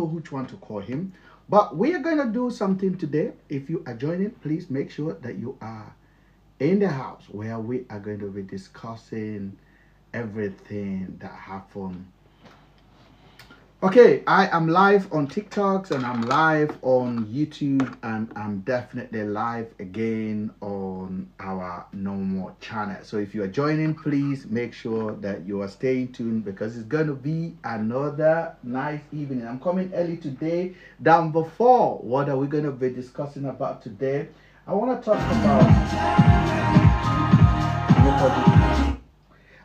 which one to call him. But we are going to do something today. If you are joining, please make sure that you are in the house where we are going to be discussing everything that happened. Okay, I am live on TikToks and I'm live on YouTube, and I'm definitely live again on our normal channel. So if you are joining, please make sure that you are staying tuned, because it's going to be another nice evening. I'm coming early today than before. What are we going to be discussing about today? I want to talk about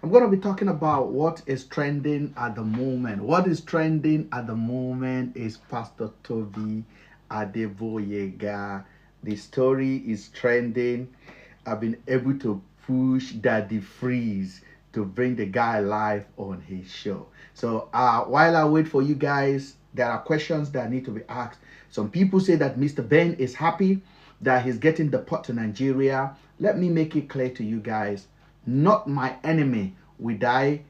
I'm going to be talking about what is trending at the moment. What is trending at the moment is Pastor Toby Adeboyega. The story is trending. I've been able to push Daddy Freeze to bring the guy live on his show. So while I wait for you guys, there are questions that need to be asked. Some people say that Mr. Ben is happy that he's getting deported to Nigeria. Let me make it clear to you guys. Not my enemy would I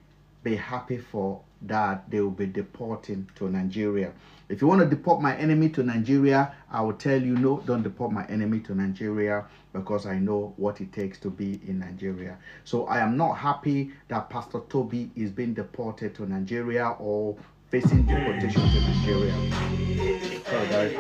be happy for that they will be deporting to Nigeria. If you want to deport my enemy to Nigeria, I will tell you, no, don't deport my enemy to Nigeria, because I know what it takes to be in Nigeria. So I am not happy that Pastor Toby is being deported to Nigeria or facing deportation to Nigeria. Sorry, guys.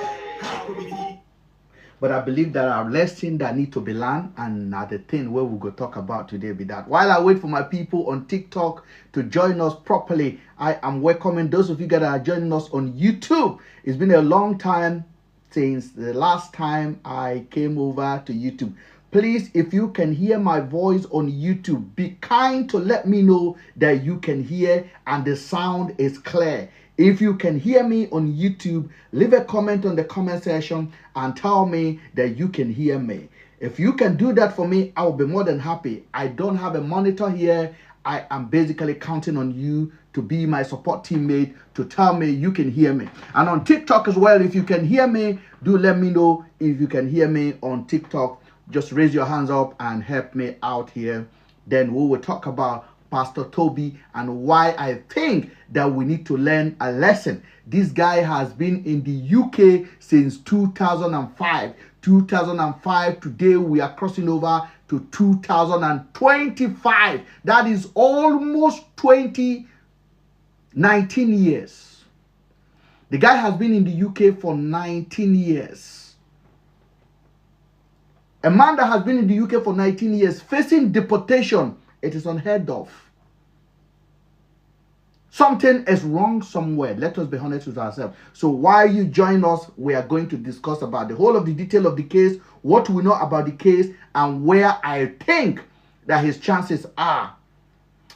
But I believe there are lessons that need to be learned, and the thing where we go talk about today be that. While I wait for my people on TikTok to join us properly, I am welcoming those of you guys that are joining us on YouTube. It's been a long time since the last time I came over to YouTube. Please, if you can hear my voice on YouTube, be kind to let me know that you can hear and the sound is clear. If you can hear me on YouTube, leave a comment on the comment section and tell me that you can hear me. If you can do that for me, I will be more than happy. I don't have a monitor here. I am basically counting on you to be my support teammate to tell me you can hear me. And on TikTok as well, if you can hear me, do let me know if you can hear me on TikTok. Just raise your hands up and help me out here. Then we will talk about Pastor Toby and why I think that we need to learn a lesson. This guy has been in the UK since 2005. 2005, today we are crossing over to 2025. That is almost 19 years. The guy has been in the UK for 19 years. A man that has been in the UK for 19 years facing deportation, it is unheard of. Something is wrong somewhere. Let us be honest with ourselves. So while you join us, we are going to discuss about the whole of the detail of the case, what we know about the case, and where I think that his chances are.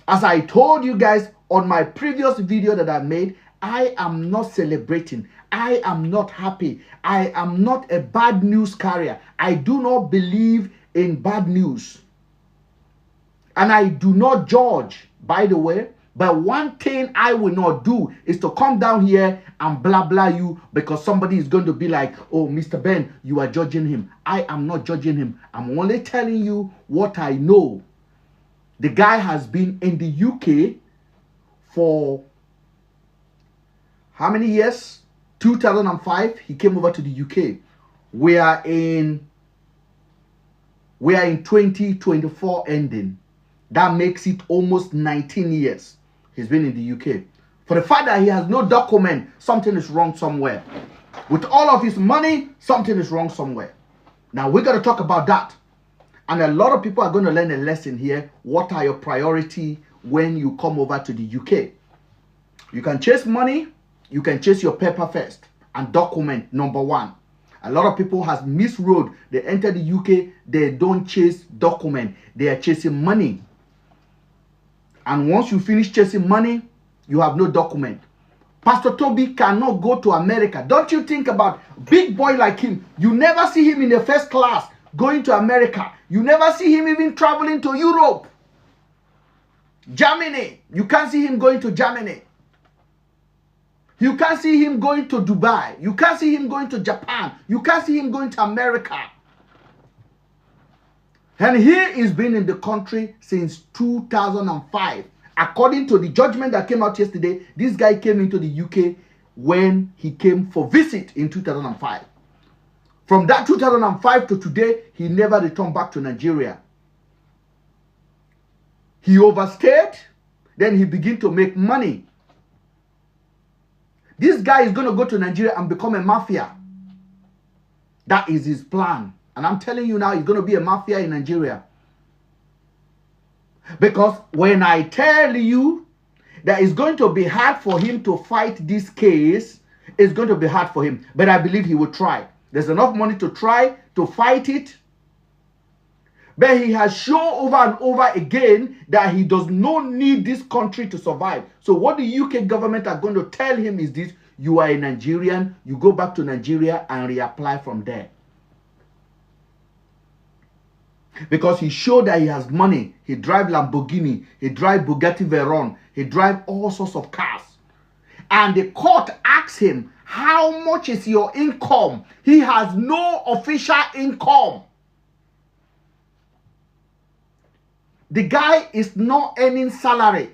As I told you guys on my previous video that I made, I am not celebrating. I am not happy. I am not a bad news carrier. I do not believe in bad news. And I do not judge, by the way. But one thing I will not do is to come down here and blah blah you, because somebody is going to be like, oh, Mr. Ben, you are judging him. I am not judging him. I'm only telling you what I know. The guy has been in the UK for how many years? 2005, he came over to the UK. We are in 2024 ending. That makes it almost 19 years he's been in the UK. For the fact that he has no document, something is wrong somewhere. With all of his money, something is wrong somewhere. Now, we're going to talk about that. And a lot of people are going to learn a lesson here. What are your priorities when you come over to the UK? You can chase money. You can chase your paper first. And document, number one. A lot of people has misroad. They enter the UK. They don't chase document. They are chasing money. And once you finish chasing money, you have no document. Pastor Toby cannot go to America. Don't you think about big boy like him? You never see him in the first class going to America. You never see him even traveling to Europe. Germany. You can't see him going to Germany. You can't see him going to Dubai. You can't see him going to Japan. You can't see him going to America. And he has been in the country since 2005. According to the judgment that came out yesterday, this guy came into the UK when he came for visit in 2005. From that 2005 to today, he never returned back to Nigeria. He overstayed, then he began to make money. This guy is going to go to Nigeria and become a mafia. That is his plan. And I'm telling you now, he's going to be a mafia in Nigeria. Because when I tell you that it's going to be hard for him to fight this case, it's going to be hard for him. But I believe he will try. There's enough money to try to fight it. But he has shown over and over again that he does not need this country to survive. So what the UK government are going to tell him is this: you are a Nigerian, you go back to Nigeria and reapply from there. Because he showed that he has money. He drives Lamborghini, he drives Bugatti Veyron, he drives all sorts of cars. And the court asked him, how much is your income? He has no official income. The guy is not earning salary.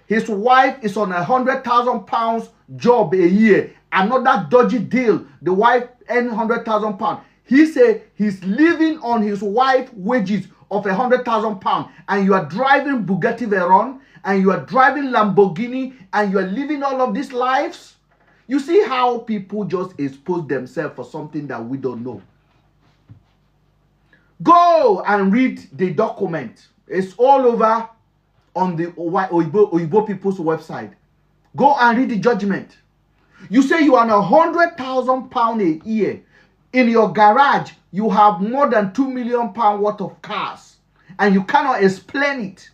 His wife is on £100,000 job a year. Another dodgy deal. The wife earns £100,000. He said he's living on his wife's wages of £100,000. And you are driving Bugatti Veyron, and you are driving Lamborghini, and you are living all of these lives. You see how people just expose themselves for something that we don't know. Go and read the document. It's all over on the Oyibo people's website. Go and read the judgment. You say you are on £100,000 a year. In your garage, you have more than £2 million worth of cars. And you cannot explain it.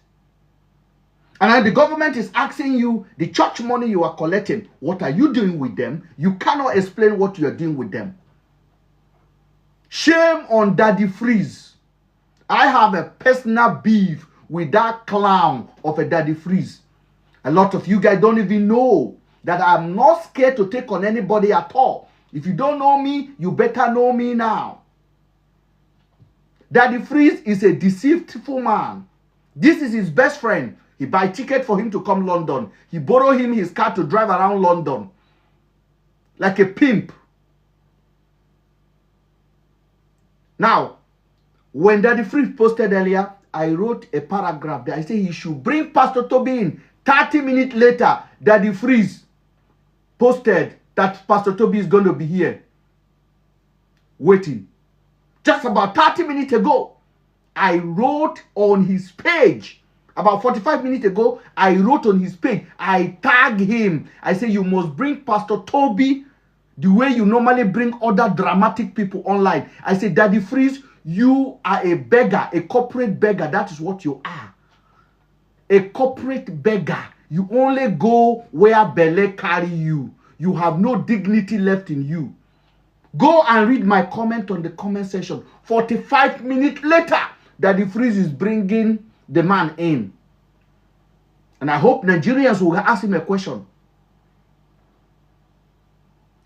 And then the government is asking you the church money you are collecting. What are you doing with them? You cannot explain what you are doing with them. Shame on Daddy Freeze. I have a personal beef with that clown of a Daddy Freeze. A lot of you guys don't even know that I'm not scared to take on anybody at all. If you don't know me, you better know me now. Daddy Freeze is a deceitful man. This is his best friend. He buy ticket for him to come London. He borrow him his car to drive around London. Like a pimp. Now, when Daddy Freeze posted earlier, I wrote a paragraph there. I say he should bring Pastor Toby in. 30 minutes later, Daddy Freeze posted that Pastor Toby is going to be here. Waiting. Just about 30 minutes ago, I wrote on his page. About 45 minutes ago, I wrote on his page. I tagged him. I say, you must bring Pastor Toby the way you normally bring other dramatic people online. I say, Daddy Freeze, you are a beggar, a corporate beggar. That is what you are. A corporate beggar. You only go where Bele carry you. You have no dignity left in you. Go and read my comment on the comment section. 45 minutes later, Daddy Freeze is bringing the man in. And I hope Nigerians will ask him a question.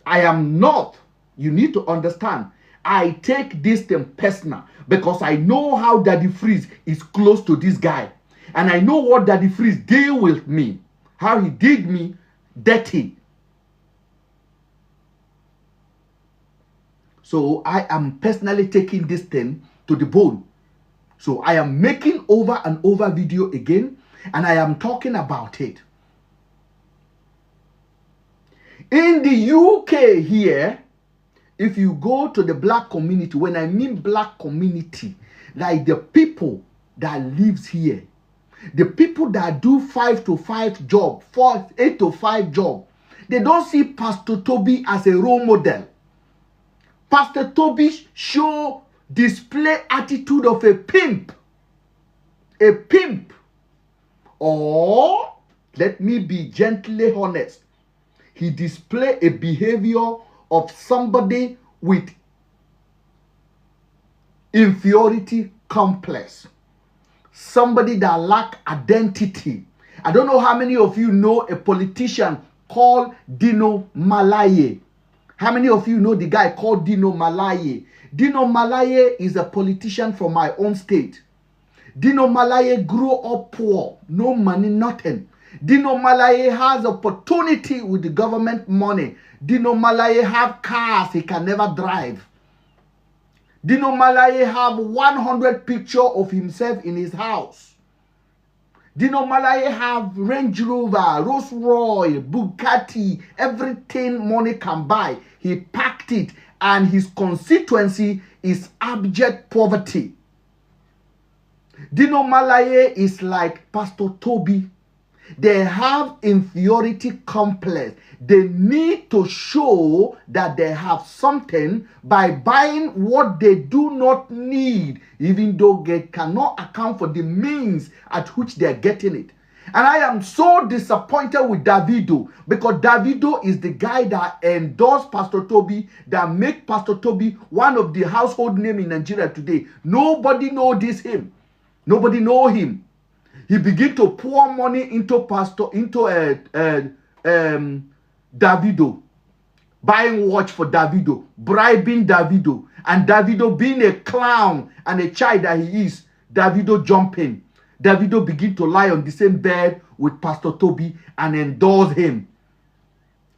I am not, you need to understand, I take this thing personal because I know how Daddy Freeze is close to this guy. And I know what Daddy Freeze did with me. How he did me dirty. So I am personally taking this thing to the bone. So I am making over and over video again, and I am talking about it. In the UK here, if you go to the black community, when I mean black community, like the people that lives here, the people that do 5 to 5 job, 8 to 5 job, they don't see Pastor Toby as a role model. Pastor Toby display attitude of a pimp. A pimp. Or, let me be gently honest, he display a behavior of somebody with inferiority complex. Somebody that lack identity. I don't know how many of you know a politician called Dino Malaye. How many of you know the guy called Dino Malaye? Dino Malaye is a politician from my own state. Dino Malaye grew up poor, no money, nothing. Dino Malaye has opportunity with the government money. Dino Malaye have cars he can never drive. Dino Malaye have 100 pictures of himself in his house. Dino Malaye have Range Rover, Rolls Royce, Bugatti, everything money can buy. He packed it, and his constituency is abject poverty. Dino Malaye is like Pastor Toby. They have inferiority complex. They need to show that they have something by buying what they do not need, even though they cannot account for the means at which they are getting it. And I am so disappointed with Davido, because Davido is the guy that endorsed Pastor Toby, that make Pastor Toby one of the household names in Nigeria today. Nobody knows him. Nobody know him. He began to pour money into Davido, buying watch for Davido, bribing Davido, and Davido being a clown and a child that he is, Davido jumping. Davido begin to lie on the same bed with Pastor Toby and endorse him.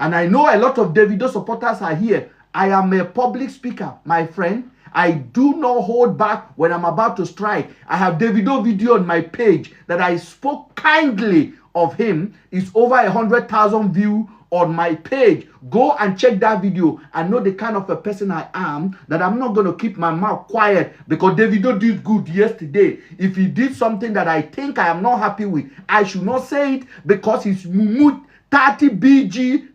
And I know a lot of Davido supporters are here. I am a public speaker, my friend. I do not hold back when I'm about to strike. I have Davido video on my page that I spoke kindly of him. It's over 100,000 views on my page. Go and check that video and know the kind of a person I am, that I'm not going to keep my mouth quiet because Davido did good yesterday. If he did something that I think I am not happy with, I should not say it, because he's mumu 30 BG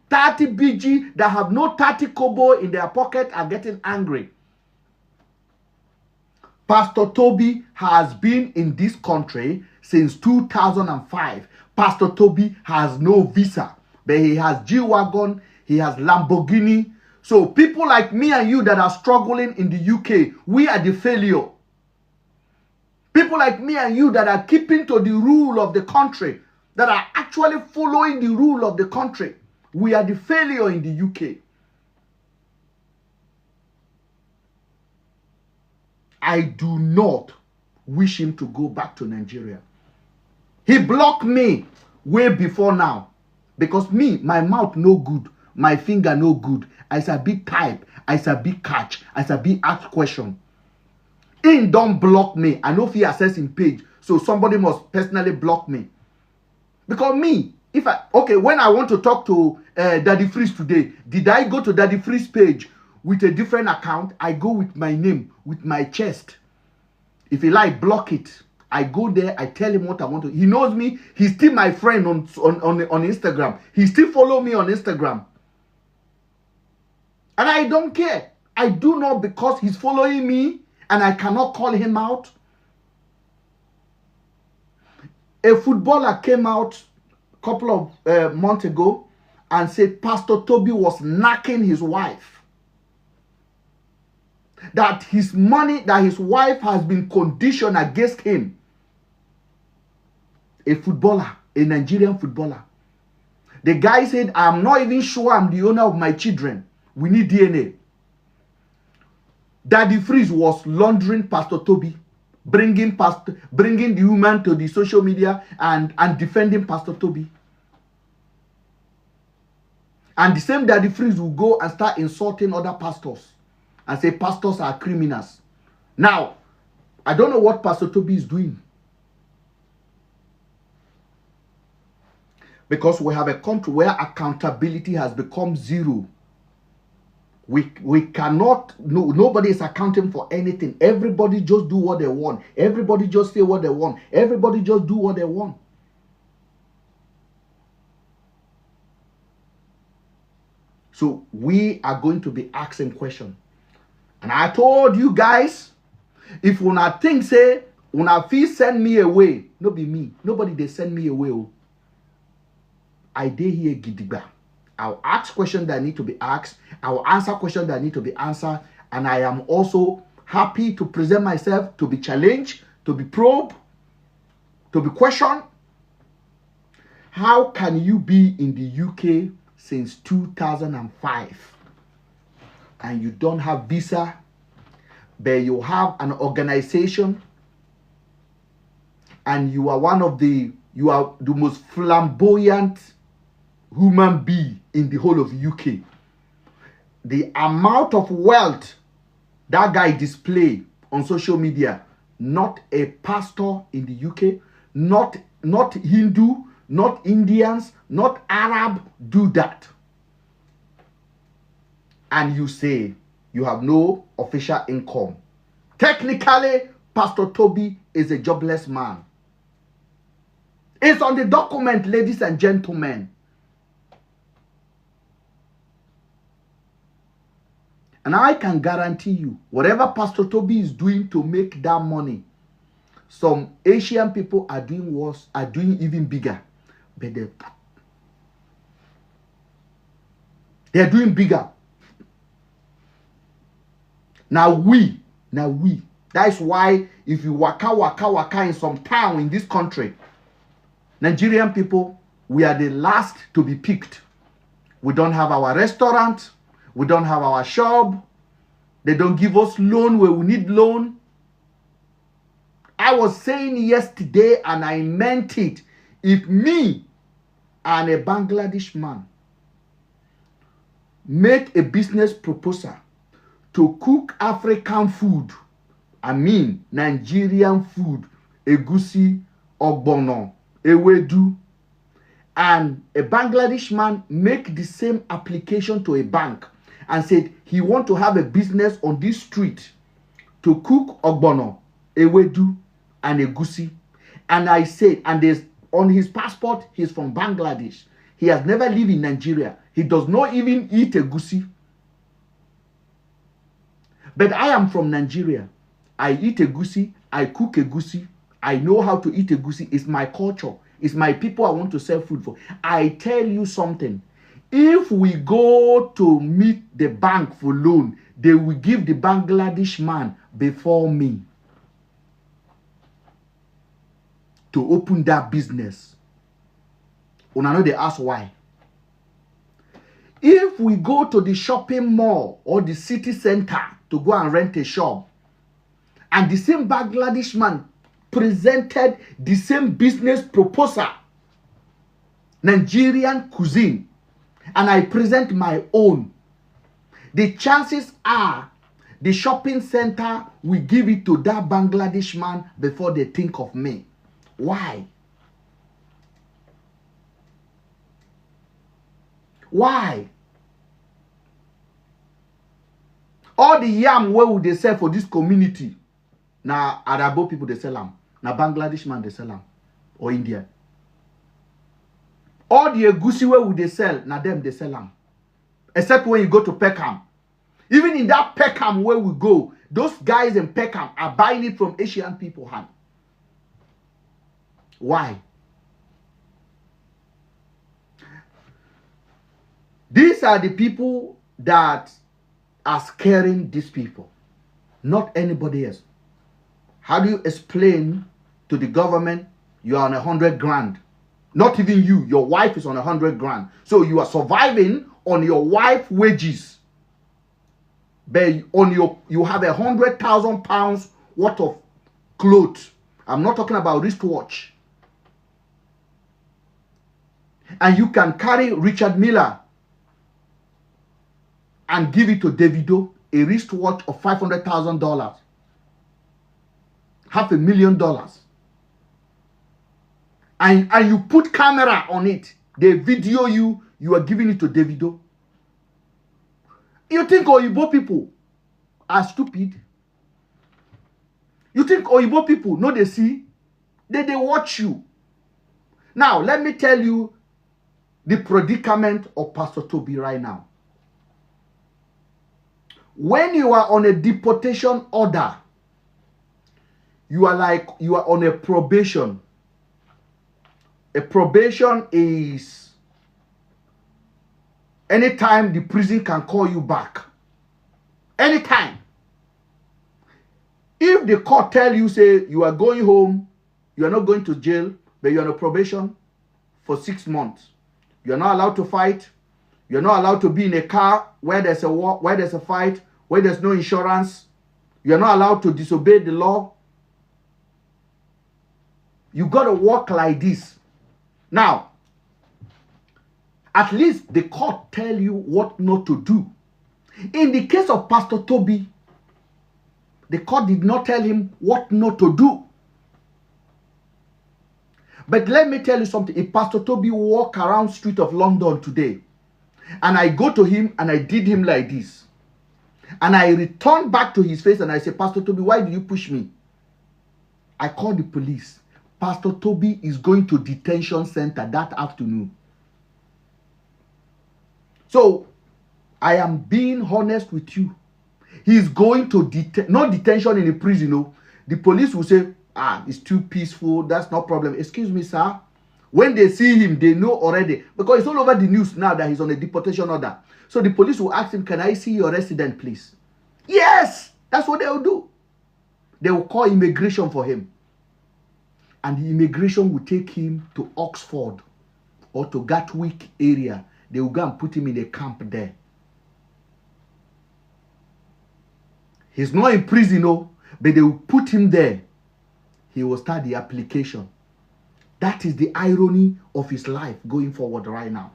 that have no 30 kobo in their pocket are getting angry. Pastor Toby has been in this country since 2005. Pastor Toby has no visa, but he has G-Wagon, he has Lamborghini. So people like me and you that are struggling in the UK, we are the failure. People like me and you that are keeping to the rule of the country, that are actually following the rule of the country, we are the failure in the UK. I do not wish him to go back to Nigeria. He blocked me way before now, because me, my mouth no good, my finger no good. I sabi type, I sabi catch, I sabi ask question. He don't block me. I know if he access him page, so somebody must personally block me. Because me, when I want to talk to Daddy Freeze today, did I go to Daddy Freeze page with a different account? I go with my name, with my chest. If he like, block it. I go there, I tell him what I want to. He knows me. He's still my friend on Instagram. He still follow me on Instagram. And I don't care. I do not, because he's following me and I cannot call him out. A footballer came out a couple of months ago and said Pastor Toby was knocking his wife. That his money, that his wife has been conditioned against him. A footballer, a Nigerian footballer. The guy said, I'm not even sure I'm the owner of my children. We need DNA. Daddy Freeze was laundering Pastor Toby, bringing the woman to the social media and defending Pastor Toby. And the same Daddy Freeze will go and start insulting other pastors and say pastors are criminals. Now, I don't know what Pastor Toby is doing. Because we have a country where accountability has become zero. We cannot, nobody is accounting for anything. Everybody just do what they want. Everybody just say what they want. Everybody just do what they want. So we are going to be asking questions. And I told you guys, if una think say, una feel send me away, no be me. Nobody they send me away. Oh. I dey here gidigba. I'll ask questions that need to be asked. I will answer questions that need to be answered. And I am also happy to present myself, to be challenged, to be probed, to be questioned. How can you be in the UK since 2005 and you don't have visa, but you have an organization and you are one of the You are the most flamboyant human being in the whole of UK. The amount of wealth that guy display on social media, not a pastor in the UK, not Hindu, not Indians, not Arab do that. And you say you have no official income. Technically, Pastor Toby is a jobless man. It's on the document, ladies and gentlemen. And I can guarantee you, whatever Pastor Toby is doing to make that money, some Asian people are doing worse, are doing even bigger. But they're doing bigger. Now we, that is why if you waka in some town in this country, Nigerian people, we are the last to be picked. We don't have our restaurant. We don't have our shop. They don't give us loan where we need loan. I was saying yesterday, and I meant it. If me and a Bangladesh man make a business proposal to cook African food, I mean Nigerian food, egusi, ogbono, ewedu, and a Bangladesh man make the same application to a bank and said he want to have a business on this street to cook ogbono, ewedu, and egusi. And I said, and there's on his passport, he's from Bangladesh. He has never lived in Nigeria. He does not even eat egusi. But I am from Nigeria. I eat egusi. I cook egusi. I know how to eat egusi. It's my culture. It's my people I want to sell food for. I tell you something. If we go to meet the bank for loan, they will give the Bangladesh man before me to open that business. And I know they ask why. If we go to the shopping mall or the city center to go and rent a shop, and the same Bangladesh man presented the same business proposal, Nigerian cuisine, and I present my own, the chances are the shopping center will give it to that Bangladesh man before they think of me. Why? Why? All the yam where would they sell for this community? Now Arabo people they sell them. Now Bangladesh man they sell them. Or India. All the egusi where would they sell? Now them they sell them. Except when you go to Peckham. Even in that Peckham where we go, those guys in Peckham are buying it from Asian people hand. Why? These are the people that are scaring these people, not anybody else. How do you explain to the government you are on 100 grand? Not even you, your wife is on 100 grand. So you are surviving on your wife's wages. But you have 100,000 pounds worth of clothes. I'm not talking about wristwatch. And you can carry Richard Miller and give it to Davido, a wristwatch of $500,000, $500,000. And you put camera on it. They video you, you are giving it to Davido. You think Oyibo people are stupid? You think Oyibo people know they see? They watch you. Now, let me tell you the predicament of Pastor Toby right now. When you are on a deportation order, you are on a probation. A probation is anytime the prison can call you back. Anytime. If the court tell you, say, you are going home, you are not going to jail, but you are on a probation for 6 months. You are not allowed to fight. You are not allowed to be in a car where there's a war, where there's a fight, where there's no insurance. You are not allowed to disobey the law. You got to walk like this Now, at least the court tell you what not to do. In the case of Pastor Toby, the court did not tell him what not to do. But let me tell you something. If Pastor Toby walk around street of London today, and I go to him and I did him like this, and I return back to his face and I say, Pastor Toby, why do you push me? I call the police. Pastor Toby is going to detention center that afternoon. So, I am being honest with you. He's going to not detention in the prison. No. The police will say, it's too peaceful. That's no problem. Excuse me, sir. When they see him, they know already. Because it's all over the news now that he's on a deportation order. So the police will ask him, can I see your resident, please? Yes! That's what they will do. They will call immigration for him. And the immigration will take him to Oxford or to Gatwick area. They will go and put him in a camp there. He's not in prison, no, but they will put him there. He will start the application. That is the irony of his life going forward right now.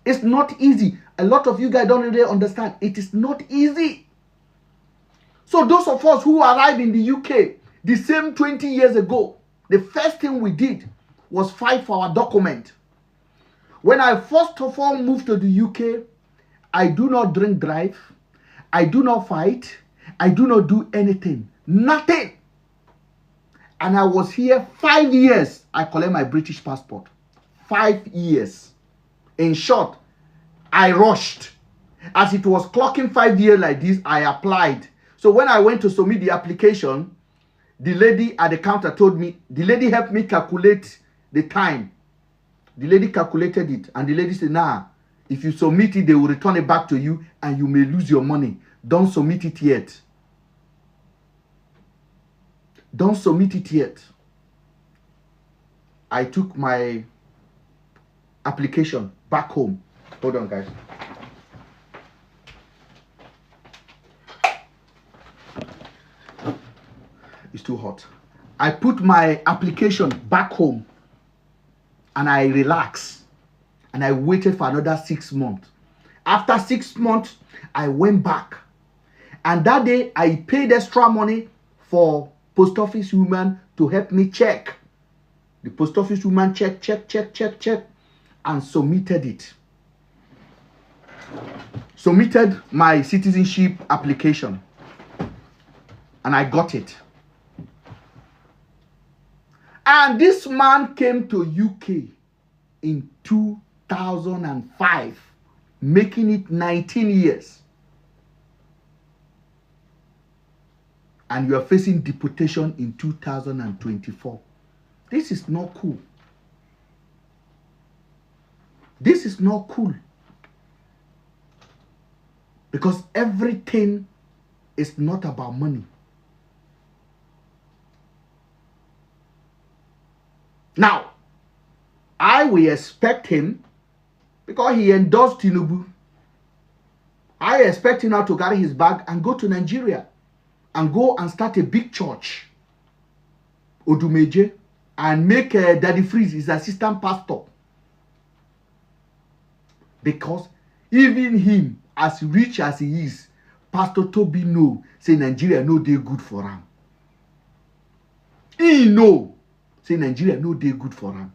It's not easy. A lot of you guys don't really understand. It is not easy. So those of us who arrived in the UK the same 20 years ago, the first thing we did was fight for our document. When I first of all moved to the UK, I do not drink drive. I do not fight. I do not do anything. Nothing. And I was here 5 years. I collect my British passport. 5 years. In short, I rushed. As it was clocking 5 years like this, I applied. So when I went to submit the application, the lady at the counter told me, the lady helped me calculate the time. The lady calculated it. And the lady said, nah, if you submit it, they will return it back to you and you may lose your money. Don't submit it yet. Don't submit it yet. I took my application back home. Hold on, guys. It's too hot. I put my application back home and I relaxed. And I waited for another 6 months. After 6 months, I went back. And that day, I paid extra money for post office woman to help me check. The post office woman checked, and submitted it. Submitted my citizenship application. And I got it. And this man came to UK in 2005, making it 19 years. And you are facing deportation in 2024. This is not cool. This is not cool. Because everything is not about money. Now, I will expect him, because he endorsed Tinubu, I expect him now to carry his bag and go to Nigeria and go and start a big church, Odumeje, and make Daddy Freeze his assistant pastor. Because even him, as rich as he is, Pastor Toby know, say Nigeria no dey good for him. He know, say Nigeria no dey good for him.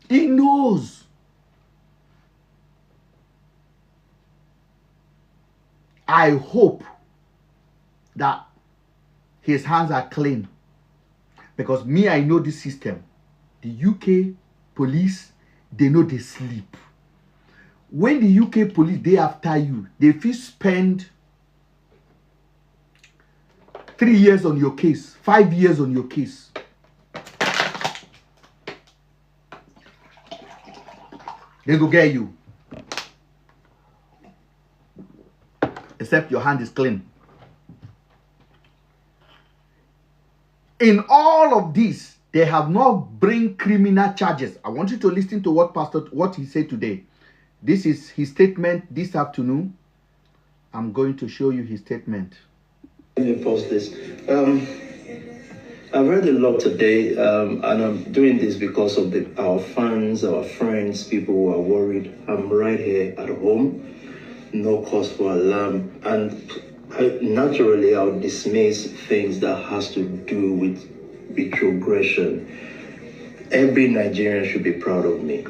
He knows. I hope that his hands are clean. Because me, I know this system. The UK police, they know they sleep. When the UK police, they after you, they fit spend 3 years on your case, 5 years on your case. They go get you. Except your hand is clean. In all of this, they have not bring criminal charges. I want you to listen to what he said today. This is his statement this afternoon. I'm going to show you his statement. Let me pause this. I've read a lot today, and I'm doing this because of our fans, our friends, people who are worried. I'm right here at home, no cause for alarm, and naturally I'll dismiss things that has to do with retrogression. Every Nigerian should be proud of me.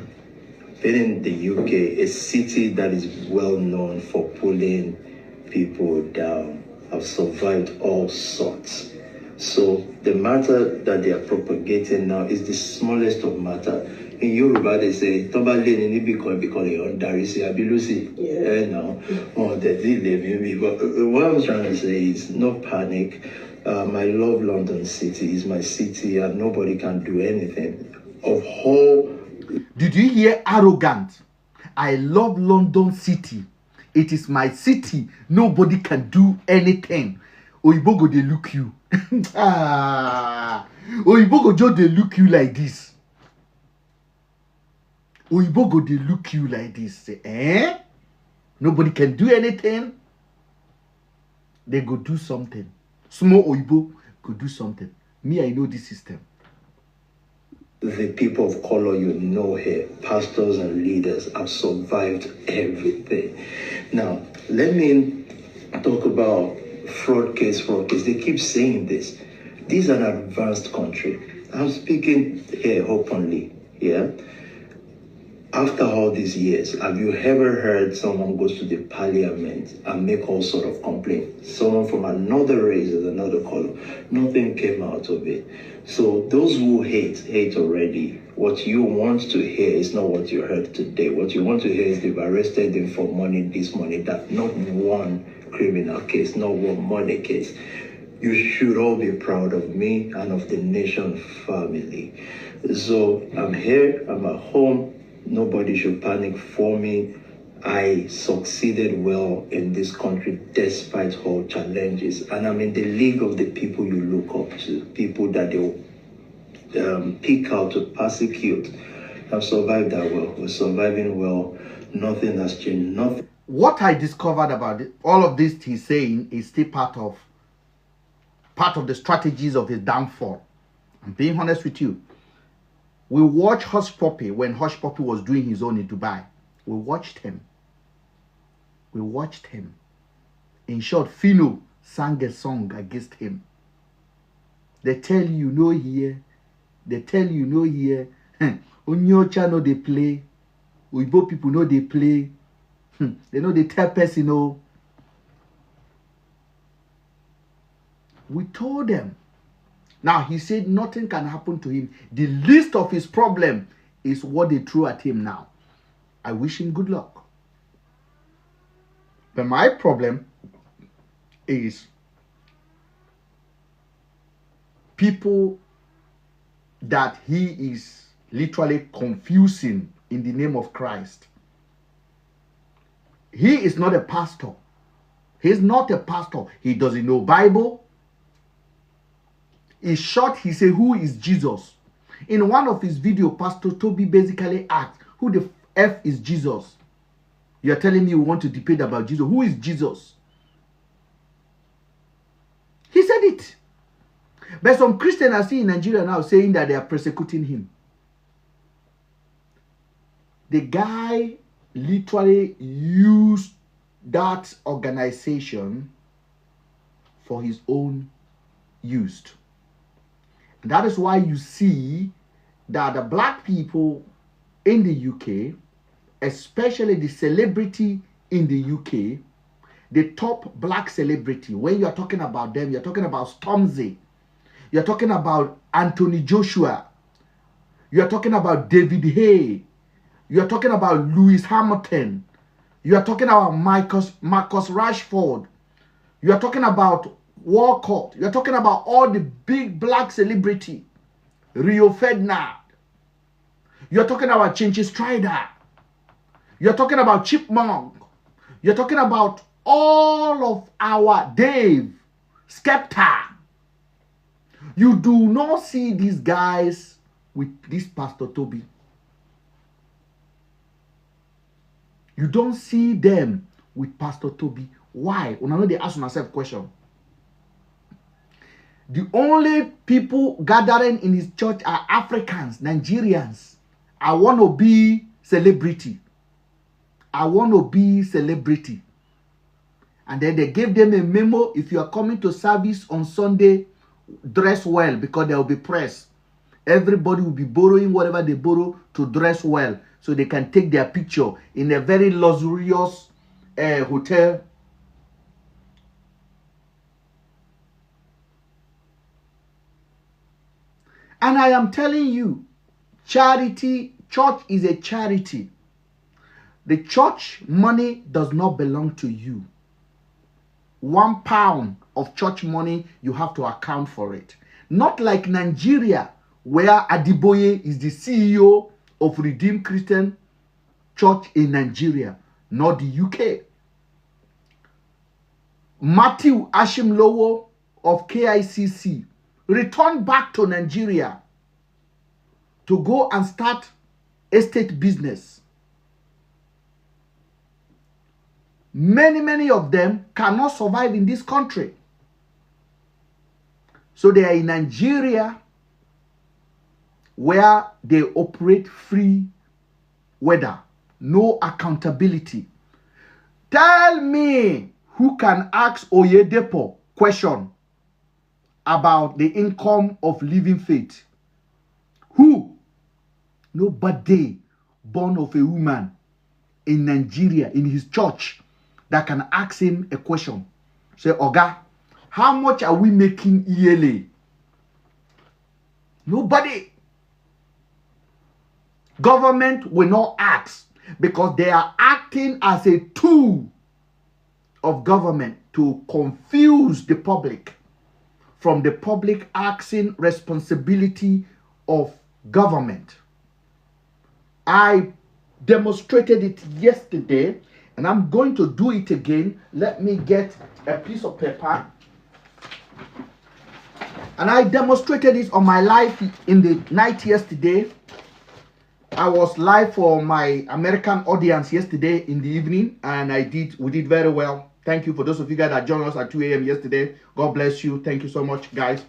Being in the UK, a city that is well known for pulling people down, I've survived all sorts. So the matter that they are propagating now is the smallest of matter. In Yoruba, they say, "Toba leni ni bikon bikon yon darisi abilusi." Yeah, no, oh, they did leave me. But what I'm trying to say is, no panic. I love London City. It's my city, and nobody can do anything. Of whole. Did you hear arrogant? I love London City. It is my city. Nobody can do anything. Oyibo go dey look you. Oyibo go just dey look you like this. Oyibo go dey look you like this. Say, eh? Nobody can do anything. They go do something. Small Oyibo go do something. Me, I know this system. The people of color you know here, pastors and leaders, have survived everything. Now, let me talk about fraud case. They keep saying this. This is an advanced country. I'm speaking here openly, yeah? After all these years, have you ever heard someone goes to the parliament and make all sort of complaints? Someone from another race or another color. Nothing came out of it. So those who hate already. What you want to hear is not what you heard today. What you want to hear is they've arrested him for money, this, money, that. Not one criminal case, not one money case. You should all be proud of me and of the nation family. So I'm here, I'm at home. Nobody should panic for me. I succeeded well in this country despite all challenges. And I'm in the league of the people you look up to, people that they'll pick out to persecute. I've survived that well. We're surviving well. Nothing has changed. Nothing. What I discovered about it, all of this he's saying is still part of the strategies of his downfall. I'm being honest with you. We watched Hush Puppy when Hush Puppy was doing his own in Dubai. We watched him. In short, Fino sang a song against him. They tell you no here. Onyocha no they play. Uibo people know they play. They know they tell person no. We told them. Now, he said nothing can happen to him. The least of his problem is what they threw at him now. I wish him good luck. But my problem is people that he is literally confusing in the name of Christ. He is not a pastor. He's not a pastor. He doesn't know Bible. In short, he said, who is Jesus? In one of his videos, Pastor Toby basically asked, who the F is Jesus? You're telling me you want to debate about Jesus. Who is Jesus? He said it. But some Christians are seeing in Nigeria now saying that they are persecuting him. The guy literally used that organization for his own use. That is why you see that the black people in the UK, especially the celebrity in the UK, the top black celebrity, when you are talking about them, you're talking about Stormzy, you're talking about Anthony Joshua, you're talking about David Hay, you're talking about Lewis Hamilton, you're talking about Marcus Rashford, you're talking about Walcott, you're talking about all the big black celebrity, Rio Ferdinand, you're talking about Chinchi Strider, you're talking about Chipmunk, you're talking about all of our Dave, Skepta. You do not see these guys with this Pastor Toby. You don't see them with Pastor Toby. Why? When I know they ask myself question. The only people gathering in his church are Africans, Nigerians. I want to be celebrity. I want to be celebrity. And then they gave them a memo. If you are coming to service on Sunday, dress well because there will be press. Everybody will be borrowing whatever they borrow to dress well so they can take their picture in a very luxurious hotel. And I am telling you, church is a charity. The church money does not belong to you. £1 of church money, you have to account for it. Not like Nigeria, where Adiboye is the CEO of Redeemed Christian Church in Nigeria, not the UK. Matthew Ashimlowo of KICC returned back to Nigeria to go and start estate business. Many of them cannot survive in this country. So they are in Nigeria where they operate free weather, no accountability. Tell me who can ask Oyedepo question about the income of living faith. Who? Nobody born of a woman in Nigeria, in his church, that can ask him a question. Say, Oga, how much are we making yearly? Nobody. Government will not ask because they are acting as a tool of government to confuse the public from the public asking responsibility of government. I demonstrated it yesterday and I'm going to do it again. Let me get a piece of paper. And I demonstrated it on my live in the night yesterday. I was live for my American audience yesterday in the evening, and we did very well. Thank you for those of you guys that joined us at 2 a.m. yesterday. God bless you. Thank you so much, guys.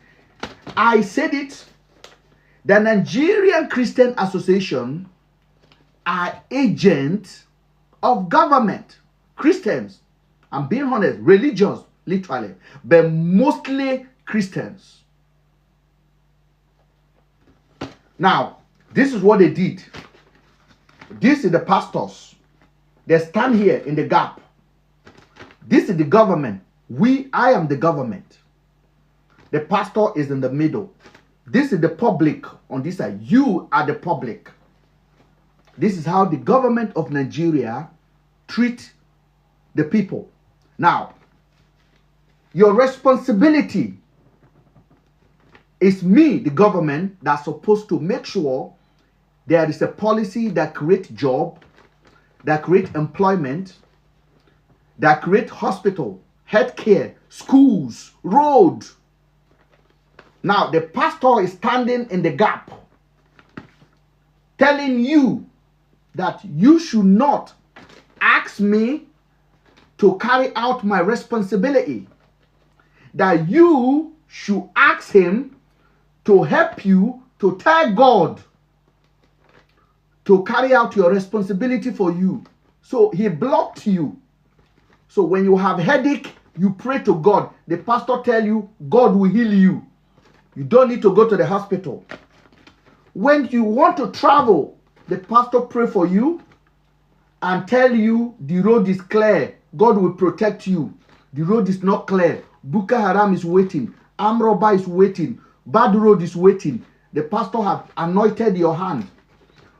I said it. The Nigerian Christian Association are agents of government. Christians. I'm being honest. Religions, literally. But mostly Christians. Now, this is what they did. This is the pastors. They stand here in the gap. This is the government. I am the government. The pastor is in the middle. This is the public on this side. You are the public. This is how the government of Nigeria treat the people. Now, your responsibility is me, the government, that's supposed to make sure there is a policy that creates job, that creates employment, that creates hospital, healthcare, schools, roads. Now, the pastor is standing in the gap, telling you that you should not ask me to carry out my responsibility, that you should ask him to help you to tell God to carry out your responsibility for you. So he blocked you. So when you have headache, you pray to God. The pastor tell you, God will heal you. You don't need to go to the hospital. When you want to travel, the pastor pray for you and tell you the road is clear. God will protect you. The road is not clear. Boko Haram is waiting. Armed robber is waiting. Bad road is waiting. The pastor have anointed your hand.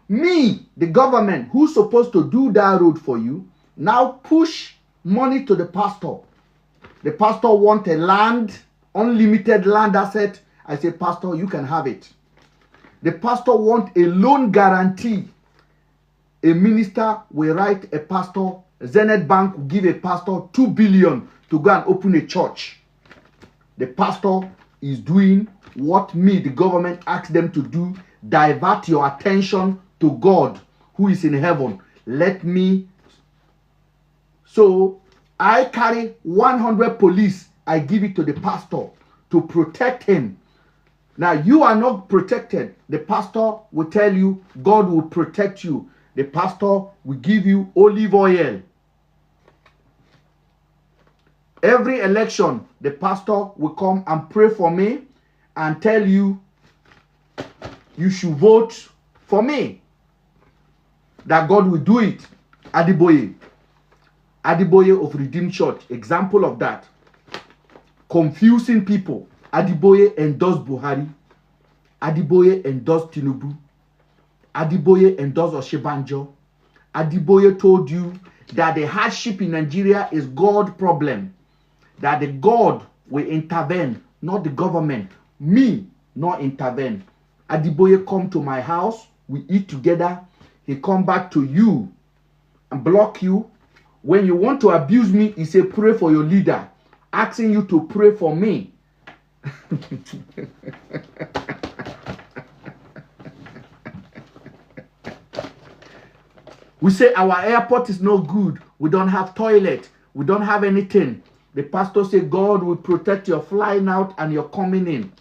Me, the government, who's supposed to do that road for you, now push money to the pastor. The pastor want a land, unlimited land asset. I say, pastor, you can have it. The pastor want a loan guarantee. A minister will write a pastor, Zenith Bank will give a pastor 2 billion to go and open a church. The pastor is doing what me, the government, asked them to do. Divert your attention to God who is in heaven. Let me. So I carry 100 police. I give it to the pastor to protect him. Now, you are not protected. The pastor will tell you, God will protect you. The pastor will give you olive oil. Every election, the pastor will come and pray for me and tell you, you should vote for me. That God will do it. Adiboye. Adiboye of Redeemed Church. Example of that. Confusing people. Adiboye endorsed Buhari. Adiboye endorsed Tinubu. Adiboye endorsed Oshibanjo. Adiboye told you that the hardship in Nigeria is God's problem. That the God will intervene, not the government. Me, not intervene. Adiboye come to my house. We eat together. He come back to you and block you. When you want to abuse me, he say, pray for your leader. Asking you to pray for me. We say our airport is no good. We don't have toilet. We don't have anything. The pastor say God will protect your flying out and your coming in.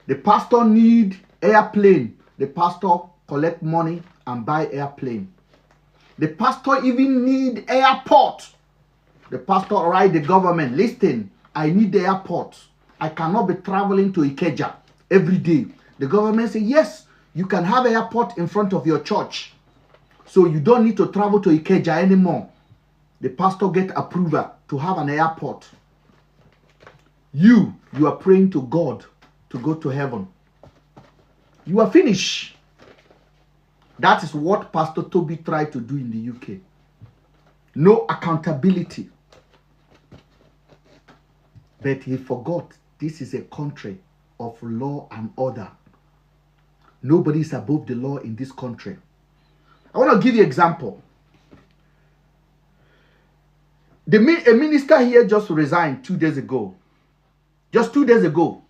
The pastor need airplane. The pastor collect money and buy airplane. The pastor even need airport. The pastor write the government, listen, I need the airport. I cannot be traveling to Ikeja every day. The government say, yes, you can have an airport in front of your church. So you don't need to travel to Ikeja anymore. The pastor get approval to have an airport. You are praying to God to go to heaven. You are finished. That is what Pastor Toby tried to do in the UK. No accountability. But he forgot this is a country of law and order. Nobody is above the law in this country. I want to give you an example. A minister here just resigned 2 days ago. Just 2 days ago,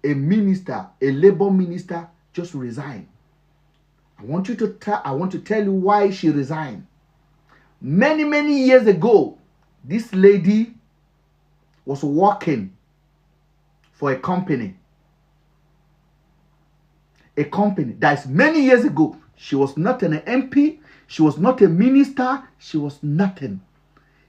a minister, a labor minister, just resigned. I want to tell you why she resigned. Many years ago, this lady was working for a company. A company that is many years ago. She was not an MP. She was not a minister. She was nothing.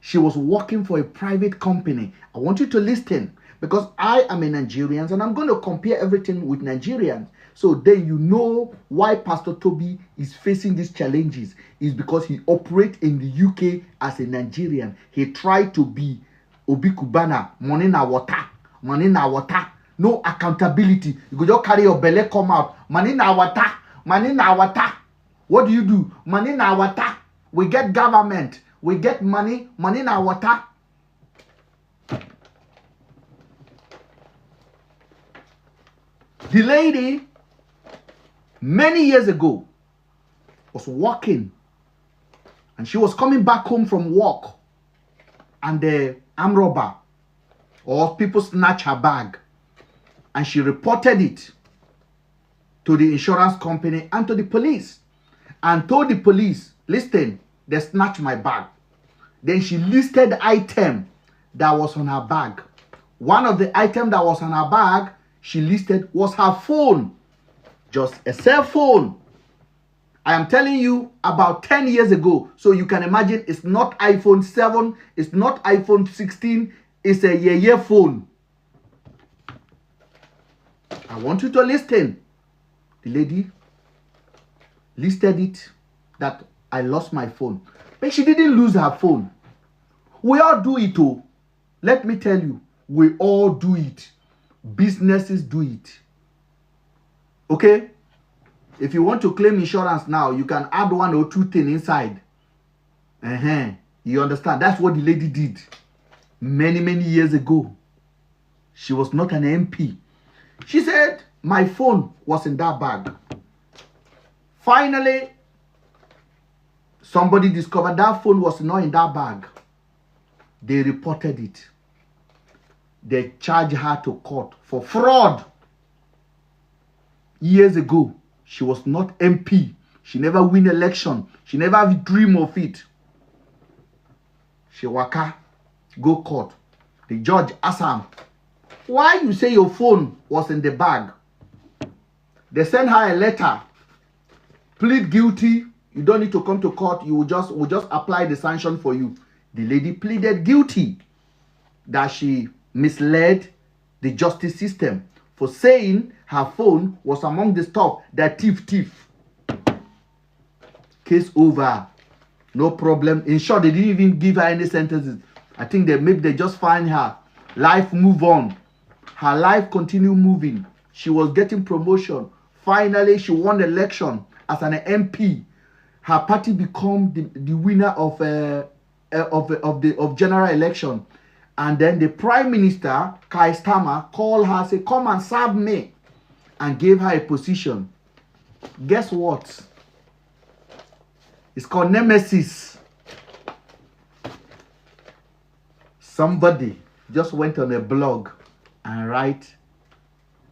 She was working for a private company. I want you to listen, because I am a Nigerian and I'm going to compare everything with Nigerians. So then you know why Pastor Toby is facing these challenges. Is because he operates in the UK as a Nigerian. He tried to be Obi Kubana, money na water, money na water. No accountability. You could just carry your belly, come out. Money na water, money na water. What do? Money na water. We get government. We get money. Money na water. The lady, many years ago, was walking. And she was coming back home from work. And the armed robber or people snatch her bag. And she reported it to the insurance company and to the police. And told the police, listen, they snatched my bag. Then she listed the item that was on her bag. One of the items that was on her bag, she listed, was her phone. Just a cell phone. I am telling you, about 10 years ago. So you can imagine, it's not iPhone 7, it's not iPhone 16, it's a year phone. I want you to listen. The lady listed it that I lost my phone. But she didn't lose her phone. We all do it, oh. Let me tell you, we all do it. Businesses do it. Okay? If you want to claim insurance now, you can add 1 or 2 things inside. You understand? That's what the lady did many years ago. She was not an MP. She said, my phone was in that bag. Finally, somebody discovered that phone was not in that bag. They reported it. They charged her to court for fraud. Years ago, she was not MP. She never win election. She never dream of it. She waka, go court. The judge asked her, Why you say your phone was in the bag? They send her a letter. Plead guilty. You don't need to come to court. We'll just apply the sanction for you. The lady pleaded guilty that she misled the justice system for saying her phone was among the stuff that thief. Case over. No problem. In short, they didn't even give her any sentences. I think maybe they just find her. Life move on. Her life continue moving. She was getting promotion. Finally, she won the election as an MP. Her party become the winner of general election. And then the Prime Minister, Keir Starmer, called her, say, come and serve me, and gave her a position. Guess what? It's called Nemesis. Somebody just went on a blog and write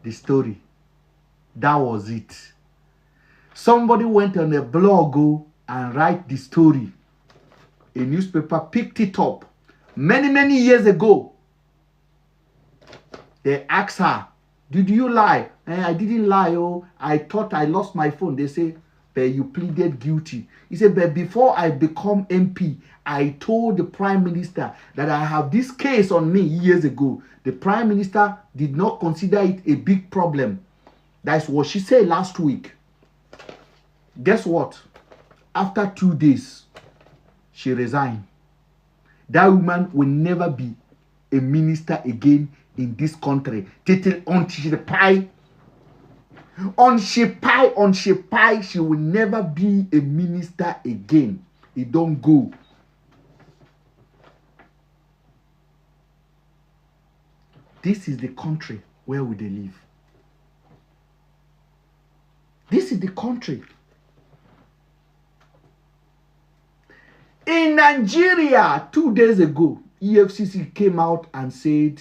the story. That was it. Somebody went on a blog and write the story. A newspaper picked it up. Many years ago, they asked her, did you lie? I didn't lie. Oh, I thought I lost my phone. They say, but you pleaded guilty. He said, but before I become MP, I told the Prime Minister that I have this case on me years ago. The Prime Minister did not consider it a big problem. That's what she said last week. Guess what? After 2 days, she resigned. That woman will never be a minister again in this country. On she pie, she will never be a minister again. It don't go. This is the country where we live. This is the country. In Nigeria, 2 days ago, EFCC came out and said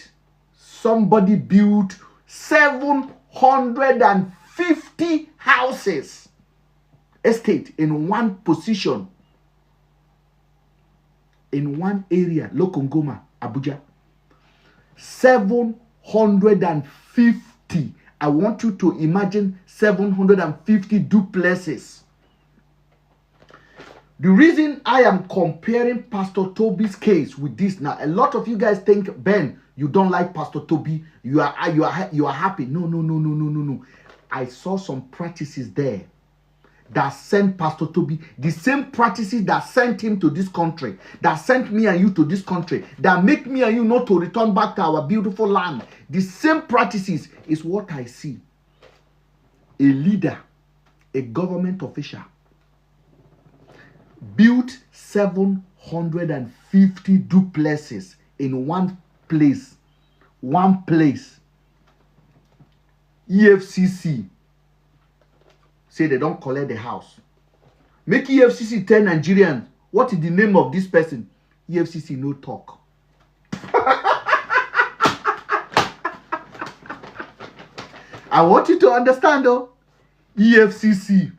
somebody built 750 houses, estate in one position, in one area, Lokongoma, Abuja. 750. I want you to imagine 750 duplexes. The reason I am comparing Pastor Toby's case with this now, a lot of you guys think, Ben, you don't like Pastor Toby, you are happy. No. I saw some practices there that sent Pastor Toby, the same practices that sent him to this country, that sent me and you to this country, that make me and you not to return back to our beautiful land. The same practices is what I see. A leader, a government official, built 750 duplexes in one place. EFCC say they don't collect the house. Make EFCC tell Nigerians what is the name of this person. EFCC no talk. I want you to understand though. EFCC,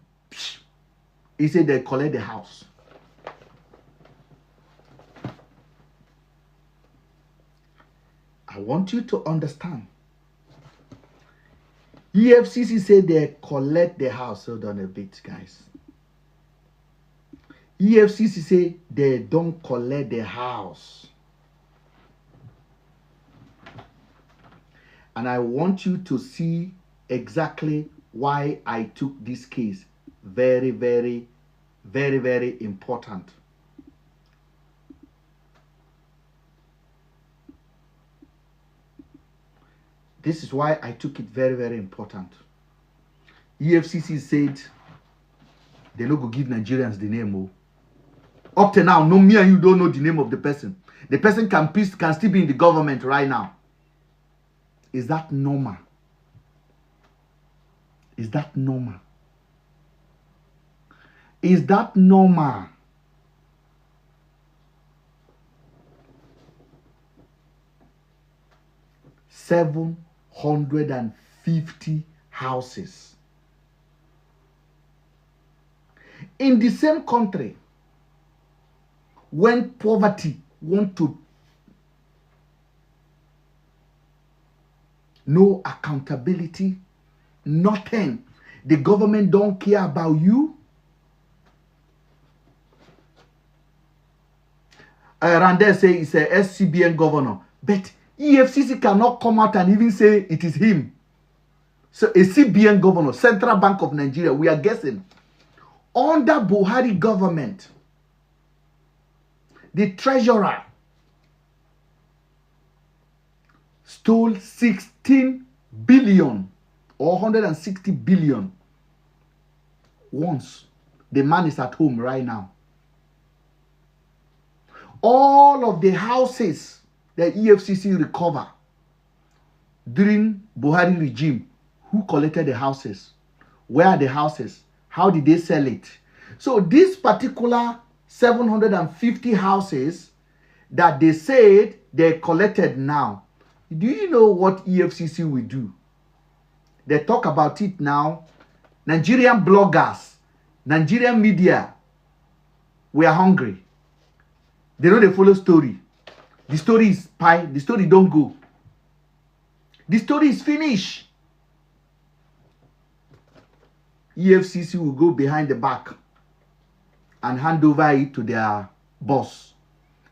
he said they collect the house. I want you to understand. EFCC said they collect the house. Hold on a bit, guys. EFCC say they don't collect the house. And I want you to see exactly why I took this case. Very important. This is why I took it very important. EFCC said they no go give Nigerians the name. Oh. Up to now, no, me and you don't know the name of the person. The person can still be in the government right now. Is that normal? Is that normal? Is that normal? $750 houses in the same country. When poverty want to no accountability, nothing. The government don't care about you. Randall say he's a SCBN governor, but EFCC cannot come out and even say it is him. So a CBN governor, Central Bank of Nigeria, we are guessing. Under Buhari government, the treasurer stole 16 billion or 160 billion once. The man is at home right now. All of the houses that EFCC recover during Buhari regime, who collected the houses? Where are the houses? How did they sell it? So this particular 750 houses that they said they collected now, do you know what EFCC will do? They talk about it now. Nigerian bloggers, Nigerian media, we are hungry. They know they follow story. The story is pie. The story don't go. The story is finished. EFCC will go behind the back and hand over it to their boss.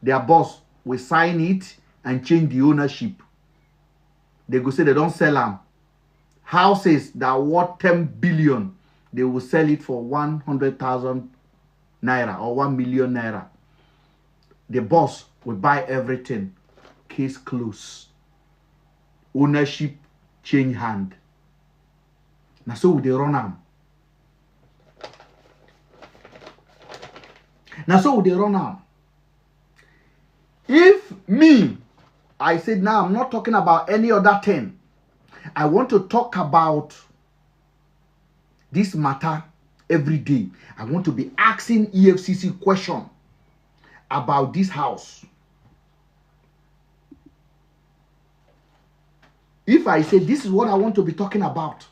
Their boss will sign it and change the ownership. They go say they don't sell them. Houses that are worth 10 billion, they will sell it for 100,000 naira or 1 million naira. The boss will buy everything. Case closed. Ownership change hand. Now so they run am. Now so they run am. If me, I said now I'm not talking about any other thing. I want to talk about this matter every day. I want to be asking EFCC question about this house. If I say this is what I want to be talking about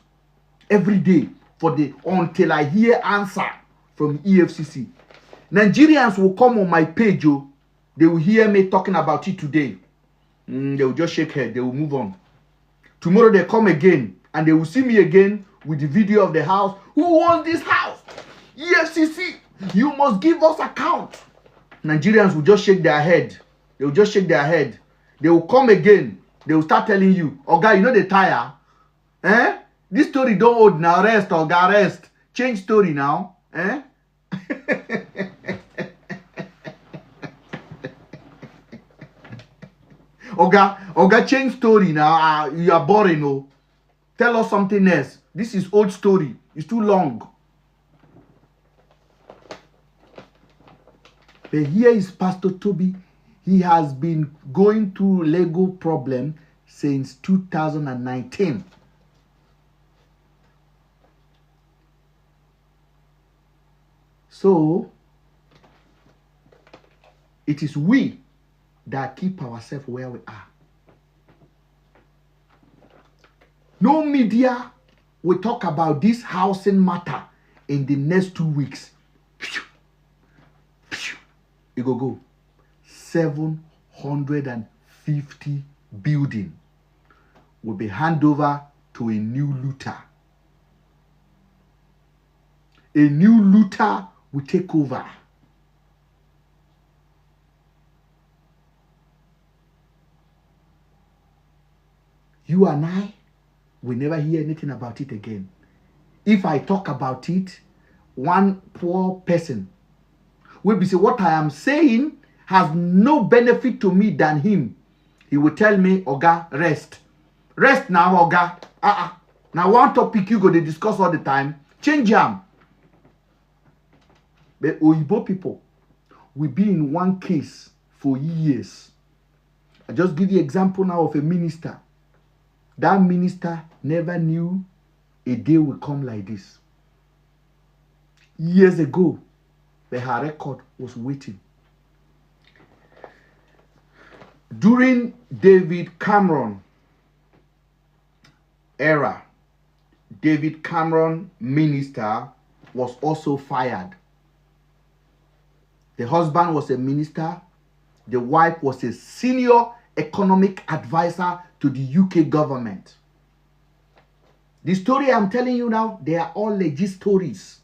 every day for the until I hear answer from EFCC, Nigerians will come on my page. Oh, they will hear me talking about it today. They will just shake head. They will move on. Tomorrow they come again and they will see me again with the video of the house. Who owns this house? EFCC. You must give us account. Nigerians will just shake their head. They will just shake their head. They will come again. They will start telling you, Oga, you know they tire. Eh? This story don't hold now. Rest, Oga, rest. Change story now. Eh? Oga, change story now. You are boring, oh. Tell us something else. This is old story. It's too long. But here is Pastor Toby. He has been going through legal problem since 2019. So, it is we that keep ourselves where we are. No media will talk about this housing matter in the next 2 weeks. It go 750 building will be handed over to a new looter. A new looter will take over. You and I will never hear anything about it again. If I talk about it, one poor person will be say what I am saying has no benefit to me than him. He will tell me, Oga, rest. Rest now, Oga. Now one topic you go to discuss all the time. Change them. But Oyibo people will be in one case for years. I just give you example now of a minister. That minister never knew a day will come like this. Years ago, her record was waiting. During David Cameron era, David Cameron minister was also fired. The husband was a minister. The wife was a senior economic advisor to the UK government. The story I'm telling you now, they are all legit stories.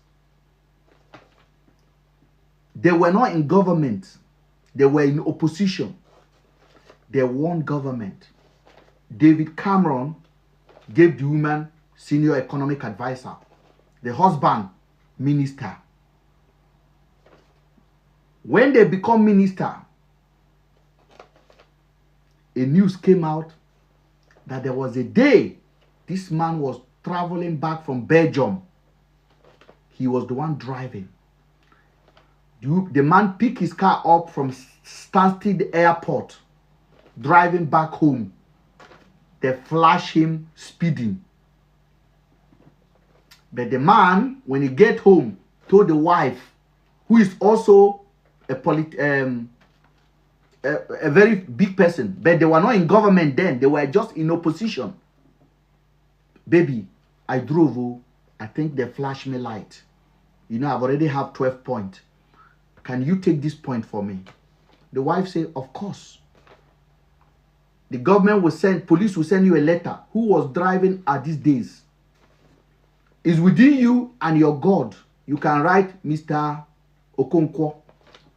They were not in government. They were in opposition. They won government. David Cameron gave the woman senior economic advisor. The husband, minister. When they become minister, a news came out that there was a day this man was traveling back from Belgium. He was the one driving. The man picked his car up from Stansted Airport, driving back home. They flash him speeding. But the man, when he get home, told the wife, who is also a very big person, but they were not in government then, they were just in opposition. Baby, I drove, oh, I think they flashed me light. You know, I've already have 12 points. Can you take this point for me? The wife said, of course. The government will send, police will send you a letter. Who was driving at these days? It's within you and your God. You can write Mr. Okonkwo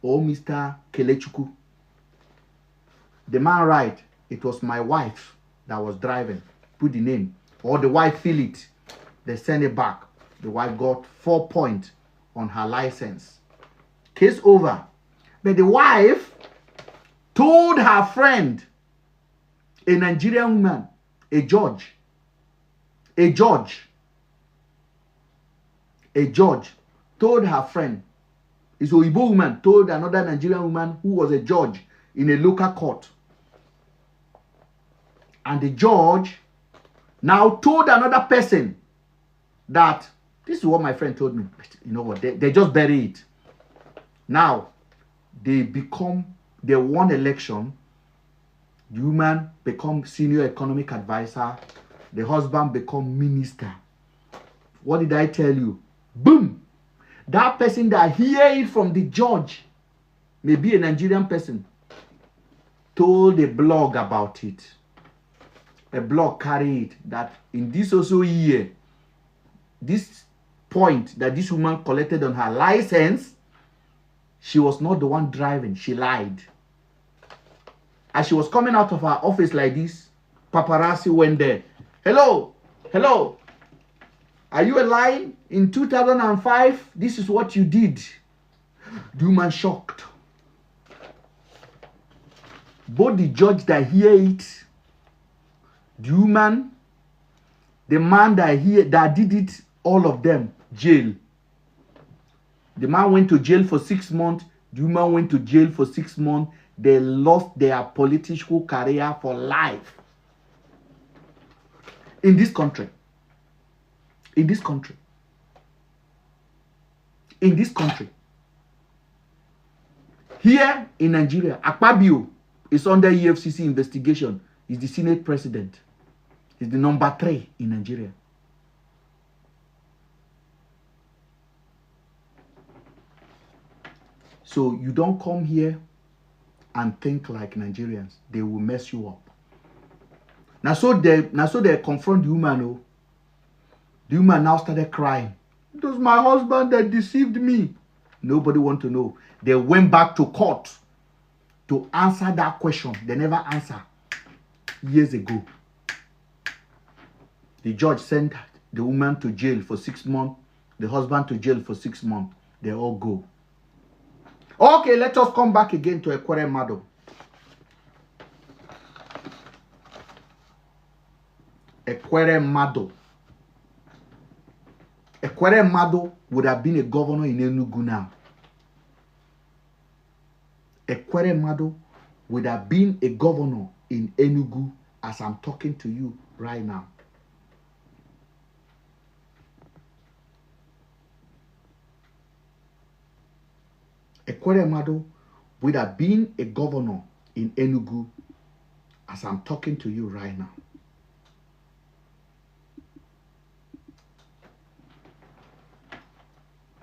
or Mr. Kelechuku. The man write, it was my wife that was driving. Put the name. Or the wife feel it. They send it back. The wife got 4 points on her license. Case over. But the wife told her friend, a Nigerian woman, a judge, told her friend, is Oyibo woman, told another Nigerian woman who was a judge in a local court. And the judge now told another person that, this is what my friend told me. You know what, they just bury it. Now, they won election. The woman become senior economic advisor. The husband become minister. What did I tell you? Boom! That person that hear it from the judge, maybe a Nigerian person, told a blog about it. A blog carried it that in this also year, this point that this woman collected on her license, she was not the one driving. She lied. As she was coming out of her office like this, paparazzi went there. Hello, hello. Are you alive? In 2005, this is what you did. The woman shocked. Both the judge that hear it, the woman, the man that did it, all of them, jail. The man went to jail for 6 months. The woman went to jail for 6 months. They lost their political career for life. In this country. In this country. In this country. Here in Nigeria, Akpabio is under EFCC investigation. He's the Senate president. He's the number 3 in Nigeria. So you don't come here and think like Nigerians. They will mess you up. Now so they confront the woman. Oh. The woman now started crying. It was my husband that deceived me. Nobody want to know. They went back to court to answer that question. They never answered years ago. The judge sent the woman to jail for 6 months. The husband to jail for 6 months. They all go. Okay, let us come back again to Ekwere Mado. Ekwere Mado. Ekwere Mado would have been a governor in Enugu now. Ekwere Mado would have been a governor in Enugu as I'm talking to you right now. Ekwere Mado would have been a governor in Enugu as I'm talking to you right now.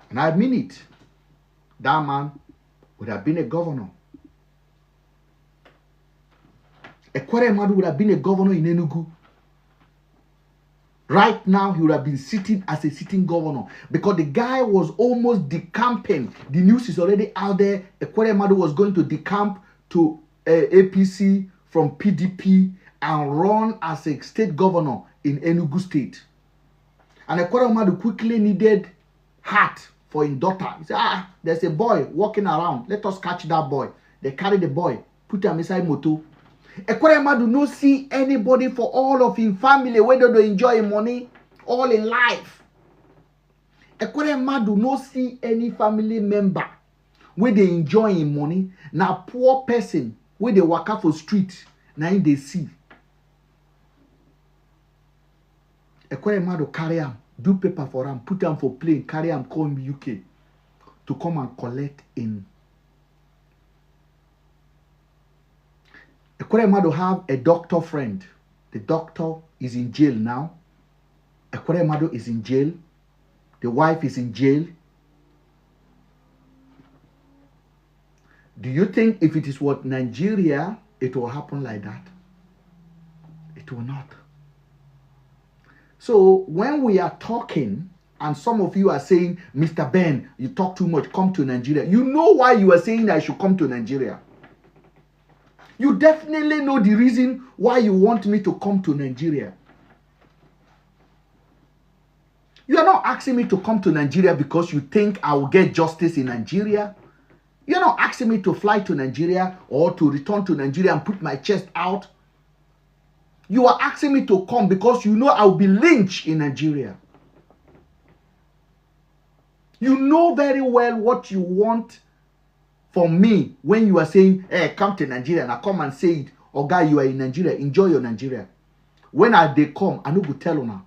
And I mean it. That man would have been a governor. Ekwere Mado would have been a governor in Enugu. Right now, he would have been sitting as a sitting governor because the guy was almost decamping. The news is already out there. Ekweremadu was going to decamp to APC from PDP and run as a state governor in Enugu State. And Ekweremadu quickly needed heart for his daughter. He said, there's a boy walking around. Let us catch that boy. They carry the boy, put him inside motor. Ekweremadu no see anybody for all of his family, whether they enjoy money, all in life. Ekweremadu no see any family member where they enjoy money. Now poor person where they walk out for street, now they see. Ekweremadu carry him, do paper for him, put him for plane, carry him, call him UK to come and collect in. Ekweremadu have a doctor friend. The doctor is in jail now. Ekweremadu is in jail. The wife is in jail. Do you think if it is what Nigeria, it will happen like that? It will not. So when we are talking, and some of you are saying, Mr. Ben, you talk too much, come to Nigeria. You know why you are saying I should come to Nigeria. You definitely know the reason why you want me to come to Nigeria. You are not asking me to come to Nigeria because you think I will get justice in Nigeria. You are not asking me to fly to Nigeria or to return to Nigeria and put my chest out. You are asking me to come because you know I will be lynched in Nigeria. You know very well what you want from me when you are saying, hey, come to Nigeria, and I come and say it, oh guy, you are in Nigeria, enjoy your Nigeria. When they come, I no go tell you now.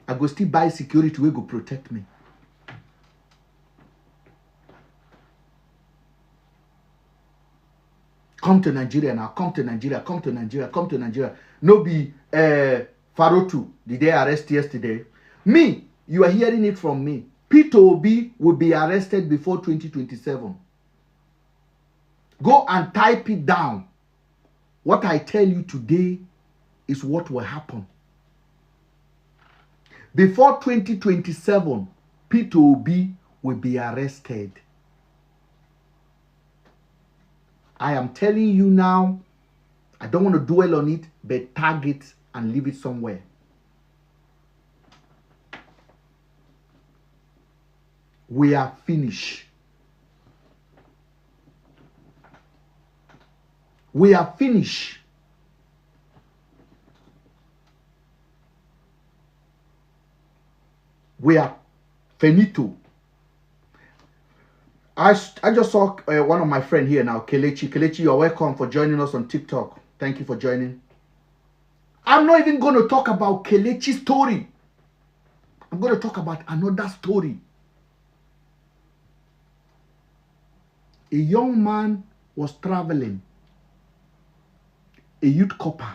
I go still buy security wey go protect me. Come to Nigeria now, come to Nigeria, come to Nigeria, come to Nigeria. No be Farotu, did they arrest yesterday? Me, you are hearing it from me. Tobi will be arrested before 2027. Go and type it down. What I tell you today is what will happen. Before 2027, Tobi will be arrested. I am telling you now, I don't want to dwell on it, but tag it and leave it somewhere. We are finished. We are finished. We are finito. I just saw one of my friends here now, Kelechi. Kelechi, you are welcome for joining us on TikTok. Thank you for joining. I'm not even going to talk about Kelechi's story. I'm going to talk about another story. A young man was traveling, a youth corper,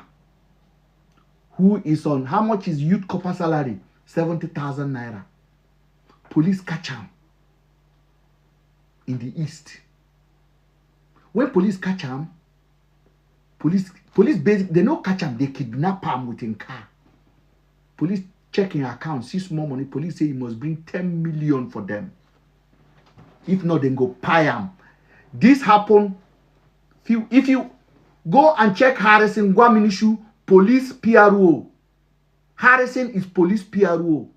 who is on, how much is youth corper salary? 70,000 naira. Police catch him in the east. When police catch him, police basic, they don't catch him, they kidnap him with a car. Police check in account, see small money, police say he must bring 10 million for them. If not, then go pay him. This happened. If you go and check Harrison Gwaminishu, police PRO. Harrison is police PRO.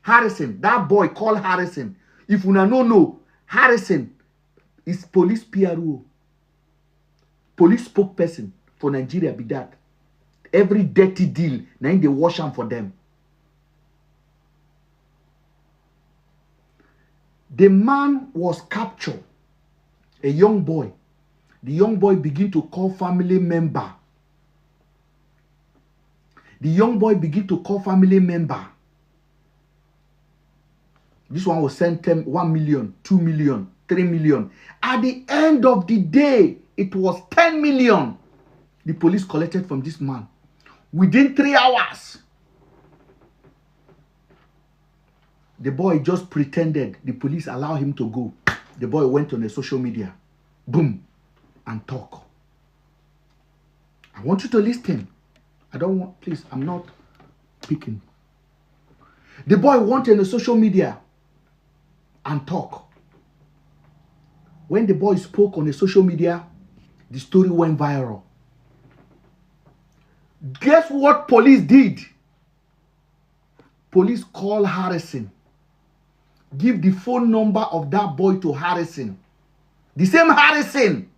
Harrison, that boy called Harrison. If you don't know, Harrison is police PRO. Police spokesperson for Nigeria be that. Every dirty deal, now they wash them for them. The man was captured. A young boy. The young boy began to call family member. The young boy began to call family member. This one was sent them 1 million, 2 million, 3 million. At the end of the day, it was 10 million. The police collected from this man. Within 3 hours. The boy just pretended the police allowed him to go. The boy went on the social media, boom, and talk. I want you to listen. I don't want, please, I'm not picking. The boy went on the social media and talk. When the boy spoke on the social media, the story went viral. Guess what police did? Police called Harrison. Give the phone number of that boy to Harrison. The same Harrison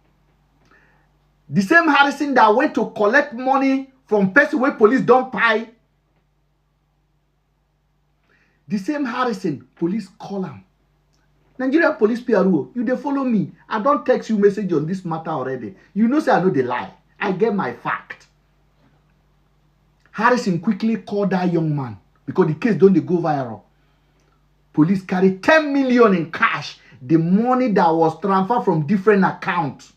that went to collect money from person where police don't pay. The same Harrison, police call him. Nigeria police PRO, you dey follow me. I don't text you message on this matter already. You know say I know the lie. I get my fact. Harrison quickly called that young man because the case don't go viral. Police carry 10 million in cash. The money that was transferred from different accounts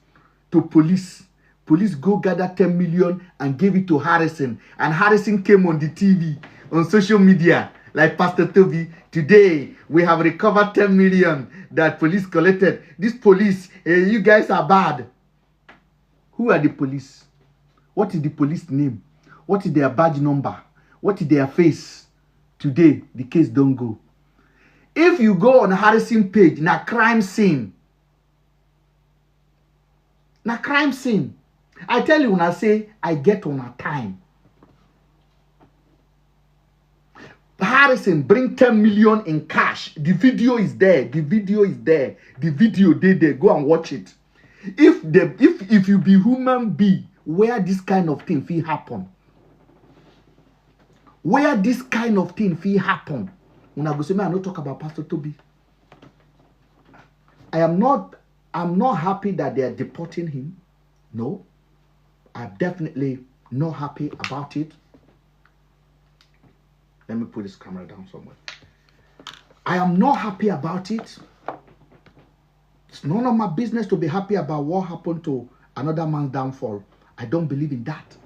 to police. Police go gather 10 million and gave it to Harrison. And Harrison came on the TV, on social media, like Pastor Toby. Today, we have recovered 10 million that police collected. This police, you guys are bad. Who are the police? What is the police name? What is their badge number? What is their face? Today, the case don't go. If you go on Harrison page, na crime scene. Na crime scene. I tell you when I say, I get on a time. Harrison bring 10 million in cash. The video is there. The video is there. The video there. Go and watch it. If you be human being, where this kind of thing will happen? Where this kind of thing will happen? When I go say, I don't talk about Pastor Toby. I'm not happy that they are deporting him. No. I'm definitely not happy about it. Let me put this camera down somewhere. I am not happy about it. It's none of my business to be happy about what happened to another man's downfall. I don't believe in that.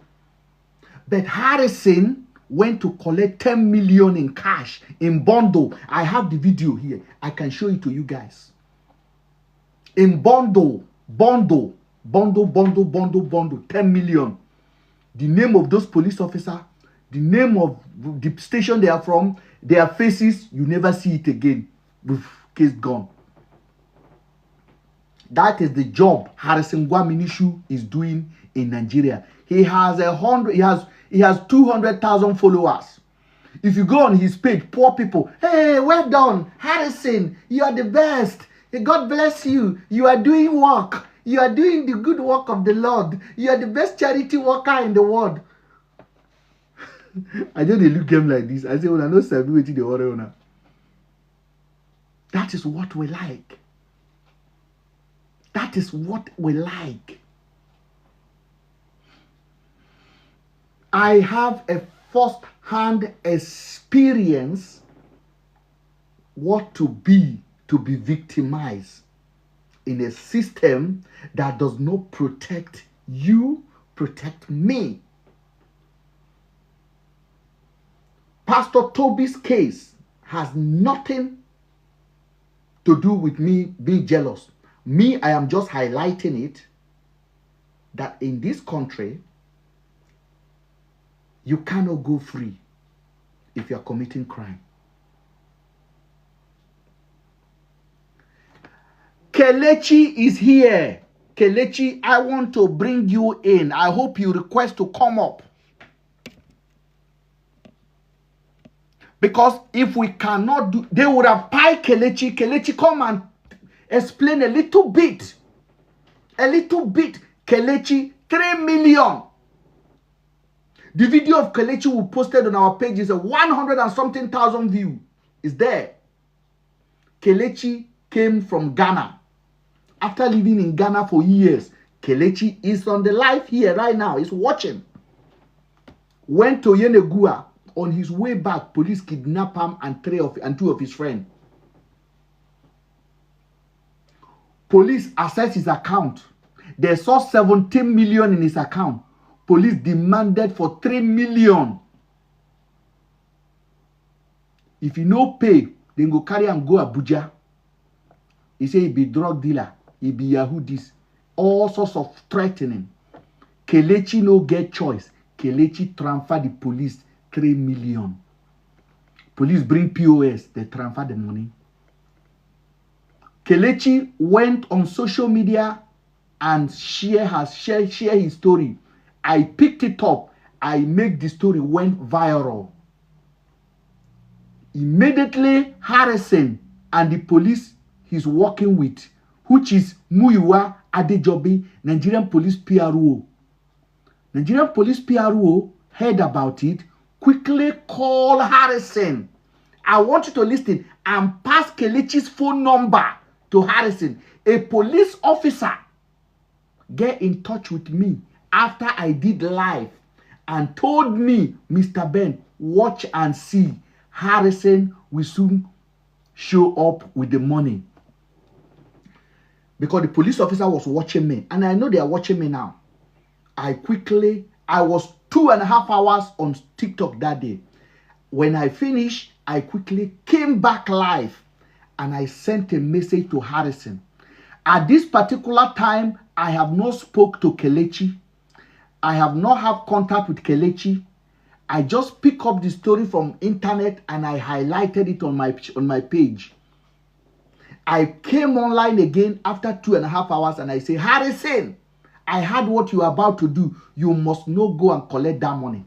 But Harrison went to collect 10 million in cash in bundle. I have the video here. I can show it to you guys. In bundle, 10 million. The name of those police officers, the name of the station they are from, their faces, you never see it again. Case gone. That is the job Harrison Gwaminishu is doing in Nigeria. He has 200,000 followers. If you go on his page, poor people, hey, well done, Harrison, you are the best. God bless you. You are doing work. You are doing the good work of the Lord. You are the best charity worker in the world. I just look them like this. I say, well, I know celebrity the order owner. That is what we like. That is what we like. I have a first-hand experience what to be victimized in a system that does not protect you, protect me. Pastor Toby's case has nothing to do with me being jealous. Me, I am just highlighting it that in this country, you cannot go free if you are committing crime. Kelechi is here. Kelechi, I want to bring you in. I hope you request to come up. Because if we cannot do, they would have pied Kelechi. Kelechi, come and explain a little bit. A little bit. Kelechi, 3 million. The video of Kelechi we posted on our page is a 100 and something thousand view. Is there. Kelechi came from Ghana. After living in Ghana for years, Kelechi is on the live here right now. He's watching. Went to Yenegua. On his way back, police kidnapped him and two of his friends. Police assessed his account. They saw 17 million in his account. Police demanded for 3 million. If you no pay, then go carry and go Abuja. He say he be drug dealer. He be Yahoo this. All sorts of threatening. Kelechi no get choice. Kelechi transfer the police 3 million. Police bring POS, they transfer the money. Kelechi went on social media and share his story. I picked it up. I make the story went viral. Immediately, Harrison and the police he's working with, which is Muyiwa Adejobi, Nigerian police PRO. Nigerian police PRO heard about it, quickly called Harrison. I want you to listen and pass Kelechi's phone number to Harrison. A police officer get in touch with me after I did live and told me, Mr. Ben, watch and see. Harrison will soon show up with the money. Because the police officer was watching me, and I know they are watching me now. I was 2.5 hours on TikTok that day. When I finished, I quickly came back live and I sent a message to Harrison. At this particular time, I have not spoke to Kelechi. I have not have contact with Kelechi. I just pick up the story from internet and I highlighted it on my page. I came online again after 2.5 hours and I say, Harrison, I heard what you are about to do. You must not go and collect that money.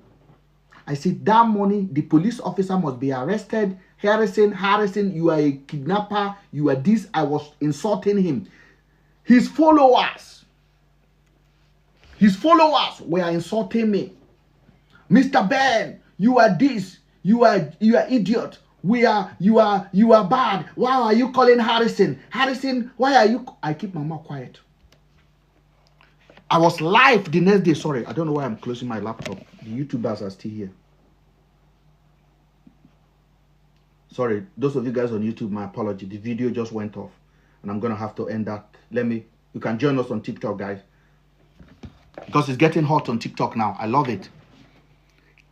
I said, that money, the police officer must be arrested. Harrison, you are a kidnapper. You are this. I was insulting him. His followers were insulting me. Mr. Ben, you are this. You are idiot. You are bad. Why are you calling Harrison? Harrison, why are you? I keep my mouth quiet. I was live the next day. Sorry, I don't know why I'm closing my laptop. The YouTubers are still here. Sorry, those of you guys on YouTube, my apology. The video just went off and I'm going to have to end that. You can join us on TikTok, guys. Because it's getting hot on TikTok now. I love it.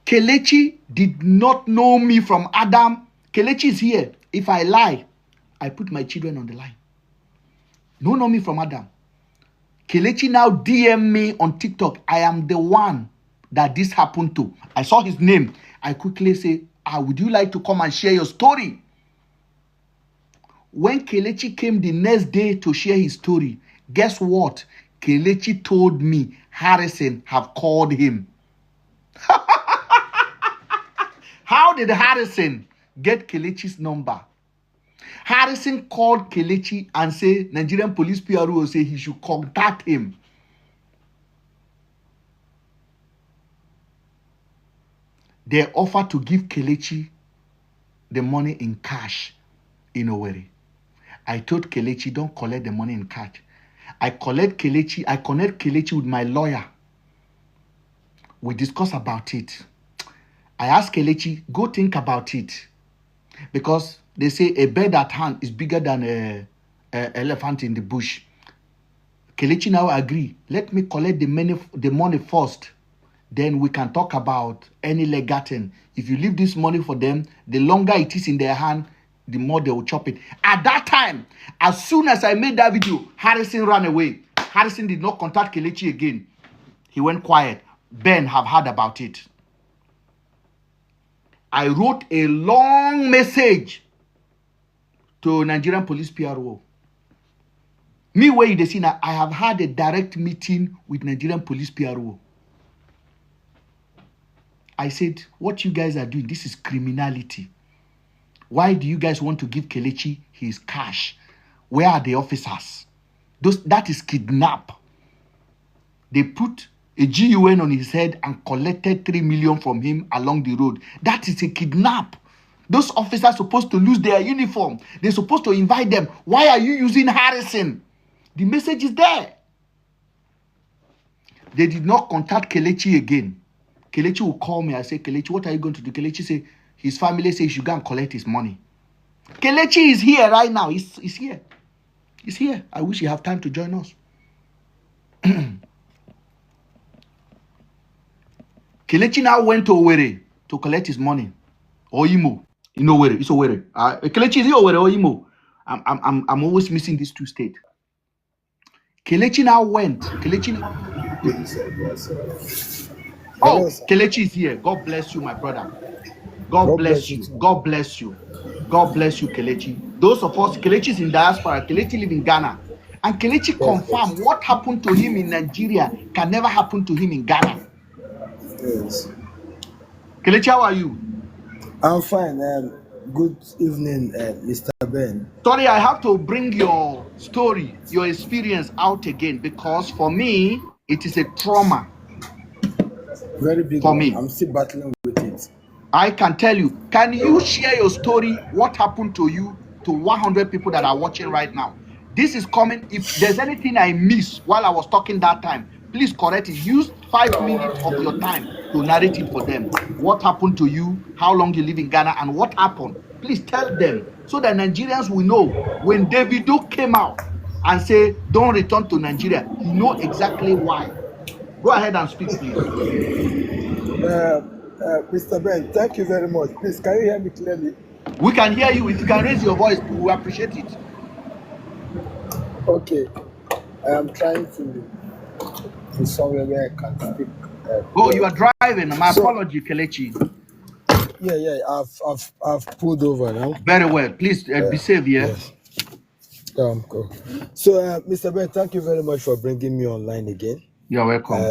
Kelechi did not know me from Adam. Kelechi is here. If I lie, I put my children on the line. No know me from Adam. Kelechi now DM me on TikTok. I am the one that this happened to. I saw his name. I quickly say, would you like to come and share your story? When Kelechi came the next day to share his story, guess what? Kelechi told me Harrison have called him. How did Harrison get Kelechi's number? Harrison called Kelechi and said Nigerian police PRO say he should contact him. They offered to give Kelechi the money in cash in Owerri. I told Kelechi, don't collect the money in cash. I connect Kelechi with my lawyer. We discuss about it. I asked Kelechi, go think about it. Because they say a bird at hand is bigger than an elephant in the bush. Kelechi now agree. Let me collect the money first. Then we can talk about any legal thing. If you leave this money for them, the longer it is in their hand, the more they will chop it. At that time, as soon as I made that video, Harrison ran away. Harrison did not contact Kelechi again. He went quiet. Ben have heard about it. I wrote a long message to Nigerian police PRO. Me where you see now, I have had a direct meeting with Nigerian police PRO. I said, what you guys are doing, this is criminality. Why do you guys want to give Kelechi his cash? Where are the officers? That is kidnap. They put a GUN on his head and collected 3 million from him along the road. That is a kidnap. Those officers are supposed to lose their uniform. They're supposed to invite them. Why are you using Harrison? The message is there. They did not contact Kelechi again. Kelechi will call me. I say, Kelechi, what are you going to do? Kelechi say, his family says he should go and collect his money. Kelechi is here right now. He's here. He's here. I wish you have time to join us. Kelechi now went to Owerri to collect his money. Or Imo. In Owerri. It's Owerri. Kelechi is here Owerri or Imo. I'm always missing these two states. Kelechi now went. Oh, Hello, sir. Kelechi is here. God bless you, my brother. God God bless bless you you. too. God bless you. God bless you, Kelechi. Those of us, Kelechi is in diaspora. Kelechi live in Ghana. And Kelechi Yes, confirmed please. what happened to him in Nigeria can never happen to him in Ghana. Yes. Kelechi, how are you? I'm fine. Good evening, Mr. Ben. Sorry, I have to bring your story, your experience out again because for me, it is a trauma Very big for one. me. I'm still battling with it. I can tell you. Can you share your story? What happened to you to 100 people that are watching right now? This is coming. If there's anything I miss while I was talking that time, please correct it. Use 5 minutes of your time to narrate it for them. What happened to you? How long you live in Ghana? And what happened? Please tell them so that Nigerians will know when Davido came out and say, don't return to Nigeria. He know exactly why. Go ahead and speak, please. Mr. Ben, thank you very much. Please, can you hear me clearly? We can hear you. If you can raise your voice, we will appreciate it. Okay. I am trying to be somewhere where I can speak. Oh, you Well. are driving. My So, apology, Kelechi. yeah. I've pulled over now. Very well. Please be safe here. Yes. Cool. So, Mr. Ben, thank you very much for bringing me online again. You're welcome.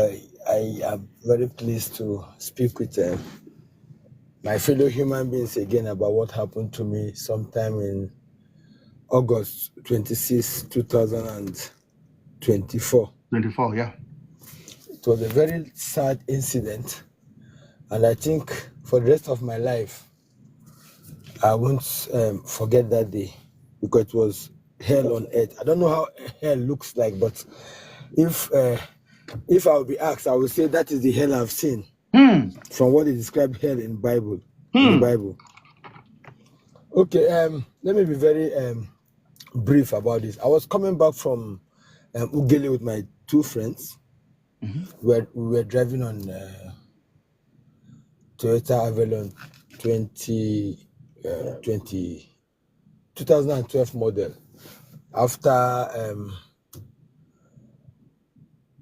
I am very pleased to speak with my fellow human beings again about what happened to me sometime in August 26, 2024. 24, yeah. It was a very sad incident, and I think for the rest of my life, I won't forget that day because it was hell on earth. I don't know how hell looks like, but if I will be asked, I will say that is the hell I've seen. From what they describe hell in Bible, in the Bible. Okay, let me be very brief about this. I was coming back from Ugele with my two friends. We were driving on Toyota Avalon 2012 model. After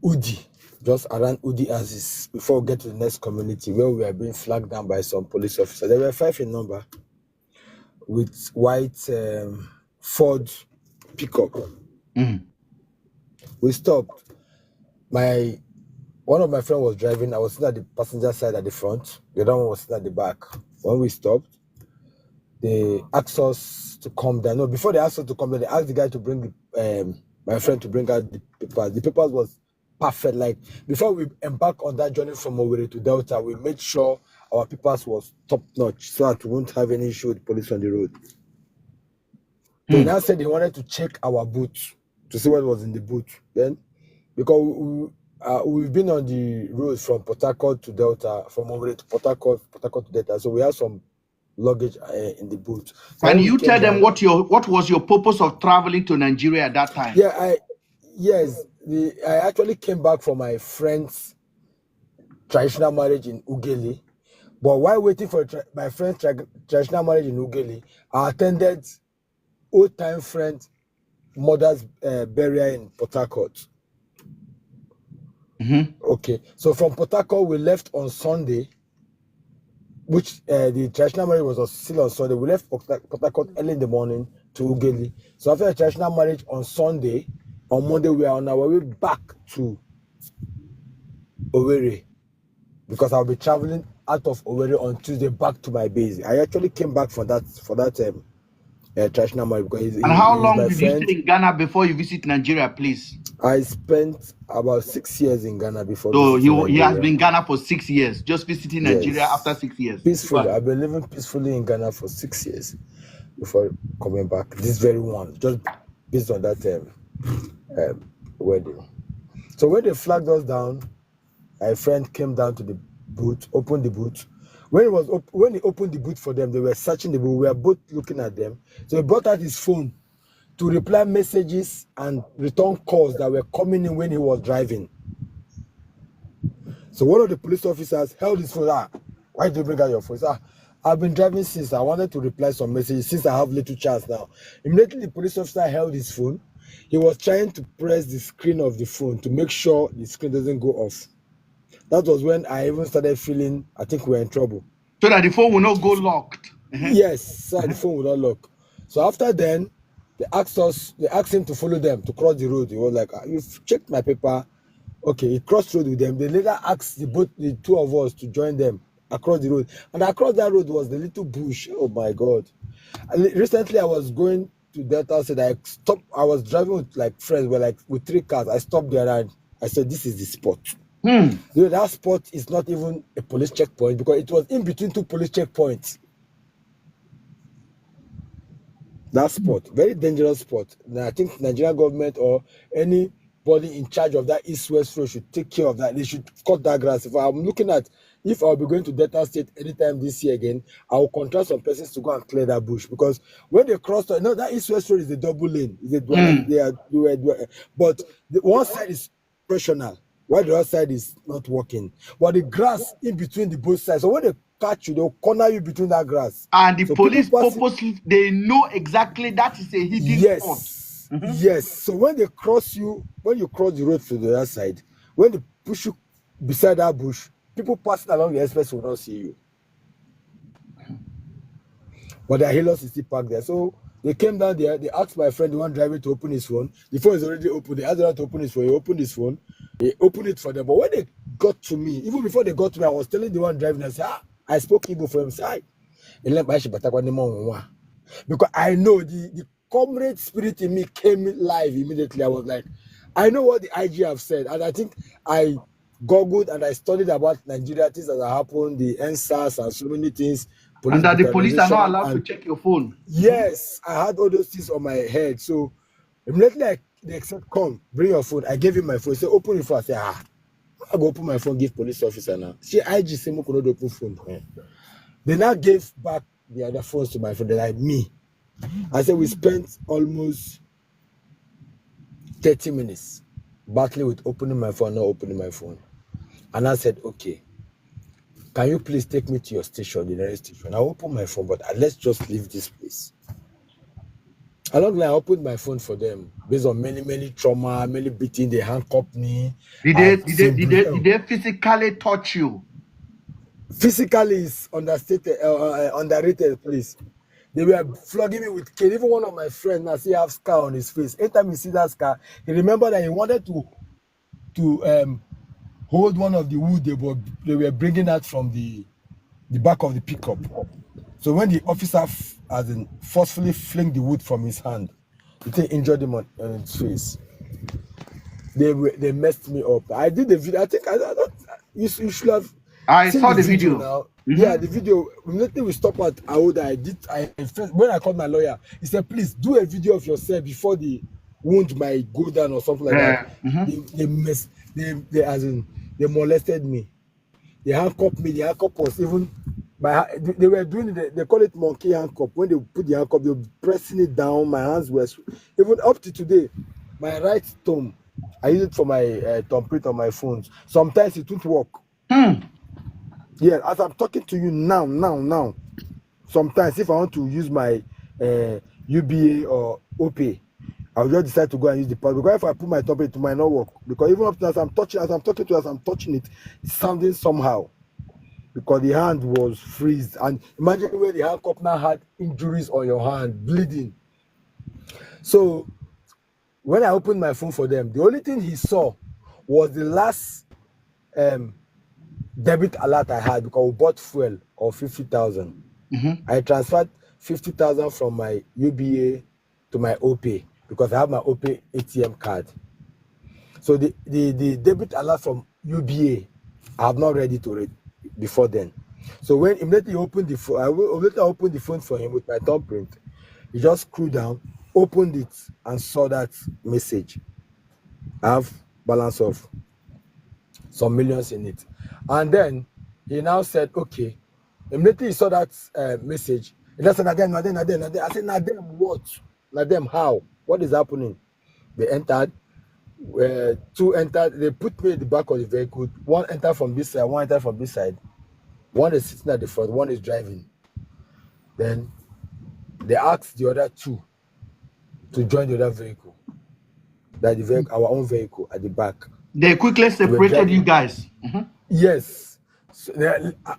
Udi, just around Udi as is, before we get to the next community where we are being flagged down by some police officers. There were 5 in number with white Ford pickup. We stopped. One of my friends was driving. I was sitting at the passenger side at the front. The other one was sitting at the back. When we stopped, they asked us to come down. No, before they asked us to come down, they asked the guy to bring my friend to bring out the papers. The papers was perfect. Like before we embark on that journey from Owerri to Delta, we made sure our papers was top notch so that we won't have any issue with police on the road. They now said they wanted to check our boot to see what was in the boot. Then, because we've been on the road from Port Harcourt to Delta, from Owerri to Port Harcourt to Delta, so we have some luggage in the boot. So Can you tell them what was your purpose of traveling to Nigeria at that time? Yeah, I actually came back from my friend's traditional marriage in Ugele, but while waiting for my friend's traditional marriage in Ugele, I attended old-time friend mother's burial in Port Harcourt. Okay, so from Port Harcourt we left on Sunday, which the traditional marriage was still on Sunday. We left Port Harcourt early in the morning to Ugele. So after the traditional marriage on Sunday, on Monday we are on our way back to Owerri because I'll be traveling out of Owerri on Tuesday back to my base. I actually came back for that traditional marriage because and how long did you stay in Ghana before you visit Nigeria, please? I spent about 6 years in Ghana before. So he has been in Ghana for 6 years, just visiting Nigeria after 6 years. Peacefully, I've been living peacefully in Ghana for 6 years before coming back. This very one, just based on that wedding. So when they flagged us down, my friend came down to the boot, opened the boot. When he opened the boot for them, they were searching the boot. We were both looking at them. So he brought out his phone to reply messages and return calls that were coming in when he was driving. So one of the police officers held his phone. Why did you bring out your phone? I've been driving since. I wanted to reply some messages since I have little chance now. Immediately the police officer held his phone. He was trying to press the screen of the phone to make sure the screen doesn't go off. That was when I even started feeling, I think we were in trouble. So that the phone will not go locked. Yes, so the phone will not lock. So after then, they asked him to follow them to cross the road. He was like, you've checked my paper. Okay, he crossed road with them. They later asked the two of us to join them across the road. And across that road was the little bush. Oh my God. Recently, I was going to Delta State. I was driving with like friends, with 3 cars. I stopped there and I said, this is the spot. That spot is not even a police checkpoint because it was in between 2 police checkpoints. That spot, very dangerous spot. Now, I think Nigerian government or anybody in charge of that east-west road should take care of that. They should cut that grass. If I'll be going to Delta State anytime this year again, I will contract some persons to go and clear that bush because when they cross, that east-west road is a double lane. But the one side is operational, while the other side is not working. But the grass in between the both sides. So when they catch you, they'll corner you between that grass. And the police purposely, they know exactly that is a hidden spot. Yes. So when you cross the road to the other side, when they push you beside that bush, people passing along the express will not see you. But their halos is still parked there. So they came down there, they asked my friend, the one driving, to open his phone. The phone is already open. They asked the one to open his phone. He opened his phone. He opened it for them. But when they got to me, even before they got to me, I was telling the one driving, I said, I spoke Igbo for him. Say, because I know the comrade spirit in me came live immediately. I was like, I know what the IG have said. And I think I googled and I studied about Nigeria, things that have happened, the NSAS and so many things. And that the police are not allowed to check your phone. Yes, I had all those things on my head. So immediately they said, come, bring your phone. I gave him my phone. He said, open your phone. I said, I go open my phone, give police officer now. See, IG say, I could not open phone. They now gave back the other phones to my friend. They're like, me. I said, we spent almost 30 minutes battling with opening my phone, not opening my phone. And I said, okay, can you please take me to your station, the nearest station? I opened my phone, but let's just leave this place. Along the line, I opened my phone for them based on many trauma, many beating. They handcuffed me. Did they physically touch you? Physically is underrated, please. They were flogging me with cane. Even one of my friends, now see, have scar on his face. Anytime he see that scar, he remembered that he wanted to hold one of the wood they were bringing out from the back of the pickup. So when the officer forcefully flinged the wood from his hand, the thing injured him on his face. They messed me up. I did the video. I think you should have. I saw the video now. Yeah, the video. Immediately we stop at Aoda. When I called my lawyer, he said, please do a video of yourself before the wound might go down or something like that. They molested me. They handcuffed me. The handcuff was even they were doing it. They call it monkey handcuff. When they put the handcuff, they were pressing it down. My hands were even up to today. My right thumb, I use it for my thumbprint on my phones. Sometimes it won't work. Yeah, as I'm talking to you now. Sometimes if I want to use my UBA or OPay, I'll just decide to go and use the password. Because if I put my thumbprint, it might not work. Because even up to as I'm touching it, it's sounding somehow. Because the hand was freezed. And imagine where the handcuff now had injuries on your hand, bleeding. So when I opened my phone for them, the only thing he saw was the last debit alert I had because we bought fuel of 50,000. I transferred 50,000 from my UBA to my OPay because I have my OPay ATM card. So the debit alert from UBA, I have not ready to read before then. So when immediately opened the phone, I opened the phone for him with my thumbprint. He just screwed down, opened it, and saw that message. I have balance of some millions in it. And then he now said, okay. Immediately he saw that message. He just said, Nadem. I said, Nadem, what? Nadem, how? What is happening? They entered. Two entered. They put me in the back of the vehicle. One entered from this side, one entered from this side. One is sitting at the front, one is driving. Then they asked the other two to join the other vehicle. That the vehicle, our own vehicle at the back. They quickly separated you guys. Yes. So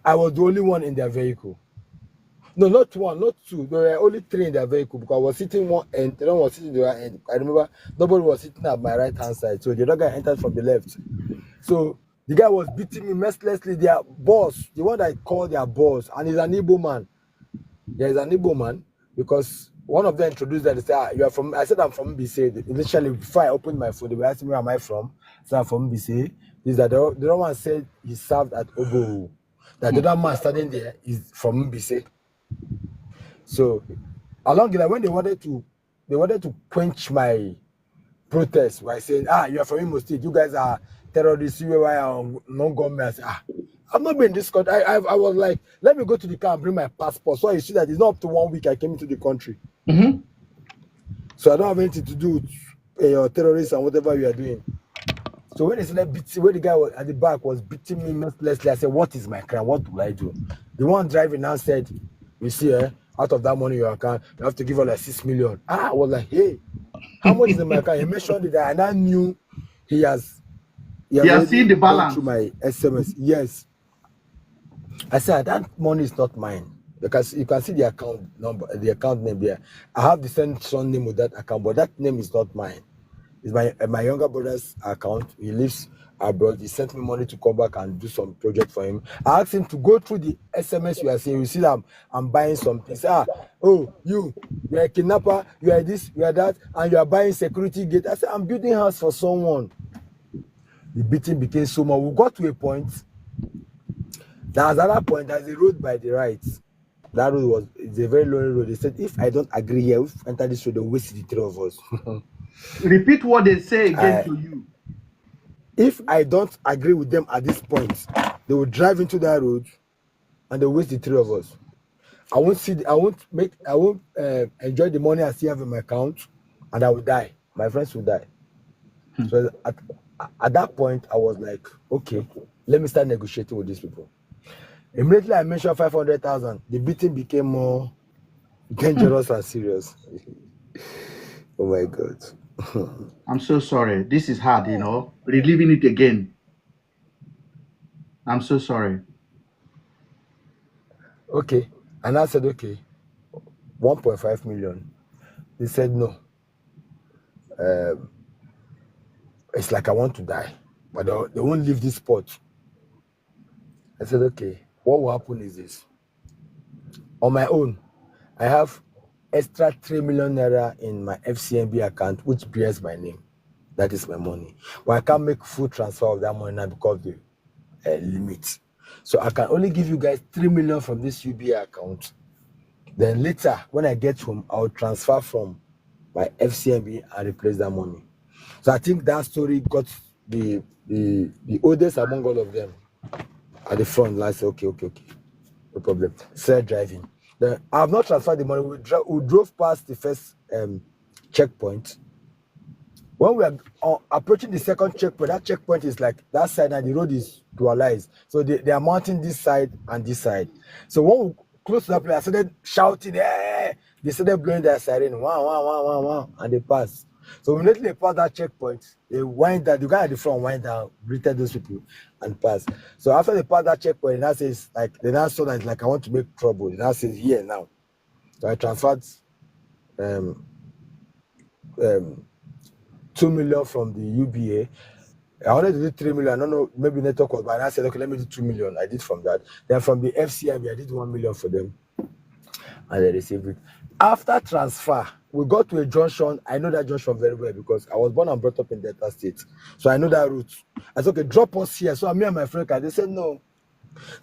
I was the only one in their vehicle. No, not one, not two. There were only three in their vehicle because I was sitting one end, the one was sitting the other end. I remember nobody was sitting at my right hand side. So the other guy entered from the left. So the guy was beating me mercilessly. Their boss, the one that I call their boss, and he's an Igbo man. There is an Igbo man because one of them introduced that. They said, you are from, I said, I'm from BC. Initially, before I opened my phone, they were asking me, where am I from? So I'm from BC. Is that the other one said he served at Ogo. That the other man standing there is from BC. So along the line, when they wanted to quench my protest by saying, you are from Imo State, you guys are terrorists, you are non-government. I said, I've not been in this country. I was like, let me go to the car and bring my passport. So you see that it's not up to 1 week I came into the country. So I don't have anything to do with terrorists and whatever you are doing. So when they started beating, when the guy was at the back was beating me mercilessly, I said, what is my crime? What do I do? The one driving now said, you see, out of that money in your account, you have to give her like 6 million. I was like, hey, how much is in my account? He mentioned it, and I knew he has seen the balance through my SMS. Yes. I said, that money is not mine. Because you can see the account number, the account name there. I have the same son name with that account, but that name is not mine. It's my younger brother's account. He lives abroad. He sent me money to come back and do some project for him. I asked him to go through the SMS you are seeing. You see that I'm buying something. Say, you are a kidnapper, you are this, you are that, and you are buying security gate. I said, I'm building house for someone. The beating became so much. We got to a point. There's another point. There's a road by the right. That road it's a very lonely road. They said, if I don't agree here, if enter this road, they'll waste the three of us. Repeat what they say again to you. If I don't agree with them at this point, they will drive into that road and they'll waste the three of us. I won't enjoy the money I still have in my account, and I will die. My friends will die. So at that point, I was like, okay, let me start negotiating with these people. Immediately I mentioned 500,000. The beating became more dangerous and serious. Oh my God. I'm so sorry. This is hard, reliving it again. I'm so sorry. Okay. And I said, okay, 1.5 million. They said, no. It's like I want to die, but they won't leave this spot. I said, okay, what will happen is this. On my own, I have extra 3 million naira in my FCMB account, which bears my name. That is my money. But I can't make full transfer of that money now because of the limit. So I can only give you guys 3 million from this UBA account. Then later, when I get home, I'll transfer from my FCMB and replace that money. So I think that story got the oldest among all of them at the front. I said, okay, no problem. Start driving. Then I have not transferred the money. We drove past the first checkpoint. When we are approaching the second checkpoint, that checkpoint is like that side and the road is dualized. So they are mounting this side and this side. So when we close to that place, I started shouting, hey! They started blowing their siren, wow, wow, wow, wow, wow, and they passed. So immediately they passed that checkpoint, they wind down, the guy at the front wind down, greeted those people and passed. So after they passed that checkpoint, that says, like, they now saw that it's like, I want to make trouble. That says, here now. So I transferred 2 million from the UBA. I wanted to do 3 million. I don't know, maybe network was, but I said, okay, let me do 2 million. I did from that. Then from the FCIB, I did 1 million for them. And they received it. After transfer, we got to a junction. I know that junction very well because I was born and brought up in Delta State. So I know that route. I said, okay, drop us here. So me and my friend, they said no.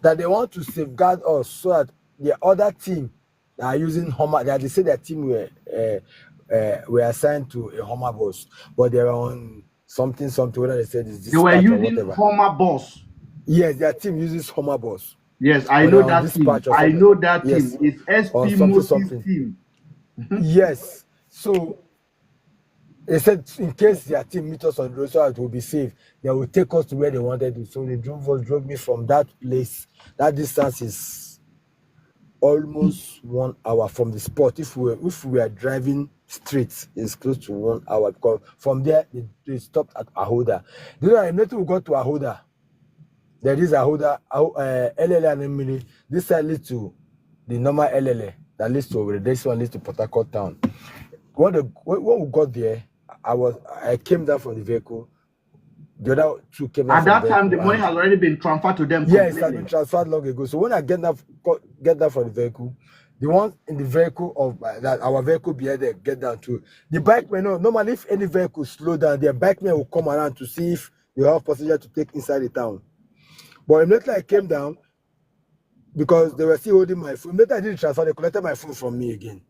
That they want to safeguard us so that the other team that are using Homer, that they say their team were assigned to a Homer bus, but they were on something, whether they said it's this. They were using Homer bus. Yes, their team uses Homer bus. Yes, I know that team. I know that team. It's SP Moses team. Yes. So they said in case their team meet us on the road so it will be safe, they will take us to where they wanted to. So they drove me from that place. That distance is almost 1 hour from the spot. If we are driving straight, it's close to 1 hour because from there they stopped at Ahoda. Then immediately we got to Ahoda. There is a holder, LLA and Emily. This side leads to the normal LLA that leads to over. This one leads to Port Harcourt town. When we got there, I came down from the vehicle. The other two came down. At that time, the money has already been transferred to them. Yes, it has been transferred long ago. So when I get down from the vehicle, the ones in the vehicle of that our vehicle behind there get down too. The bikemen, normally if any vehicle slow down, their bikemen will come around to see if they have passenger to take inside the town. But immediately I came down, because they were still holding my phone. Immediately I did the transfer, they collected my phone from me again.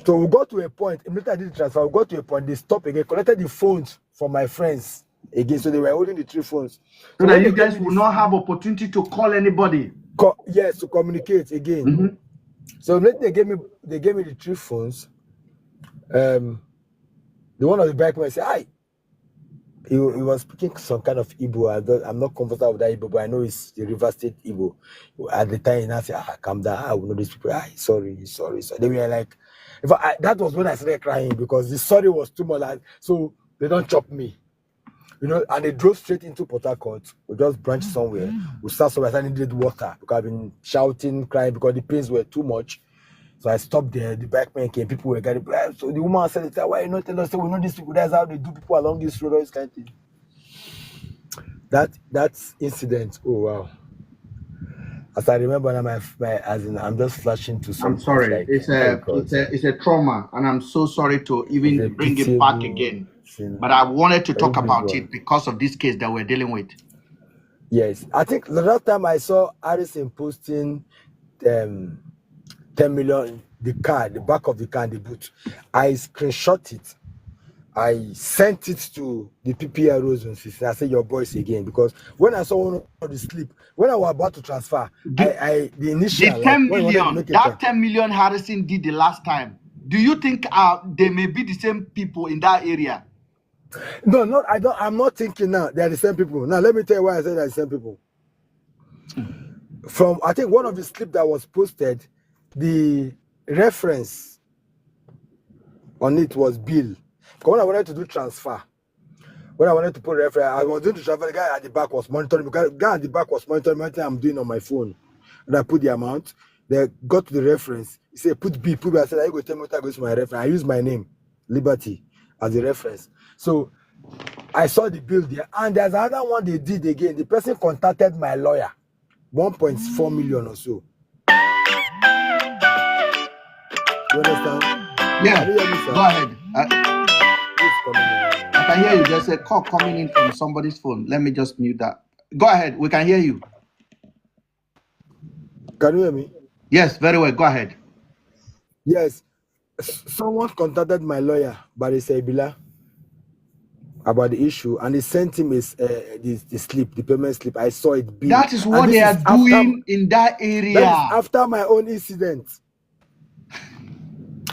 So we got to a point, immediately I did the transfer, we got to a point, they stopped again, collected the phones from my friends again. So they were holding the 3 phones. So that you guys will not have opportunity to call anybody. Yes, to communicate again. Mm-hmm. So immediately they gave me the 3 phones. The one of the bikemen said, "Hi." He was speaking some kind of Igbo. I'm not comfortable with that Igbo, but I know it's the River State Igbo. At the time, I said, calm down. I will know these people. Sorry. So they were like, that was when I started crying, because the sorry was too much. So they don't chop me. And they drove straight into Port Harcourt. We just branched somewhere. We started somewhere, I needed water, because I've been shouting, crying, because the pains were too much. So I stopped there. The bikemen came. People were getting. So the woman said, "Why you not tell us? So we know these people. That's how they do people along this road. All this kind of thing." That incident. Oh wow! As I remember now, I'm just flashing to some. I'm sorry. Like, it's a trauma, and I'm so sorry to even bring it back again. But I wanted to talk about it because of this case that we're dealing with. Yes, I think the last time I saw Harrison posting 10 million, the back of the car in the boot, I screenshot it. I sent it to the PPROs and I said, "Your boys again," because when I saw one of the slip, when I was about to transfer, the 10 million, that 10 million Harrison did the last time. Do you think they may be the same people in that area? No, I'm not thinking now they are the same people. Now let me tell you why I said they're the same people. From I think one of the slip that was posted, the reference on it was bill. When I wanted to do transfer, when I wanted to put reference, I was doing the transfer. The guy at the back was monitoring, because the guy at the back was monitoring everything I'm doing on my phone. And I put the amount. They got to the reference. He said, "Put B." I said, "I go tell me what I go to my reference." I used my name, Liberty, as the reference. So I saw the bill there, and there's another one they did again. The person contacted my lawyer, 1.4 million or so. You understand? Yeah. Go ahead. I can hear you. There's a call coming in from somebody's phone. Let me just mute that. Go ahead. We can hear you. Can you hear me? Yes, very well. Go ahead. Yes. Someone contacted my lawyer, Barrister Ibila, about the issue, and he sent him the slip, the payment slip. I saw it. That is what they are doing in that area. That is after my own incident.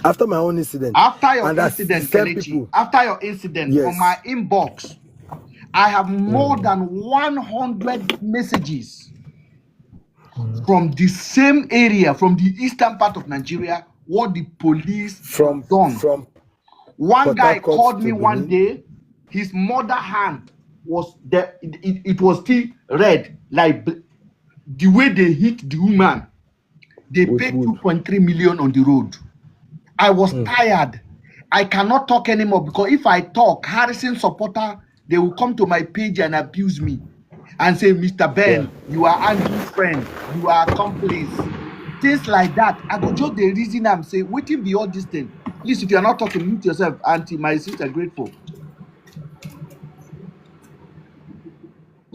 After your incident, yes. From my inbox, I have more than 100 messages from the same area, from the eastern part of Nigeria, what the police done. From one guy called me one day, his mother hand was there, it was still red, like the way they hit the woman. They paid 2.3 million on the road. I was tired. I cannot talk anymore, because if I talk, Harrison supporter, they will come to my page and abuse me and say, "Mr. Ben, you are Andrew's friend, you are accomplice." Things like that. I go just the reason I'm saying, waiting be all this thing. Please, if you're not talking, mute yourself. Auntie, my sister, grateful.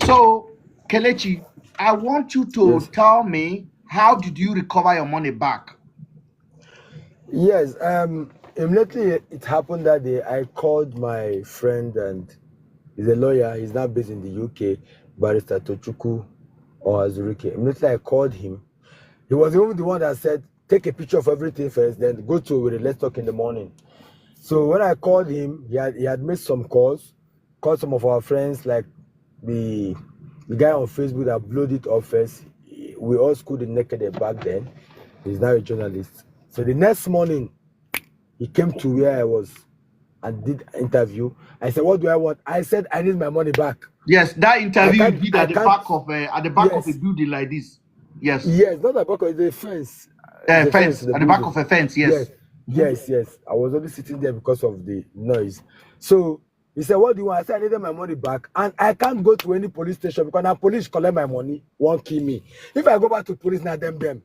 So, Kelechi, I want you to tell me, how did you recover your money back? Yes, immediately it happened that day. I called my friend, and he's a lawyer. He's now based in the UK, Barrister Tochukwu or Azurike. Immediately I called him. He was even the one that said, "Take a picture of everything first, then go to let's talk in the morning." So when I called him, he had made some calls, called some of our friends, like the guy on Facebook that blew it off first. We all schooled in naked back then. He's now a journalist. So the next morning, he came to where I was and did an interview. I said, what do I want? I said, I need my money back. Yes, that interview you did I at the can't. back of a Yes, building like this. Yes. yes, not the back of the fence. The fence Fence to the at the back building. of a fence. Yes. Yes. I was only sitting there because of the noise. So he said, what do you want? I said, I needed my money back. And I can't go to any police station because now police collect my money, won't kill me. If I go back to police, now them.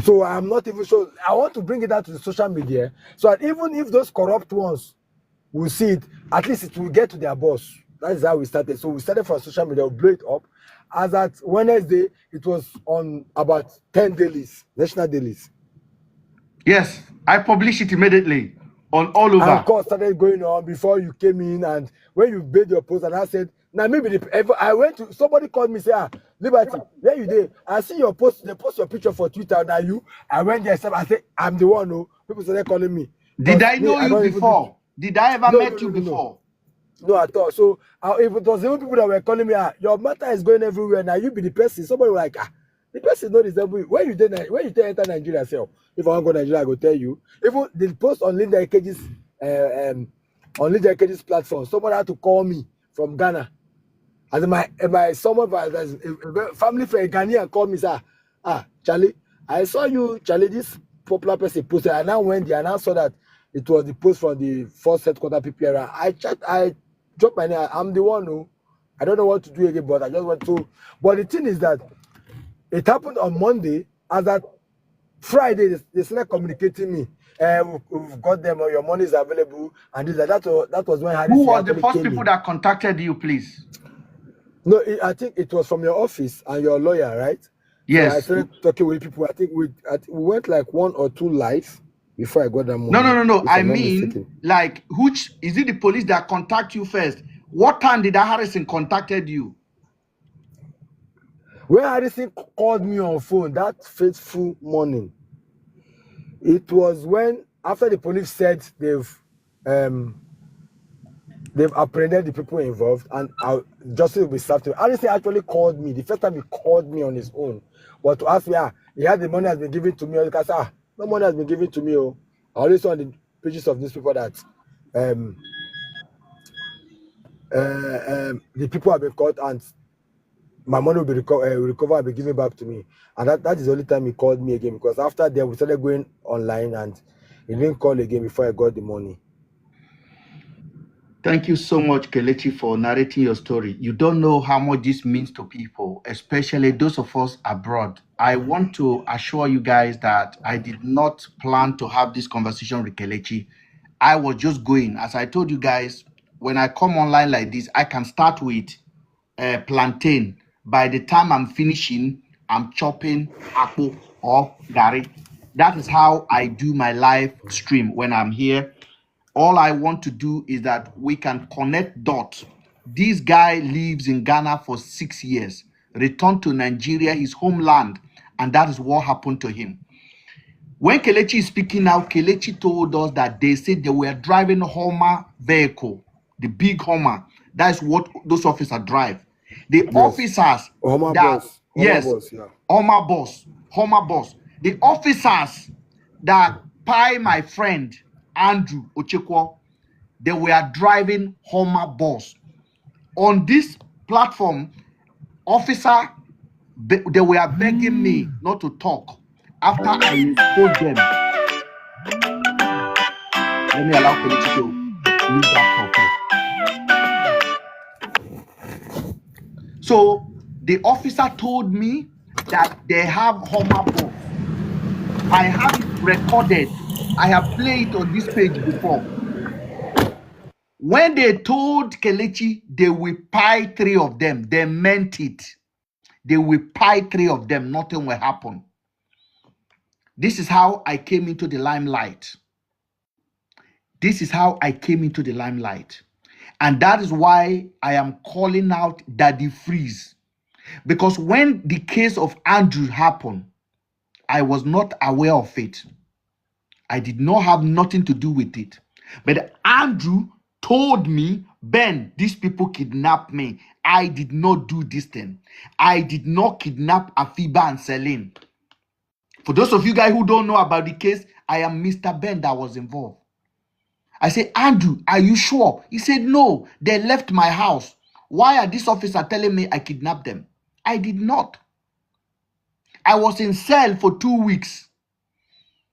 So I'm not even sure. I want to bring it out to the social media so that even if those corrupt ones will see it, at least it will get to their boss. That is how we started. So we started from social media, we'll blow it up. As at Wednesday, it was on about 10 dailies, national dailies. Yes, I published it immediately on all over. And of course, started going on before you came in, and when you made your post, and I said, now maybe I went to somebody called me, say, Liberty, where you did? I see your post, they post your picture for Twitter. Now I went there, I said, I'm the one. No, people started calling me. Did I know you before? Did I ever met you before? No, at all. So if it was even people that were calling me, your matter is going everywhere. Now you be the person. Somebody was like, the person know this. When you enter Nigeria, say, if I want to go to Nigeria, I go tell you. Even the post on Linda Ekeji's platform, somebody had to call me from Ghana. As my family friend Ghanaian called me, say, Charlie, I saw you, Charlie, this popular person posted. I now went there and I saw that it was the post from the first headquarter PPR. I dropped my name. I'm the one who I don't know what to do again, but I just went to. But the thing is that it happened on Monday. As that Friday, they started communicating me. We've got them, or your money is available, and that was when Harris. Who was the first people that contacted you, please? No, I think it was from your office and your lawyer, right? Yes. So I started talking with people. I think we went like 1 or 2 live before I got that money. No. I mean, like, which is it? The police that contact you first? What time did that Harrison contacted you? When Harrison called me on phone that fateful morning, it was when after the police said they've apprehended the people involved and justice will be served to him. Harrison actually called me. The first time he called me on his own, but to ask me, he had the money has been given to me. I said, no money has been given to me. I already saw on the pages of these people that the people have been caught and my money will be recovered and be given back to me. And that is the only time he called me again, because after that we started going online and he didn't call again before I got the money. Thank you so much, Kelechi, for narrating your story. You don't know how much this means to people, especially those of us abroad. I want to assure you guys that I did not plan to have this conversation with Kelechi. I was just going. As I told you guys, when I come online like this, I can start with plantain. By the time I'm finishing, I'm chopping apple or gari. That is how I do my live stream when I'm here. All I want to do is that we can connect dots. This guy lives in Ghana for 6 years, returned to Nigeria, his homeland, and that is what happened to him. When Kelechi is speaking now, Kelechi told us that they said they were driving a Hummer vehicle, the big Hummer. That's what those officers drive. The officers, Hummer bus. The officers that pie my friend Andrew Ochekwo, they were driving Hummer bus. On this platform, officer, they were begging me not to talk after I told them. Let me allow Kelechi to leave that topic. So the officer told me that they have Hummer bus. I have it recorded. I have played it on this page before. When they told Kelechi they will pie 3 of them, they meant it. They will pie 3 of them, nothing will happen. This is how I came into the limelight. And that is why I am calling out Daddy Freeze. Because when the case of Andrew happened, I was not aware of it. I did not have nothing to do with it. But Andrew told me, Ben, these people kidnapped me. I did not do this thing. I did not kidnap Afiba and Celine. For those of you guys who don't know about the case, I am Mr. Ben that was involved. I said, Andrew, are you sure? He said, no, they left my house. Why are these officers telling me I kidnapped them? I did not. I was in cell for 2 weeks.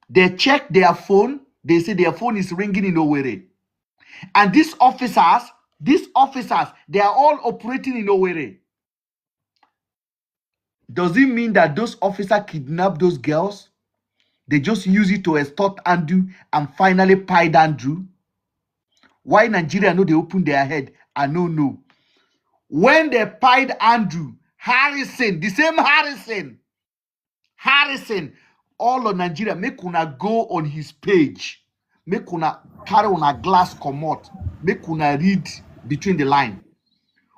They checked their phone. They say their phone is ringing in Owerri. And these officers, they are all operating in Owerri. Does it mean that those officers kidnapped those girls? They just use it to extort Andrew and finally pied Andrew? Why Nigeria know they open their head? I don't know. When they pied Andrew, Harrison, the same Harrison, all of Nigeria, make una go on his page. Make una carry on a glass comot. Make una read between the line.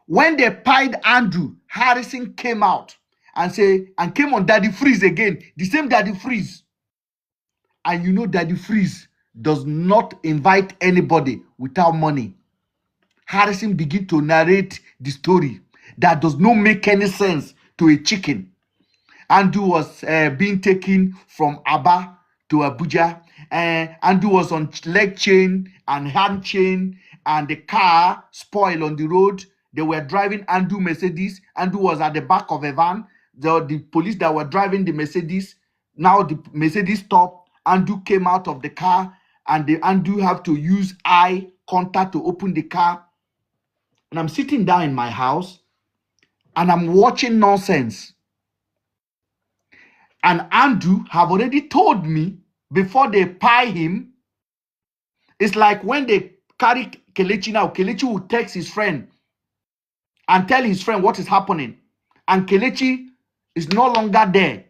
When they pied Andrew, Harrison came out and came on Daddy Freeze again. The same Daddy Freeze. And you know Daddy Freeze does not invite anybody without money. Harrison began to narrate the story that does not make any sense to a chicken. Andrew was being taken from Aba to Abuja. Andrew was on leg chain and hand chain, and the car spoiled on the road. They were driving Andrew Mercedes. Andrew was at the back of a van. The police that were driving the Mercedes, now the Mercedes stopped. Andrew came out of the car, and Andrew have to use eye contact to open the car. And I'm sitting down in my house, and I'm watching nonsense. And Andrew have already told me before they pie him. It's like when they carry Kelechi now, Kelechi will text his friend and tell his friend what is happening. And Kelechi is no longer there.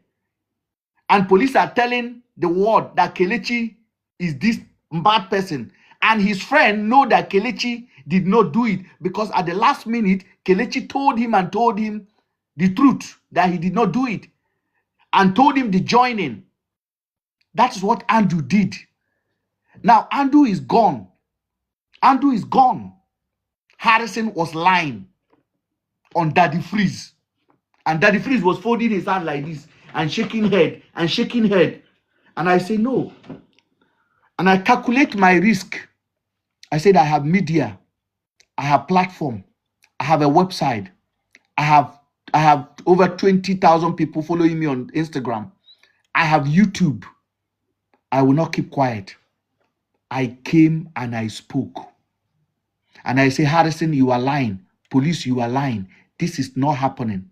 And police are telling the world that Kelechi is this bad person. And his friend know that Kelechi did not do it, because at the last minute, Kelechi told him the truth, that he did not do it, and told him the joining. That is what Andrew did. Now, Andrew is gone. Andrew is gone. Harrison was lying on Daddy Freeze. And Daddy Freeze was folding his hand like this and shaking head and shaking head. And I say, no. And I calculate my risk. I said, I have media. I have platform. I have a website. I have over 20,000 people following me on Instagram. I have YouTube. I will not keep quiet. I came and I spoke. And I say, Harrison, you are lying. Police, you are lying. This is not happening.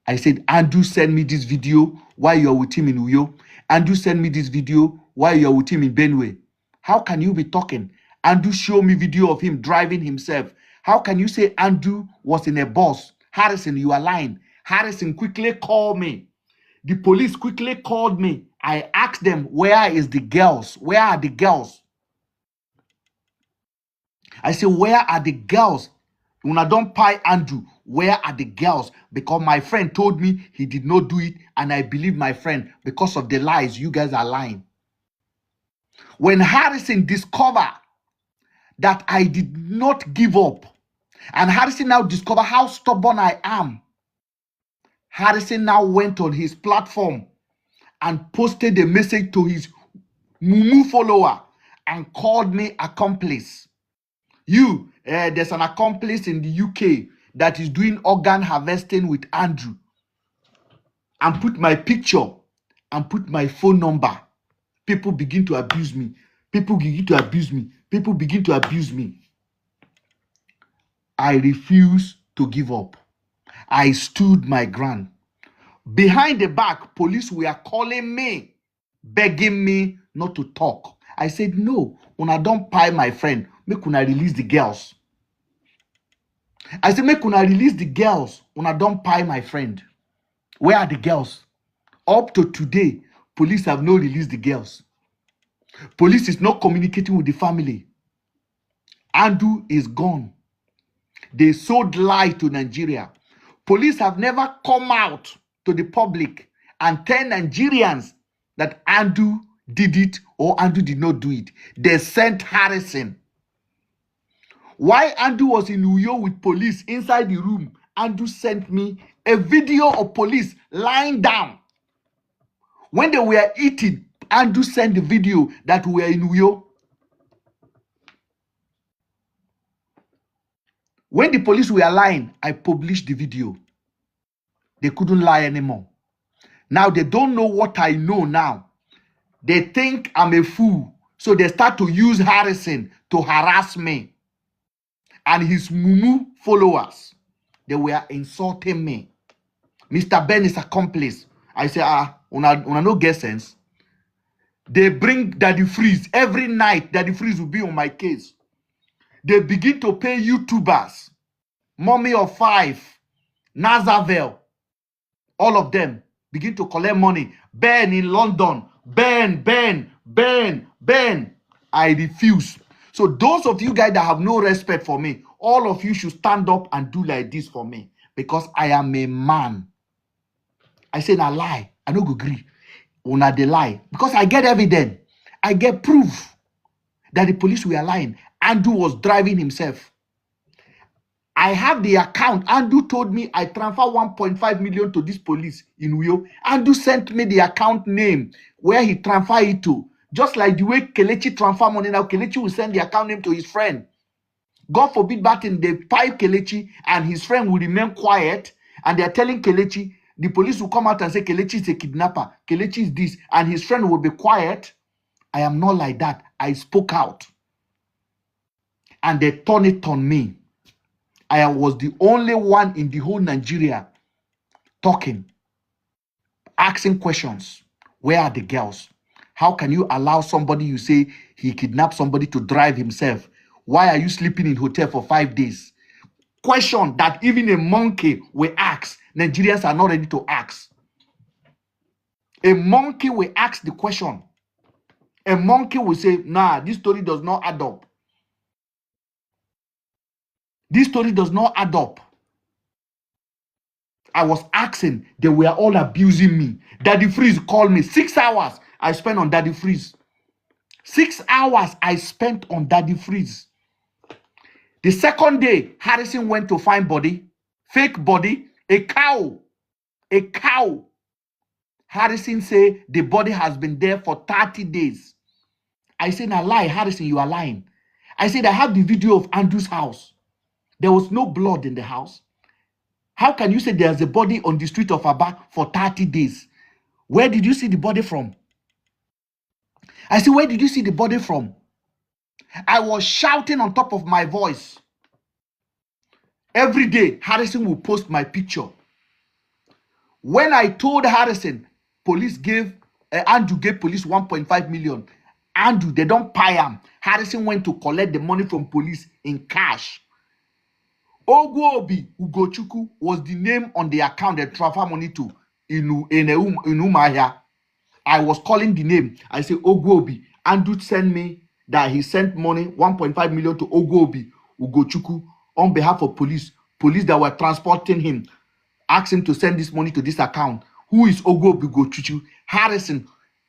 I said, Andrew, send me this video while you're with him in Uyo. Andrew, send me this video while you're with him in Benue. How can you be talking? Andrew, show me video of him driving himself. How can you say Andrew was in a bus? Harrison, you are lying. Harrison, quickly call me. The police quickly called me. I asked them, where is the girls? Where are the girls? I say, where are the girls? When I don't pay Andrew, where are the girls? Because my friend told me he did not do it, and I believe my friend because of the lies. You guys are lying. When Harrison discovered that I did not give up, and Harrison now discovered how stubborn I am, Harrison now went on his platform and posted a message to his Mumu follower and called me accomplice. There's an accomplice in the UK that is doing organ harvesting with Andrew, and put my picture and put my phone number. People begin to abuse me. People begin to abuse me. People begin to abuse me. I refuse to give up. I stood my ground. Behind the back, police were calling me, begging me not to talk. I said, no, when I don't pay my friend, make una release the girls. I said, make una release the girls when I don't pay my friend. Where are the girls? Up to today, police have not released the girls. Police is not communicating with the family. Andrew is gone. They sold lie to Nigeria. Police have never come out to the public and tell Nigerians that Andrew did it or Andrew did not do it. They sent Harrison. While Andrew was in Uyo with police inside the room, Andrew sent me a video of police lying down. When they were eating, Andrew sent the video that we were in Uyo. When the police were lying, I published the video. They couldn't lie anymore. Now they don't know what I know now. They think I'm a fool. So they start to use Harrison to harass me. And his mumu followers, they were insulting me. Mr. Ben is accomplice. I say, una no get sense. They bring Daddy Freeze every night. Daddy Freeze will be on my case. They begin to pay YouTubers, Mommy of 5, Nazavel, all of them begin to collect money. Ben in London, Ben. I refuse. So those of you guys that have no respect for me, all of you should stand up and do like this for me, because I am a man. I say na lie. I no go agree. Una dey lie, because I get evidence. I get proof that the police were lying. Andrew was driving himself. I have the account. Andrew told me I transfer 1.5 million to this police in Uyo. Andrew sent me the account name where he transfer it to. Just like the way Kelechi transfer money now, Kelechi will send the account name to his friend. God forbid that in they pipe Kelechi and his friend will remain quiet, and they're telling Kelechi, the police will come out and say Kelechi is a kidnapper, Kelechi is this, and his friend will be quiet. I am not like that. I spoke out. And they turned it on me. I was the only one in the whole Nigeria talking, asking questions. Where are the girls? How can you allow somebody, you say he kidnapped somebody, to drive himself? Why are you sleeping in hotel for 5 days? Question that even a monkey will ask. Nigerians are not ready to ask. A monkey will ask the question. A monkey will say, nah, this story does not add up. This story does not add up. I was asking, they were all abusing me. Daddy Freeze called me. 6 hours I spent on Daddy Freeze. 6 hours I spent on Daddy Freeze. The second day, Harrison went to find body, fake body, a cow. A cow. Harrison said the body has been there for 30 days. I said, "I lie, Harrison, you are lying." I said, "I have the video of Andrew's house. There was no blood in the house. How can you say there's a body on the street of Aba for 30 days? Where did you see the body from?" I said, "Where did you see the body from?" I was shouting on top of my voice. Every day, Harrison will post my picture. When I told Harrison, Andrew gave police 1.5 million. Andrew, they don't pay him. Harrison went to collect the money from police in cash. Ogwobi Ugochukwu was the name on the account they transfer money to in Umahia. I was calling the name. I say, Ogwobi. Andrew sent me that he sent money, 1.5 million, to Ogwobi Ugochukwu on behalf of police that were transporting him. Asked him to send this money to this account. Who is Ogwobi Ugochukwu? Harrison.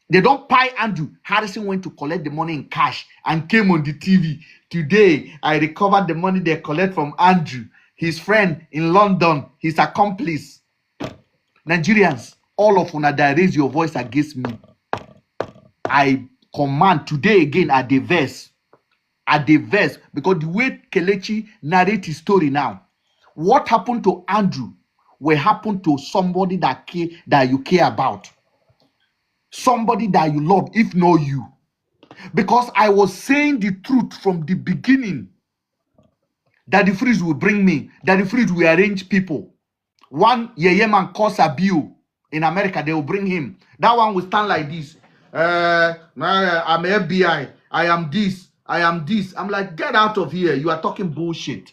They don't pay Andrew. Harrison went to collect the money in cash and came on the TV. Today, I recovered the money they collect from Andrew, his friend in London, his accomplice. Nigerians, all of una that raise your voice against me, I command today again at the verse, because the way Kelechi narrate his story now, what happened to Andrew will happen to somebody that you care about. Somebody that you love, if not you. Because I was saying the truth from the beginning. Daddy Freeze will bring me. Daddy Freeze will arrange people. One Yeye man calls Abio in America, they will bring him. That one will stand like this. I'm FBI. I am this. I am this. I'm like, get out of here. You are talking bullshit.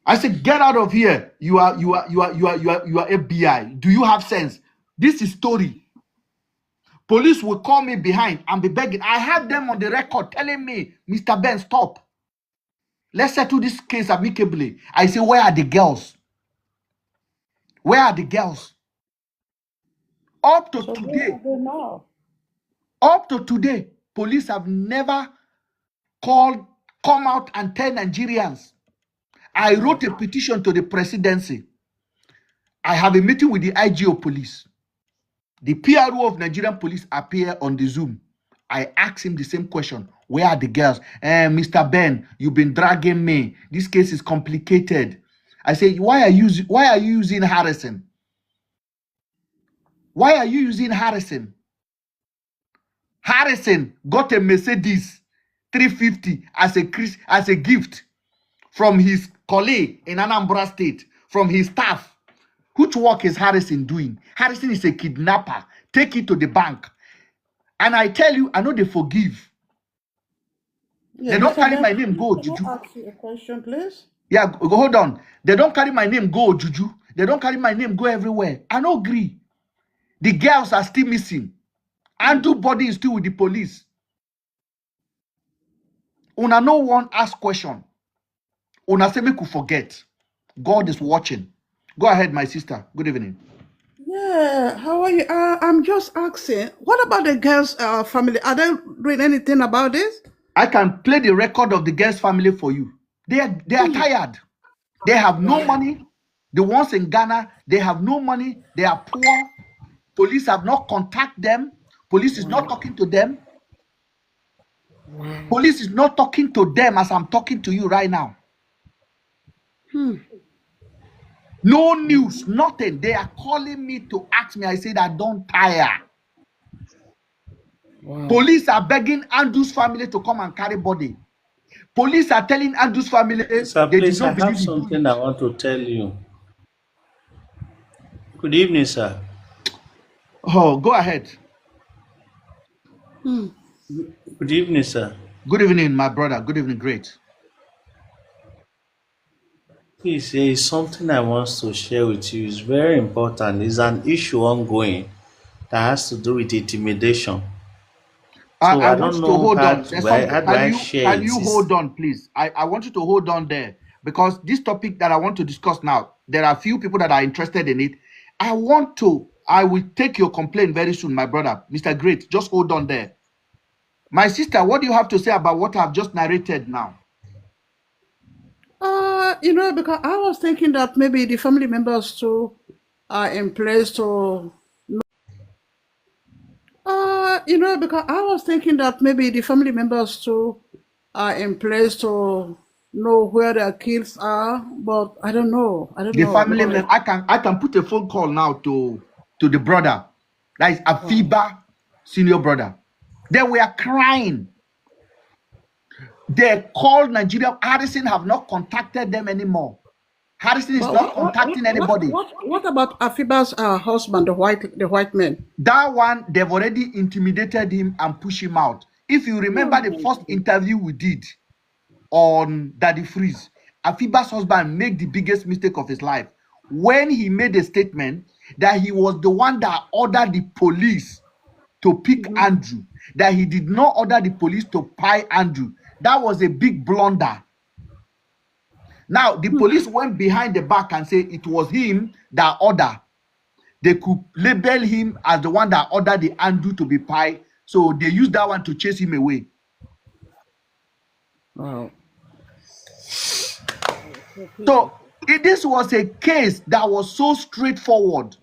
I said, get out of here. You are FBI. Do you have sense? This is story. Police will call me behind and be begging. I have them on the record telling me, Mr. Ben, stop. Let's settle this case amicably. I say, where are the girls? Where are the girls? Up to today, police have never come out and tell Nigerians. I wrote a petition to the presidency. I have a meeting with the IG of police. The PRO of Nigerian police appear on the Zoom. I asked him the same question. Where are the girls? Mr. Ben, you've been dragging me. This case is complicated. I say, why are you using Harrison? Why are you using Harrison? Harrison got a Mercedes 350 as a gift from his colleague in Anambra State, from his staff. Which work is Harrison doing? Harrison is a kidnapper. Take it to the bank. And I tell you, I know they forgive. Yeah, they don't Mr. carry Ben, my name, go, can Juju. I ask you a question, please? Yeah, hold on. They don't carry my name, go, Juju. They don't carry my name, go everywhere. I don't agree. The girls are still missing. Andrew body is still with the police. Una no one ask question. Una say make you forget. God is watching. Go ahead, my sister. Good evening. Yeah, how are you? I'm just asking, what about the girls' family? Are they doing anything about this? I can play the record of the girls' family for you. They are tired. They have no money. The ones in Ghana, they have no money. They are poor. Police have not contacted them. Police is not talking to them. Police is not talking to them as I'm talking to you right now. No news, nothing. They are calling me to ask me. I said, I don't tire. Police are begging Andrew's family to come and carry body. Police are telling Andrew's family Sir, they please, did I not believe have it. something I want to tell you. Good evening, sir. Oh, go ahead. Good evening, sir. Good evening, my brother. Good evening, great. Please, there is something I want to share with you. It's very important. It's an issue ongoing that has to do with intimidation. So I I want don't you to know hold how on. do I share Can it. you hold on, please? I want you to hold on there because this topic that I want to discuss now, there are a few people that are interested in it. I will take your complaint very soon, my brother, Mr. Great. Just hold on there. My sister, what do you have to say about what I've just narrated now? Because I was thinking that maybe the family members too are in place to. Because I was thinking that maybe the family members too are in place to know where their kids are, but I don't know. The family Because member, I can put a phone call now to the brother. That is Afiba, senior brother. They were crying. They called Nigeria. Harrison have not contacted them anymore. Harrison is not contacting anybody. What about Afiba's husband, the white man? That one, they've already intimidated him and pushed him out. If you remember the first interview we did on Daddy Freeze, Afiba's husband made the biggest mistake of his life when he made a statement that he was the one that ordered the police to pick Andrew, that he did not order the police to pie Andrew. That was a big blunder. Now, the police went behind the back and said it was him that ordered. They could label him as the one that ordered the Andrew to be pied. So they used that one to chase him away. Wow. So this was a case that was so straightforward.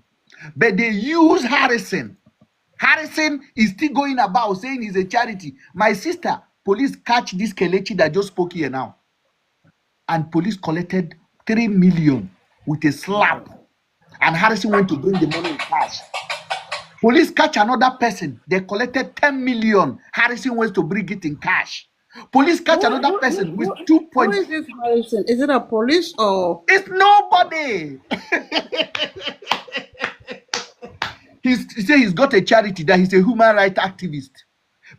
But they used Harrison. Harrison is still going about saying he's a charity. My sister, police catch this Kelechi that just spoke here now. And police collected 3 million with a slap. And Harrison went to bring the money in cash. Police catch another person. They collected 10 million. Harrison went to bring it in cash. Police catch another person with 2 Who is this Harrison? Is it a police or? It's nobody. He said he's got a charity, that he's a human rights activist.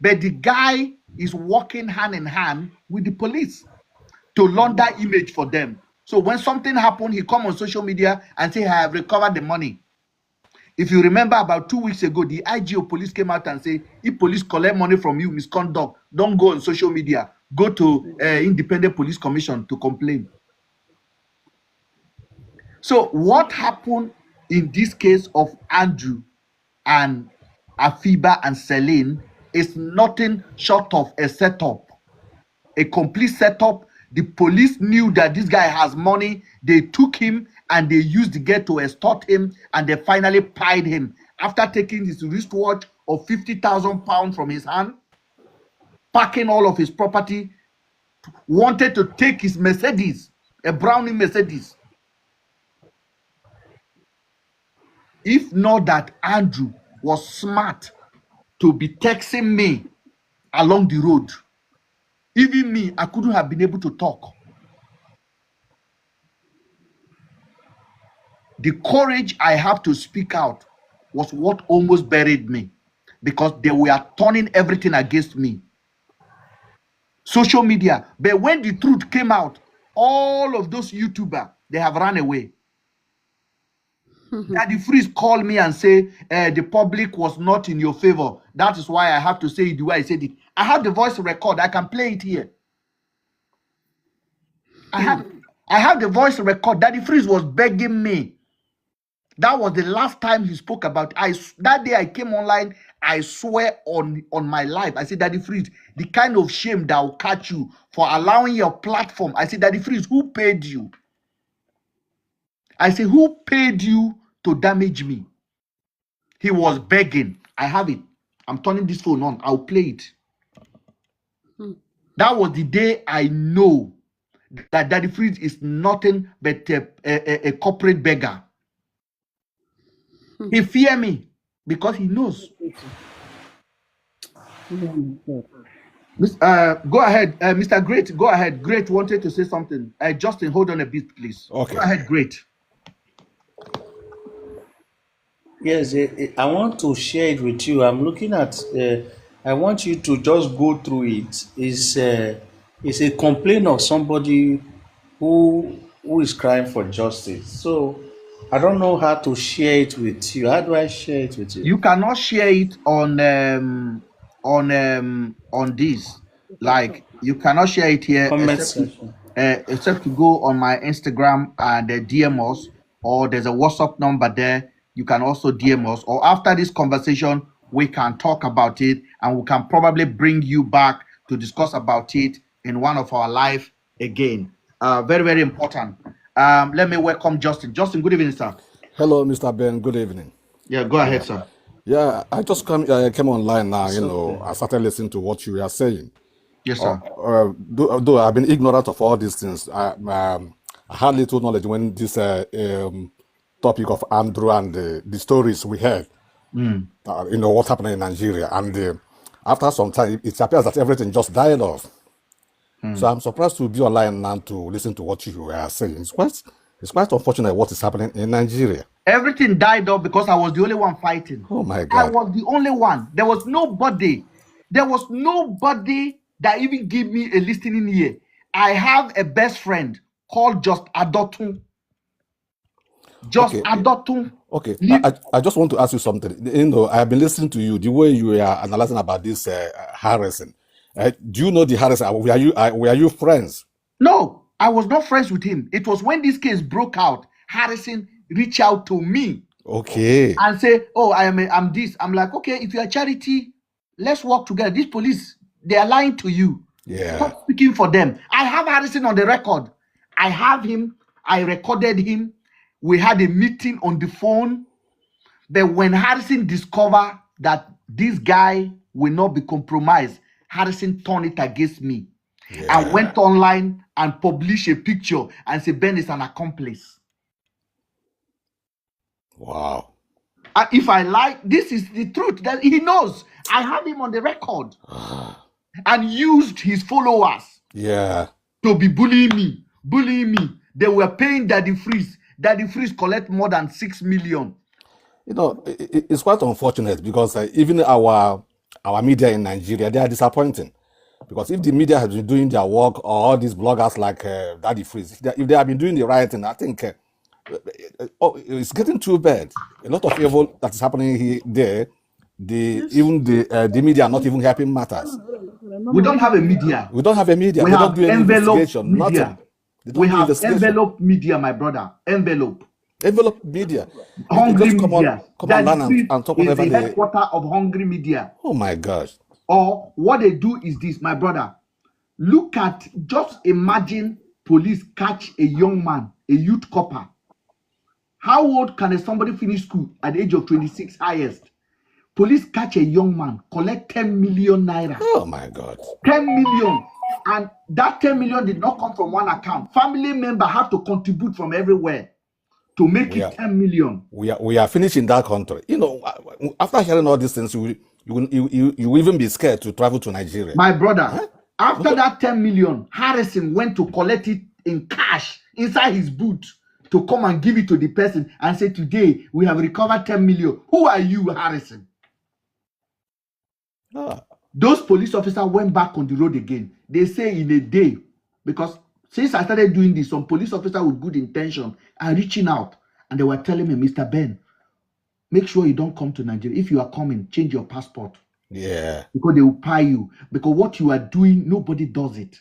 But the guy is working hand in hand with the police to launder image for them. So when something happened, he come on social media and say, I have recovered the money. If you remember, about 2 weeks ago, the IG of police came out and say, if police collect money from you, misconduct, don't go on social media. Go to Independent Police Commission to complain. So what happened in this case of Andrew and Afiba and Celine is nothing short of a setup, a complete setup. The police knew that this guy has money. They took him and they used the girl to extort him, and they finally pied him after taking his wristwatch of 50,000 pounds from his hand. packing all of his property, wanted to take his Mercedes, a Browning Mercedes. If not that Andrew was smart to be texting me along the road, even me, I couldn't have been able to talk. The courage I have to speak out was what almost buried me, because they were turning everything against me. Social media. But when the truth came out, all of those YouTubers, they have run away. Daddy Freeze called me and say the public was not in your favor. That is why I have to say it the way I said it. I have the voice record. I can play it here. I have the voice record. Daddy Freeze was begging me. That was the last time he spoke about it. That day I came online, I swear on my life. I said, Daddy Freeze, the kind of shame that will catch you for allowing your platform. I said, Daddy Freeze, who paid you? I said, who paid you to damage me? He was begging. I have it. I'm turning this phone on. I'll play it. That was the day I know that Daddy Freeze is nothing but a corporate beggar. He fear me because he knows. Go ahead, Mr. Great. Go ahead. Great wanted to say something. Justin, hold on a bit, please. Okay. Go ahead, Great. Yes, I want to share it with you. I'm looking at. I want you to just go through it. It's a complaint of somebody who is crying for justice. So I don't know how to share it with you. How do I share it with you? You cannot share it on this. Like, you cannot share it here except to go on my Instagram and DM us, or there's a WhatsApp number there. You can also DM us, or after this conversation, we can talk about it, and we can probably bring you back to discuss about it in one of our live again. Very, very important. Let me welcome Justin. Justin, good evening, sir. Hello, Mr. Ben. Good evening. Yeah, go ahead, sir. Yeah, I just came online now. I started listening to what you are saying. Yes, sir. Though I've been ignorant of all these things, I had little knowledge when this topic of Andrew and the stories we heard. What's happening in Nigeria, and after some time, it appears that everything just died off. So I'm surprised to be online now to listen to what you are saying. It's quite unfortunate what is happening in Nigeria. Everything died off because I was the only one fighting. Oh my God! I was the only one. There was nobody. There was nobody that even gave me a listening ear. I have a best friend called Just Adotun. Adotun. Okay, I just want to ask you something. I have been listening to you, the way you are analyzing about this harassing. Do you know the harassing? Were you friends? No, I was not friends with him. It was when this case broke out, Harrison reached out to me. Okay. And say, oh, I'm this. I'm like, okay, if you are charity, let's work together. These police, they are lying to you. Yeah. Stop speaking for them. I have Harrison on the record. I have him. I recorded him. We had a meeting on the phone. But when Harrison discovered that this guy will not be compromised, Harrison turned it against me. Yeah. I went online and published a picture and said, Ben is an accomplice. Wow. If I lie, this is the truth. That he knows. I have him on the record. And used his followers to be bullying me. They were paying Daddy Freeze. Daddy Freeze collect more than 6 million. It's quite unfortunate because even our media in Nigeria, they are disappointing. Because if the media has been doing their work, or all these bloggers like Daddy Freeze, if they have been doing the right thing, I think it's getting too bad. A lot of evil that is happening there. Even the media are not even helping matters. We don't have a media. We don't have a media. We don't do any investigation. Media. Nothing. We have envelope media, my brother. Envelope media. Hungry media. Come on and talk whatever the headquarter of hungry media. Oh my gosh. Or what they do is this, my brother. Look at, just imagine police catch a young man, a youth copper. How old can somebody finish school at the age of 26 highest? Police catch a young man, collect 10 million naira. Oh my God. 10 million. And that 10 million did not come from one account. Family member had to contribute from everywhere to make it 10 million. We are finishing that country. You know, after hearing all these things, you will even be scared to travel to Nigeria. My brother, after that 10 million, Harrison went to collect it in cash inside his boot to come and give it to the person and say, today we have recovered 10 million. Who are you, Harrison? Those police officers went back on the road again. They say in a day, because since I started doing this, some police officers with good intention are reaching out and they were telling me, Mr. Ben, make sure you don't come to Nigeria. If you are coming, change your passport. Yeah. Because they will pay you. Because what you are doing, nobody does it.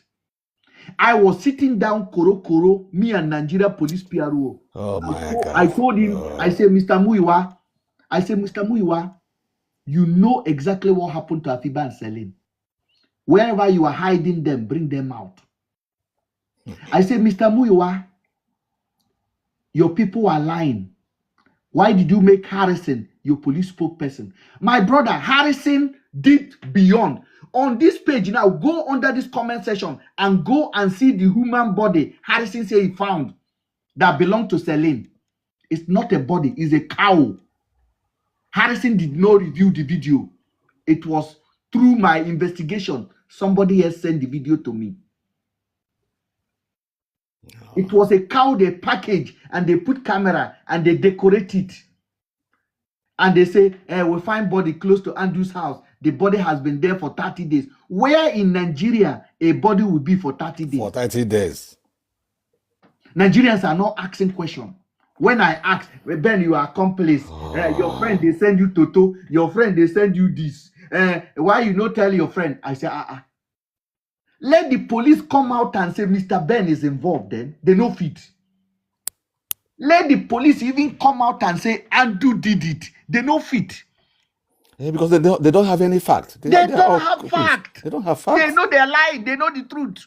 I was sitting down, Koro, me and Nigeria police PRO. Oh my God. I told him, I said, Mr. Muiwa, you know exactly what happened to Afiba and Celine. Wherever you are hiding them, bring them out. I said, Mr. Muiwa, your people are lying. Why did you make Harrison your police spokesperson? My brother, Harrison did beyond. On this page now, go under this comment section and go and see the human body Harrison said he found that belonged to Celine. It's not a body, it's a cow. Harrison did not review the video. It was through my investigation. Somebody else sent the video to me. It was a cow they package and they put camera and they decorate it. And they say, we find body close to Andrew's house. The body has been there for 30 days. Where in Nigeria a body will be for 30 days? For 30 days. Nigerians are not asking questions. When I ask, Ben, you are accomplice. Your friend, they send you Toto. Your friend, they send you this. Why you not tell your friend? I say, Let the police come out and say Mr. Ben is involved. Then they no fit. Let the police even come out and say Andrew did it. They no fit. Yeah, because they don't have any fact. They don't have fact. They don't have fact. They know they're lying. They know the truth.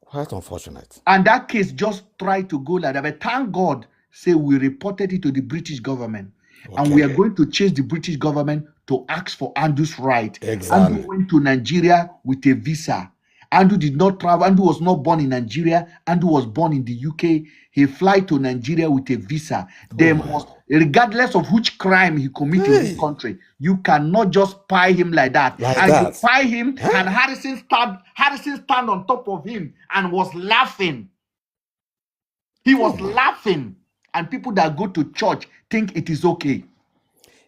Quite unfortunate. And that case just tried to go like that. But thank God, say we reported it to the British government. Okay. And we are going to chase the British government to ask for Andrew's right. Exactly. Andrew went to Nigeria with a visa. Andrew did not travel. Andrew was not born in Nigeria. Andrew was born in the UK. He fly to Nigeria with a visa. They must, regardless of which crime he committed in this country, you cannot just spy him like that. You spy him, and Harrison stand on top of him and was laughing. He was laughing, and people that go to church think it is okay.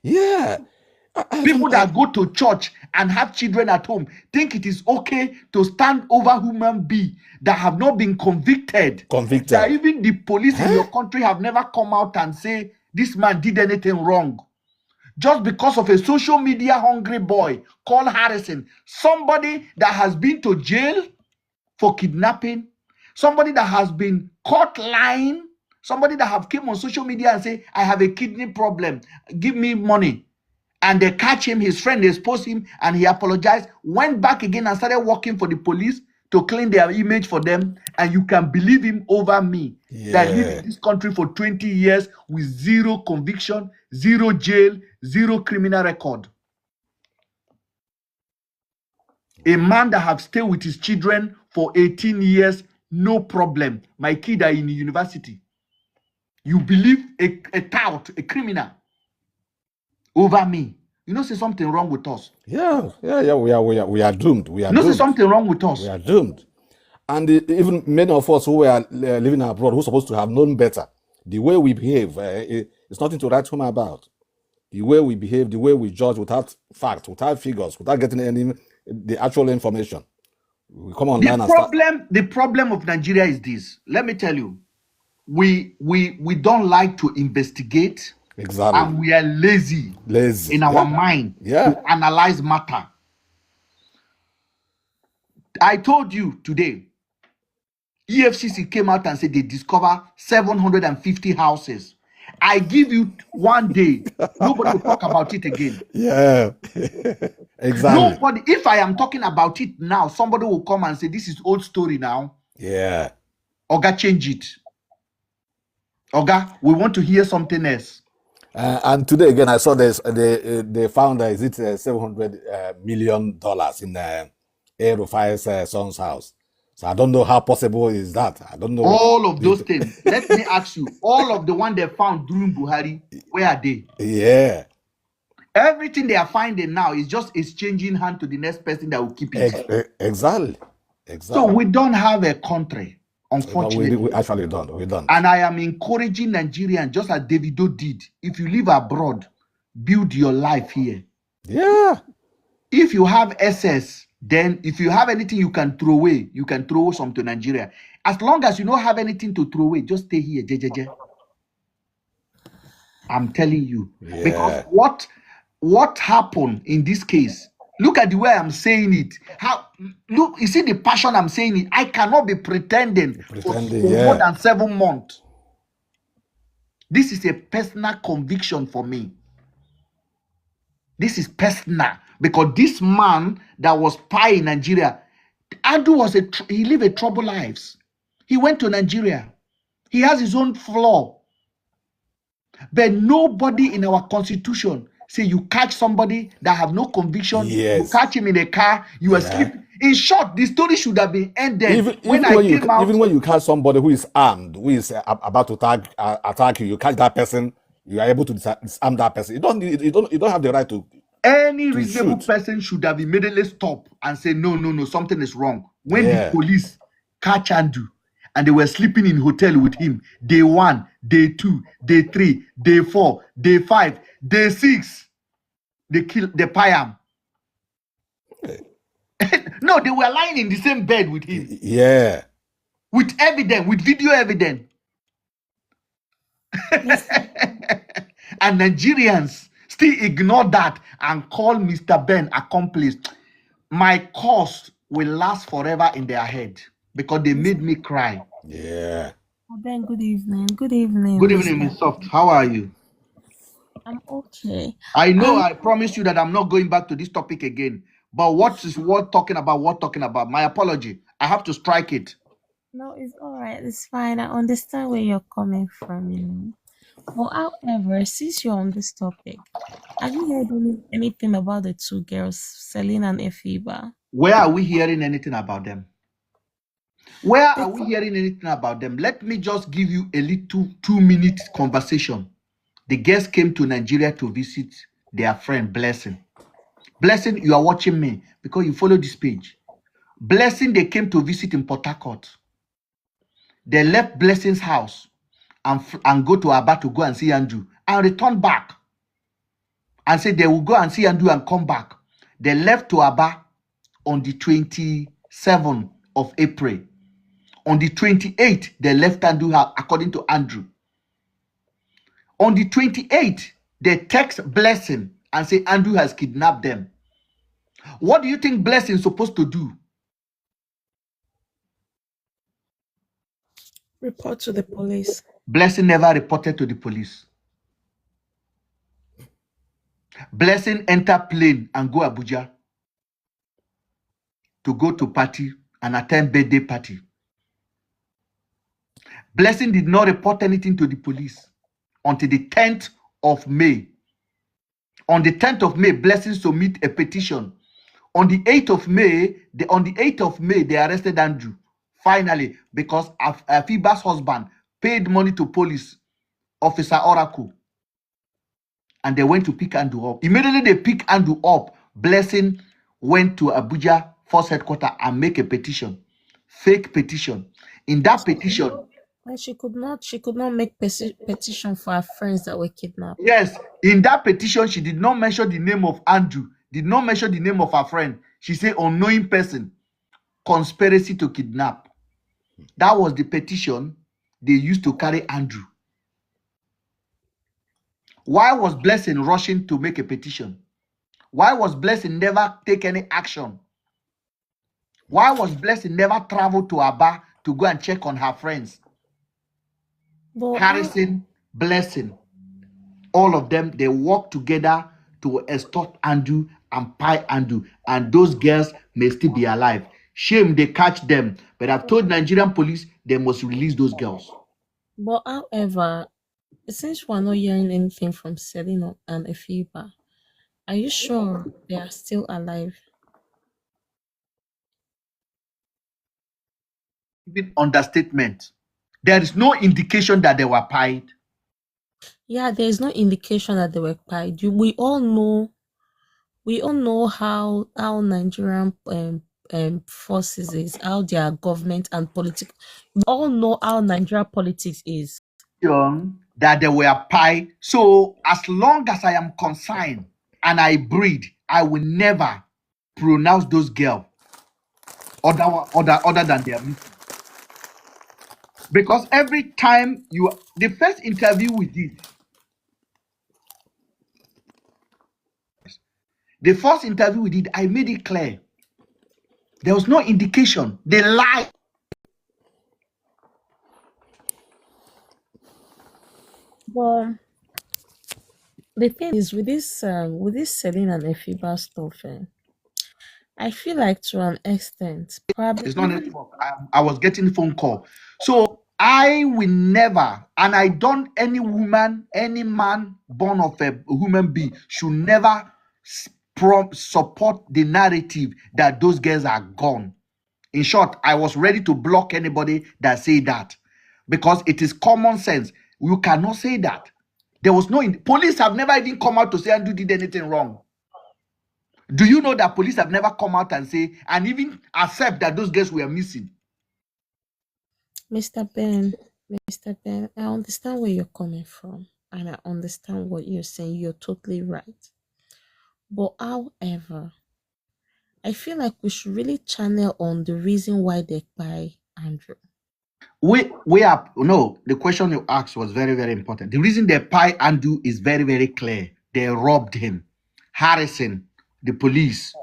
Yeah. People that go to church and have children at home think it is okay to stand over human beings that have not been convicted. That even the police in your country have never come out and say this man did anything wrong. Just because of a social media hungry boy called Harrison, somebody that has been to jail for kidnapping, somebody that has been caught lying, somebody that have came on social media and say, I have a kidney problem, give me money. And they catch him, his friend exposed him, and he apologized, went back again and started working for the police to clean their image for them. And you can believe him over me. That lived in this country for 20 years with zero conviction, zero jail, zero criminal record. A man that have stayed with his children for 18 years, no problem. My kids are in the university. You believe a tout, a criminal, over me. You know, say something wrong with us. Yeah. We are doomed. We are. You know, say something wrong with us. We are doomed. And even many of us who are living abroad, who are supposed to have known better, the way we behave, it's nothing to write home about. The way we behave, the way we judge without facts, without figures, without getting the actual information. We come online the problem of Nigeria is this. Let me tell you, we don't like to investigate. Exactly. And we are lazy in our mind to analyze matter. I told you today, EFCC came out and said they discover 750 houses. I give you 1 day, nobody will talk about it again. Yeah, exactly. Nobody. If I am talking about it now, somebody will come and say, this is old story now. Yeah. Oga, change it. Oga, we want to hear something else. And today again, I saw this. They found is it $700 million in El-Rufai's son's house. So I don't know how possible is that. I don't know. All of those things. Let me ask you, all of the one they found during Buhari, where are they? Yeah. Everything they are finding now is just exchanging hand to the next person that will keep it. Exactly. So we don't have a country, unfortunately. We actually don't. We don't. And I am encouraging Nigerians, just as Davido did. If you live abroad, build your life here. Yeah. If you have SS, then if you have anything you can throw away, you can throw some to Nigeria. As long as you don't have anything to throw away, just stay here. I'm telling you. Yeah. Because what happened in this case? Look at the way I'm saying it. Look, you see the passion I'm saying it. I cannot be pretending for more than 7 months. This is a personal conviction for me. This is personal because this man that was spy in Nigeria, Andrew he lived a troubled lives. He went to Nigeria. He has his own flaw. But nobody in our constitution say you catch somebody that have no conviction, you catch him in a car, you are sleeping. In short, the story should have been ended. Even when you catch somebody who is armed, who is about to attack you, you catch that person, you are able to disarm that person. You don't have the right to. Any reasonable person should have immediately stopped and say, no, something is wrong. When the police catch Andrew and they were sleeping in hotel with him, day 1, day 2, day 3, day 4, day 5, day 6, they pie him. No, they were lying in the same bed with him. Yeah. With evidence, with video evidence. And Nigerians still ignore that and call Mr. Ben accomplice. My cause will last forever in their head because they made me cry. Yeah. Ben, good evening. Good evening. Good evening, Miss Soft. How are you? I'm okay. I know I promised you that I'm not going back to this topic again. But what is what talking about? My apology. I have to strike it. No, it's all right. It's fine. I understand where you're coming from, you know. But however, since you're on this topic, have you heard anything about the 2 girls, Celine and Efiba? Where are we hearing anything about them? Where are we hearing anything about them? Let me just give you a little 2-minute conversation. The guests came to Nigeria to visit their friend Blessing. Blessing, you are watching me because you follow this page. Blessing, they came to visit in Port Harcourt. They left Blessing's house and go to Aba to go and see Andrew and return back and say they will go and see Andrew and come back. They left to Aba on the 27th of April. On the 28th, they left Andrew, according to Andrew. On the 28th, they text Blessing and say Andrew has kidnapped them. What do you think Blessing is supposed to do? Report to the police. Blessing never reported to the police. Blessing enter plane and go Abuja to go to party and attend birthday party. Blessing did not report anything to the police until the 10th of May. On the 10th of May, Blessing submit a petition. On the 8th of May, they arrested Andrew. Finally, because Fiba's husband paid money to police officer Oracle. And they went to pick Andrew up. Immediately they pick Andrew up. Blessing went to Abuja Force Headquarters and make a petition. Fake petition. In that petition, she could not make petition for her friends that were kidnapped. Yes, in that petition, she did not mention the name of Andrew, did not mention the name of her friend. She said unknowing person, conspiracy to kidnap. That was the petition they used to carry Andrew. Why was Blessing rushing to make a petition? Why was Blessing never take any action? Why was Blessing never travel to Aba to go and check on her friends? But Harrison, Blessing, all of them, they work together to extort Andrew and pie Andrew, and those girls may still be alive. Shame they catch them, but I've told Nigerian police they must release those girls. But however, Since we're not hearing anything from Selena and Efiba, are you sure they are still alive? Even understatement. There is no indication that they were pied. Yeah, there is no indication that they were pied. We all know how Nigerian forces is, how their government and politics. We all know how Nigeria politics is. That they were pied. So as long as I am concerned and I breathe, I will never pronounce those girls other than their missing. Because every time the first interview we did, I made it clear. There was no indication. They lied. But the thing is, with this Celine and Efiba stuff, I feel like to an extent, probably It's not network. I was getting phone call. So I will never, and I don't, any woman, any man born of a human being should never support the narrative that those girls are gone. In short, I was ready to block anybody that say that, because it is common sense. You cannot say that. There was no police have never even come out to say Andrew did anything wrong. Do you know that police have never come out and say and even accept that those girls were missing? Mr. Ben, I understand where you're coming from, and I understand what you're saying. You're totally right. But however, I feel like we should really channel on the reason why they buy Andrew. The question you asked was very, very important. The reason they pie Andrew is very, very clear. They robbed him. Harrison, the police,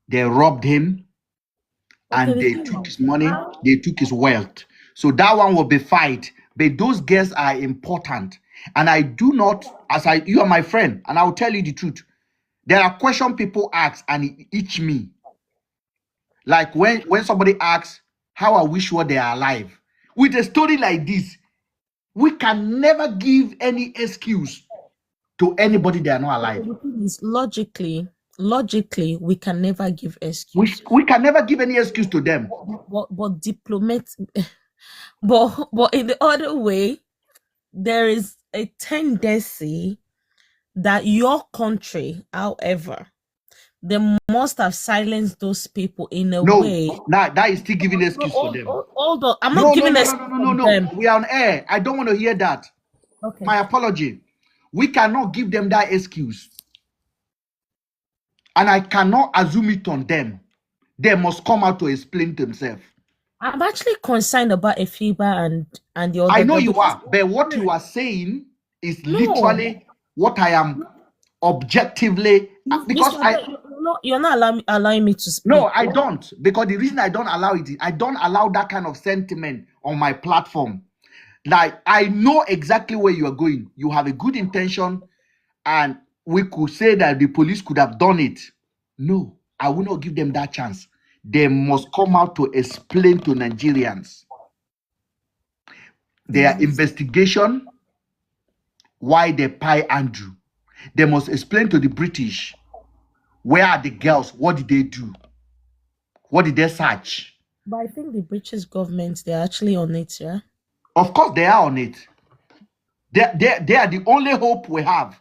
they robbed him, and they took his money, they took his wealth. So that one will be fight. But those girls are important. And I do not, you are my friend, and I will tell you the truth. There are questions people ask and it itch me. Like when somebody asks, how are we sure they are alive? With a story like this, we can never give any excuse to anybody they are not alive. The thing is, logically, we can never give excuse. We can never give any excuse to them. But but in the other way, there is a tendency that your country, however, they must have silenced those people in a way. That is still giving excuse for them. Hold on. I'm not giving excuse for them. We are on air. I don't want to hear that. Okay. My apology. We cannot give them that excuse. And I cannot assume it on them. They must come out to explain themselves. I'm actually concerned about Efiba and the other. I know you are, but what you are saying is literally what I am objectively, because you're not allowing me to speak. No, I don't, because the reason I don't allow it is I don't allow that kind of sentiment on my platform. Like, I know exactly where you are going. You have a good intention, and we could say that the police could have done it. No, I will not give them that chance. They must come out to explain to Nigerians their investigation, why they pie Andrew. They must explain to the British, where are the girls? What did they do? What did they search? But I think the British government, they're actually on it, yeah? Of course, they are on it. They are the only hope we have.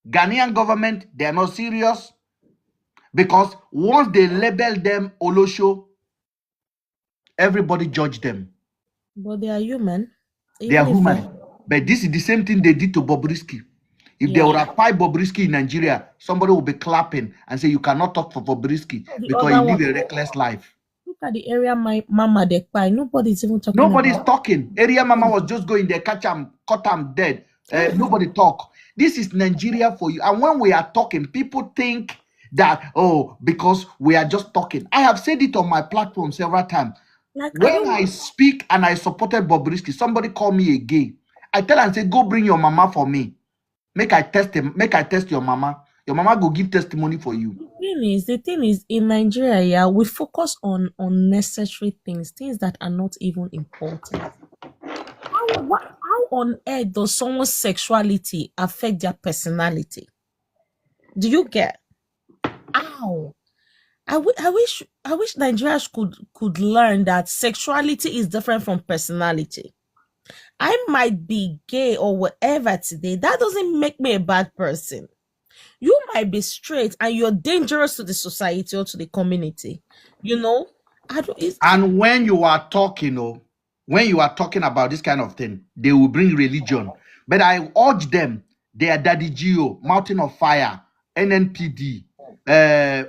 Ghanaian government, they are not serious. Because once they label them Olosho, everybody judge them. But they are human. They are human. But this is the same thing they did to Bobrisky. If they would have fired Bobrisky in Nigeria, somebody would be clapping and say, you cannot talk for Bobrisky because he lived a reckless life. Look at the area my mama they buy. Nobody's even talking. Nobody's talking. Area mama was just going there, catch him, cut him dead. Nobody talk. This is Nigeria for you. And when we are talking, people think that, because we are just talking. I have said it on my platform several times. When I speak and I supported Bobrisky, somebody call me a gay. I tell and say, go bring your mama for me. Make I test him. Make I test your mama. Your mama go give testimony for you. The thing is, in Nigeria, yeah, we focus on unnecessary things that are not even important. how on earth does someone's sexuality affect their personality? Do you get? Ow. I wish Nigerians could learn that sexuality is different from personality. I might be gay or whatever today. That doesn't make me a bad person. You might be straight and you're dangerous to the society or to the community. You know? And when you are talking, when you are talking about this kind of thing, they will bring religion. But I urge them, they are Daddy Geo, Mountain of Fire, NNPD,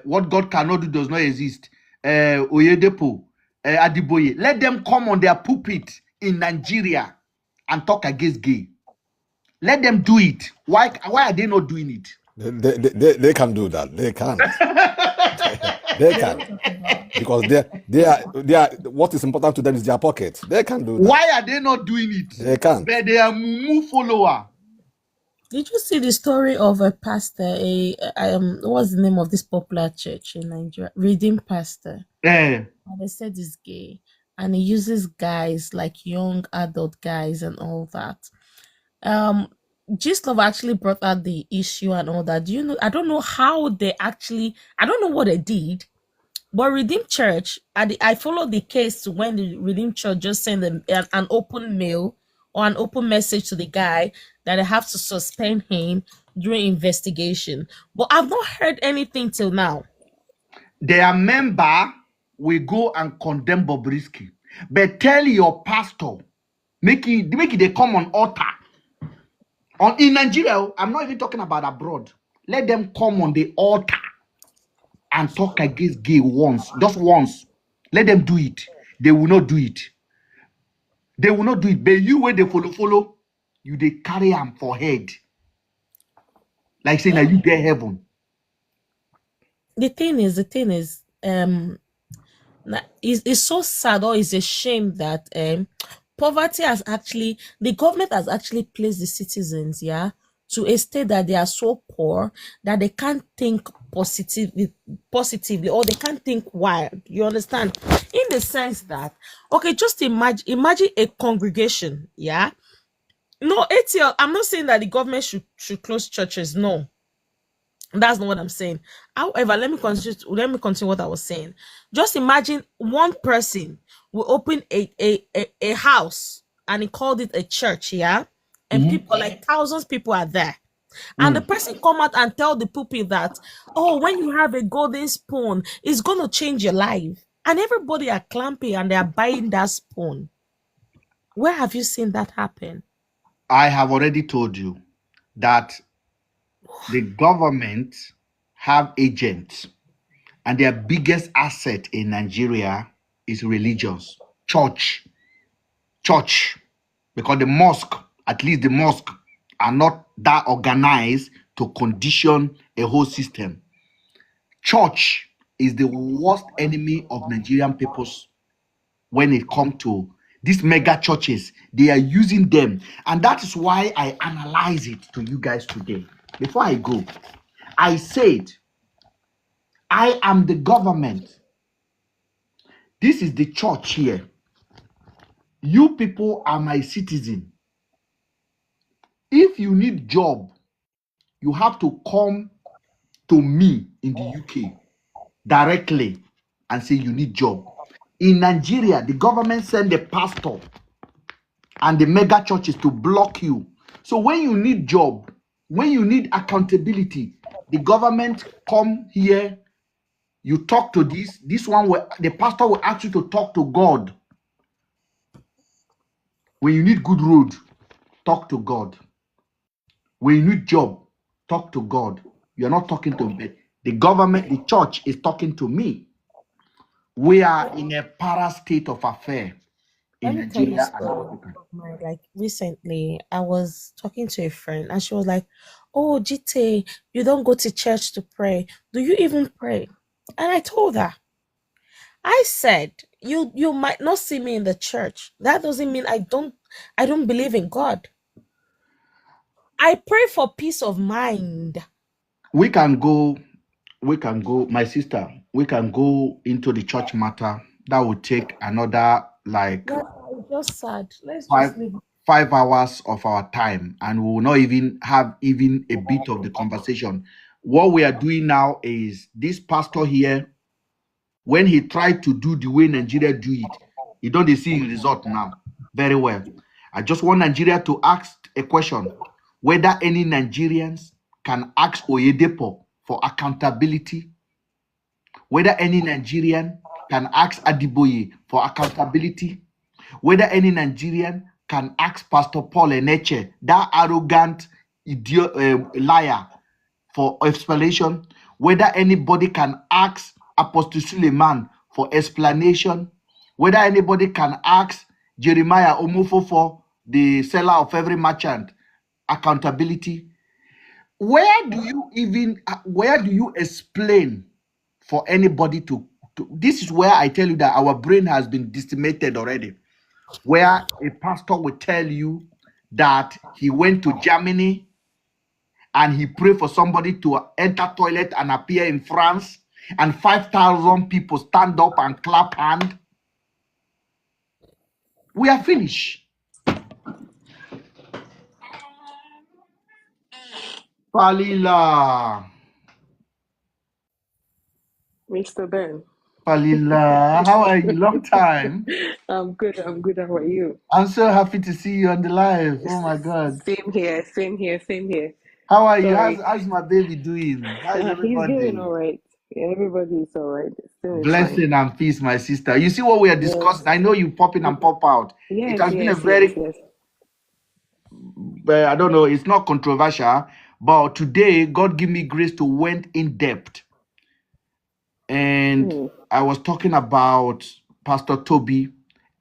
what God cannot do does not exist, Oyedepo, Adiboye. Let them come on their pulpit in Nigeria and talk against gay. Let them do it. Why are they not doing it? They can do that. They can. They can. Because they are what is important to them is their pocket. They can do that. Why are they not doing it? They can't. But they are Mumu follower. Did you see the story of a pastor? What's the name of this popular church in Nigeria? Redeemed Pastor. And they said he's gay, and he uses guys like young adult guys and all that. Gist actually brought out the issue and all that. Do you know? I don't know how they actually. I don't know what they did, but Redeemed Church. I followed the case to when the Redeemed Church just sent an open mail or an open message to the guy that they have to suspend him during investigation. But I've not heard anything till now. Their member will go and condemn Bobrisky. But tell your pastor, make it they come on altar. In Nigeria, I'm not even talking about abroad. Let them come on the altar and talk against gay once. Just once. Let them do it. They will not do it. They will not do it. But you, when they follow, you they carry them for head. Like saying that you get heaven. The thing is, it's so sad, or it's a shame that poverty has actually, the government has actually placed the citizens, to a state that they are so poor that they can't think positively, or they can't think wild. You understand? In the sense that, okay, just imagine a congregation, No, ATL, I'm not saying that the government should close churches. No, that's not what I'm saying. However, let me continue what I was saying. Just imagine one person will open a house and he called it a church, and people, like thousands of people are there. And the person come out and tell the people that, oh, when you have a golden spoon, it's going to change your life. And everybody are clamping and they are buying that spoon. Where have you seen that happen? I have already told you that the government have agents, and their biggest asset in Nigeria is religions, church, because the mosque, at least the mosque, are not that organized to condition a whole system. Church is the worst enemy of Nigerian peoples when it comes to these mega churches. They are using them, and that is why I analyze it to you guys today. Before I go, I said, I am the government. This is the church here. You people are my citizen. If you need job, you have to come to me in the UK directly and say you need job. In Nigeria, the government send the pastor and the mega churches to block you. So when you need job, when you need accountability, the government come here, you talk to this one, the pastor will ask you to talk to God. When you need good road, talk to God. When you need job, talk to God. You're not talking to me. The government, the church is talking to me. We are in a para state of affair in Nigeria. Like recently, I was talking to a friend and she was like, oh, GT, you don't go to church to pray. Do you even pray? And I told her, I said, you might not see me in the church. That doesn't mean I don't believe in God. I pray for peace of mind. We can go, my sister, we can go into the church matter. That would take another, like, just sad. Let's five, just leave 5 hours of our time, and we will not even have even a bit of the conversation. What we are doing now is this pastor here, when he tried to do the way Nigeria do it, he don't see his result now very well. I just want Nigeria to ask a question, whether any Nigerians can ask Oyedepo for accountability, whether any Nigerian can ask Adiboye for accountability, whether any Nigerian can ask Pastor Paul Eneche, that arrogant idiot, liar, for explanation, whether anybody can ask Apostle Suleiman for explanation, whether anybody can ask Jeremiah Omofofo, the seller of every merchant, accountability. Where do you explain for anybody to this is where I tell you that our brain has been decimated already, where a pastor will tell you that he went to Germany and he prayed for somebody to enter toilet and appear in France, and 5,000 people stand up and clap hand. We are finished. Palila. Mr. Ben. Palila, how are you? Long time. I'm good. How are you? I'm so happy to see you on the live. Oh my God. Same here. How are you? Sorry. How's my baby doing? How is He's doing everybody? all right. Everybody is all right. Still is fine. Blessing and peace, my sister. You see what we are discussing? Yes. I know you pop in and pop out. It has been a very, I don't know, it's not controversial, but today God give me grace to went in depth. And I was talking about Pastor Toby,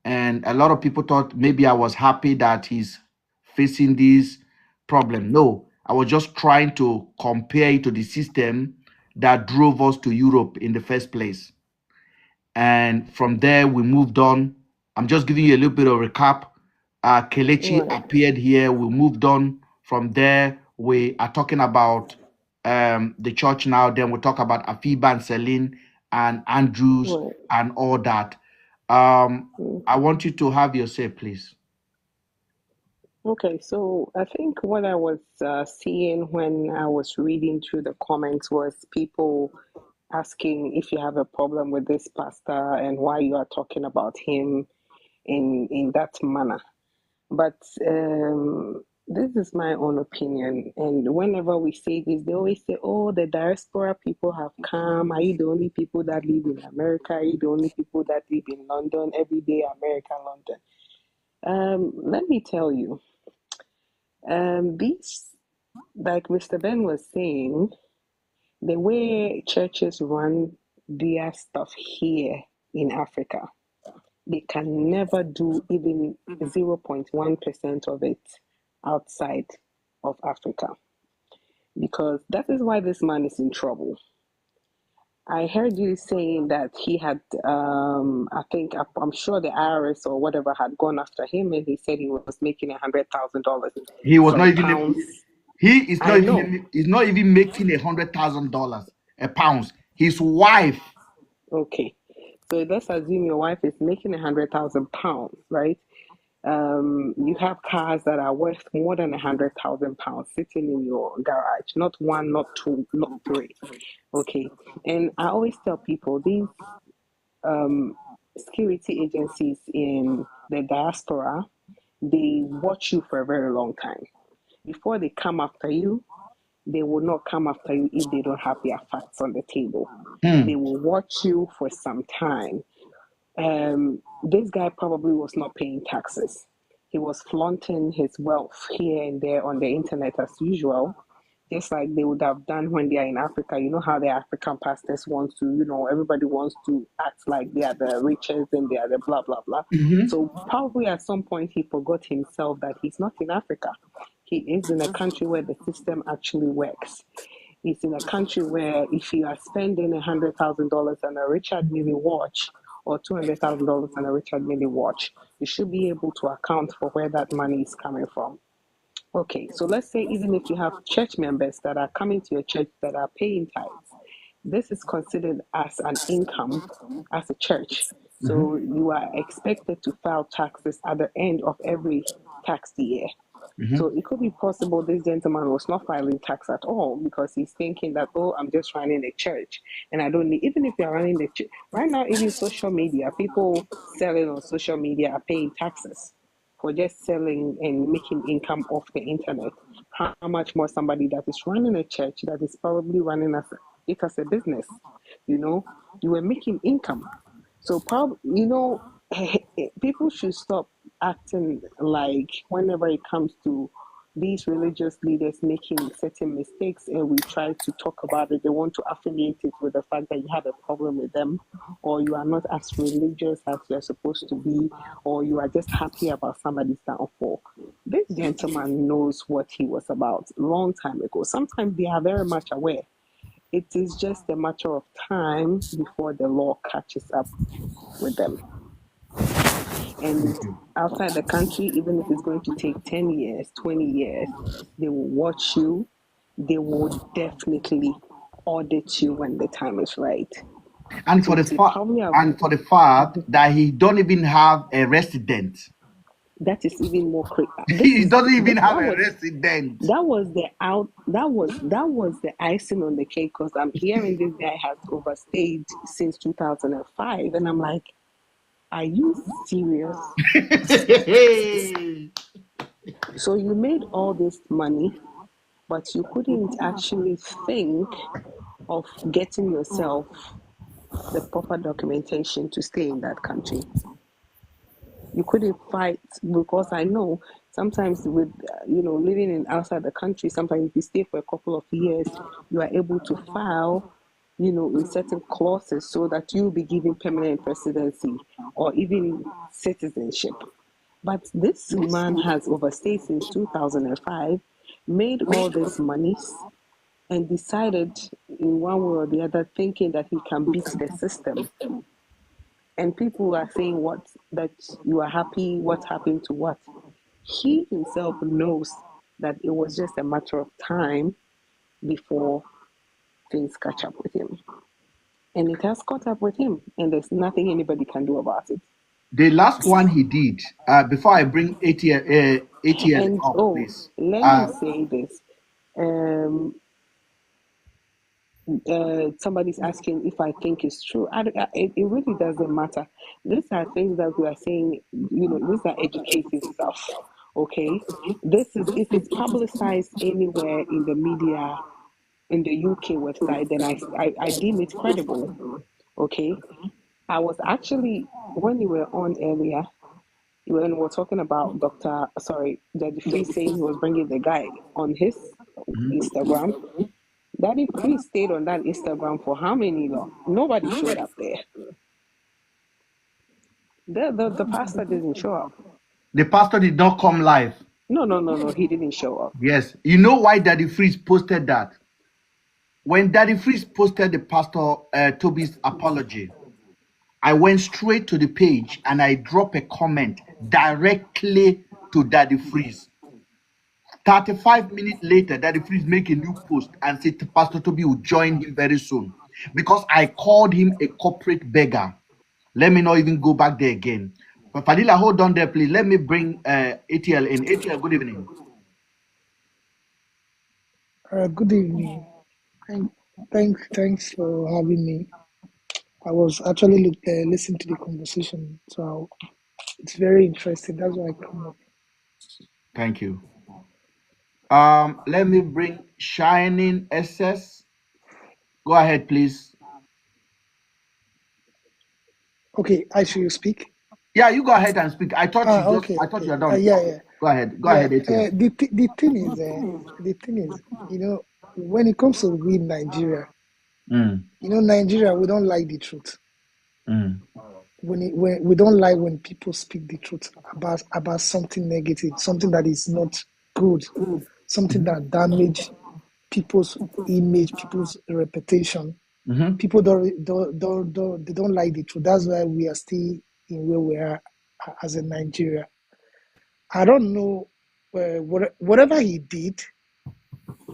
and a lot of people thought maybe I was happy that he's facing this problem. No, I was just trying to compare it to the system that drove us to Europe in the first place. And from there, we moved on. I'm just giving you a little bit of recap. Kelechi appeared here. We moved on. From there, we are talking about the church now. Then we talk about Afiba and Celine and Andrews and all that. I want you to have your say, please. Okay, so I think what I was seeing when I was reading through the comments was people asking if you have a problem with this pastor and why you are talking about him in that manner. But this is my own opinion. And whenever we say this, they always say, oh, the diaspora people have come. Are you the only people that live in America? Are you the only people that live in London? Every day, America, London. Let me tell you, these, like Mr. Ben was saying, the way churches run their stuff here in Africa, they can never do even 0.1% of it outside of Africa. Because that is why this man is in trouble. I heard you saying that he had, I'm sure the IRS or whatever had gone after him, and he said he was making $100,000. He was not even pounds. He's not even making $100,000 a pound. His wife. Okay, so let's assume your wife is making £100,000, right? You have cars that are worth more than £100,000 sitting in your garage, not one, not two, not three. Okay, and I always tell people these security agencies in the diaspora, they watch you for a very long time. Before they come after you, they will not come after you if they don't have their facts on the table. They will watch you for some time. This guy probably was not paying taxes. He was flaunting his wealth here and there on the internet as usual, just like they would have done when they are in Africa. You know how the African pastors want to, everybody wants to act like they are the richest and they are the blah, blah, blah. So probably at some point he forgot himself that he's not in Africa. He is in a country where the system actually works. He's in a country where if you are spending $100,000 on a Richard Mille watch or $200,000 on a Richard Mille watch, you should be able to account for where that money is coming from. Okay, so let's say even if you have church members that are coming to your church that are paying tithes, this is considered as an income as a church. So you are expected to file taxes at the end of every tax year. So it could be possible this gentleman was not filing tax at all because he's thinking that, oh, I'm just running a church and I don't need, even if you're running the church, right now, even social media, people selling on social media are paying taxes for just selling and making income off the internet. How much more somebody that is running a church that is probably running it as a business, you were making income. So probably, people should stop acting like whenever it comes to these religious leaders making certain mistakes and we try to talk about it, they want to affiliate it with the fact that you have a problem with them, or you are not as religious as you're supposed to be, or you are just happy about somebody's downfall. This gentleman knows what he was about a long time ago. Sometimes they are very much aware. It is just a matter of time before the law catches up with them. And outside the country, even if it's going to take 10 years, 20 years, they will watch you. They will definitely audit you when the time is right. And So for the they fact probably have, and for the fact that he don't even have a resident. that is even more crazy. He doesn't even have a resident. That was the icing on the cake because I'm hearing this guy has overstayed since 2005, and I'm like, are you serious? So you made all this money, but you couldn't actually think of getting yourself the proper documentation to stay in that country. You couldn't fight because I know sometimes with living in outside the country, sometimes if you stay for a couple of years, you are able to file in certain clauses so that you'll be given permanent residency or even citizenship. But this man has overstayed since 2005, made all this monies, and decided in one way or the other, thinking that he can beat the system. And people are saying that you are happy, what happened to what? He himself knows that it was just a matter of time before things catch up with him. And it has caught up with him, and there's nothing anybody can do about it. The last one he did, before I bring ATL And up, please. let me say this. Somebody's asking if I think it's true. It really doesn't matter. These are things that we are saying, these are educative stuff. Okay? This is, if it's publicized anywhere in the media, in the UK website, then I deem it credible. Okay? I was actually, when you were on earlier, when we were talking about Judge Free saying he was bringing the guy on his Instagram, Daddy Priest stayed on that Instagram for how many long? Nobody showed up there. The pastor didn't show up. The pastor did not come live. No, he didn't show up. Yes. You know why Daddy Freeze posted that? When Daddy Freeze posted the Pastor Toby's apology, I went straight to the page and I dropped a comment directly to Daddy Freeze. 35 minutes later, Daddy Freeze make a new post and said Pastor Toby will join him very soon because I called him a corporate beggar. Let me not even go back there again. But Fadila, hold on there, please. Let me bring ATL in. ATL, good evening. Good evening. Thanks for having me. I was actually listening to the conversation, so it's very interesting. That's why I come up. Thank you. Let me bring Shining SS. Go ahead, please. Okay, I should speak. Yeah, you go ahead and speak. I thought I thought you were done. Yeah. Go ahead. Go ahead, ATL. The thing is, when it comes to we Nigeria, Nigeria, we don't like the truth. When we don't like when people speak the truth about something negative, something that is not good, something that damage people's image, people's reputation. People don't like the truth. That's why we are still in where we are as a Nigeria. I don't know whatever he did.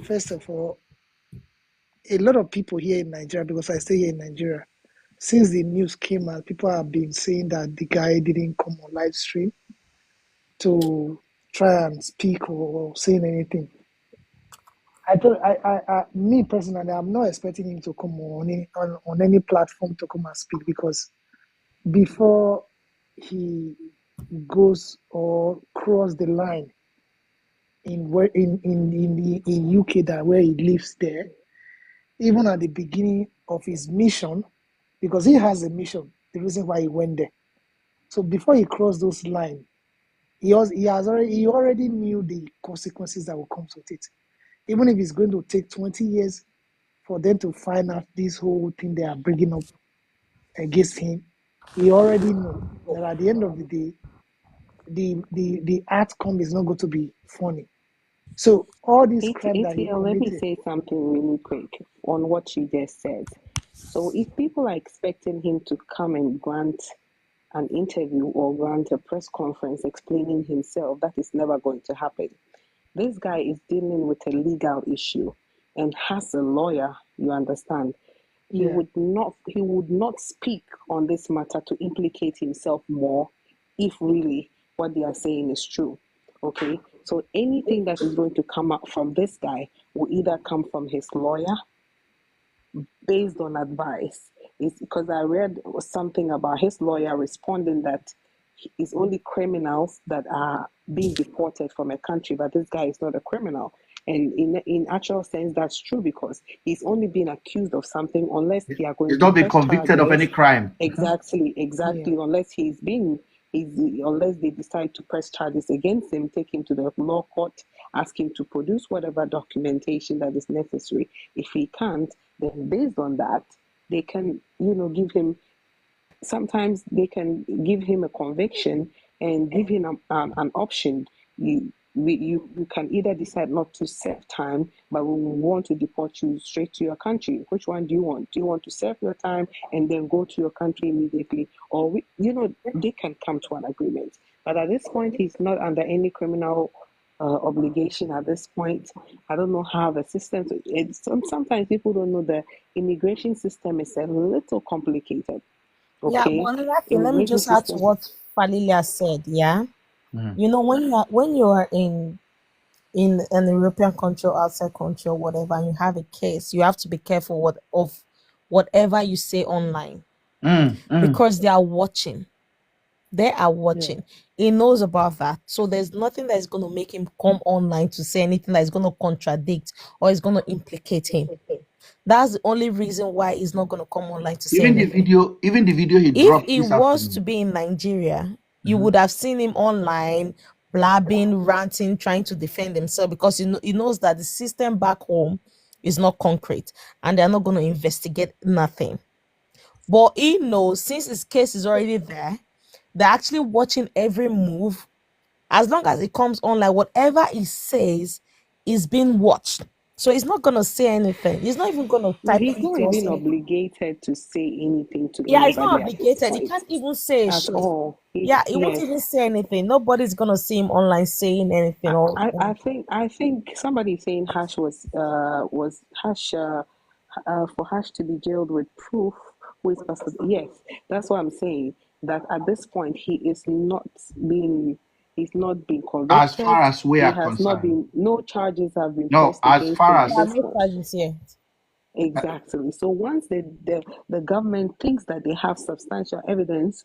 First of all, a lot of people here in Nigeria, because I stay here in Nigeria, since the news came out, people have been saying that the guy didn't come on live stream to try and speak or saying anything. Me personally, I'm not expecting him to come on any platform to come and speak, because before he goes or cross the line in UK, that where he lives there, even at the beginning of his mission, because he has a mission, the reason why he went there. So before he crossed those lines, he already knew the consequences that will come with it. Even if it's going to take 20 years for them to find out this whole thing they are bringing up against him, he already know that at the end of the day, the outcome is not going to be funny. So all this crime that he ATL, let me committed. say something really quick on what you just said. So if people are expecting him to come and grant an interview or grant a press conference explaining himself, that is never going to happen. This guy is dealing with a legal issue and has a lawyer, you understand. He would not speak on this matter to implicate himself more if really what they are saying is true. Okay? So anything that is going to come up from this guy will either come from his lawyer based on advice. It's because I read something about his lawyer responding that it's only criminals that are being deported from a country, but this guy is not a criminal. And in actual sense, that's true, because he's only being accused of something unless they are going He's to not been press convicted of charges. any crime. Exactly. Unless unless they decide to press charges against him, take him to the law court, ask him to produce whatever documentation that is necessary. If he can't, then based on that, they can, give him. Sometimes they can give him a conviction and give him an option. You can either decide not to serve time, but we want to deport you straight to your country. Which one do you want? Do you want to serve your time and then go to your country immediately? Or, they can come to an agreement. But at this point, he's not under any criminal obligation at this point. I don't know how the system, sometimes people don't know the immigration system is a little complicated. Yeah, Okay, but another thing, let me immigration just add to system. what Falilia said. Yeah, Mhm. you know, when you are in an European country or outside country or whatever, and you have a case, you have to be careful of whatever you say online, because they are watching. They are watching. He knows about that. So there's nothing that is going to make him come online to say anything that is going to contradict or is going to implicate him. That's the only reason why he's not going to come online to say Even the anything. video he If dropped he this was to afternoon. be in Nigeria, you would have seen him online, blabbing, ranting, trying to defend himself, because he knows that the system back home is not concrete and they're not going to investigate nothing. But he knows, since his case is already there, they're actually watching every move. As long as it comes online, whatever he says is being watched. So he's not going to say anything. He's not even going to type He's not anything or even say anything. obligated to say anything to Yeah, he's not anybody at this obligated. He point can't even say a at shit. all. Yeah, he won't Yes, even say anything. Nobody's gonna see him online saying anything or I think somebody saying Hash was Hash for Hash to be jailed with proof. Who is Pastor? Yes, that's what I'm saying. That at this point he's not being As convicted. far as we He are has not concerned. been. No charges have been No, pressed as against far him at yeah, as this no point. charges yet. Exactly. So once the government thinks that they have substantial evidence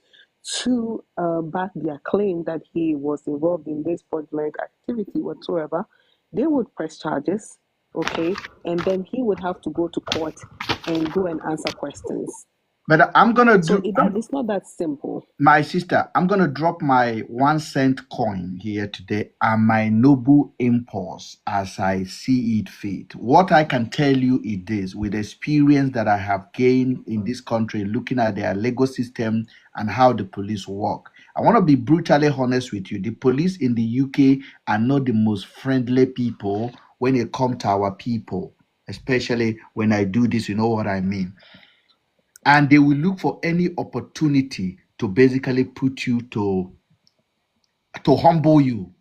to back their claim that he was involved in this fraudulent activity whatsoever, they would press charges, okay, and then he would have to go to court and go and answer questions. but I'm gonna So do it's not that simple. my sister, I'm gonna drop my 1 cent coin here today and my noble impulse as I see it fit. What I can tell you is this, with the experience that I have gained in this country, looking at their legal system and how the police work. I want to be brutally honest with you. The police in the UK are not the most friendly people when it comes to our people, especially when I do this, you know what I mean. And they will look for any opportunity to basically put you to humble you.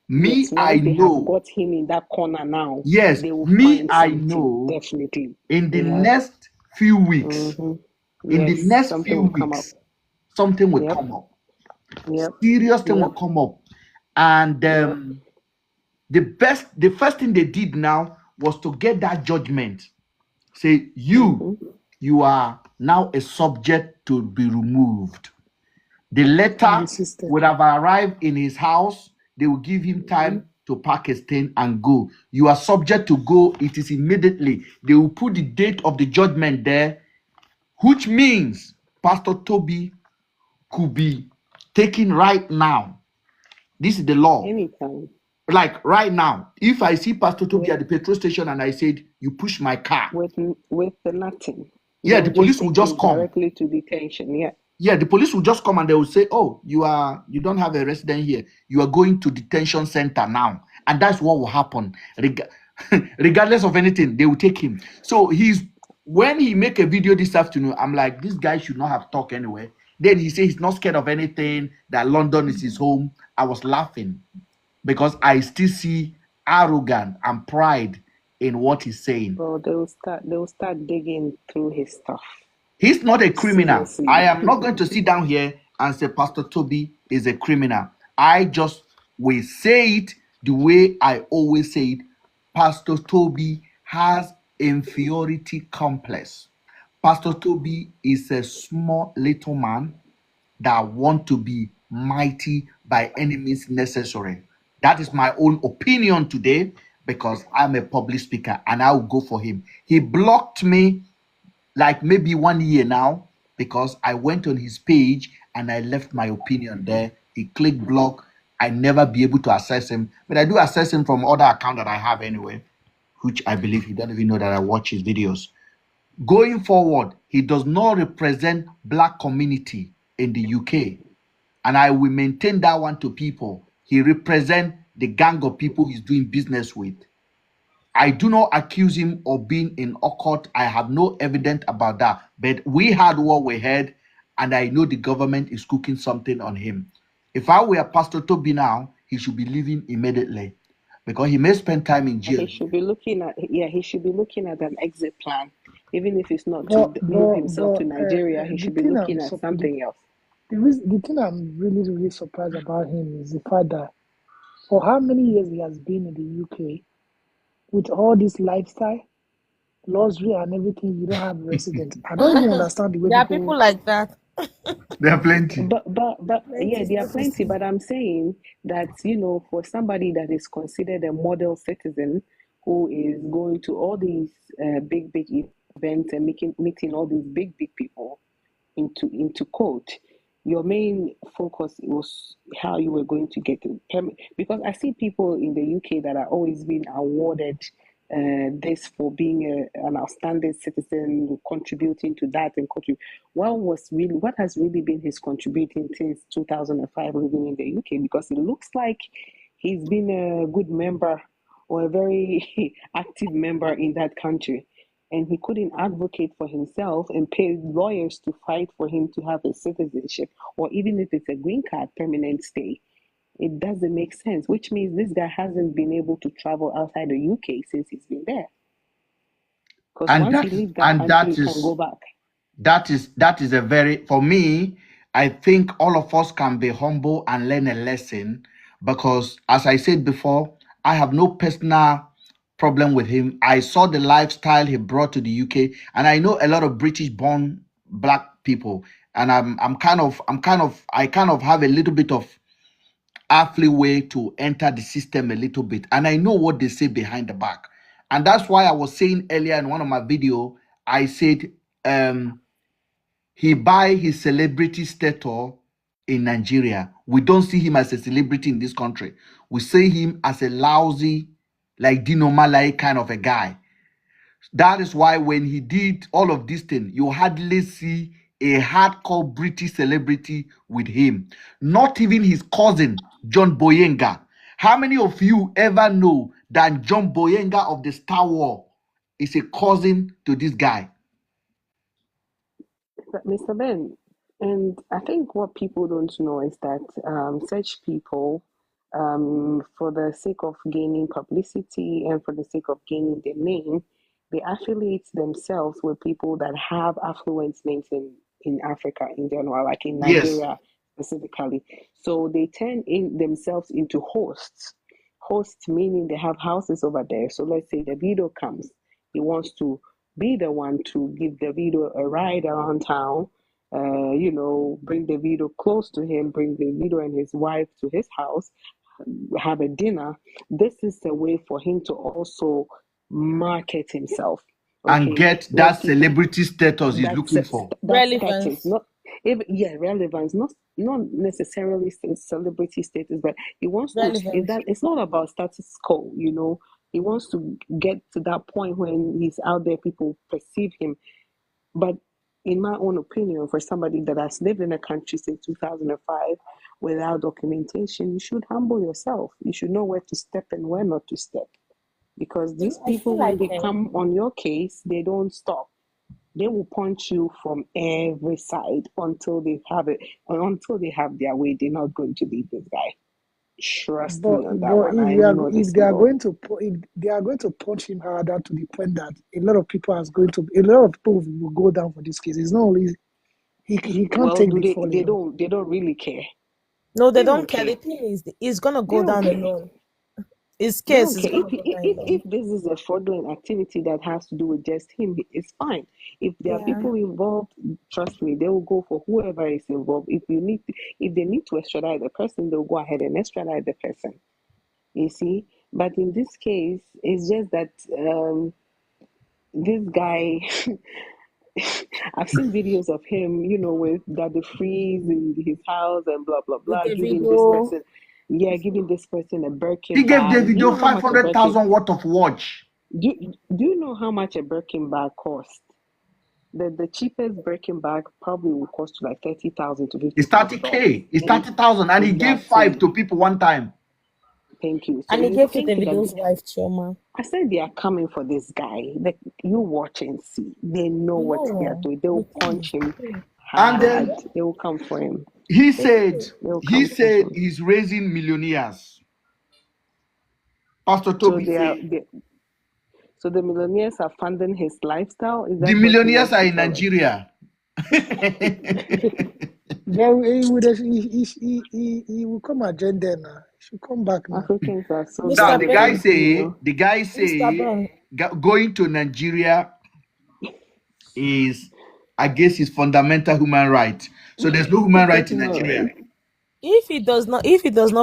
Yes, I once they have know. got him in that corner now, Yes, they will me, find I something, know. definitely. In the Yeah. next few weeks, Yes, something will come up. something will Yep. come up. Yep. Serious thing will Yep. come up. And Yeah. the first thing they did now was to get that judgment. Say, you are now a subject to be removed. The from the letter system. would have arrived in his house. They will give him time to pack his thing and go. You are subject to go. It is immediately. They will put the date of the judgment there, which means Pastor Toby could be taken right now. This is the law. Anytime. Like right now, if I see Pastor Toby With at the petrol station and I said, you push my car, with the nothing. yeah, They the will just police will take just him come. directly to detention. Yeah. Yeah, the police will just come and they will say, oh, you don't have a resident here. You are going to detention center now. And that's what will happen. Regardless of anything, they will take him. So when he make a video this afternoon, I'm like, this guy should not have talked anyway. Then he said he's not scared of anything, that London is his home. I was laughing because I still see arrogance and pride in what he's saying. Well, they will start digging through his stuff. He's not a criminal. Seriously. I am not going to sit down here and say Pastor Toby is a criminal. I just will say it the way I always say it. Pastor Toby has inferiority complex. Pastor Toby is a small little man that want to be mighty by any means necessary. That is my own opinion today because I'm a public speaker and I will go for him. He blocked me like maybe 1 year now because I went on his page and I left my opinion there. He clicked block. I never be able to access him, but I do access him from other account that I have anyway, which I believe he don't even know that I watch his videos. Going forward, he does not represent black community in the UK, and I will maintain that one to people. He represent the gang of people he's doing business with. I do not accuse him of being in occult. I have no evidence about that. But we had what we heard, and I know the government is cooking something on him. If I were Pastor Toby now, he should be leaving immediately because he may spend time in jail. He should be looking at an exit plan. Even if it's not to move himself to Nigeria, he should be looking at something else. The thing I'm really, really surprised about him is the fact that for how many years he has been in the UK, with all this lifestyle, luxury and everything, you don't have a resident. I don't even understand the way There are people like that. There are plenty. But yeah, there are plenty. But I'm saying that, for somebody that is considered a model citizen who is going to all these big events and meeting all these big people into court, your main focus was how you were going to get the permit. Because I see people in the UK that are always being awarded this for being an outstanding citizen, contributing to that and what has really been his contributing since 2005 living in the UK? Because it looks like he's been a good member or a very active member in that country, and he couldn't advocate for himself and pay lawyers to fight for him to have a citizenship, or even if it's a green card, permanent stay. It doesn't make sense, which means this guy hasn't been able to travel outside the UK since he's been there. Because once he leaves that country, he can go back. That is a very, for me, I think all of us can be humble and learn a lesson because, as I said before, I have no personal problem with him. I saw the lifestyle he brought to the UK, and I know a lot of British-born black people, and I kind of have a little bit of earthly way to enter the system a little bit, and I know what they say behind the back, and that's why I was saying earlier in one of my video, I said he buy his celebrity status in Nigeria. We don't see him as a celebrity in this country. We see him as a lousy, like Dino Malai kind of a guy. That is why when he did all of this thing, you hardly see a hardcore British celebrity with him. Not even his cousin, John Boyenga. How many of you ever know that John Boyenga of the Star Wars is a cousin to this guy? Mr. Ben, and I think what people don't know is that such people, for the sake of gaining publicity and for the sake of gaining their name, they affiliate themselves with people that have affluence names in Africa in general, like in Nigeria specifically. So they turn in themselves into hosts. Hosts meaning they have houses over there. So let's say the video comes. He wants to be the one to give the video a ride around town. Bring the video close to him, bring the video and his wife to his house, have a dinner. This is a way for him to also market himself. And get that celebrity status he's looking for. That status, relevance, not necessarily celebrity status, but he wants to. It's not about status quo, He wants to get to that point when he's out there, people perceive him. But in my own opinion, for somebody that has lived in a country since 2005 without documentation, you should humble yourself. You should know where to step and where not to step. Because these people, when they come on your case, they don't stop. They will punch you from every side until they have it, or until they have their way. They're not going to leave this guy. Trust me on that one. If they are going to punch him harder to the point that a lot of people will go down for this case. It's not only he can't take the fall. They don't really care. No, they don't care. The thing is, he's gonna go down alone. His case is if this is a fraudulent activity that has to do with just him, it's fine. If there are people involved, trust me, they will go for whoever is involved. If they need to extradite the person, they'll go ahead and extradite the person. You see, but in this case, it's just that this guy. I've seen videos of him, with the freeze in his house and blah blah blah, giving this person a Birkin bag. He gave Davido 500,000 worth of watch. Do you know how much a Birkin bag costs? The cheapest Birkin bag probably will cost you like 30,000 to 50,000. It's 30K. It's 30,000, and he gave 5 to people one time. Thank you. And he gave to Davido's wife, Chioma. I said they are coming for this guy. Like, you watch and see. They know what they are doing. They will punch him hard. And then they will come for him. He said he's raising millionaires. Pastor Toby said. So the millionaires are funding his lifestyle? The millionaires are in Nigeria. He will come again then. He should come back now. Africans are so the guy say going to Nigeria is against his fundamental human right. So there's no human right in Nigeria. If he does not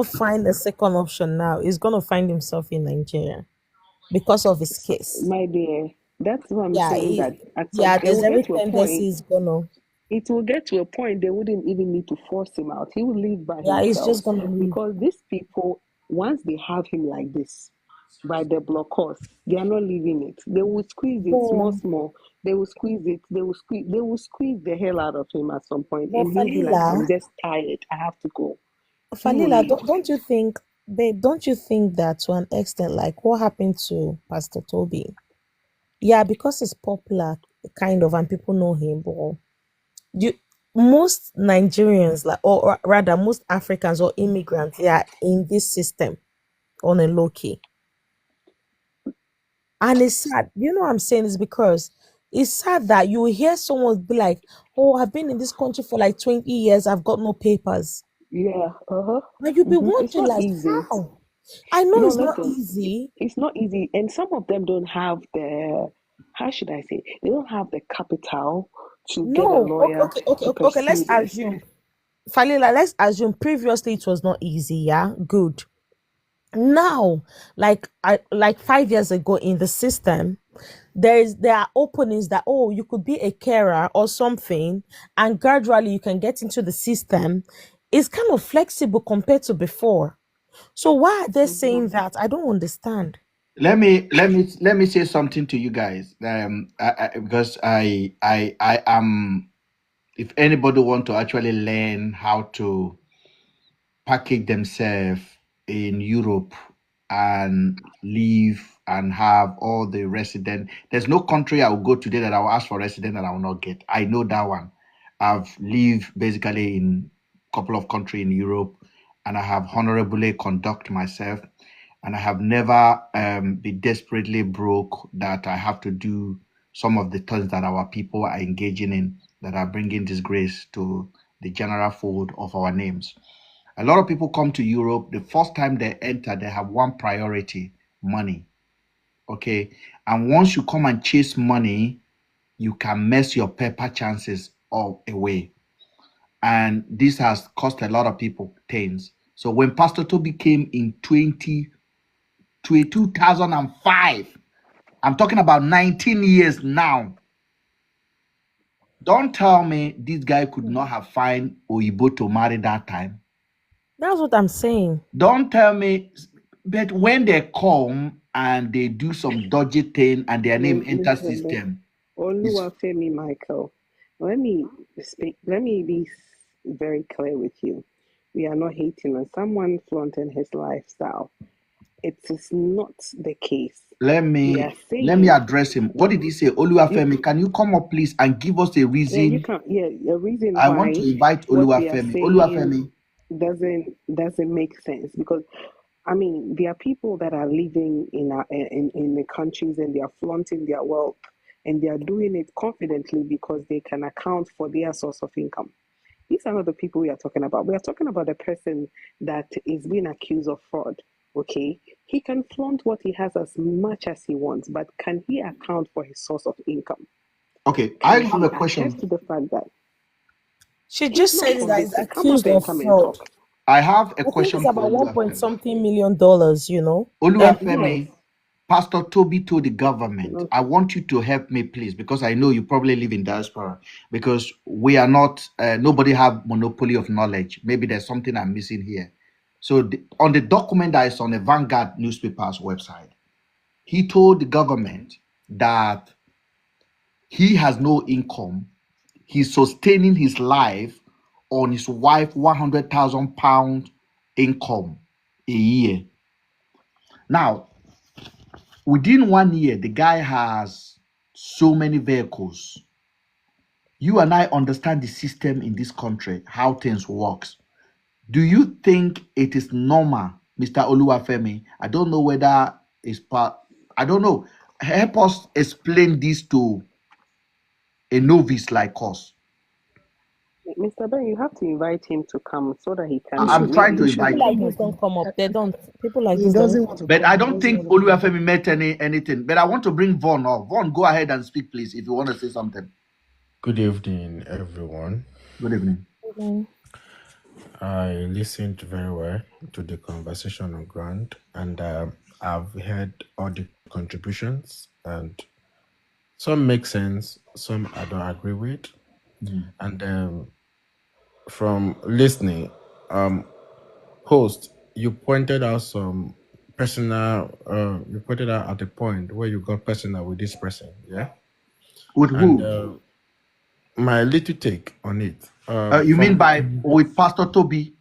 find a second option now, he's gonna find himself in Nigeria because of his case. My dear, that's what I'm saying. There's every tendency he's gonna. It will get to a point they wouldn't even need to force him out. He will leave by himself. He's just gonna leave. Because these people, once they have him like this, by the blockers, they are not leaving it. They will squeeze it small. They will squeeze it. They will squeeze the hell out of him at some point. And he'll be like, I'm just tired. I have to go. Falila, don't you think, babe, that to an extent, like what happened to Pastor Toby? Yeah, because it's popular, kind of, and people know him, but most Nigerians, or rather most Africans or immigrants, they are in this system on a low key. And it's sad. You know what I'm saying? It's because it's sad that you hear someone be like, oh, I've been in this country for like 20 years. I've got no papers. Yeah. And you'll be wondering like, how? I know it's not easy. It's not easy. And some of them don't have how should I say? They don't have the capital to get a lawyer. Okay. Let's assume. Falila, let's assume previously it was not easy. Yeah, good. Now, like 5 years ago in the system, there are openings that you could be a carer or something, and gradually you can get into the system. It's kind of flexible compared to before. So why are they saying that? I don't understand. Let me say something to you guys. Because I am, if anybody want to actually learn how to package themselves in Europe and live and have all the resident, there's no country I will go today that I will ask for resident that I will not get. I know that one. I've lived basically in a couple of countries in Europe, and I have honorably conduct myself, and I have never been desperately broke that I have to do some of the things that our people are engaging in that are bringing disgrace to the general fold of our names. A lot of people come to Europe, the first time they enter, they have one priority: money. Okay. And once you come and chase money, you can mess your paper chances all away. And this has cost a lot of people things. So when Pastor Toby came in 2005, I'm talking about 19 years now. Don't tell me this guy could not have found Oyibo to marry that time. That's what I'm saying. Don't tell me, but when they come and they do some dodgy thing and their name enters system. Oluwafemi Michael, let me be very clear with you. We are not hating on someone flaunting his lifestyle. It is not the case. Let me address him. What did he say? Oluwafemi, can you come up please and give us a reason? Yeah, you can. Yeah, a reason I why want to invite Oluwafemi. Oluwafemi doesn't make sense, because I mean, there are people that are living in the countries and they are flaunting their wealth, and they are doing it confidently because they can account for their source of income. These are not the people we are talking about. We are talking about the person that is being accused of fraud. Okay, he can flaunt what he has as much as he wants, but can he account for his source of income? Okay, I have a question. To the fact that she just said that he's accused of fraud. I have a question. It's about $1.something million, you know. Oluwafemi, Pastor Toby told the government, I want you to help me, please, because I know you probably live in diaspora, because we are not, nobody have monopoly of knowledge. Maybe there's something I'm missing here. So on the document that is on the Vanguard newspaper's website, he told the government that he has no income. He's sustaining his life on his wife £100,000 income a year. Now, within 1 year, the guy has so many vehicles. You and I understand the system in this country, how things works. Do you think it is normal, Mr. Oluwafemi? I don't know whether it's part. I don't know. Help us explain this to a novice like us. Mr. Ben, you have to invite him to come so that he can. I'm trying to invite people like this don't come up. They don't. People like this doesn't want to. But I don't think Oluwafemi met anything. But I want to bring Vaughn up. Vaughn, go ahead and speak, please, if you want to say something. Good evening, everyone. Good evening. I listened very well to the conversation on ground, and I've heard all the contributions, and some make sense, some I don't agree with. And from listening, host, you pointed out some personal, you pointed out at the point where you got personal with this person, yeah? With who? My little take on it. You mean with Pastor Toby?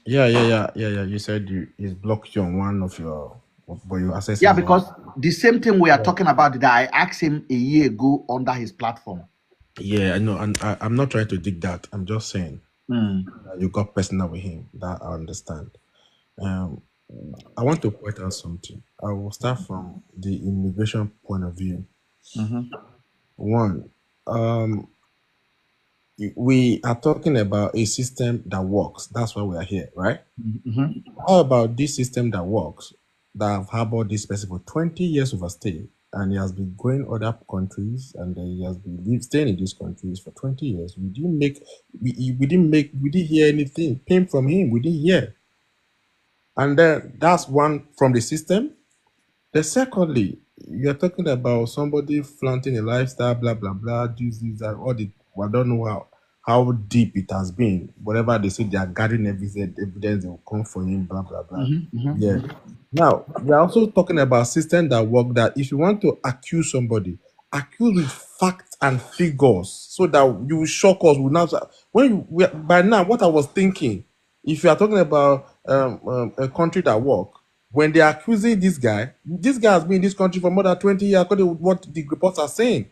Yeah. You said he's blocked you on one of your, but you access. Yeah, because the same thing we are talking about that I asked him a year ago under his platform. Yeah, I know, and I'm not trying to dig that. I'm just saying you got personal with him. That I understand. I want to point out something. I will start from the immigration point of view. One, we are talking about a system that works. That's why we are here, right? How about this system that works, that have harbored this person for 20 years overstay, and he has been going other countries, and he has been staying in these countries for 20 years. We didn't hear anything came from him. We didn't hear. And then that's one from the system. The secondly, you're talking about somebody flaunting a lifestyle, blah blah blah, this, that, all the. I don't know how deep it has been. Whatever they say, they are gathering evidence, they will come for him, blah blah blah. Yeah. Now we're also talking about system that work. That if you want to accuse somebody, accuse with facts and figures, so that you will shock us. By now, what I was thinking, if you are talking about a country that work, when they are accusing this guy has been in this country for more than 20 years, according to what the reports are saying.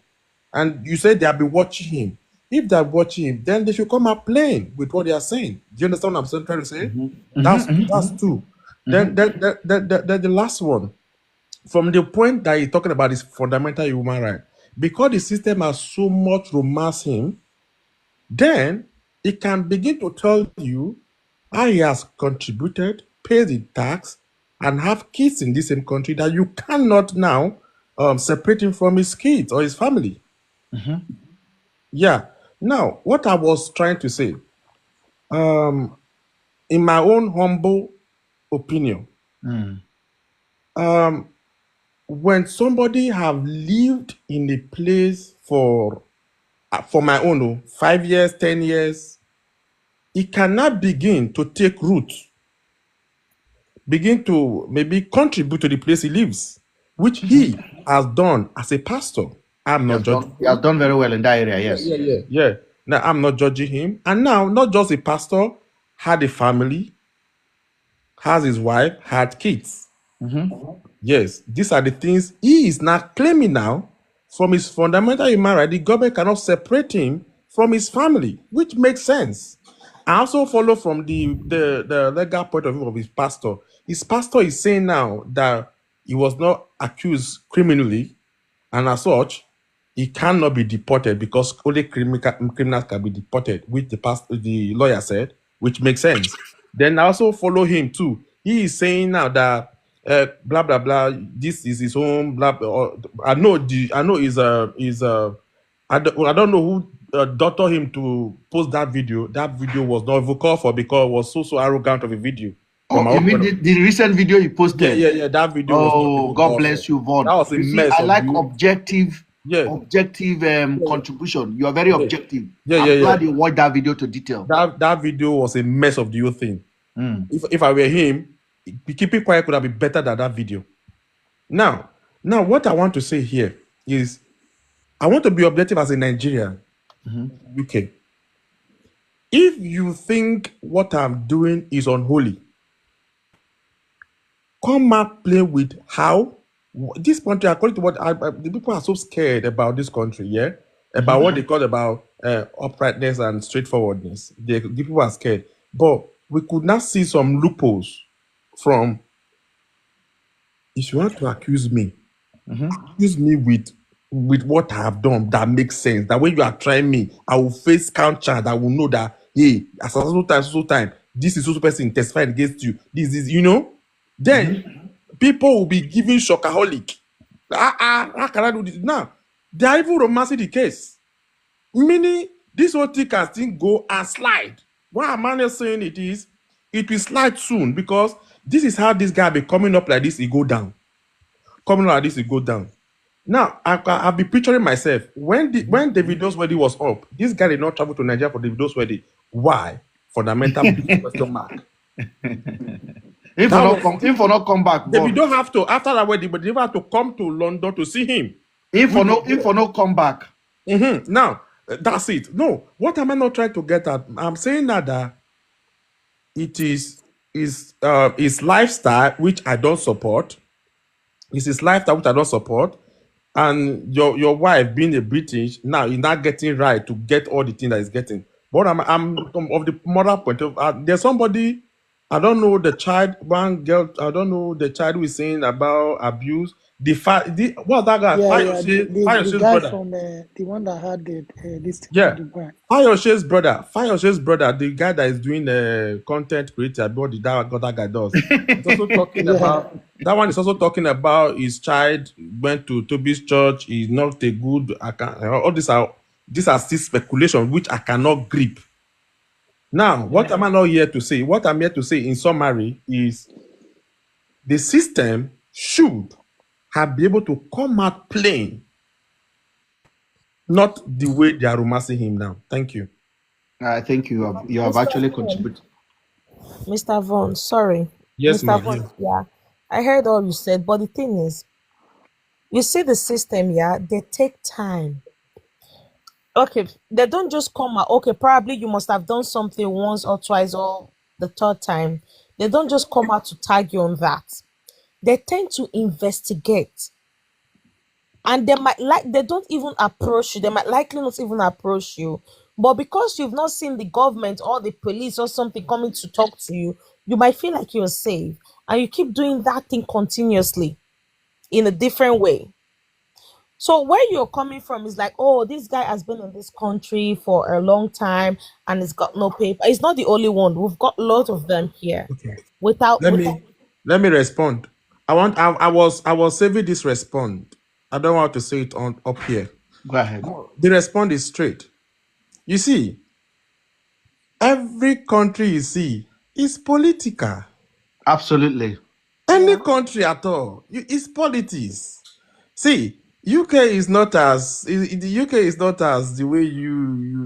And you said they have been watching him. If they're watching him, then they should come up playing with what they are saying. Do you understand what I'm trying to say? That's two. Then the last one, from the point that he's talking about is fundamental human right. Because the system has so much romance him, then It can begin to tell you how he has contributed, paid the tax, and have kids in the same country that you cannot now separate him from his kids or his family. Yeah. Now, what I was trying to say, in my own humble opinion, when somebody have lived in a place for my own 5 years, 10 years, he cannot begin to take root, begin to maybe contribute to the place he lives, which he has done as a pastor. I'm not judging. He has done very well in that area, yes. Yeah. Now, I'm not judging him. And now, not just a pastor, had a family, has his wife, had kids. Yes, these are the things he is now claiming now from his fundamental human right. The government cannot separate him from his family, which makes sense. I also follow from the legal point of view of his pastor. His pastor is saying now that he was not accused criminally, and as such, he cannot be deported because only criminals can be deported, which the lawyer said, which makes sense. Then I also follow him too. He is saying now that blah blah blah. This is his home. Blah. Blah I know I don't know who daughter him to post that video. That video was not even called for because it was so arrogant of a video. Oh, you mean the recent video you posted? Yeah. That video. Oh, God bless you, Vaughn. That was a mess. I like objective contribution. You are very objective. I'm glad you watched that video to detail. That video was a mess of the whole thing. If I were him, keeping quiet could have been better than that video. Now, what I want to say here is, I want to be objective as a Nigerian, UK. If you think what I'm doing is unholy, come out play with how this country, according to what the people are so scared about this country, about what they call about uprightness and straightforwardness. The people are scared, but we could not see some loopholes from. If you want to accuse me with what I have done that makes sense. That when you are trying me, I will face count charge. I will know that hey, at so time, this is also person testified against you. This is then people will be giving shockaholic. How can I do this? Now, they are even romancing the case. Meaning, this whole thing can still go and slide. What I'm saying it will slide soon because this is how this guy be coming up like this, he go down. Coming up like this, he go down. Now, I'll be picturing myself. When Davido's wedding was up, this guy did not travel to Nigeria for Davido's wedding. Why? Fundamental question mark. If for not come back, David don't have to after that wedding, but they have to come to London to see him. If for not come back. Now, that's it. No, what am I not trying to get at? I'm saying that it is his lifestyle which I don't support. It's his lifestyle which I don't support. And your wife being a British, now you're not getting right to get all the things that he's getting. But I'm of the moral point of there's somebody, I don't know the child, one girl, I don't know the child who is saying about abuse. What's that guy? The guy brother. From the one that had this thing. Yeah. Fayoshe's brother, the guy that is doing the content creator, what that guy does. He's also talking about that one is also talking about his child went to Tobi's church, he's not a good all these are still speculation which I cannot grip. Now, what am I not here to say? What I'm here to say in summary is the system should have been able to come out plain, not the way they are romancing him now. Thank you. I think you have actually contributed. Mr. Vaughn, sorry. Yes, Mr. Vaughn, yeah. I heard all you said, but the thing is, you see the system, they take time. Okay, they don't just come out. Okay, probably you must have done something once or twice or the third time. They don't just come out to tag you on that. They tend to investigate. And they don't even approach you. They might likely not even approach you. But because you've not seen the government or the police or something coming to talk to you, you might feel like you're safe. And you keep doing that thing continuously in a different way. So where you're coming from is like, oh, this guy has been in this country for a long time and he's got no paper. He's not the only one. We've got lots of them here. Okay. Without Let without me let me respond. I was saving this respond. I don't want to say it on up here. Go ahead. The response is straight. You see, every country you see is political. Absolutely. Any country at all, it's politics. See, UK is not as the UK is not as the way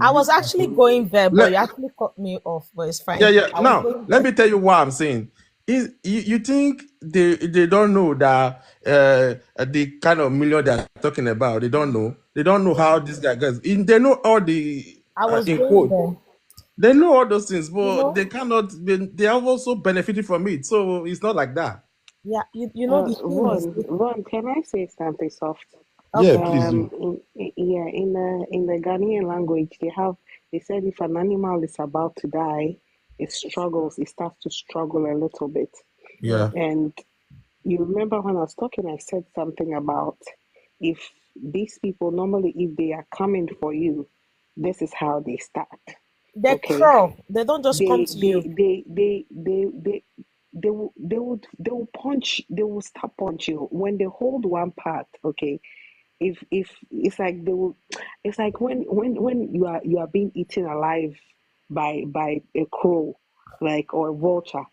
I you was actually going there, but let, you actually cut me off, but it's yeah, fine. yeah. I was Now, going let there. me tell you what I'm saying. Is you think they don't know that the kind of million they're talking about? They don't know. They don't know how this guy goes. They know all the I was in going quote. there. They know all those things, You but know, they cannot. They have also benefited from it. So it's not like that. yeah, you know the thing is Ron, can I say something soft? Yeah, okay. please do. In the Ghanaian language, they said if an animal is about to die, it starts to struggle a little bit. Yeah. And you remember when I was talking, I said something about if these people normally, if they are coming for you, this is how they start. They Okay, crawl. They don't just come they to they you. they they they they they will punch. They will start punch you when they hold one part. Okay, if it's like they will, it's like when you are being eaten alive by a crow, like, or a vulture.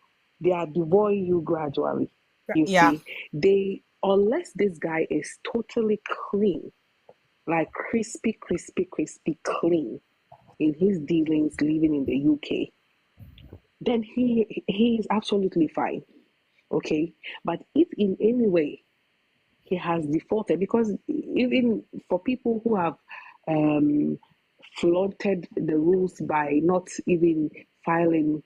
They are devouring you gradually. You Yeah, see, unless this guy is totally clean, like crispy clean in his dealings living in the UK, then he is absolutely fine. Okay, but if in any way he has defaulted, because even for people who have um, flaunted the rules by not even filing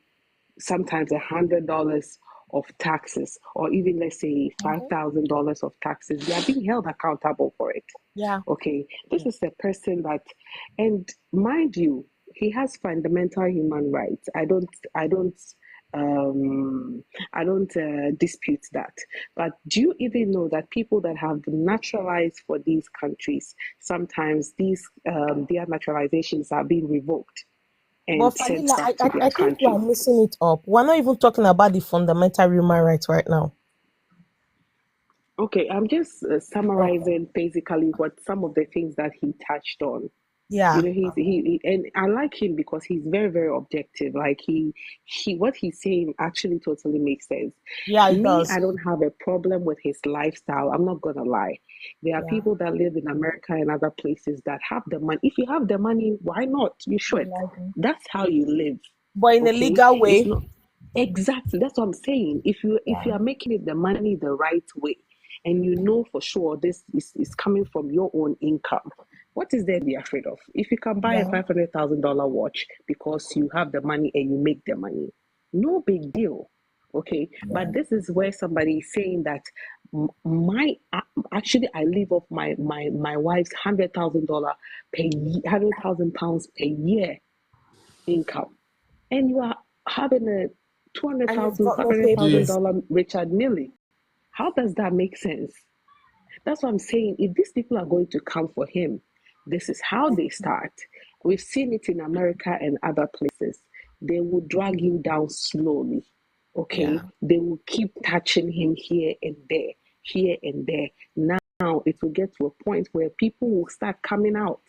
sometimes $100 of taxes, or even let's say $5,000 of taxes, they are being held accountable for it. yeah. Okay, this is a person that, and mind you, he has fundamental human rights. Um, I don't dispute that. But do you even know that people that have naturalized for these countries, sometimes their naturalizations are being revoked But and sent Fanila, back to their I think you are country? missing it up. We're not even talking about the fundamental human rights right now. Okay, I'm just Okay. summarizing basically what some of the things that he touched on. Yeah, And I like him because he's very, very objective. Like what he's saying actually totally makes sense. yeah, it Me, does. I don't have a problem with his lifestyle. I'm not gonna lie. There are Yeah, people that live in America and other places that have the money. If you have the money, why not? You should. like, That's how you live. but in a Okay? legal It's way. not exactly, that's what I'm saying. If you Yeah, are making it the money the right way, and you know for sure this is coming from your own income, what is there to be afraid of? If you can buy a yeah, $500,000 watch because you have the money and you make the money, no big deal. Okay, yeah. but this is where somebody is saying that my actually I live off my wife's $100,000 per year, £100,000 per year income, and you are having a two hundred And you've thousand, got five no hundred thousand papers. The dollar Richard Milley. How does that make sense? That's what I'm saying. If these people are going to come for him, this is how they start. We've seen it in America and other places. They will drag you down slowly. Yeah, Okay? They will keep touching him here and there, here and there. Now it will get to a point where people will start coming out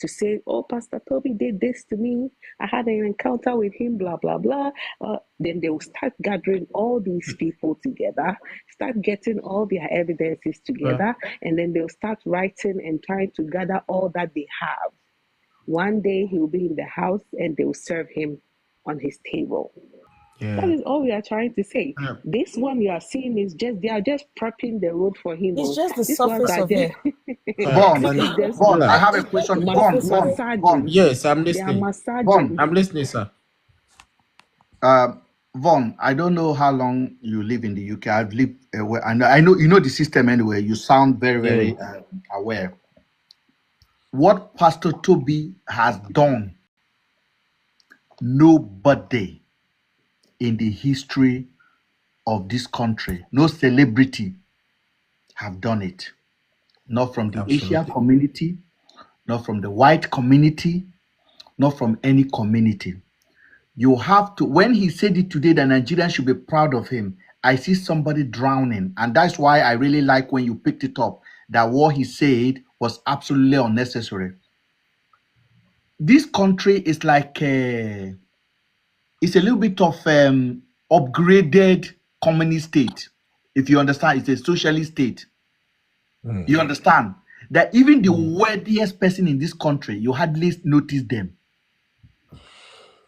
to say, oh, Pastor Toby did this to me. I had an encounter with him, blah, blah, blah. Then they will start gathering all these people together, start getting all their evidences together, and then they'll start writing and trying to gather all that they have. One day he'll be in the house and they'll serve him on his table. That yeah. is all we are trying to say. Uh, This one you are seeing is just, they are just prepping the road for him. it's Oh, just the these ones surface are of just, it. Vaughn, this is just Vaughn, I Fanila. have a It's just the question. surface of it. Vaughn. massaging. Yes, I'm They are listening. massaging I'm him. listening, sir. Uh, Vaughn, I don't know how long you live in the UK. I've lived, I know you know the system anyway. You sound very, Yeah. very aware. What Pastor Toby has done, nobody in the history of this country, no celebrity have done it. not from the Asian Absolutely. community, not from the white community, not from any community. You have to, when he said it today, that Nigerians should be proud of him. I see somebody drowning. And that's why I really like when you picked it up, that what he said was absolutely unnecessary. This country is like, it's a little bit of upgraded communist state. If you understand, it's a socialist state. You understand that even the wealthiest person in this country, you hardly notice them.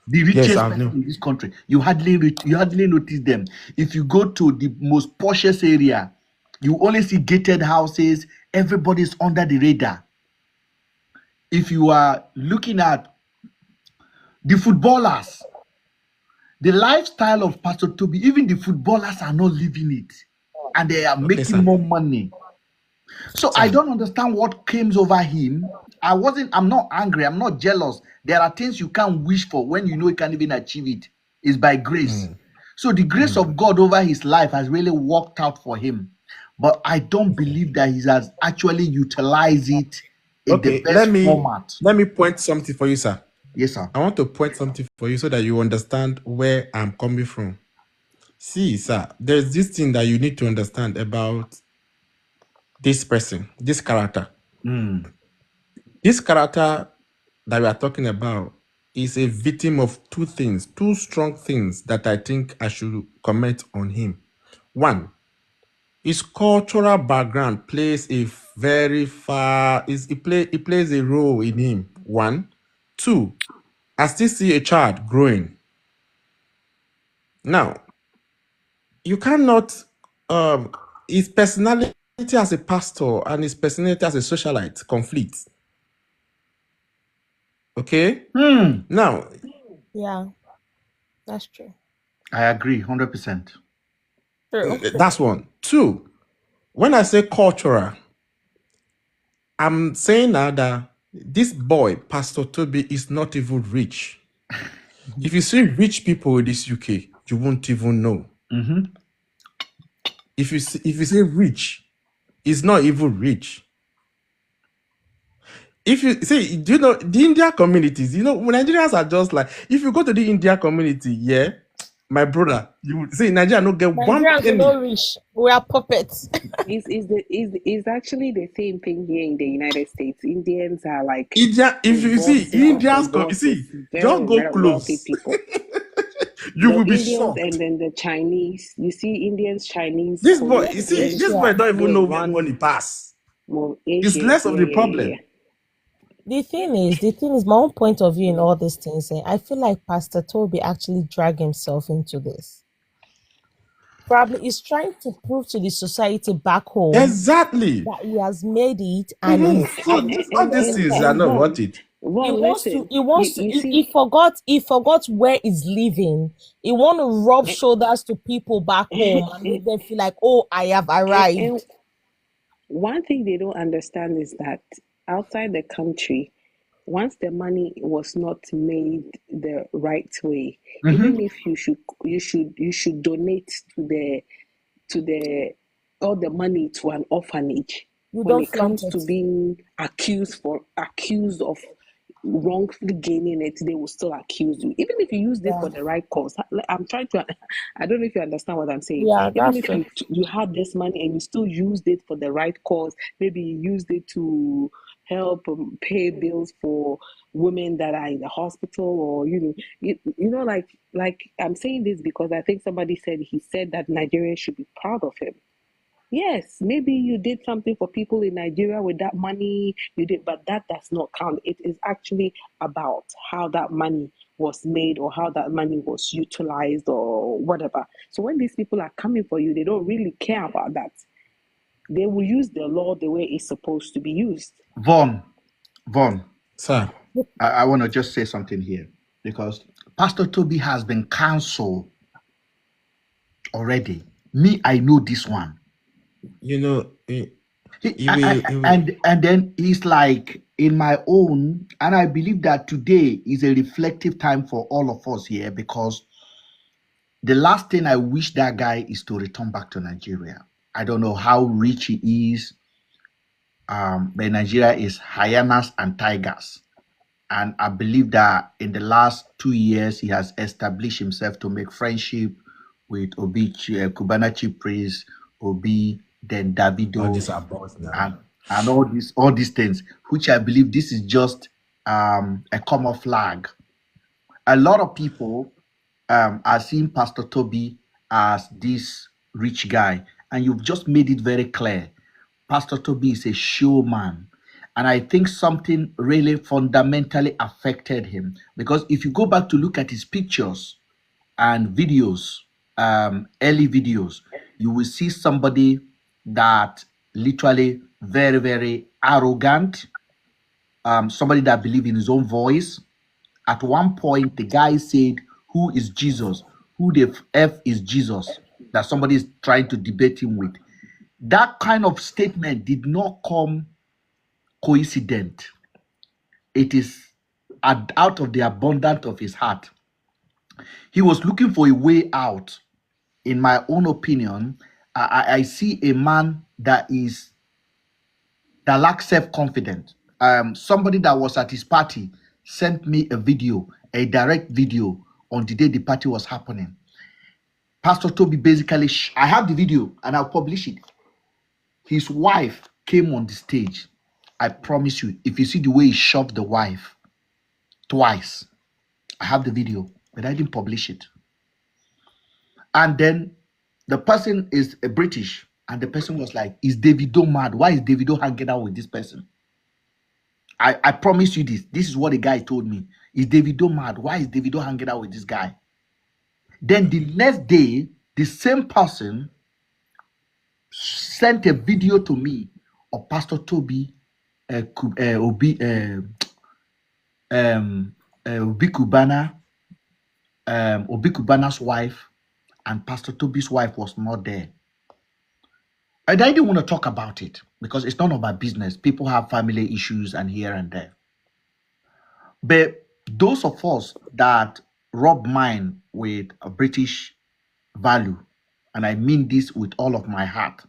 The Yes, richest I person know. in this country, you hardly notice them. If you go to the most poshest area, you only see gated houses. Everybody's under the radar. If you are looking at the footballers, the lifestyle of Pastor Toby, even the footballers are not living it, and they are Okay, making sir. more money. So I Sir. don't understand what came over him. I'm not angry, I'm not jealous. There are things you can't wish for when you know you can't even achieve it. It's by grace. So the grace of God over his life has really worked out for him. But I don't believe that he has actually utilized it in the Okay, best format. let me point something for you, sir. Yes, sir. I want to point something for you so that you understand where I'm coming from. See, sir, there's this thing that you need to understand about this person, this character. This character that we are talking about is a victim of two strong things that I think I should comment on him. One, his cultural background plays a very it plays a role in him. One. Two, I still see a child growing. Now, you cannot his personality as a pastor and his personality as a socialite conflict. Okay? Now, Yeah, that's true. I agree 100%. True. that's one. Two, when I say cultural, I'm saying now that this boy, Pastor Toby, is not even rich. If you see rich people in this UK, you won't even know. If you say rich, he's not even rich. If you see, do you know the India communities? You know, Nigerians are just like, if you go to the India community, yeah, my brother, you would see Nigeria no get one Nigerians are penny. not rich. We are puppets. Is actually the same thing here in the United States. Indians are like India, if you see bosses Indians, of the bosses, just go very close. wealthy people. You The will be Indians shocked. and then the Chinese. You see Indians, Chinese, This boy, Koreans, you see, Yes, this yeah. boy don't they even know where run money pass. more It's Asians. less of the problem. The thing is, my own point of view in all these things, I feel like Pastor Toby actually dragged himself into this. Probably he's trying to prove to the society back home Exactly. that he has made it, and he's So all these things are not worth it. he forgot where he's living. He want to rub shoulders to people back home and make them feel like, oh, I have arrived. And one thing they don't understand is that outside the country, once the money was not made the right way, even if you should donate to the all the money to an orphanage, You when don't it comes flaunt to it. being accused of wrongfully gaining it, they will still accuse you. Even if you use it for the right cause. I'm trying to, I don't know if you understand what I'm saying. Yeah, Even that's if true. you had this money and you still used it for the right cause, maybe you used it to help pay bills for women that are in the hospital, or like I'm saying this because I think somebody said that Nigerians should be proud of him. Yes, maybe you did something for people in Nigeria with that money you did, but that does not count. It is actually about how that money was made or how that money was utilized or whatever. So when these people are coming for you, they don't really care about that. They will use the law the way it's supposed to be used. Vaughn, Sir. I want to just say something here, because Pastor Toby has been cancelled already. Me, I know this one. You know, and then he's like, in my own, and I believe that today is a reflective time for all of us here, because the last thing I wish that guy is to return back to Nigeria. I don't know how rich he is. in Nigeria is hyenas and tigers. And I believe that in the last 2 years, he has established himself to make friendship with Obi, Cubana chief priest, Obi, then All Davido, these are bots now. and all these things, which I believe this is just a common flag. A lot of people are seeing Pastor Toby as this rich guy, and you've just made it very clear. Pastor Toby is a showman. And I think something really fundamentally affected him, because if you go back to look at his pictures and videos, early videos, you will see somebody that literally very, very arrogant, somebody that believes in his own voice. At one point, the guy said, "Who is Jesus? Who the F is Jesus?" That somebody is trying to debate him with. That kind of statement did not come coincident. It is out of the abundance of his heart. He was looking for a way out. In my own opinion, I see a man that lacks self-confidence. Somebody that was at his party sent me a video, a direct video on the day the party was happening. Pastor Toby basically, I have the video and I'll publish it. His wife came on the stage. I promise you, if you see the way he shoved the wife twice, I have the video, but I didn't publish it. And then the person is a British, and the person was like, "Is Davido mad? Why is Davido hanging out with this person?" I promise you this. This is what the guy told me. "Is Davido mad? Why is Davido hanging out with this guy?" Then the next day, the same person sent a video to me of Pastor Toby, Obi Kubana, Obi Kubana's wife, and Pastor Toby's wife was not there. And I didn't want to talk about it because it's none of my business. People have family issues and here and there. But those of us that rub mine with a British value, and I mean this with all of my heart,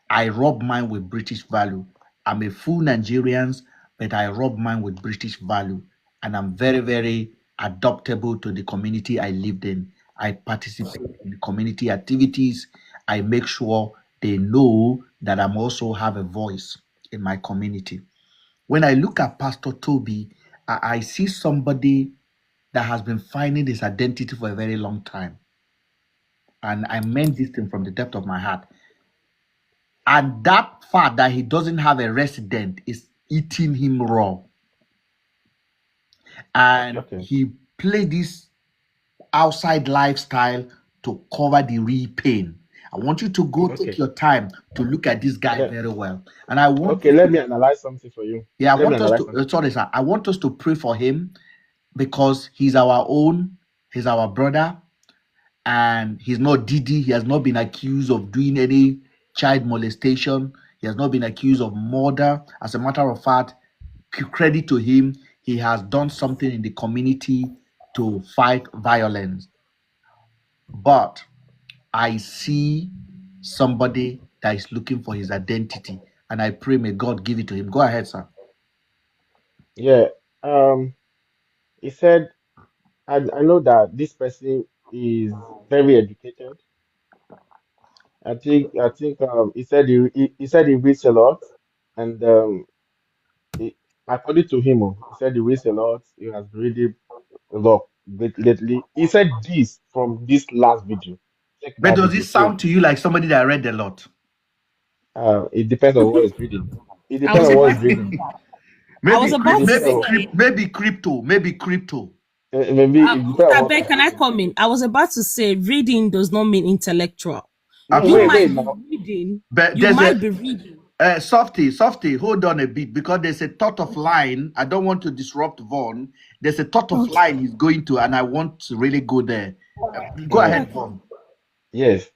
I rub mine with British value. I'm a full Nigerian, but I rub mine with British value. And I'm very, very adaptable to the community I lived in. I participate in community activities. I make sure they know that I'm also have a voice in my community. When I look at Pastor Toby, I see somebody that has been finding his identity for a very long time. And I meant this thing from the depth of my heart. And that fact that he doesn't have a resident is eating him raw. And he played this outside lifestyle to cover the real pain. I want you to go take your time to look at this guy very well. And I want let me analyze something for you. I want us to sorry, sir. I want us to pray for him because he's our own, he's our brother, and he's not Didi. He has not been accused of doing any child molestation. He has not been accused of murder. As a matter of fact, credit to him, he has done something in the community to fight violence. But I see somebody that is looking for his identity, and I pray may God give it to him. Go ahead, sir. Yeah. He said, I know that this person is very educated. I think he said he said he reads a lot, and according to him, he said he reads a lot. He has read a lot lately. He said this from this last video. Check But that does video. it sound to you like somebody that read a lot? It depends on what he's reading. It I depends was on what about he's reading. Maybe to say, maybe crypto. Maybe it depends on Mr. what. Ben, can I come in? I was about to say reading does not mean intellectual. No, You might wait be now. reading. But You there's might be reading. Softy, hold on a bit because there's a thought of line. I don't want to disrupt Vaughn. There's a thought of line he's going to, and I want to really go there. Go ahead, Vaughn. Yes.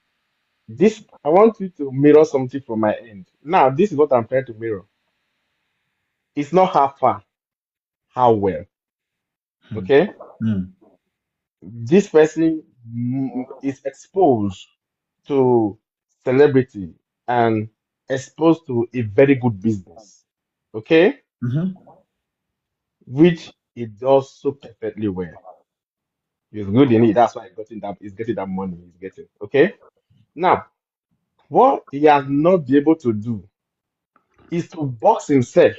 I want you to mirror something from my end. Now, this is what I'm trying to mirror. It's not how far, how well. Okay? This person is exposed to celebrity and exposed to a very good business. Okay, Mm-hmm. which it does so perfectly well. He's good in it. That's why he's getting that money he's getting. Okay. Now, what he has not been able to do is to box himself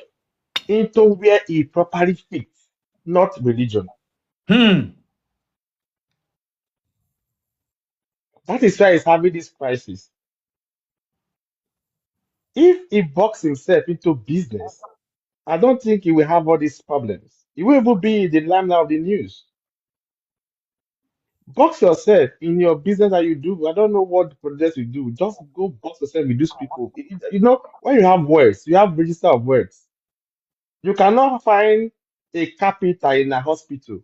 into where he properly fits, not religion. Hmm. That is why he's having this crisis. If he boxes himself into business, I don't think he will have all these problems. He will even be in the limelight of the news. Box yourself in your business that you do. I don't know what projects you do. Just go box yourself with these people. You know, when you have words, you have register of words. You cannot find a carpenter in a hospital.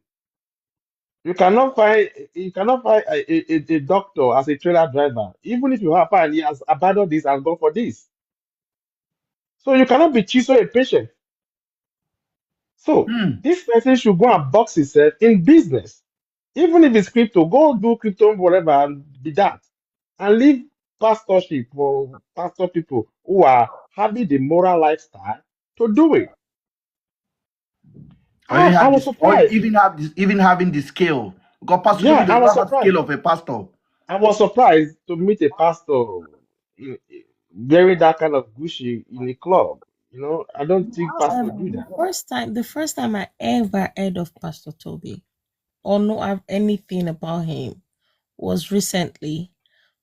You cannot find a doctor as a trailer driver. Even if you have found he has abandoned this and gone for this. So you cannot be chiso a patient. So Hmm. this person should go and box himself in business. Even if it's crypto, go do crypto whatever and be that. And leave pastorship for pastor people who are having the moral lifestyle to do it. Or even I have was this, or surprised. even have this, even having the scale. Because Pastor Toby Yeah, does not have scale of a pastor. I was surprised to meet a pastor wearing that kind of Gucci in a club. You know, I don't think pastors However, do that. the first time I ever heard of Pastor Toby or know anything about him was recently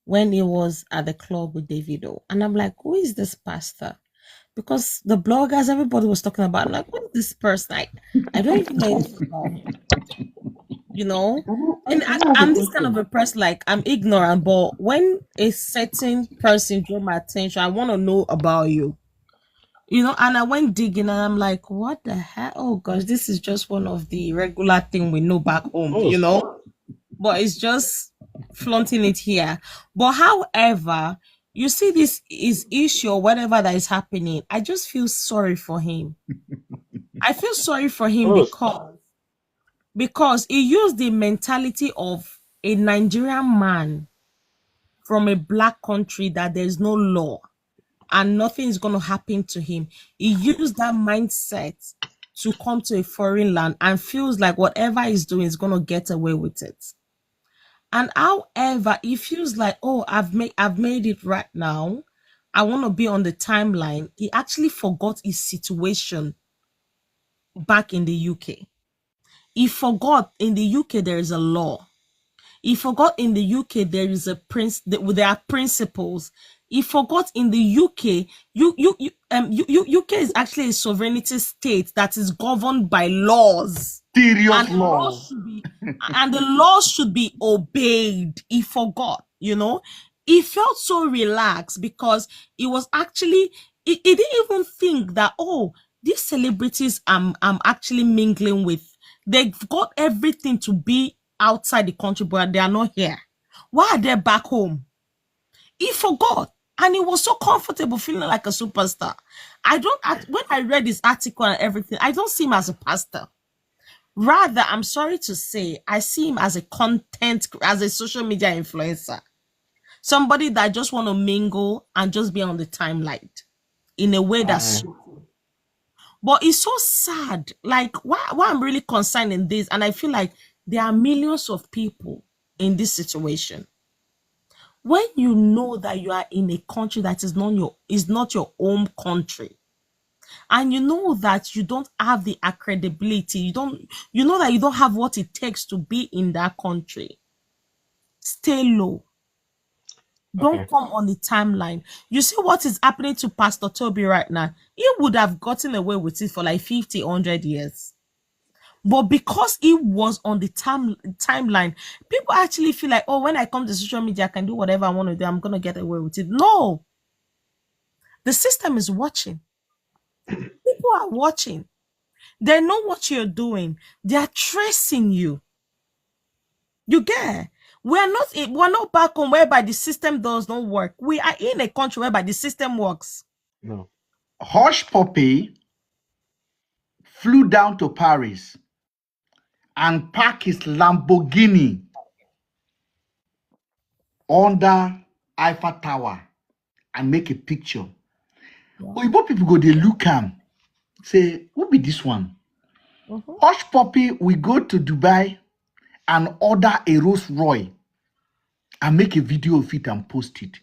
when he was at the club with Davido. And I'm like, who is this pastor? Because the bloggers, everybody was talking about, I'm like, what is this person? I don't even know anything about him, you know? And That's the I'm this kind of question. a person, like, I'm ignorant, but when a certain person drew my attention, I want to know about you. You know, and I went digging and I'm like, what the hell? Oh gosh, this is just one of the regular thing we know back home, Oh, but it's just flaunting it here. But however, you see this is issue or whatever that is happening, I just feel sorry for him. I feel sorry for him oh, because he used the mentality of a Nigerian man from a black country that there's no law and nothing is going to happen to him. He used that mindset to come to a foreign land and feels like whatever he's doing is going to get away with it. And however, he feels like, oh, I've made it right now. I want to be on the timeline. He actually forgot his situation back in the UK. He forgot in the UK there is a law. He forgot in the UK there is a there are principles. He forgot in the UK, UK is actually a sovereignty state that is governed by laws. Serious And the law. laws should be and the laws should be obeyed. He forgot, He felt so relaxed because he was actually he didn't even think that, oh, these celebrities I'm actually mingling with, they've got everything to be outside the country, but they are not here. Why are they back home? He forgot. And he was so comfortable feeling like a superstar. When I read his article and everything, I don't see him as a pastor. Rather, I'm sorry to say, I see him as as a social media influencer. Somebody that just want to mingle and just be on the timeline in a way Uh, that's but it's so sad. Like, why I'm really concerned in this, and I feel like there are millions of people in this situation. When you know that you are in a country that is not your home country, and you know that you don't have the credibility, you know that you don't have what it takes to be in that country, stay low. Don't okay. come on the timeline. You see what is happening to Pastor Toby right now? He would have gotten away with it for like 50, 100 years. But because he was on the timeline, people actually feel like, oh, when I come to social media, I can do whatever I want to do. I'm going to get away with it. No, the system is watching. People are watching. They know what you're doing. They are tracing you. You get? We're not back home whereby the system does not work. We are in a country whereby the system works. No. Hush Puppy flew down to Paris and parked his Lamborghini under Eiffel Tower and make a picture. Yeah. Oyibo people go, they look him. say, who be this one? Mm-hmm. Hush puppy, we go to Dubai and order a Rolls Royce and make a video of it and post it.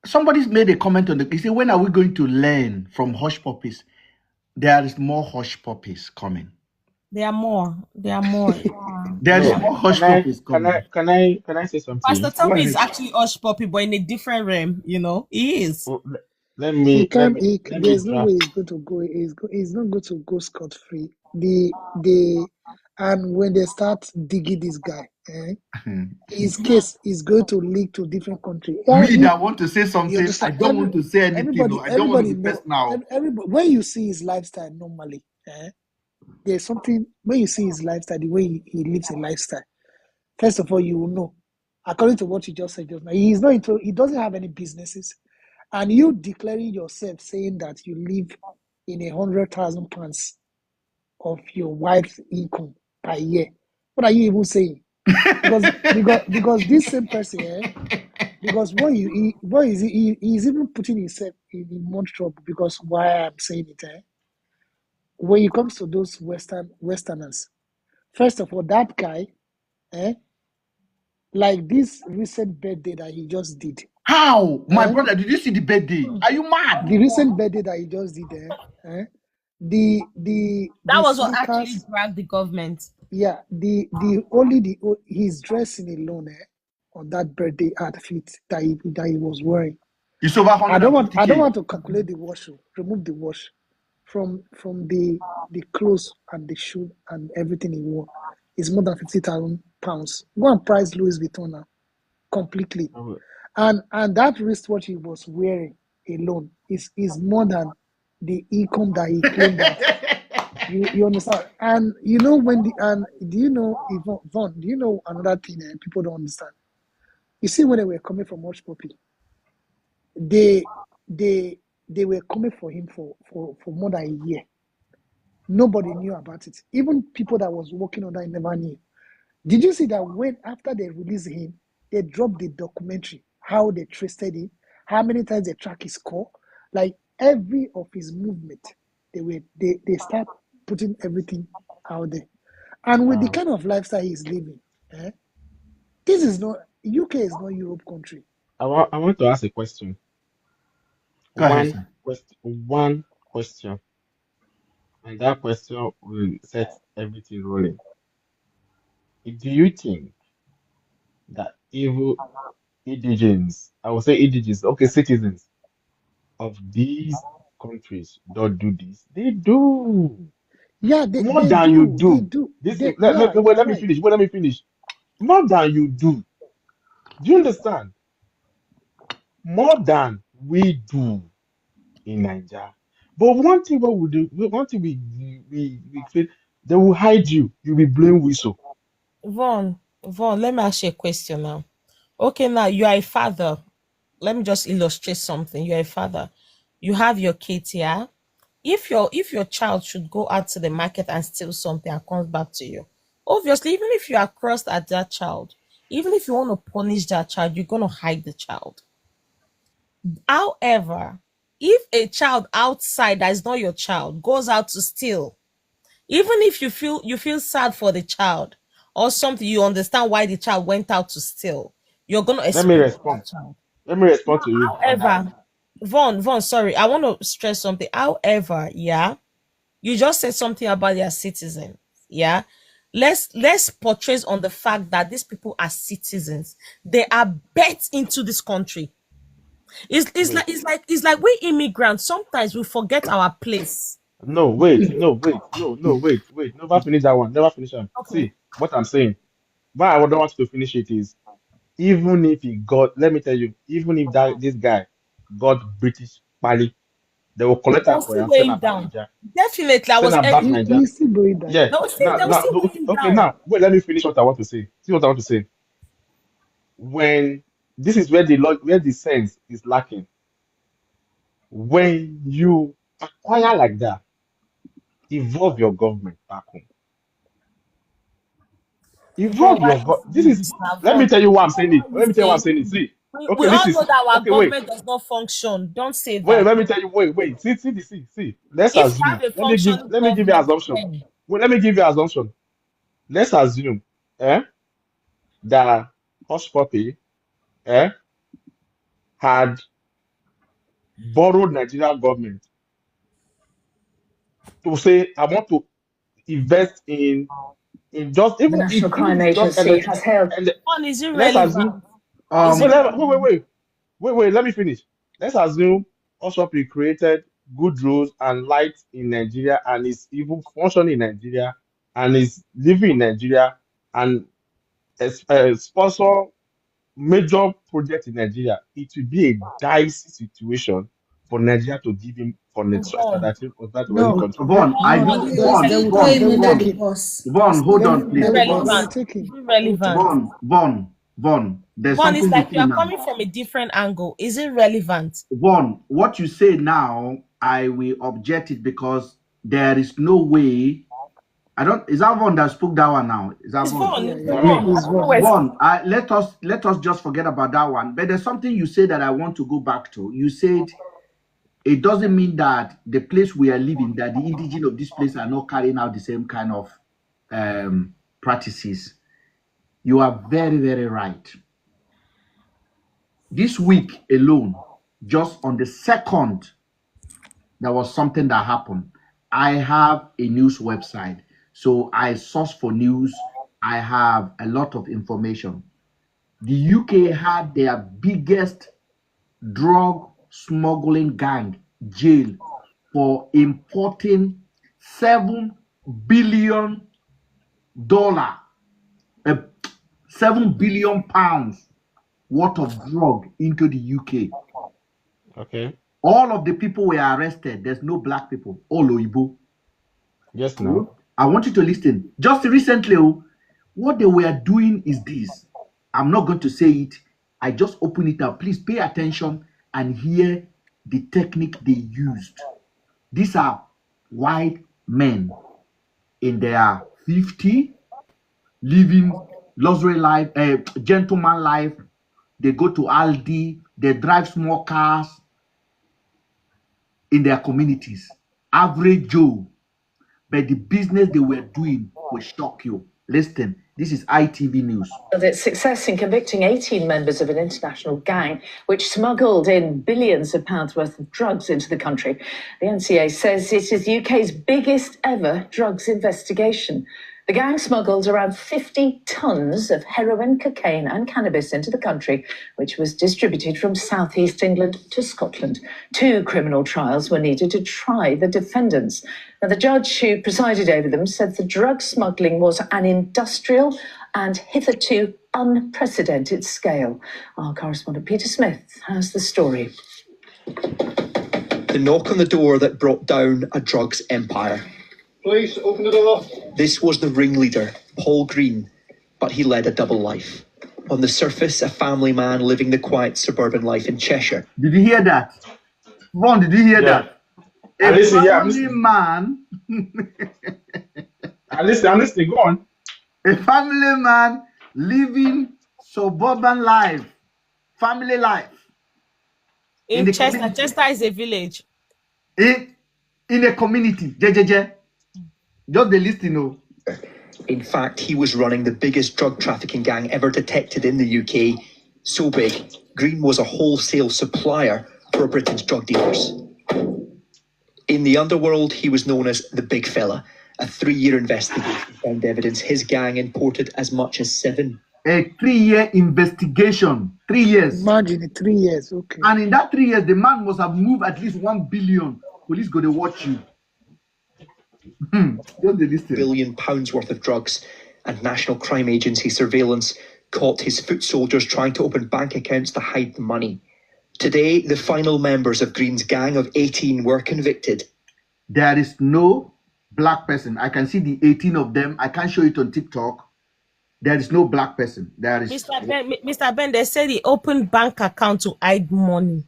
Somebody's made a comment on the. He said, when are we going to learn from hush puppies? There is more hush puppies coming. There are more. There are more. Yeah. There is No, more hush can I puppies can I coming. can I can I say Pastor something? Go Toby is ahead. actually Hush Puppy, but in a different realm, you know. He is. Oh, He let can't. me let me There's no way draft. he's going to go. He's not going to go scot free. And when they start digging this guy, his case is going to leak to different country. Yeah, Me that want to say you something, I understand? don't want to say anything. No, I don't want to Everybody be know. personal. Everybody, when you see his lifestyle normally, there's something. When you see his lifestyle, the way he lives a lifestyle, first of all, you will know. According to what you just said just now, he's not into. He doesn't have any businesses. And you declaring yourself saying that you live in £100,000 of your wife's income per year. What are you even saying? Because this same person, because what is he's even putting himself in more trouble because why I'm saying it, when it comes to those Westerners, first of all, that guy, like this recent birthday that he just did, How? My brother, did you see the birthday? Are you the mad? recent birthday that he just did, That the was what actually sneakers, dragged the government. yeah, the only the his dressing alone, on that birthday outfit that he was wearing. It's over I don't want 150K. to calculate the wash, remove the wash from the clothes and the shoe and everything he wore. It's more than £50,000. Go and price Louis Vuitton now completely. And that wristwatch he was wearing alone is more than the income that he claimed that you understand. And you know do you know Yvonne, do you know another thing people don't understand? You see, when they were coming from Watch Puppy, they they they were coming for him for more than a year. Nobody knew about it. Even people that was working on that never knew. Did you see that when after they released him, they dropped the documentary, how they traced him, how many times they track his call, like every of his movement, they start putting everything out there. And with the kind of lifestyle he's living, this is not UK is not Europe country. I want to ask a question. Go ahead, sir. One question, and that question will set everything rolling. Do you think that evil indigents, I will say indigents, okay, citizens of these countries don't do this? They do Yeah, more they than you do. They do. do. This Yeah, you're let me right. finish. Wait, let me finish. More than you do. Do you understand? More than we do in Nigeria. But one thing what we do, one thing we feel, they will hide you. You'll be blowing whistle. Vaughn, let me ask you a question now. Okay, now you are a father. Let me just illustrate something. You're a father. You have your kids here. If your child should go out to the market and steal something and comes back to you, obviously, even if you are crossed at that child, even if you want to punish that child, you're gonna hide the child. However, if a child outside that is not your child goes out to steal, even if you feel sad for the child or something, you understand why the child went out to steal, you're gonna Let me expose respond. that child. Let me respond to you on that. However, Vaughn, sorry, I want to stress something. However, yeah, you just said something about their citizens. Yeah. Let's portray on the fact that these people are citizens. They are bet into this country. Wait. It's like we immigrants sometimes we forget our place. No, wait. No, wait. No, wait. Wait. Never finish that one. Never finish that. Okay. See, what I'm saying. Why I don't want you to finish it is, even if he got, let me tell you, even if this guy got British pali, they will collect They'll that for still him, weigh send him him back down. Nigeria. Definitely, I Send was him back Nigeria. He's still going down. Yeah. they will still weigh him Okay, down. now, wait, let me finish what I want to say. See what I want to say. When this is where where the sense is lacking. When you acquire like that, involve your government back home. Vaughn, Involve why your you This saying is, this now? let me Vaughn, tell you why I'm saying why it. are you Let me tell you why I'm saying saying it. See. We Okay, all this know is that our okay. Wait, government does not function. Don't say wait. that. Let me tell you. Wait. See. Let's If you have assume. a functioning Let me give you government, assumption. then Wait, let me give you assumption. Let's assume, that Hush Puppy, had borrowed Nigerian government to say, I want to invest in just The National even Crime if it's just Agency has held. and one is let's assume. irrelevant. Is Um, Wait, let me finish. Let's assume Oshopi created good roads and lights in Nigeria and is even functioning in Nigeria and is living in Nigeria and sponsor major project in Nigeria. It will be a dicey situation for Nigeria to give him for the Vaughn. to any No, country. Vaughn, I no, do. Vaughn, they, is they Vaughn, will it take, Vaughn, they will Under take the Vaughn, him. bus. Vaughn, hold They on, will, please. they will, they, they will irrelevant? take him. They will take Irrelevant. him. Vaughn. There's Vaughn is something you like you say are now. coming from a different angle. Is it relevant? Vaughn, what you say now, I will object it because there is no way. I don't. Is that Vaughn that spoke that one now? Is that It's Vaughn? Vaughn. Yeah, It's yeah, Now yeah. me, Vaughn. I It's don't know wrong. where it's Vaughn, let us just forget about that one. But there's something you say that I want to go back to. You said it doesn't mean that the place we are living, that the indigenous of this place are not carrying out the same kind of practices. You are very, very right. This week alone, just on the second, there was something that happened. I have a news website, so I source for news. I have a lot of information. The UK had their biggest drug smuggling gang jail for importing $7 billion, 7 billion pounds worth of drug into the UK. okay, All of the people were arrested. There's no black people, all Oyibo. yes, now, I want you to listen. Just recently, what they were doing is this. I'm not going to say it. I just open it up. Please pay attention and hear the technique they used. These are white men in their 50, living luxury life, gentleman life. They go to Aldi, they drive small cars in their communities. Average Joe. But the business they were doing will shock you. Listen, this is ITV News. Its success in convicting 18 members of an international gang which smuggled in billions of pounds worth of drugs into the country. The NCA says it is the UK's biggest ever drugs investigation. The gang smuggled around 50 tons of heroin, cocaine, and cannabis into the country, which was distributed from southeast England to Scotland. 2 criminal trials were needed to try the defendants. Now, the judge who presided over them said the drug smuggling was an industrial and hitherto unprecedented scale. Our correspondent Peter Smith has the story. The knock on the door that brought down a drugs empire. Please open the door. This was the ringleader, Paul Green, but he led a double life. On the surface, a family man living the quiet suburban life in Cheshire. Did you hear that? Vaughn, did you hear that? I'm listening. Yeah, I'm family listening. man, I'm listening. Go on. a family man living suburban life, family life In the Chester. community. Chester is a village. In a community. Just the list, In fact, he was running the biggest drug trafficking gang ever detected in the UK. So big, Green was a wholesale supplier for Britain's drug dealers. In the underworld, he was known as the Big Fella. A 3-year investigation found evidence his gang imported as much as 7. A 3-year investigation. 3 years. Imagine it, 3 years. Okay. And in that 3 years, the man must have moved at least 1 billion. Police go to watch you. Just the listen. £1 billion worth of drugs, and National Crime Agency surveillance caught his foot soldiers trying to open bank accounts to hide the money. Today, the final members of Green's gang of 18 were convicted. There is no black person. I can see the 18 of them. I can't show it on TikTok. There is no black person. There is. Mr. Ben, they said he opened bank account to hide money.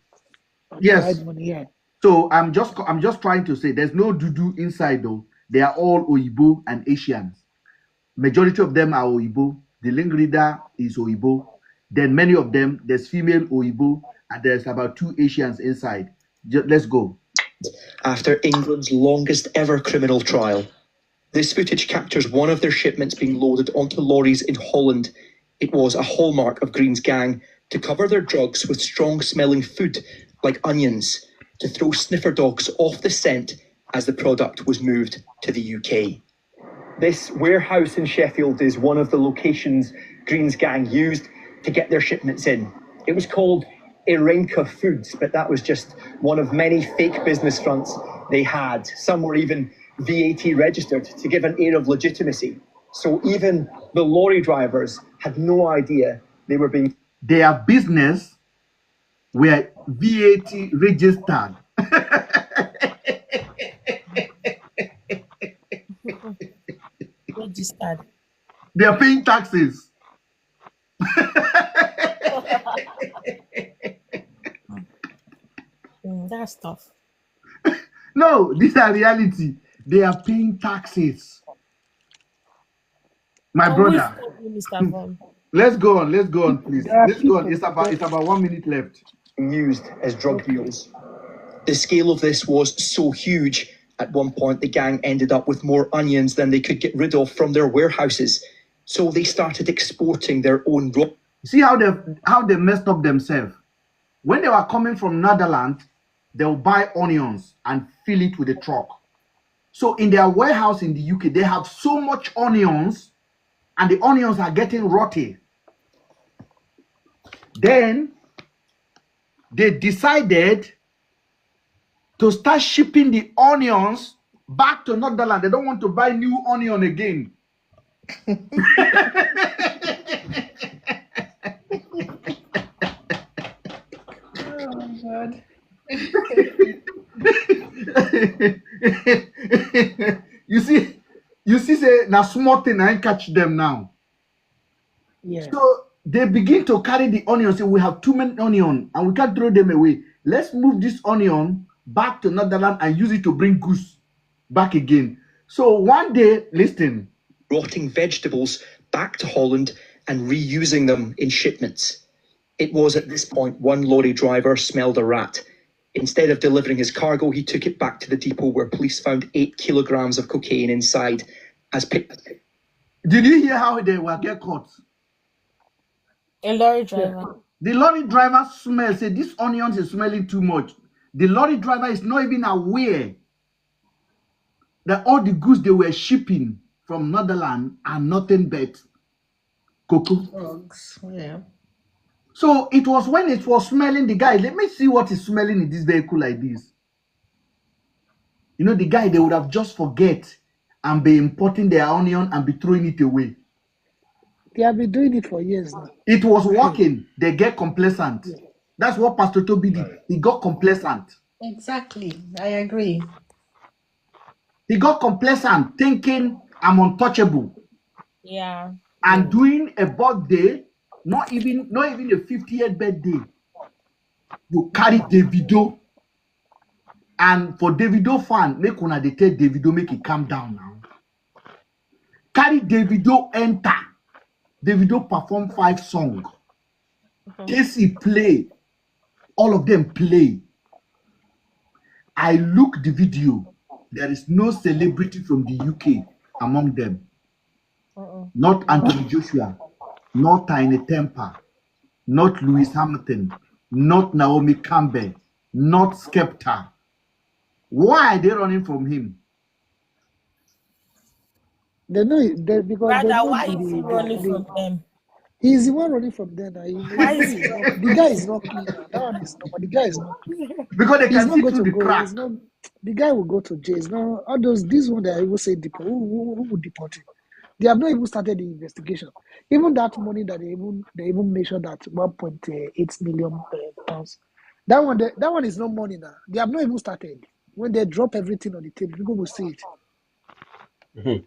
Yes. Hide money, yeah. So I'm just trying to say there's no Dudu inside though. They are all Oyibo and Asians. Majority of them are Oyibo. The link reader is Oyibo. Then many of them, there's female Oibo, and there's about 2 Asians inside. Let's go. After England's longest ever criminal trial, this footage captures one of their shipments being loaded onto lorries in Holland. It was a hallmark of Green's gang to cover their drugs with strong-smelling food like onions to throw sniffer dogs off the scent as the product was moved to the UK. This warehouse in Sheffield is one of the locations Green's gang used to get their shipments in. It was called Irenka Foods, but that was just one of many fake business fronts they had. Some were even VAT registered to give an air of legitimacy. So even the lorry drivers had no idea they were being... Their business were VAT registered. Registered. They are paying taxes. That's tough. No, these are reality. They are paying taxes. My brother. Mr. Von. Let's go on, please. Let's go on. It's about 1 minute left. Used as drug deals. The scale of this was so huge, at one point the gang ended up with more onions than they could get rid of from their warehouses. So they started exporting their own raw. See how they messed up themselves. When they were coming from Netherlands, they'll buy onions and fill it with a truck. So in their warehouse in the UK, they have so much onions, and the onions are getting rotty. Then they decided to start shipping the onions back to Netherlands. They don't want to buy new onion again. Oh, God. you see, say now small thing I catch them now. Yeah. So they begin to carry the onions. Say we have too many onion and we can't throw them away. Let's move this onion back to Netherlands and use it to bring goose back again. So one day, listen. Rotting vegetables back to Holland and reusing them in shipments. It was at this point one lorry driver smelled a rat. Instead of delivering his cargo, he took it back to the depot where police found 8 kilograms of cocaine inside. Did you hear how they were get caught? A lorry driver. The lorry driver smell, say this onions is smelling too much. The lorry driver is not even aware that all the goods they were shipping from Netherlands are nothing but cocoa. Drugs, yeah. So it was when it was smelling, the guy, let me see what is smelling in this vehicle like this. You know, the guy, they would have just forget and be importing their onion and be throwing it away. They have been doing it for years now. It was working. They get complacent. Yeah. That's what Pastor Toby did. He got complacent. Exactly. I agree. He got complacent, thinking I'm untouchable. Yeah. And doing a birthday, not even a 50th birthday. You carry Davido. And for Davido fan, make una dey tell Davido make it calm down now. Carry Davido enter. Davido perform 5 songs. Casey play. All of them play. I look the video. There is no celebrity from the UK among them. Not Anthony Joshua, not Tiny Temper, not Lewis Hamilton, not Naomi Campbell, not Skepta. Why are they running from him? They know it because Brother, they know why is he running from them? He's the one running from them. Why is he the guy is not clean. That one is not. The guy is not clean. Because they can see through the crack. The guy will go to jail. Now, all those, this one that I will say deport. Who would deport him? They have not even started the investigation. Even that money that they even mentioned that 1.8 million pounds. That one is no money now. They have not even started. When they drop everything on the table, people will see it.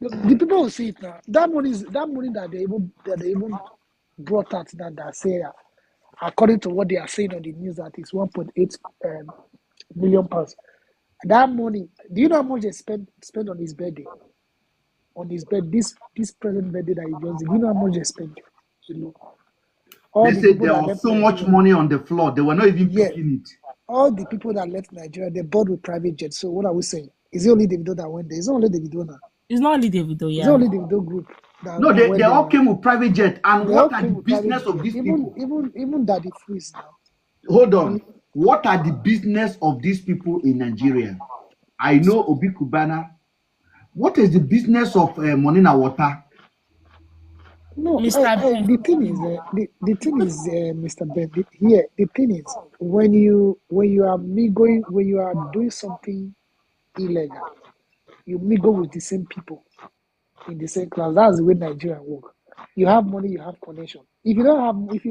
The people will see it now. That money that they even brought out that say, according to what they are saying on the news, that is 1.8 million pounds. That money, do you know how much they spent on his birthday? On his bed, this present birthday that he just did, you know how much they spent? You know, All They the said people there that was left so much Nigeria, money on the floor. They were not even yeah, picking it. all the people that left Nigeria, they bought with private jets. So what are we saying? Is it only Davido that went there? It's not only Davido now. It's not only Davido, It's not yeah. only Davido group No, that they went there all now. came with private jet. And They all what are came the with private business of jet. these people? Even Daddy Freeze now. Hold on. He, What are the business of these people in Nigeria? I know Obi Kubana. What is the business of Monina Water? no, Mr. Ben. the thing is, the thing is, Mr. Ben. The thing is, when you are doing something illegal, you mingle with the same people in the same class. That's the way Nigeria work. You have money, you have connection. If you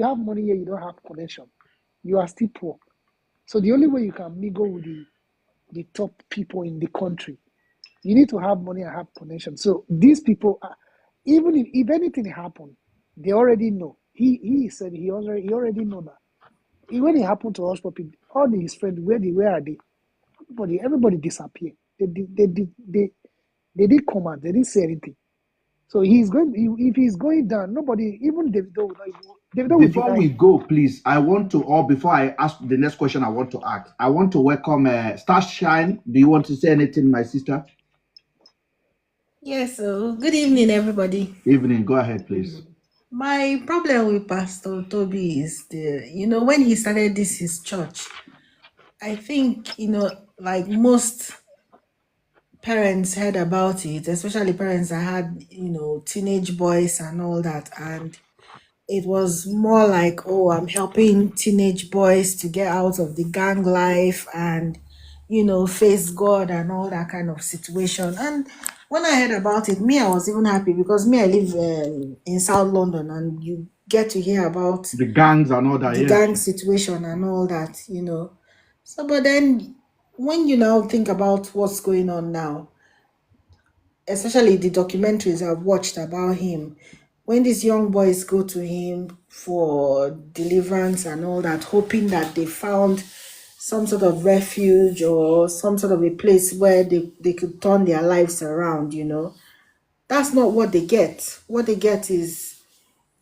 have money here, you don't have connection. You are still poor. So the only way you can mingle with the top people in the country, you need to have money and have connection. So these people, even if anything happen, they already know. He said he already know that. When it happened to Hush Puppy, all his friends, where are they? Everybody disappeared. They didn't come out. They didn't say anything. So if he's going down, nobody, even Davido will not even, Davido will Before deny we him. go, please, before I ask the next question I want to ask, I want to welcome Starshine. Do you want to say anything, my sister? Yes, so good evening, everybody. Evening. Go ahead, please. My problem with Pastor Toby is when he started his church, I think, like most parents heard about it, especially parents that had, teenage boys and all that. And it was more like, oh, I'm helping teenage boys to get out of the gang life and, face God and all that kind of situation. And when I heard about it, I was even happy because I live in South London, and you get to hear about the gangs and all that. the Yes. gang situation and all that, So, but then when you now think about what's going on now, especially the documentaries I've watched about him, when these young boys go to him for deliverance and all that, hoping that they found some sort of refuge or some sort of a place where they could turn their lives around, that's not what they get. What they get is,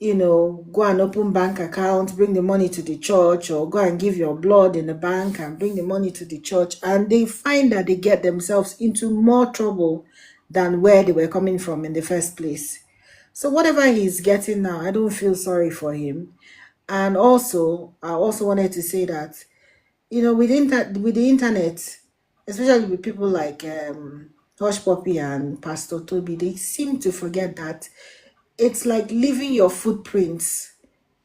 go and open bank account, bring the money to the church, or go and give your blood in the bank and bring the money to the church. And they find that they get themselves into more trouble than where they were coming from in the first place. So whatever he's getting now, I don't feel sorry for him. And also, I also wanted to say that, with the internet, especially with people like Hush Puppy and Pastor Toby, they seem to forget that it's like leaving your footprints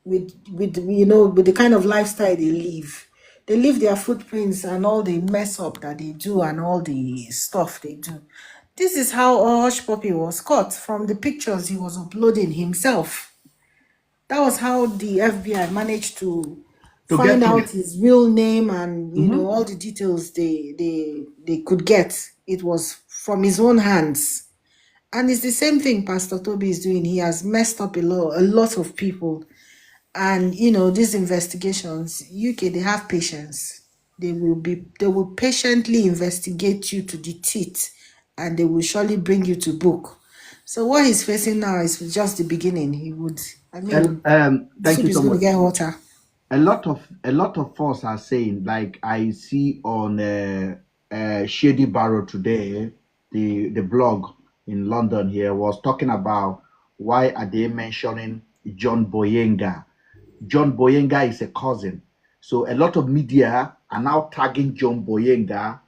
with the kind of lifestyle they live. They leave their footprints and all the mess up that they do and all the stuff they do. This is how Hush Puppy was caught from the pictures he was uploading himself. That was how the FBI managed to find get him. out his real name and all the details they could get. It was from his own hands. And it's the same thing Pastor Toby is doing. He has messed up a lot of people. And these investigations, UK, they have patience. They will patiently investigate you to the teeth, and they will surely bring you to book. So what he's facing now is just the beginning. The Thank soup you is so going to much. get hotter. A lot of us are saying, like I see on Shady Barrow today, the blog in London here was talking about why are they mentioning John Boyenga. John Boyenga is a cousin, so a lot of media are now tagging John Boyenga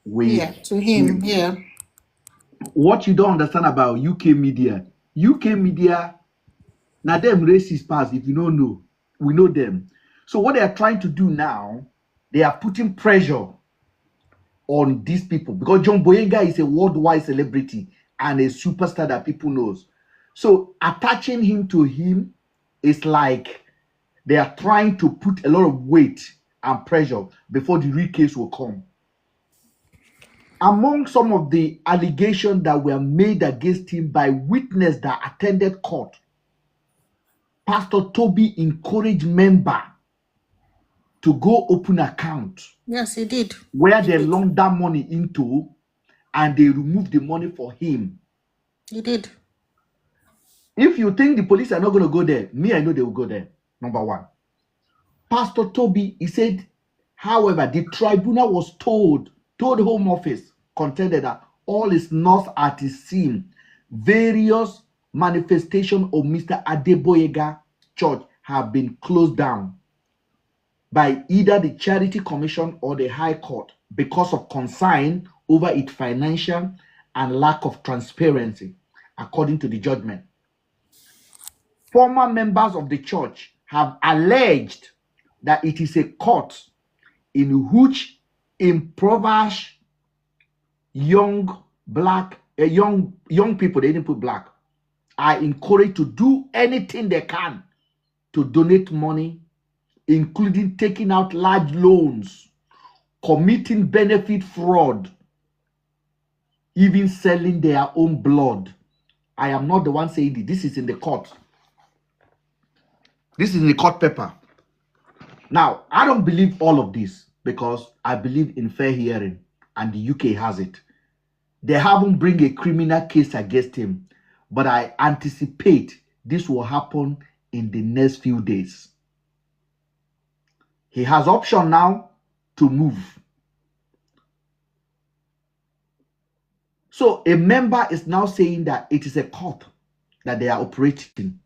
with to him. Yeah. What you don't understand about UK media. Now them racist pass. If you don't know, we know them. So what they are trying to do now, they are putting pressure on these people because John Boyenga is a worldwide celebrity and a superstar that people knows. So attaching him to him is like they are trying to put a lot of weight and pressure before the real case will come. Among some of the allegations that were made against him by witness that attended court, Pastor Toby encouraged member to go open account. Yes, he did. Where they loaned that money into and they removed the money for him. He did. If you think the police are not going to go there, I know they will go there. Number one. Pastor Toby, he said, however, the tribunal was told Home Office contended that all is not at its scene. Various manifestations of Mr. Adeboyega Church have been closed down by either the Charity Commission or the High Court because of concern over its financial and lack of transparency, according to the judgment. Former members of the church have alleged that it is a court in which impoverished young people, they didn't put black, are encouraged to do anything they can to donate money, including taking out large loans, committing benefit fraud, even selling their own blood. I am not the one saying it. This is in the court. This is in the court paper. Now, I don't believe all of this because I believe in fair hearing and the UK has it. They haven't bring a criminal case against him, but I anticipate this will happen in the next few days. He has option now to move. So a member is now saying that it is a court that they are operating.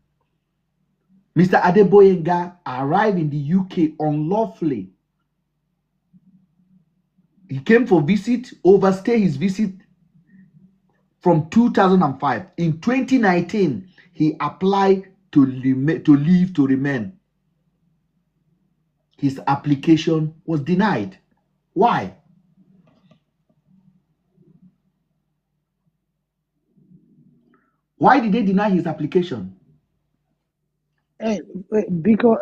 Mr. Adeboyega arrived in the UK unlawfully. He came for visit, overstayed his visit from 2005. In 2019, he applied to leave to remain. His application was denied. Why? Why did they deny his application? Because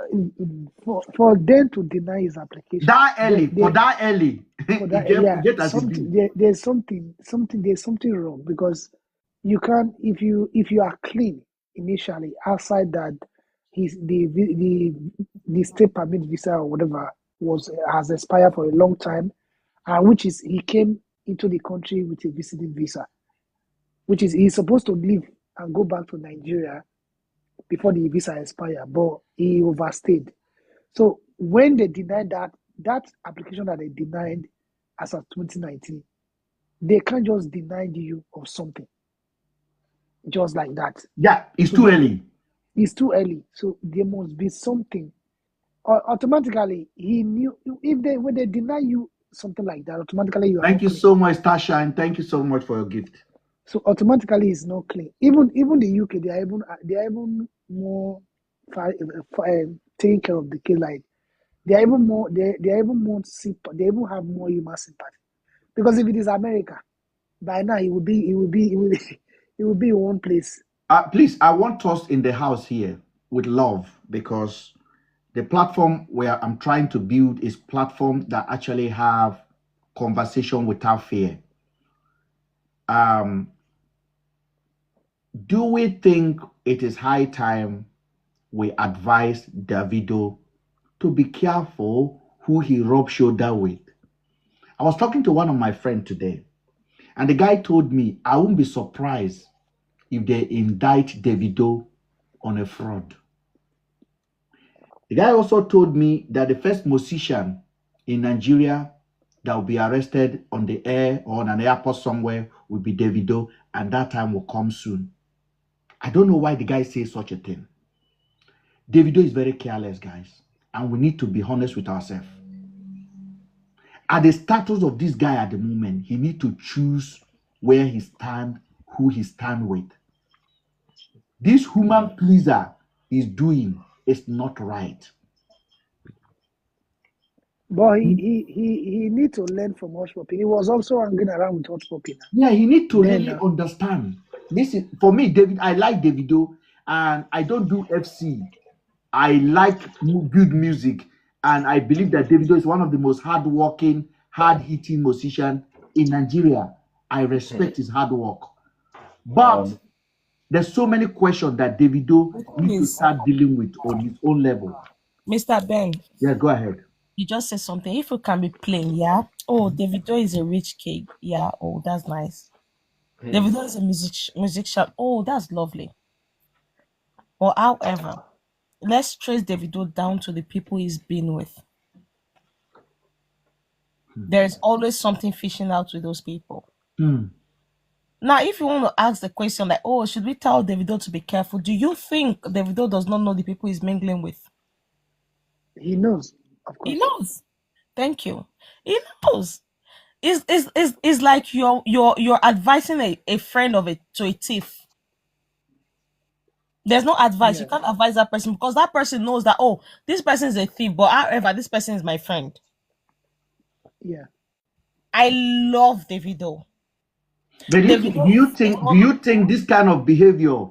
for them to deny his application that early, there's something wrong, because you can't, if you are clean initially outside that the stay permit visa or whatever has expired for a long time, which is he came into the country with a visiting visa, which is he's supposed to leave and go back to Nigeria before the visa expired, but he overstayed. So when they denied that application that they denied as of 2019, they can't just deny you of something just like that. Yeah, it's too early. It's too early. So there must be something. Automatically, he knew when they deny you something like that, automatically you are. Thank you so much, Tasha, and thank you so much for your gift. So automatically it's not clean. Even the UK, they are even more taking care of the case. Like they are even more they are even more they even have more human sympathy. Because if it is America, by now it will be in one place. Please, I want us in the house here with love, because the platform where I'm trying to build is platform that actually have conversation without fear. Do we think it is high time we advise Davido to be careful who he rub shoulder with? I was talking to one of my friends today, and the guy told me I won't be surprised if they indict Davido on a fraud. The guy also told me that the first musician in Nigeria that will be arrested on the air or on an airport somewhere will be Davido, and that time will come soon. I don't know why the guy says such a thing. Davido is very careless, guys, and we need to be honest with ourselves. At the status of this guy at the moment, he need to choose where he stand, who he stand with. This human pleaser is doing is not right. But he need to learn from Hush Puppy. He was also hanging around with Hush Puppy. Yeah, he need to really understand. This is for me, David. I like Davido, and I don't do FC. I like good music, and I believe that Davido is one of the most hardworking, hard-hitting musicians in Nigeria. I respect his hard work, but there's so many questions that Davido needs to start dealing with on his own level. Mr. Ben. Yeah, go ahead. You just said something. If you can be plain, yeah. Oh, Davido is a rich kid. Yeah. Oh, that's nice. Davido is a musician. Oh, that's lovely. Or however, let's trace Davido down to the people he's been with. There's always something fishing out with those people. Now, if you want to ask the question like, oh, should we tell Davido to be careful? Do you think Davido does not know the people he's mingling with? He knows, of course. He knows. Thank you. He knows. It's like you're advising a friend to a thief. There's no advice. You can't advise that person because that person knows that, oh, this person is a thief, but however, this person is my friend. Yeah. I love Davido. But do you think this kind of behavior,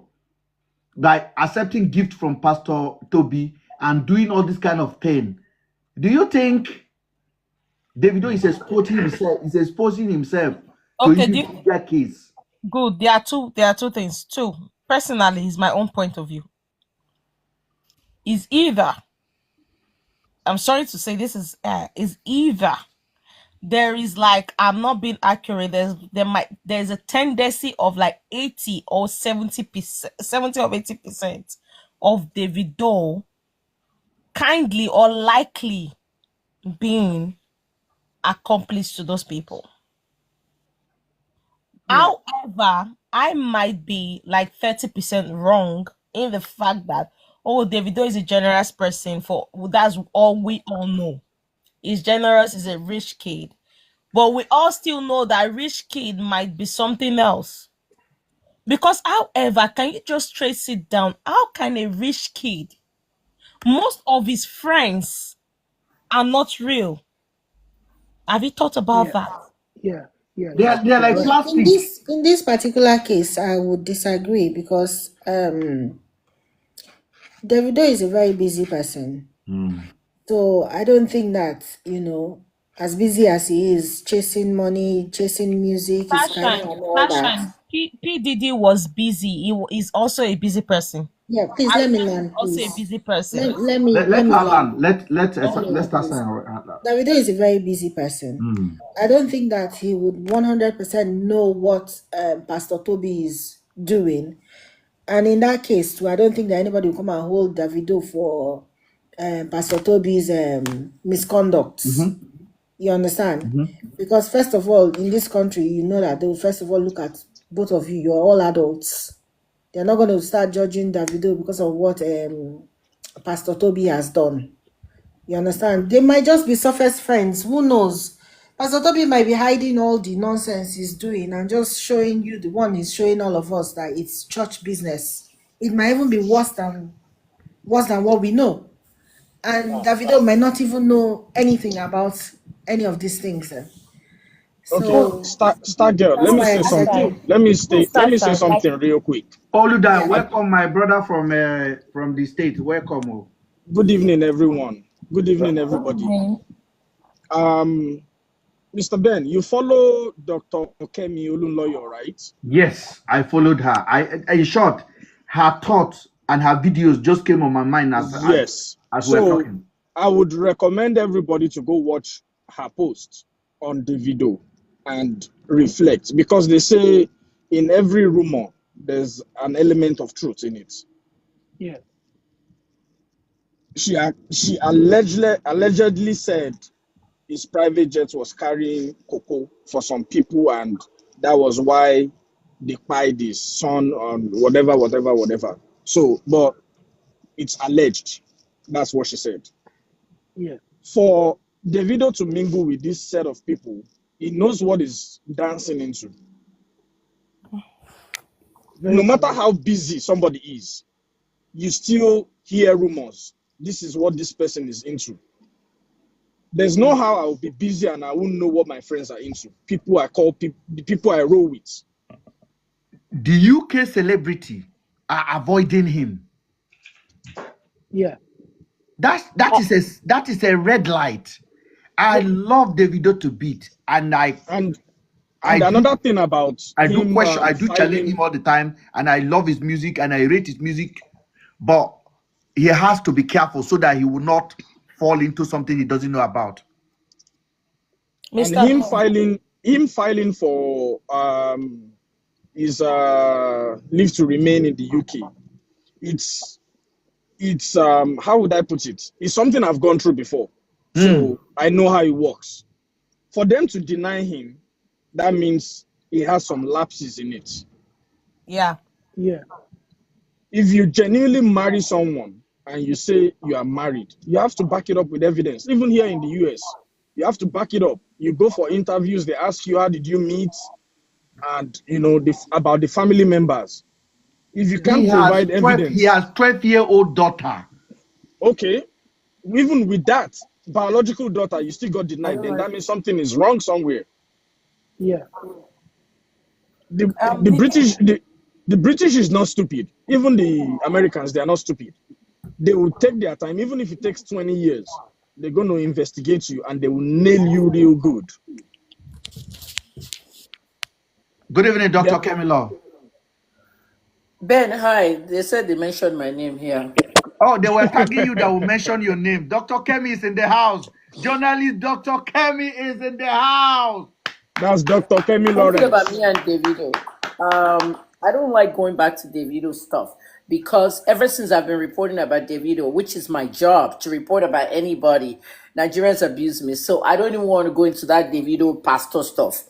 like accepting gift from Pastor Toby and doing all this kind of thing, do you think Davido is exposing himself to even bigger case? Good. There are two things. Two. Personally, is my own point of view. Is either, I'm sorry to say this is either there is like, I'm not being accurate, there's a tendency of like 80 or 70%, 70 or 80% of Davido kindly or likely being accomplice to those people. However, I might be like 30% wrong in the fact that, oh, Davido is a generous person, that's all we all know. He's generous, he's a rich kid. But we all still know that rich kid might be something else. Because however, can you just trace it down? How can a rich kid, most of his friends are not real? Have you thought about that? Yeah. They're like plastic. In this particular case, I would disagree because Davido is a very busy person. So I don't think that, as busy as he is, chasing money, chasing music, his career and all that. P. Diddy was busy. He is also a busy person. Yeah, please let me land. Also a busy person. Let me land. Let's start saying. Davido is a very busy person. I don't think that he would 100% know what Pastor Toby is doing. And in that case, too, I don't think that anybody will come and hold Davido for Pastor Toby's misconduct. You understand? Because first of all, in this country, you know that they will first of all look at both of you. You're all adults. They're not going to start judging Davido because of what Pastor Toby has done. You understand? They might just be surface friends. Who knows? Pastor Toby might be hiding all the nonsense he's doing and just showing you the one he's showing all of us that it's church business. It might even be worse than what we know. And Davido might not even know anything about any of these things. Okay, star girl. Let me say something. Let me say something real quick. Oluda, welcome my brother from the States. Welcome. Good evening, everyone. Good evening, everybody. Mr. Ben, you follow Dr. Kemi Olunloyo, right? Yes, I followed her. In short, her thoughts and her videos just came on my mind as we're talking. I would recommend everybody to go watch her post on the video and reflect, because they say in every rumor there's an element of truth in it. Yeah. She allegedly said his private jet was carrying cocoa for some people, and that was why they pied his son on whatever. So, but it's alleged. That's what she said. Yeah. For Davido to mingle with this set of people, he knows what he's dancing into. No matter how busy somebody is, you still hear rumors. This is what this person is into. There's no how I will be busy and I won't know what my friends are into. People I call people, the people I roll with. The UK celebrity are avoiding him. Yeah. That is a red light. I love Davido to beat, and another thing about I do challenge him all the time, and I love his music and I rate his music, but he has to be careful so that he will not fall into something he doesn't know about. And him filing for his leave to remain in the UK, it's it's how would I put it? It's something I've gone through before, so I know how it works. For them to deny him, that means he has some lapses in it. Yeah. Yeah. If you genuinely marry someone and you say you are married, you have to back it up with evidence. Even here in the US, you have to back it up. You go for interviews, they ask you, how did you meet? And, you know, about the family members. If you can't provide evidence. He has 12-year-old daughter. Okay. Even with that, biological daughter, you still got denied. Then that means something is wrong somewhere. Yeah. The British is not stupid. Even the Americans, they are not stupid. They will take their time, even if it takes 20 years. They're going to investigate you and they will nail you real good. Good evening, Dr. Kemilo. Ben, hi. They said they mentioned my name here. Oh, they were tagging you that will mention your name. Dr. Kemi is in the house. Journalist Dr. Kemi is in the house. That's Dr. Kemi Lawrence. Something about me and Davido. I don't like going back to Davido stuff because ever since I've been reporting about Davido, which is my job to report about anybody, Nigerians abuse me. So I don't even want to go into that Davido pastor stuff.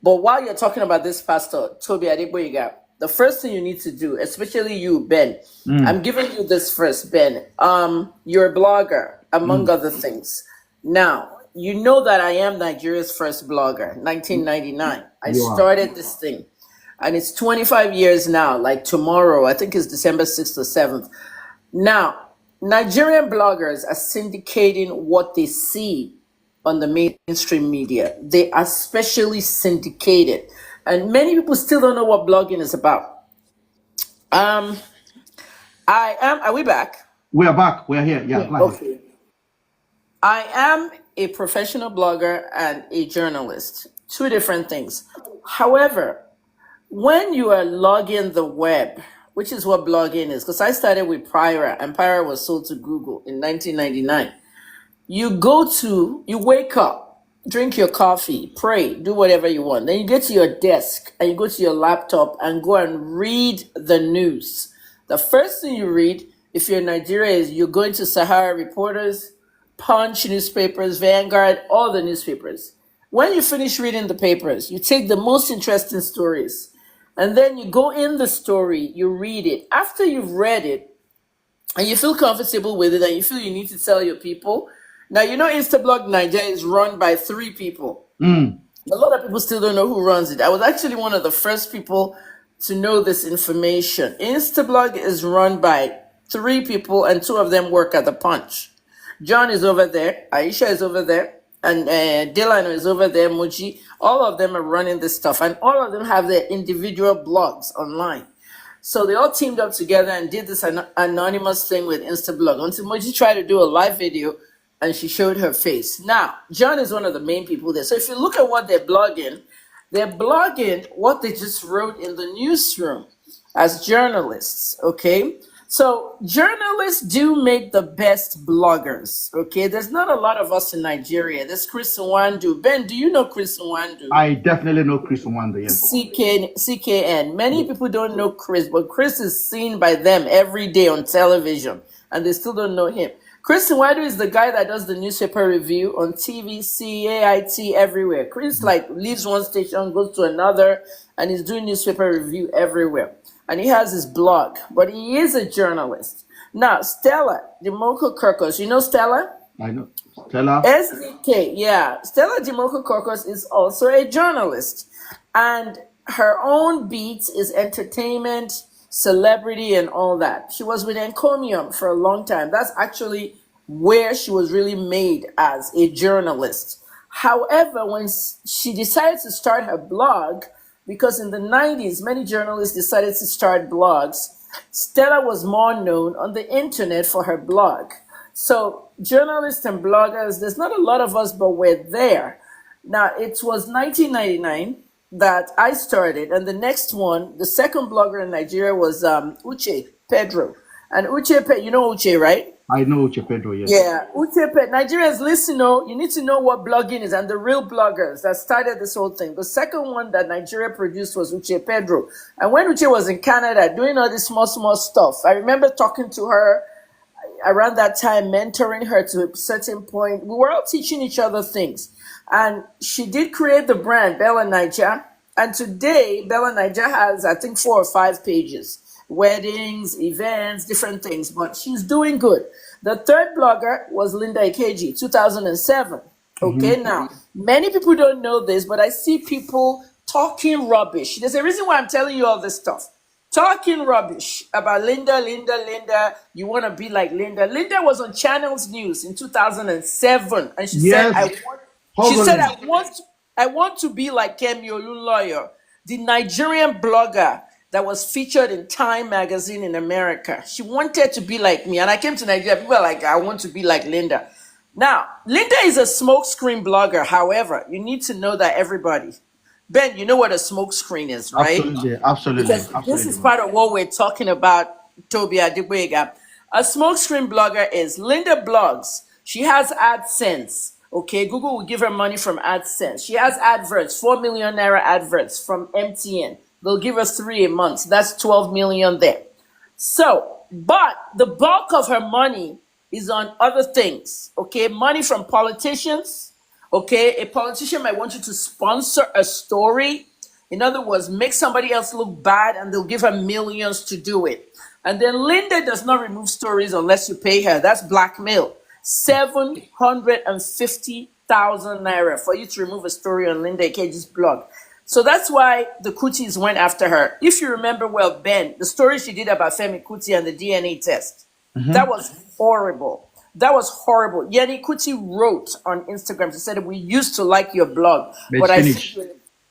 But while you're talking about this pastor, Tobi Adegboyega, the first thing you need to do, especially you, Ben, I'm giving you this first, Ben. You're a blogger, among other things. Now, you know that I am Nigeria's first blogger, 1999. I started this thing. And it's 25 years now, like tomorrow, I think it's December 6th or 7th. Now, Nigerian bloggers are syndicating what they see on the mainstream media. They are specially syndicated. And many people still don't know what blogging is about. Are we back? We are back. We are here. Yeah. Okay. I am a professional blogger and a journalist. Two different things. However, when you are logging the web, which is what blogging is, because I started with Pyra and Pyra was sold to Google in 1999. You wake up, drink your coffee, pray, do whatever you want. Then you get to your desk and you go to your laptop and go and read the news. The first thing you read, if you're in Nigeria, is you're going to Sahara Reporters, Punch newspapers, Vanguard, all the newspapers. When you finish reading the papers, you take the most interesting stories and then you go in the story, you read it. After you've read it and you feel comfortable with it and you feel you need to tell your people. Now, you know, Instablog Nigeria is run by 3 people. A lot of people still don't know who runs it. I was actually one of the first people to know this information. Instablog is run by 3 people and 2 of them work at the Punch. John is over there, Aisha is over there, and Delano is over there, Muji. All of them are running this stuff, and all of them have their individual blogs online. So they all teamed up together and did this anonymous thing with Instablog until Muji tried to do a live video and she showed her face. Now, John is one of the main people there. So if you look at what they're blogging what they just wrote in the newsroom as journalists, okay? So journalists do make the best bloggers, okay? There's not a lot of us in Nigeria. There's Chris Nwandu. Ben, do you know Chris Nwandu? I definitely know Chris Nwandu, yes. CKN. Many people don't know Chris, but Chris is seen by them every day on television, and they still don't know him. Chris Nwandu is the guy that does the newspaper review on TVC, AIT, everywhere. Chris leaves one station, goes to another, and he's doing newspaper review everywhere. And he has his blog, but he is a journalist. Now, Stella Dimoko Kirkos, you know Stella? I know. Stella? SDK, yeah. Stella Dimoko Kirkos is also a journalist. And her own beat is entertainment, celebrity, and all that. She was with Encomium for a long time. That's actually where she was really made as a journalist. However, when she decided to start her blog, because in the 90s, many journalists decided to start blogs, Stella was more known on the internet for her blog. So journalists and bloggers, there's not a lot of us, but we're there. Now, it was 1999 that I started, and the next one, the second blogger in Nigeria was Uche Pedro. And Uche, you know Uche, right? I know Uche Pedro, yes. Yeah, Uche Pedro. Nigerians, listen, you need to know what blogging is and the real bloggers that started this whole thing. The second one that Nigeria produced was Uche Pedro. And when Uche was in Canada doing all this small stuff, I remember talking to her around that time mentoring her to a certain point. We were all teaching each other things. And she did create the brand, Bella Niger. And today, Bella Niger has, I think, 4 or 5 pages. Weddings, events, different things. But she's doing good. The third blogger was Linda Ikeji, 2007. Okay, now, many people don't know this, but I see people talking rubbish. There's a reason why I'm telling you all this stuff. Talking rubbish about Linda. You want to be like Linda. Linda was on Channels News in 2007, and she said, I want to be like Kemi Olunloyo, the Nigerian blogger that was featured in Time magazine in America. She wanted to be like me, and I came to Nigeria. People are like, I want to be like Linda. Now, Linda is a smokescreen blogger. However, you need to know that everybody. Ben, you know what a smokescreen is, right? Absolutely. Because this is part of what we're talking about, Tobi Adegboyega. A smokescreen blogger is Linda blogs. She has AdSense. Okay, Google will give her money from AdSense. She has adverts, 4 million naira adverts from MTN. They'll give us 3 a month. That's 12 million there. So, but the bulk of her money is on other things. Okay, money from politicians. Okay, a politician might want you to sponsor a story. In other words, make somebody else look bad, and they'll give her millions to do it. And then Linda does not remove stories unless you pay her. That's blackmail. 750,000 naira for you to remove a story on Linda Ikeji's blog. So that's why the Kutis went after her. If you remember well, Ben, the story she did about Femi Kuti and the DNA test, that was horrible. That was horrible. Yeni Kuti wrote on Instagram, she said, we used to like your blog, but I think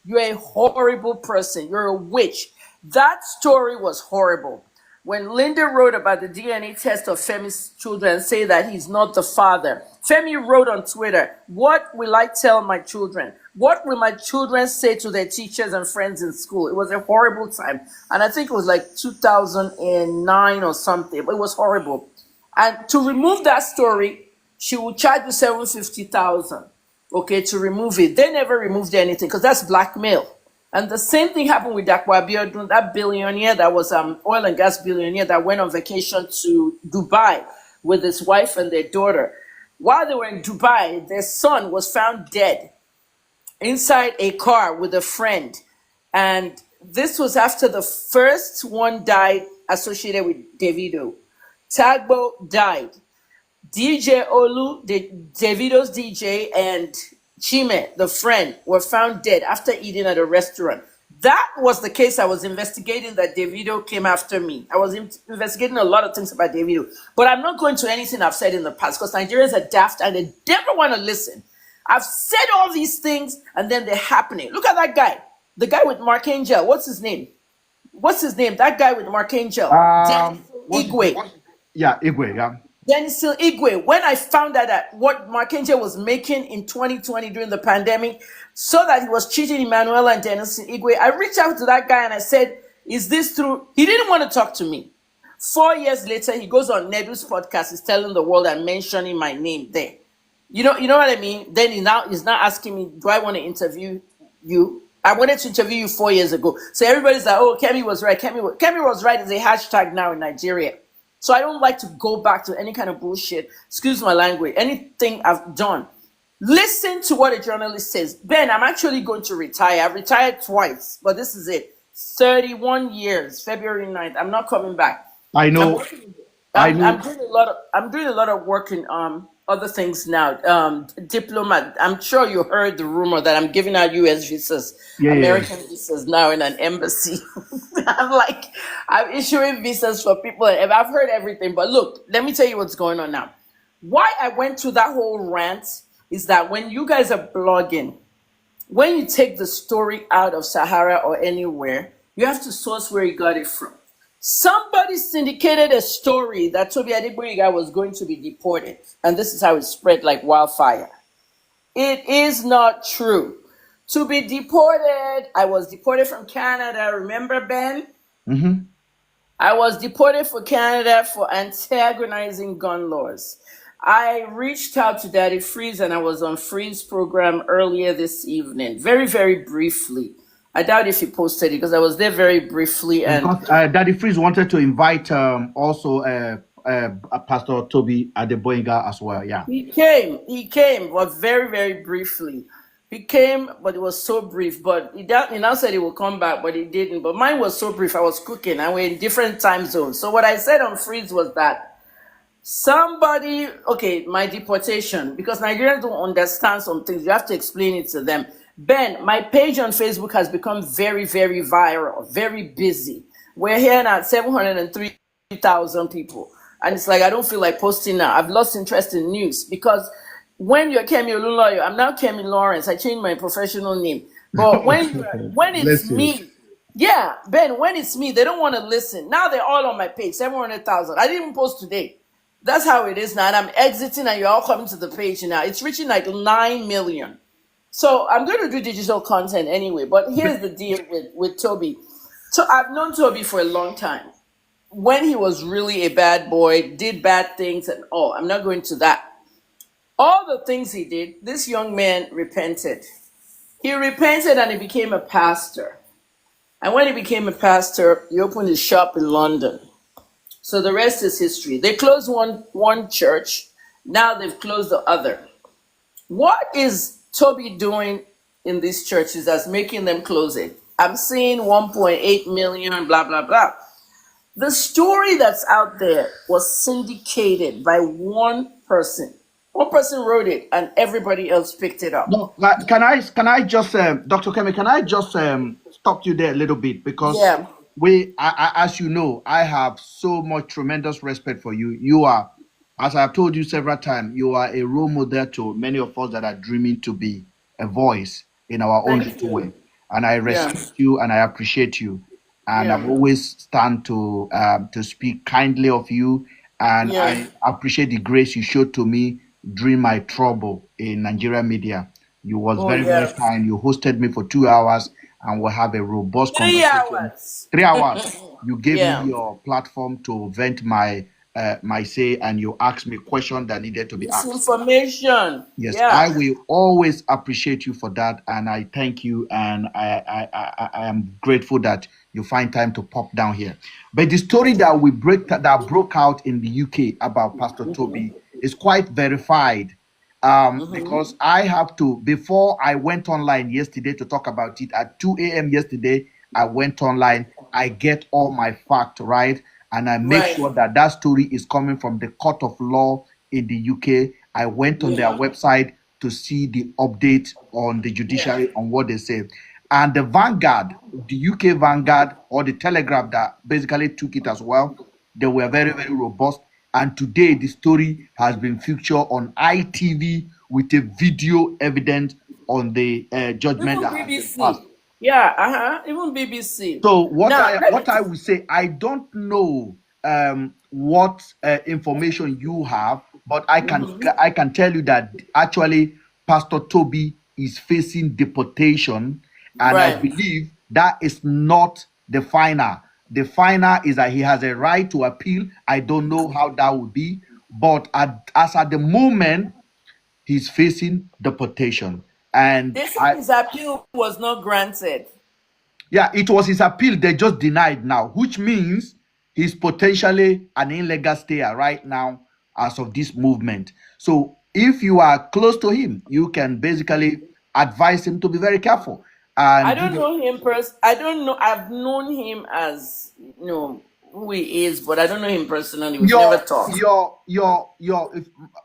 you're a horrible person. You're a witch. That story was horrible. When Linda wrote about the DNA test of Femi's children, say that he's not the father, Femi wrote on Twitter, what will I tell my children? What will my children say to their teachers and friends in school? It was a horrible time. And I think it was like 2009 or something. It was horrible. And to remove that story, she would charge you 750,000, okay, to remove it. They never removed anything because that's blackmail. And the same thing happened with Dakwa Abiodun, that billionaire that was oil and gas billionaire that went on vacation to Dubai with his wife and their daughter. While they were in Dubai, their son was found dead inside a car with a friend. And this was after the first one died associated with Davido. Tagbo died. DJ Olu, Davido's DJ, and Chime, the friend, were found dead after eating at a restaurant. That was the case I was investigating, that Davido came after me. I was investigating a lot of things about Davido. But I'm not going to anything I've said in the past because Nigerians are daft and they never want to listen. I've said all these things and then they're happening. Look at that guy. The guy with Mark Angel. What's his name? That guy with Mark Angel. Igwe. Igwe, yeah. Denison Igwe, when I found out that what Mark Angel was making in 2020 during the pandemic, so that he was cheating Emmanuel and Denison Igwe, I reached out to that guy and I said, is this true? He didn't want to talk to me. 4 years later, he goes on Nedu's podcast, he's telling the world and mentioning my name there. You know what I mean? Then he's now asking me, do I want to interview you? I wanted to interview you 4 years ago. So everybody's like, oh, Kemi was right. Kemi was right is a hashtag now in Nigeria. So I don't like to go back to any kind of bullshit. Excuse my language. Anything I've done. Listen to what a journalist says. Ben, I'm actually going to retire. I've retired twice, but this is it. 31 years, February 9th. I'm not coming back. I know. I'm doing a lot of work in other things now. Diplomat. I'm sure you heard the rumor that I'm giving out US visas, American visas now in an embassy. I'm issuing visas for people. I've heard everything, but look, let me tell you what's going on now. Why I went through that whole rant is that when you guys are blogging, when you take the story out of Sahara or anywhere, you have to source where you got it from. Somebody syndicated a story that Tobi Adegboyega was going to be deported, and this is how it spread like wildfire. It is not true. To be deported, I was deported from Canada. Remember, Ben? Mm-hmm. I was deported for Canada for antagonizing gun laws. I reached out to Daddy Freeze, and I was on Freeze program earlier this evening, very, very briefly. I doubt if he posted it because I was there very briefly. And Daddy Freeze wanted to invite also Pastor Toby Adeboyega as well. Yeah. He came, but very, very briefly. He came, but it was so brief. But he now said he will come back, but he didn't. But mine was so brief. I was cooking, and we're in different time zones. So what I said on Freeze was that my deportation, because Nigerians don't understand some things. You have to explain it to them. Ben, my page on Facebook has become very, very viral, very busy. We're here now at 703,000 people. And it's like, I don't feel like posting now. I've lost interest in news because when you're Kemi Olunloyo, I'm now Kemi Lawrence. I changed my professional name. But when it's me, yeah, Ben, when it's me, they don't want to listen. Now they're all on my page, 700,000. I didn't even post today. That's how it is now. And I'm exiting and you're all coming to the page now. It's reaching like 9 million. So I'm going to do digital content anyway. But here's the deal with Toby. So I've known Toby for a long time. When he was really a bad boy, did bad things and all. I'm not going to that. All the things he did, this young man repented. He repented and he became a pastor. And when he became a pastor, he opened his shop in London. So the rest is history. They closed one church. Now they've closed the other. What is Toby doing in these churches that's making them close it? I'm seeing 1.8 million, blah, blah, blah. The story that's out there was syndicated by one person. One person wrote it and everybody else picked it up. No, can I just, Dr. Kemi, can I just stop you there a little bit? Because as you know, I have so much tremendous respect for you. You are, as I have told you several times, you are a role model to many of us that are dreaming to be a voice in our own little way. And I respect you and I appreciate you. And I've always stand to speak kindly of you. And I appreciate the grace you showed to me during my trouble in Nigeria media. You was very, very kind. You hosted me for 2 hours and we'll have a robust conversation. 3 hours. You gave me your platform to vent my say, and you asked me questions that needed to be asked. Information. Yes, I will always appreciate you for that, and I thank you, and I am grateful that you find time to pop down here. But the story that broke out in the UK about Pastor Toby is quite verified. Because I have to, before I went online yesterday to talk about it at 2 a.m. yesterday, I went online, I get all my facts right, and I make sure that story is coming from the court of law in the UK. I went on their website to see the update on the judiciary on what they say. And the Vanguard, the UK Vanguard, or the Telegraph that basically took it as well, they were very, very robust. And today, the story has been featured on ITV with a video evidence on the judgment that has been passed. Even BBC. So what I would say, I don't know what information you have, but I can tell you that actually Pastor Toby is facing deportation, and I believe that is not the final. The final is that he has a right to appeal. I don't know how that would be, but as at the moment, he's facing deportation. And his appeal was not granted. Yeah, it was his appeal. They just denied now, which means he's potentially an illegal stayer right now as of this movement. So if you are close to him, you can basically advise him to be very careful. And I don't know him I don't know. I've known him as who he is, but I don't know him personally. We've never talked.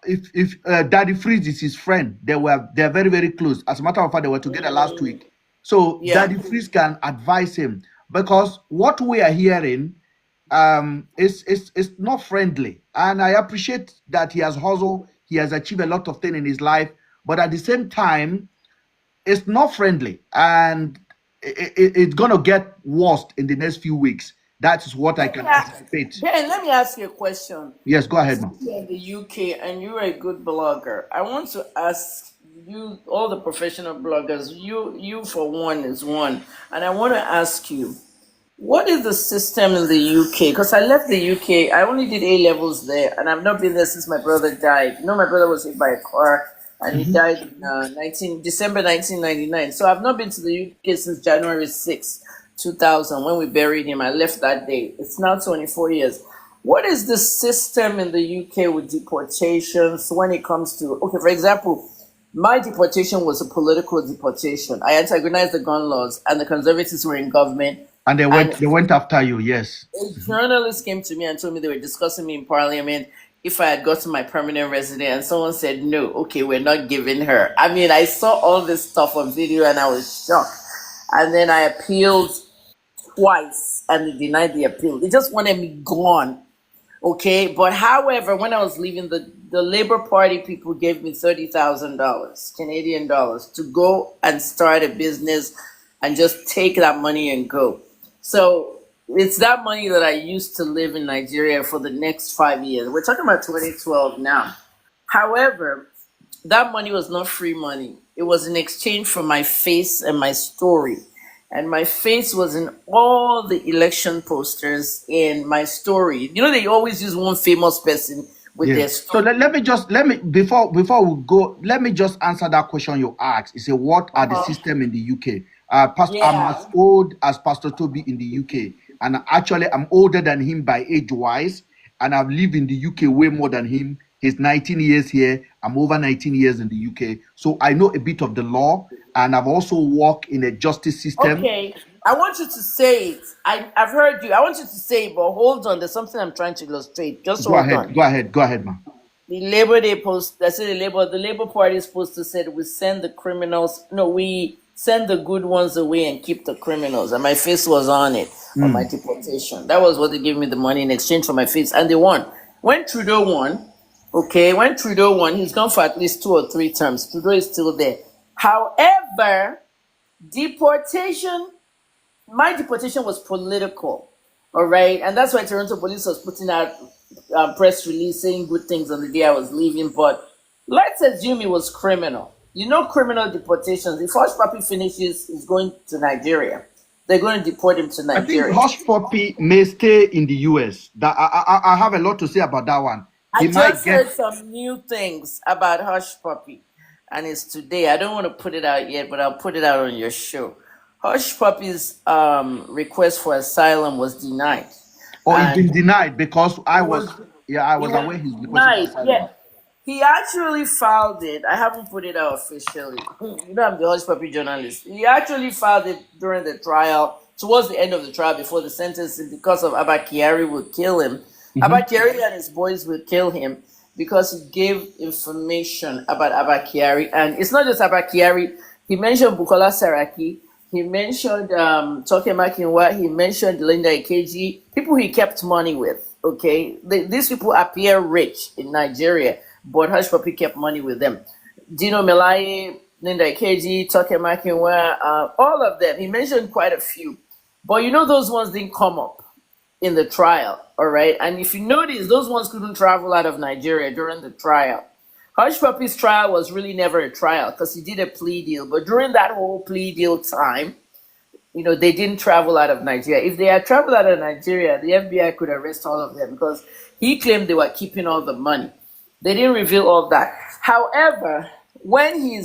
If Daddy Freeze is his friend, they're very, very close. As a matter of fact, they were together last week. So Daddy Freeze can advise him, because what we are hearing is not friendly. And I appreciate that he has hustled, he has achieved a lot of things in his life, but at the same time, it's not friendly, and it's gonna get worse in the next few weeks. That is what I can anticipate. Ben, let me ask you a question. Yes, go ahead, ma'am. You're in the UK and you're a good blogger. I want to ask you, all the professional bloggers, you for one is one, and I want to ask you, what is the system in the UK? Because I left the UK, I only did A levels there, and I've not been there since my brother died. My brother was hit by a car, and he died in December 1999. So I've not been to the UK since January 6, 2000, when we buried him. I left that day. It's now 24 years. What is the system in the UK with deportations when it comes to, okay, for example, my deportation was a political deportation. I antagonized the gun laws, and the Conservatives were in government. And they went after you, yes. A journalist came to me and told me they were discussing me in Parliament if I had gotten my permanent resident, and someone said no. Okay, we're not giving her. I mean, I saw all this stuff on video and I was shocked. And then I appealed twice, and they denied the appeal. They just wanted me gone. Okay, but however, when I was leaving, the Labour Party people gave me $30,000 Canadian dollars to go and start a business and just take that money and go. So it's that money that I used to live in Nigeria for the next 5 years. We're talking about 2012 now. However, that money was not free money. It was in exchange for my face and my story. And my face was in all the election posters in my story. You know, they always use one famous person with their story. So let me before we go, let me just answer that question you asked. You say, what are the system in the UK? Pastor, I'm as old as Pastor Toby in the UK, and actually I'm older than him by age wise, and I've lived in the UK way more than him. He's 19 years here. I'm over 19 years in the UK. So I know a bit of the law, and I've also worked in a justice system. Okay, I want you to say it. I've heard you. I want you to say it, but hold on. There's something I'm trying to illustrate. Just hold on. Go ahead, man. The Labour Day post, I said the Labour Party is supposed to say we send the criminals. No, we send the good ones away and keep the criminals. And my face was on it, on my deportation. That was what they gave me the money in exchange for my face. And they won. When Trudeau won, he's gone for at least 2 or 3 terms. Trudeau is still there. However, my deportation was political, all right? And that's why Toronto police was putting out press release saying good things on the day I was leaving. But let's assume it was criminal. You know, criminal deportations, if Hush Puppy finishes, he's going to Nigeria. They're going to deport him to Nigeria. I think Hush Puppy may stay in the US. I have a lot to say about that one. I just heard some new things about Hush Puppy, and it's today. I don't want to put it out yet, but I'll put it out on your show. Hush Puppy's request for asylum was denied. Oh, it's been denied because I was aware he's denied. Yeah, he actually filed it. I haven't put it out officially. You know, I'm the Hush Puppy journalist. He actually filed it during the trial, towards the end of the trial, before the sentencing, because of Abba Kyari would kill him. Abba Kyari and his boys will kill him because he gave information about Abba Kyari. And it's not just Abba Kyari. He mentioned Bukola Saraki. He mentioned Toke Makinwa. He mentioned Linda Ikeji. People he kept money with, okay? These people appear rich in Nigeria, but Hush Puppy kept money with them. Dino Melaye, Linda Ikeji, Toke Makinwa, all of them. He mentioned quite a few. But you know those ones didn't come up in the trial, all right? And if you notice, those ones couldn't travel out of Nigeria during the trial. Hush Puppy's trial was really never a trial because he did a plea deal. But during that whole plea deal time, you know, they didn't travel out of Nigeria. If they had traveled out of Nigeria, the FBI could arrest all of them because he claimed they were keeping all the money. They didn't reveal all that. However, when he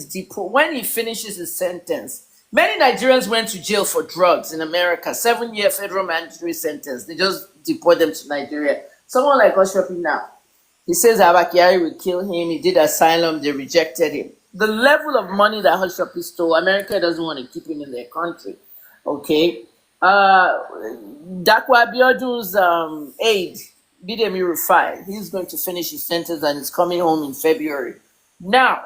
finishes his sentence, many Nigerians went to jail for drugs in America, 7-year federal mandatory sentence. They just deport them to Nigeria. Someone like Hush Puppy now, he says Abba Kyari would kill him. He did asylum. They rejected him. The level of money that Hush Puppy stole, America doesn't want to keep him in their country. Okay. Dakwa Abiodun's aide, Bidemi Rufai, he's going to finish his sentence and is coming home in February. Now,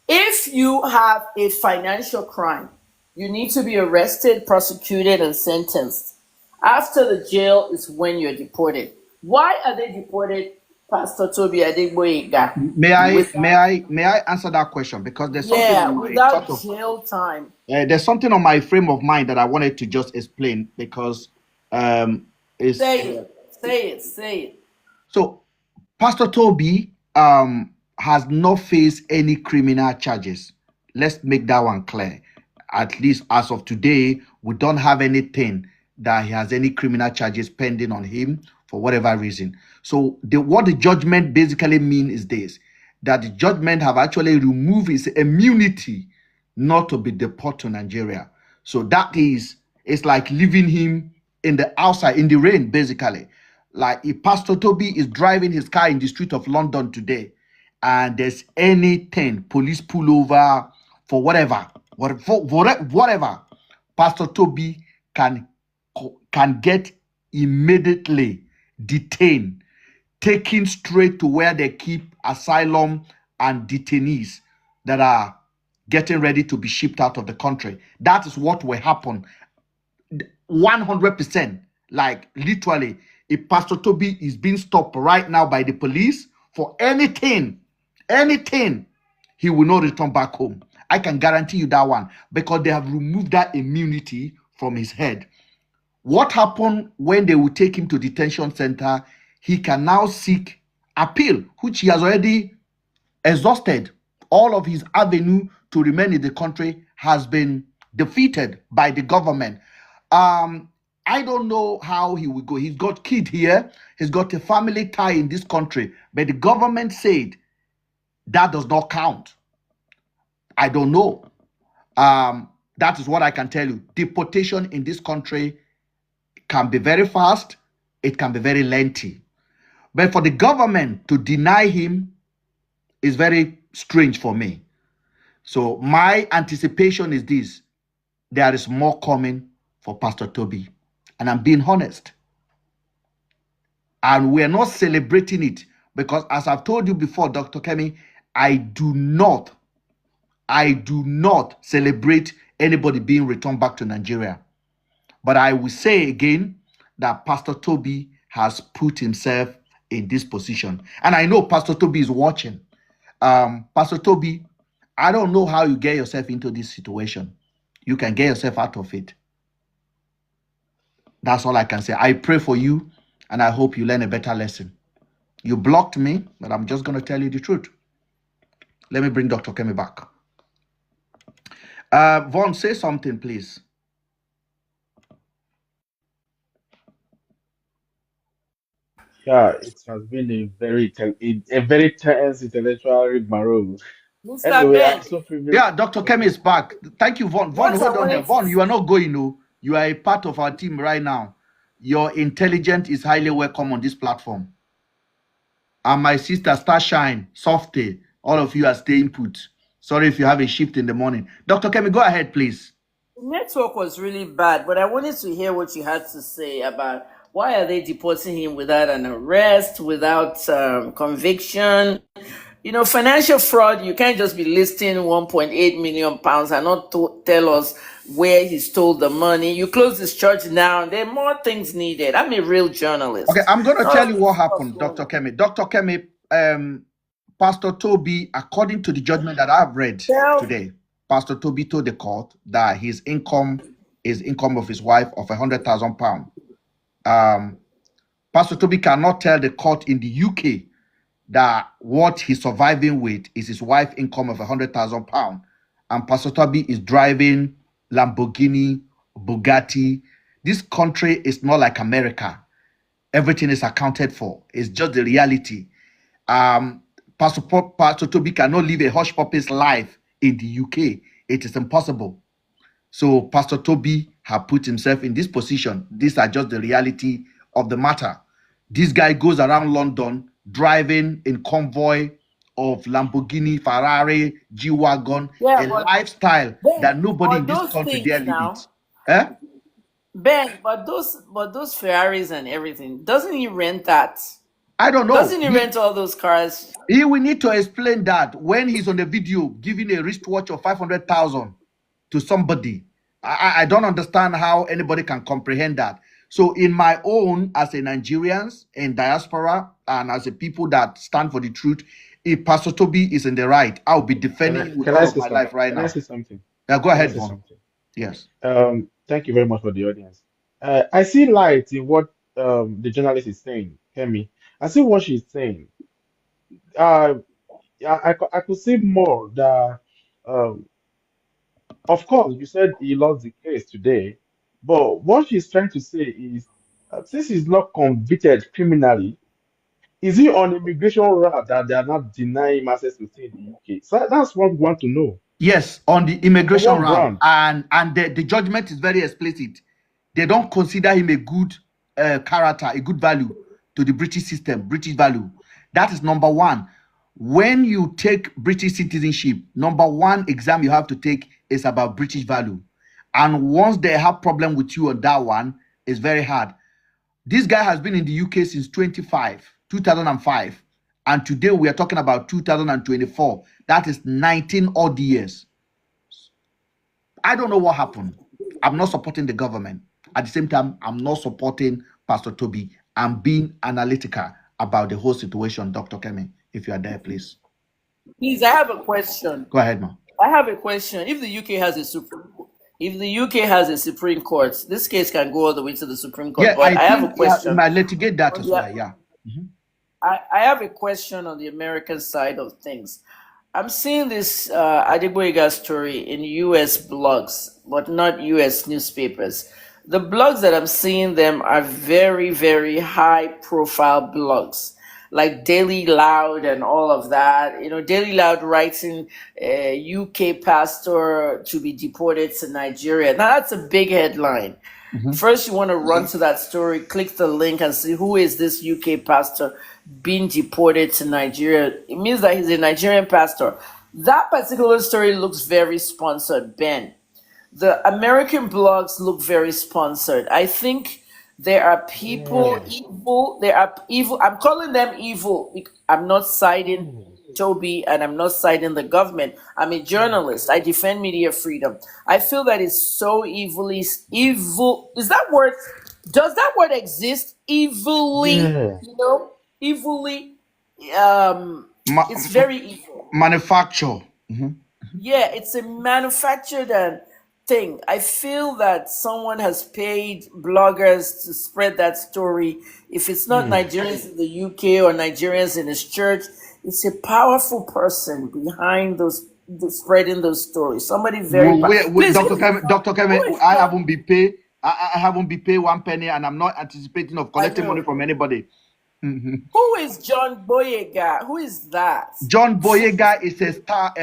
if you have a financial crime, you need to be arrested, prosecuted, and sentenced. After the jail is when you're deported. Why are they deported? Pastor Toby Adegboyega. May I answer that question? Because there's something without jail time. There's something on my frame of mind that I wanted to just explain because say it. So Pastor Toby has not faced any criminal charges. Let's make that one clear. At least as of today, we don't have anything that he has any criminal charges pending on him for whatever reason. So what the judgment basically means is this, that the judgment have actually removed his immunity not to be deported to Nigeria. So that is, it's like leaving him in the outside, in the rain, basically. Like if Pastor Toby is driving his car in the street of London today, and there's anything, police pull over for whatever, whatever, Pastor Toby can get immediately detained, taken straight to where they keep asylum and detainees that are getting ready to be shipped out of the country. That is what will happen 100%. Like literally, if Pastor Toby is being stopped right now by the police for anything, he will not return back home. I can guarantee you that one, because they have removed that immunity from his head. What happened when they will take him to detention center? He can now seek appeal, which he has already exhausted. All of his avenue to remain in the country has been defeated by the government. I don't know how he will go. He's got kid here. He's got a family tie in this country. But the government said that does not count. I don't know. That is what I can tell you. Deportation in this country can be very fast. It can be very lengthy. But for the government to deny him is very strange for me. So my anticipation is this: there is more coming for Pastor Toby. And I'm being honest. And we're not celebrating it because, as I've told you before, Dr. Kemi, I do not celebrate anybody being returned back to Nigeria. But I will say again that Pastor Toby has put himself in this position. And I know Pastor Toby is watching. Pastor Toby, I don't know how you get yourself into this situation. You can get yourself out of it. That's all I can say. I pray for you, and I hope you learn a better lesson. You blocked me, but I'm just going to tell you the truth. Let me bring Dr. Kemi back. Vaughn, say something, please. Yeah, it has been a very tense intellectual rigmarole. Mr. Anyway, Ben, I'm so privileged. Yeah, Dr. Kemi is back. Thank you, Vaughn. Vaughn, what I hold on there. wanted Vaughn, to you are not going, no. You are a part of our team right now. Your intelligence is highly welcome on this platform. And my sister, Starshine, Softy, all of you are staying put. Sorry if you have a shift in the morning. Dr. Kemi, go ahead, please. The network was really bad, but I wanted to hear what you had to say about why are they deporting him without an arrest, without conviction. You know, financial fraud, you can't just be listing 1.8 million pounds and not tell us where he stole the money. You close this church now, and there are more things needed. I'm a real journalist. Okay, I'm going to tell you what happened, Dr. Kemi. Dr. Kemi, Pastor Toby, according to the judgment that I've read today, Pastor Toby told the court that his income is income of his wife of £100,000. Pastor Toby cannot tell the court in the UK that what he's surviving with is his wife's income of £100,000. And Pastor Toby is driving Lamborghini, Bugatti. This country is not like America. Everything is accounted for. It's just the reality. Pastor Toby cannot live a hush puppy's life in the UK. It is impossible. So Pastor Toby has put himself in this position. These are just the reality of the matter. This guy goes around London driving in convoy of Lamborghini, Ferrari, G-Wagon, a lifestyle that nobody in this country dare live it. Ben, but those Ferraris and everything, doesn't he rent that? I don't know. Doesn't he rent all those cars? He will need to explain that when he's on the video giving a wristwatch of 500,000 to somebody. I don't understand how anybody can comprehend that. So in my own, as a Nigerians in diaspora and as a people that stand for the truth, if Pastor Toby is in the right, I'll be defending him with all of my life right now. Can I say something? Go ahead, Vaughn. Yes. Thank you very much for the audience. I see light in what the journalist is saying, Kemi. I see what she's saying. I could see more that, of course, you said he lost the case today, but what she's trying to say is, since he's not convicted criminally, is he on immigration route that they are not denying him access to stay in the UK? So that's what we want to know. Yes, on the immigration route, and the judgment is very explicit. They don't consider him a good character, a good value. to the British system, British value. That is number one. When you take British citizenship, number one exam you have to take is about British value. And once they have problem with you on that one, it's very hard. This guy has been in the UK since 2005. And today we are talking about 2024. That is 19 odd years. I don't know what happened. I'm not supporting the government. At the same time, I'm not supporting Pastor Toby. I'm being analytical about the whole situation. Dr. Kemi, if you are there, please. Please, I have a question. Go ahead, ma. I have a question. If the UK has a Supreme Court, this case can go all the way to the Supreme Court. Yeah, but I have a question. You might litigate that as well, yeah. I have a question on the American side of things. I'm seeing this Adegboyega story in US blogs, but not US newspapers. The blogs that I'm seeing them are very, very high profile blogs, like Daily Loud and all of that. You know, Daily Loud writing UK pastor to be deported to Nigeria. Now that's a big headline. First, you want to run to that story, click the link and see who is this UK pastor being deported to Nigeria. It means that he's a Nigerian pastor. That particular story looks very sponsored, Ben. The American blogs look very sponsored. I think there are people evil. There are evil. I'm calling them evil. I'm not siding Toby and I'm not siding the government. I'm a journalist. I defend media freedom. I feel that it's so evil. Is that word? Does that word exist? Evilly, you know, evilly. It's very evil. Manufacture. Yeah, it's a manufactured thing. I feel that someone has paid bloggers to spread that story. If it's not Nigerians in the UK or Nigerians in his church, it's a powerful person behind spreading those stories. Somebody very Please, Dr. Kevin, I haven't been paid. I haven't been paid 1 penny, and I'm not anticipating of collecting money from anybody. Who is John Boyega? Who is that? John Boyega is a star.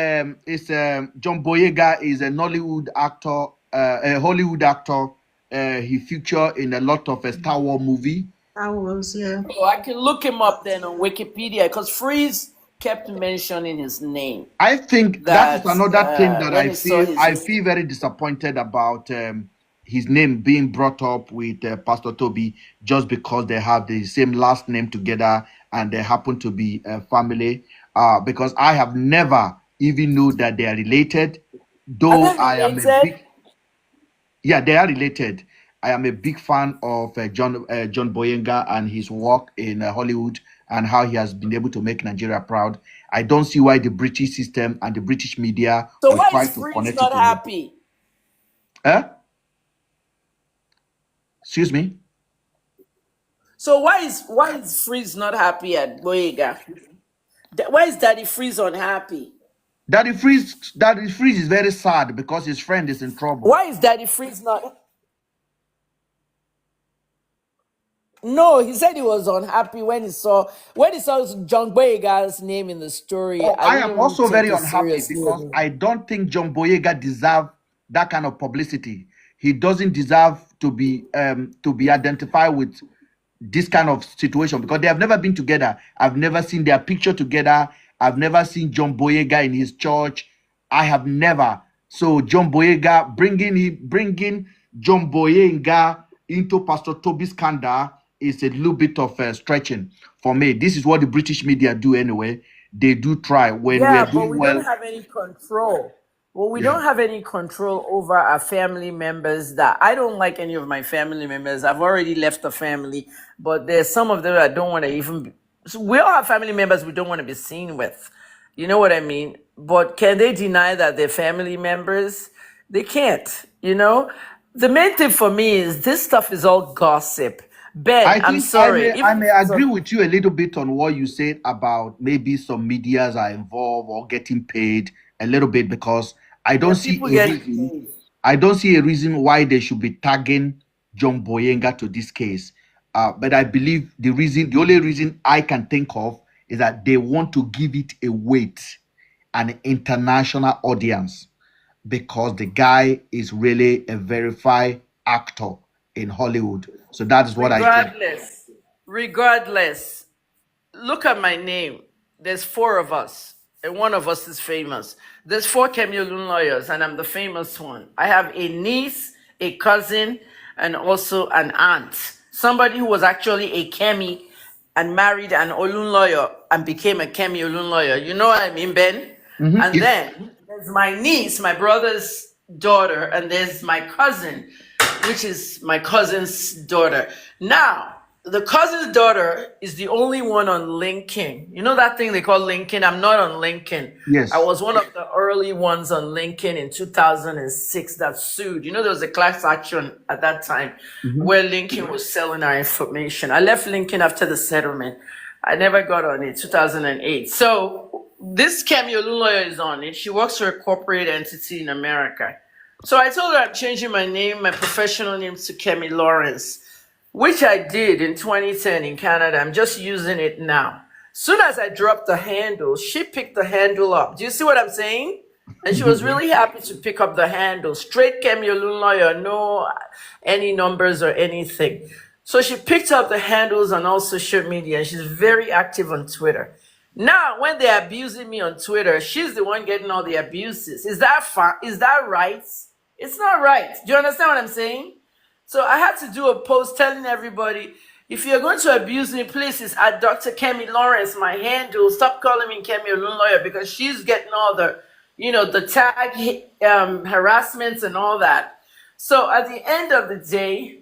John Boyega is a Nollywood actor, a Hollywood actor. He featured in a lot of Star Wars movie. Yeah. Oh, I can look him up then on Wikipedia because Freeze kept mentioning his name. I think that is another thing that I feel very disappointed about. His name being brought up with Pastor Toby just because they have the same last name together and they happen to be a family. Because I have never even knew that they are related. Though I am a big, they are related. I am a big fan of John Boyega and his work in Hollywood and how he has been able to make Nigeria proud. I don't see why the British system and the British media will try to connect it. So why is Freeze not happy? Excuse me? So why is Freeze not happy at Boyega? Why is Daddy Freeze unhappy? Daddy Freeze is very sad because his friend is in trouble. Why is Daddy Freeze not? No, he said he was unhappy when he saw John Boyega's name in the story. I am also very unhappy because I don't think John Boyega deserves that kind of publicity. He doesn't deserve to be identified with this kind of situation because they have never been together. I've never seen their picture together. I've never seen John Boyega in his church. I have never. So John Boyega, bringing John Boyega into Pastor Toby's scandal is a little bit of stretching for me. This is what the British media do anyway. They do try when we are doing but we don't have any control. Well, we don't have any control over our family members. That I don't like any of my family members. I've already left the family, but there's some of them I don't want to even. So we all have family members we don't want to be seen with. You know what I mean? But can they deny that they're family members? They can't. You know, the main thing for me is this stuff is all gossip. Ben, I'm sorry. I may agree with you a little bit on what you said about maybe some medias are involved or getting paid a little bit because I don't see a reason why they should be tagging John Boyega to this case. But I believe the only reason I can think of is that they want to give it a weight, an international audience, because the guy is really a verified actor in Hollywood. So that is what I think. regardless, look at my name. There's four of us, and one of us is famous. There's four Cameroon lawyers, and I'm the famous one. I have a niece, a cousin, and also an aunt. Somebody who was actually a Kemi and married an Olun lawyer and became a Kemi Olun lawyer. You know what I mean, Ben? And then there's my niece, my brother's daughter, and there's my cousin, which is my cousin's daughter. Now, the cousin's daughter is the only one on LinkedIn. You know that thing they call LinkedIn? I'm not on LinkedIn. Yes. I was one of the early ones on LinkedIn in 2006 that sued. You know, there was a class action at that time where LinkedIn was selling our information. I left LinkedIn after the settlement. I never got on it, 2008. So this Kemi Olun lawyer is on it. She works for a corporate entity in America. So I told her I'm changing my name, my professional name, to Kemi Lawrence, which I did in 2010 in Canada. I'm just using it now. Soon as I dropped the handle, she picked the handle up. Do you see what I'm saying? And she was really happy to pick up the handle. Straight Kemi Olun lawyer, no any numbers or anything. So she picked up the handles on all social media, and she's very active on Twitter. Now, when they're abusing me on Twitter, she's the one getting all the abuses. Is that fun? Is that right? It's not right. Do you understand what I'm saying? So I had to do a post telling everybody, if you're going to abuse me, please, it's at Dr. Kemi Lawrence, my handle. Stop calling me Kemi Olun lawyer, because she's getting all the, the tag harassments and all that. So at the end of the day,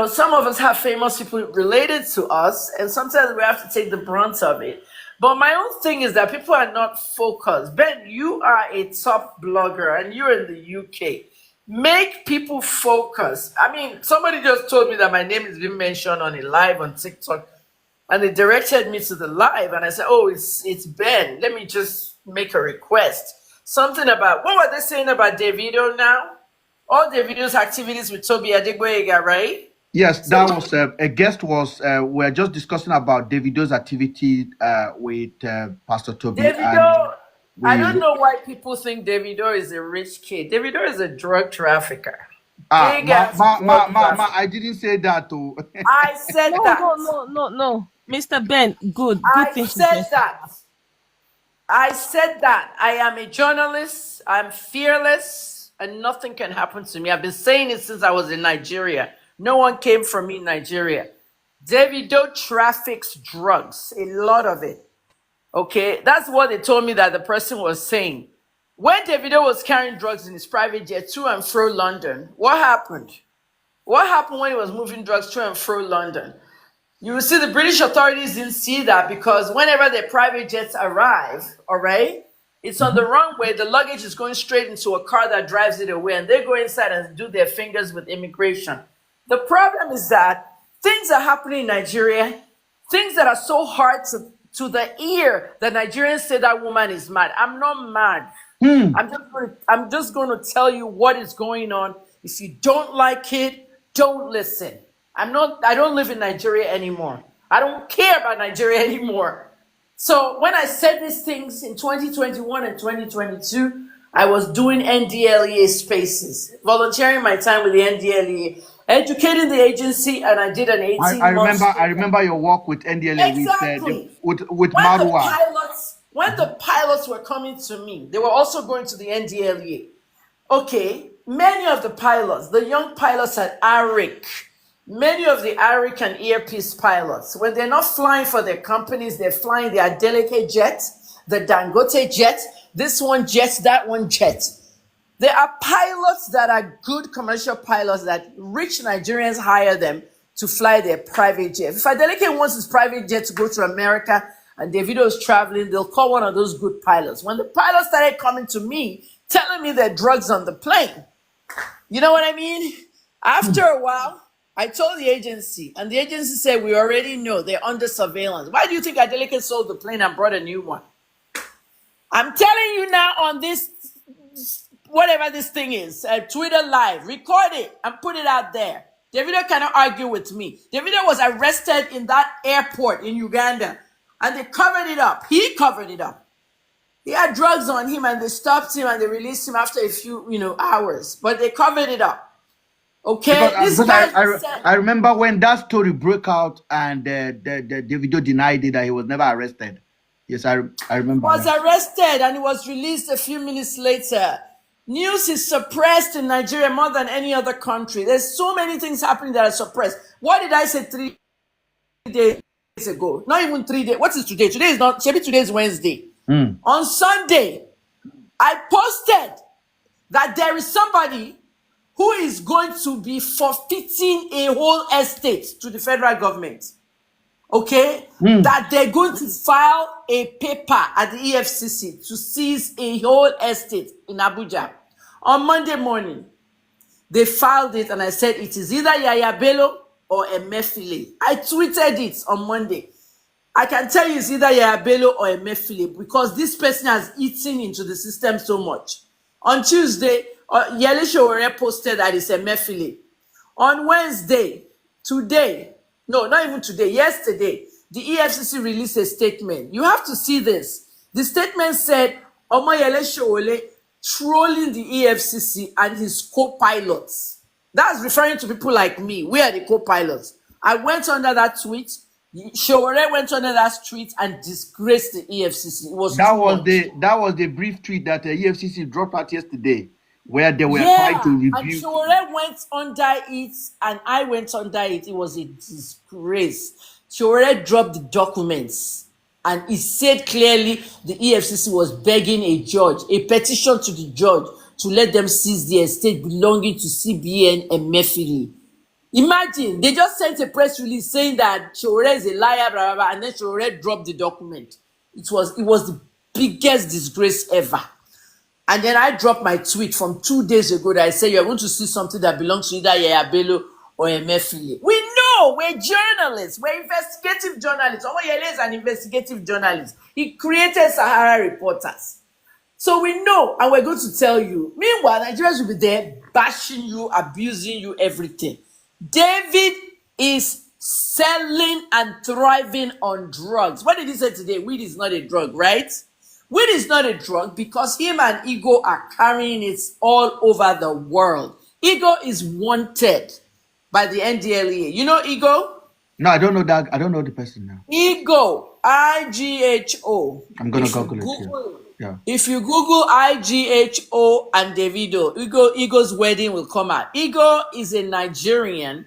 some of us have famous people related to us, and sometimes we have to take the brunt of it. But my own thing is that people are not focused. Ben, you are a top blogger, and you're in the UK. Make people focus. I mean, somebody just told me that my name is being mentioned on a live on TikTok, and they directed me to the live, and I said, oh, it's Ben. Let me just make a request. Something about, what were they saying about Davido now? All Davido's activities with Tobi Adegboyega, right? Yes, that was a guest was we're just discussing about Davido's activity with Pastor Toby. Davido, I don't know why people think Davido is a rich kid. Davido is a drug trafficker. I didn't say that too. I said that. No. Mr. Ben, good I thing. said that. I said that. I am a journalist. I'm fearless, and nothing can happen to me. I've been saying it since I was in Nigeria. No one came from me in Nigeria. Davido traffics drugs, a lot of it. Okay, that's what they told me that the person was saying. When Davido was carrying drugs in his private jet to and fro London, what happened? What happened when he was moving drugs to and fro London? You will see the British authorities didn't see that, because whenever their private jets arrive, all right, it's on the runway, the luggage is going straight into a car that drives it away, and they go inside and do their fingers with immigration. The problem is that things are happening in Nigeria, things that are so hard to the ear that Nigerians say that woman is mad. I'm not mad. I'm just going to tell you what is going on. If you don't like it, don't listen. I don't live in Nigeria anymore. I don't care about Nigeria anymore. So when I said these things in 2021 and 2022, I was doing NDLEA spaces, volunteering my time with the NDLEA, educating the agency, and I did an 18-month. I remember your work with NDLEA. Exactly. With Marua. When the pilots were coming to me, they were also going to the NDLEA. Okay, many of the pilots, the young pilots at ARIC, many of the ARIC and Earpiece pilots, when they're not flying for their companies, they're flying their delicate jets, the Dangote jet, this one jet, that one jet. There are pilots that are good commercial pilots that rich Nigerians hire them to fly their private jet. If Adeleke wants his private jet to go to America and Davido is traveling, they'll call one of those good pilots. When the pilots started coming to me, telling me there are drugs on the plane, you know what I mean? After a while, I told the agency, and the agency said, we already know they're under surveillance. Why do you think Adeleke sold the plane and brought a new one? I'm telling you now on this, whatever this thing is, Twitter live, record it and put it out there. Davido cannot argue with me. Davido was arrested in that airport in Uganda, and they covered it up. He covered it up. He had drugs on him, and they stopped him and they released him after a few, hours, but they covered it up. Okay, this guy said, I remember when that story broke out and the video denied it that he was never arrested. Yes, I remember. was arrested and he was released a few minutes later. News is suppressed in Nigeria more than any other country. There's so many things happening that are suppressed. What did I say 3 days ago? Not even 3 days. What is today? Today is not, maybe today is Wednesday. On Sunday, I posted that there is somebody who is going to be forfeiting a whole estate to the federal government. Okay? That they're going to file a paper at the EFCC to seize a whole estate in Abuja. On Monday morning, they filed it and I said it is either Yaya Bello or Emefiele. I tweeted it on Monday. I can tell you it's either Yaya Bello or Emefiele because this person has eaten into the system so much. On Tuesday, Yele Sowore posted that it's Emefiele. On Wednesday, today, no, not even today, yesterday, the EFCC released a statement. You have to see this. The statement said, Omoyele Sowore trolling the EFCC and his co-pilots. That's referring to people like me. We are the co-pilots. I went under that tweet. Sowore went under that tweet and disgraced the EFCC. It was that was the brief tweet that the EFCC dropped out yesterday, where they were trying to review. And Sowore went under it, and I went under it. It was a disgrace. Sowore dropped the documents, and he said clearly the EFCC was begging a petition to the judge to let them seize the estate belonging to CBN and Emefiele. Imagine, they just sent a press release saying that Sowore is a liar, blah, blah, blah, and then Sowore dropped the document. It was the biggest disgrace ever. And then I dropped my tweet from 2 days ago that I said you're going to see something that belongs to either Yaya Bello or Emefiele. We know, we're journalists, we're investigative journalists. Omoyele is an investigative journalist. He created Sahara Reporters. So we know, and we're going to tell you. Meanwhile, Nigerians will be there bashing you, abusing you, everything. David is selling and thriving on drugs. What did he say today? Weed is not a drug, right? Weed is not a drug because him and Ego are carrying it all over the world. Ego is wanted by the NDLEA. You know Ego? No, I don't know that. I don't know the person now. Ego, IGHO. I'm going to Google it. Yeah. If you Google IGHO and Davido, Ego's wedding will come out. Ego is a Nigerian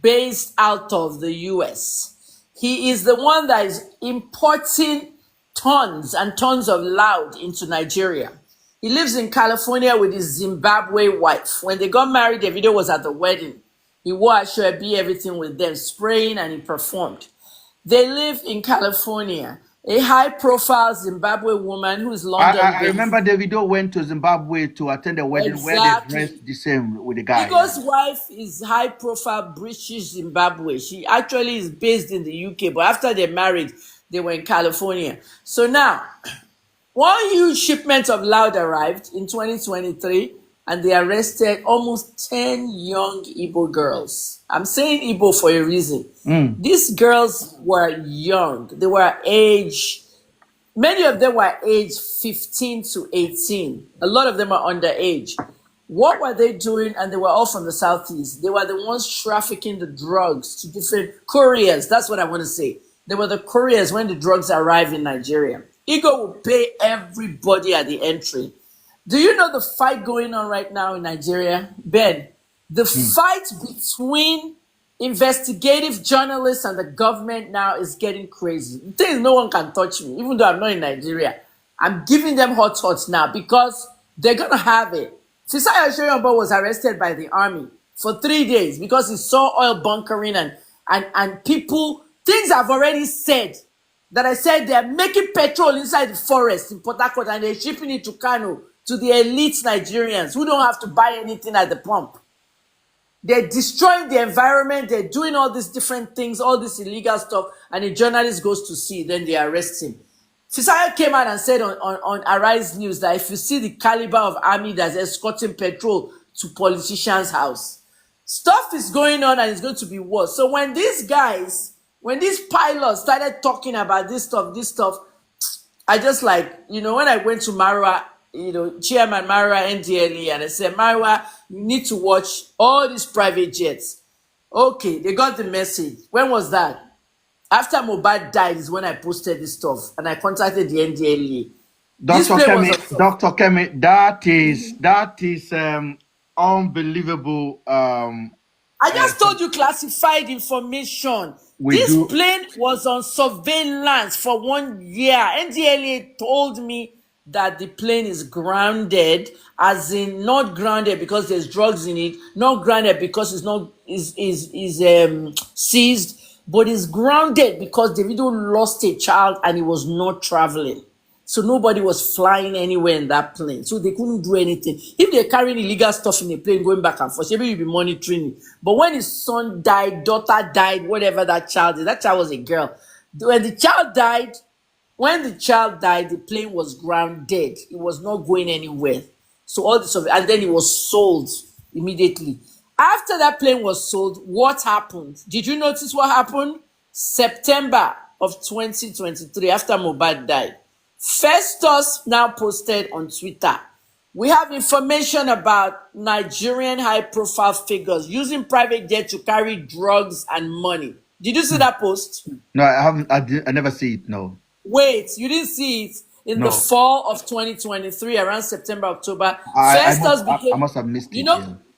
based out of the US. He is the one that is importing tons and tons of loud into Nigeria. He lives in California with his Zimbabwe wife. When they got married, Davido was at the wedding. He wore Ashwebi, everything with them, spraying, and he performed. They live in California. A high-profile Zimbabwe woman who is London-based. I remember Davido went to Zimbabwe to attend a wedding where they dressed the same with the guy. Ego's wife is high-profile British Zimbabwe. She actually is based in the UK, but after they married, they were in California. So now, one huge shipment of loud arrived in 2023, and they arrested almost 10 young Igbo girls. I'm saying Igbo for a reason. These girls were young. They were many of them were age 15 to 18. A lot of them are underage. What were they doing? And they were all from the Southeast. They were the ones trafficking the drugs to different couriers. That's what I want to say. They were the couriers when the drugs arrived in Nigeria. Igbo will pay everybody at the entry. Do you know the fight going on right now in Nigeria? Ben, the fight between investigative journalists and the government now is getting crazy. The thing is, no one can touch me, even though I'm not in Nigeria. I'm giving them hot shots now because they're going to have it. Sisaya Shoyombo was arrested by the army for 3 days because he saw oil bunkering and people, things I've already said, that I said they're making petrol inside the forest in Port Harcourt and they're shipping it to Kano, to the elite Nigerians who don't have to buy anything at the pump. They're destroying the environment. They're doing all these different things, all this illegal stuff. And a journalist goes to see, then they arrest him. Fisaya came out and said on Arise News that if you see the caliber of army that's escorting petrol to politicians' house, stuff is going on and it's going to be worse. So when these pilots started talking about this stuff, I just when I went to Marwa, Chairman Marwa NDLE, and I said, Marwa, you need to watch all these private jets. Okay, they got the message. When was that? After Mohbad died is when I posted this stuff, and I contacted the NDLE. This Dr. plane was Kemi, Dr. Kemi, that is unbelievable. I just told you classified information. This plane was on surveillance for 1 year. NDLA told me that the plane is grounded, as in not grounded because there's drugs in it, not grounded because it's not seized, but it's grounded because Davido lost a child and he was not traveling. So nobody was flying anywhere in that plane. So they couldn't do anything. If they're carrying illegal stuff in a plane going back and forth, maybe you'll be monitoring it. But when his son died, daughter died, whatever that child is, that child was a girl. When the child died, the plane was grounded. It was not going anywhere. So all this, and then it was sold immediately. After that plane was sold, what happened? Did you notice what happened? September of 2023, after Mohbad died, Festus now posted on Twitter, we have information about Nigerian high-profile figures using private jet to carry drugs and money. Did you see that post? No, I haven't. I never see it. No. Wait, you didn't see it in the fall of 2023, around September, October. I must have missed it.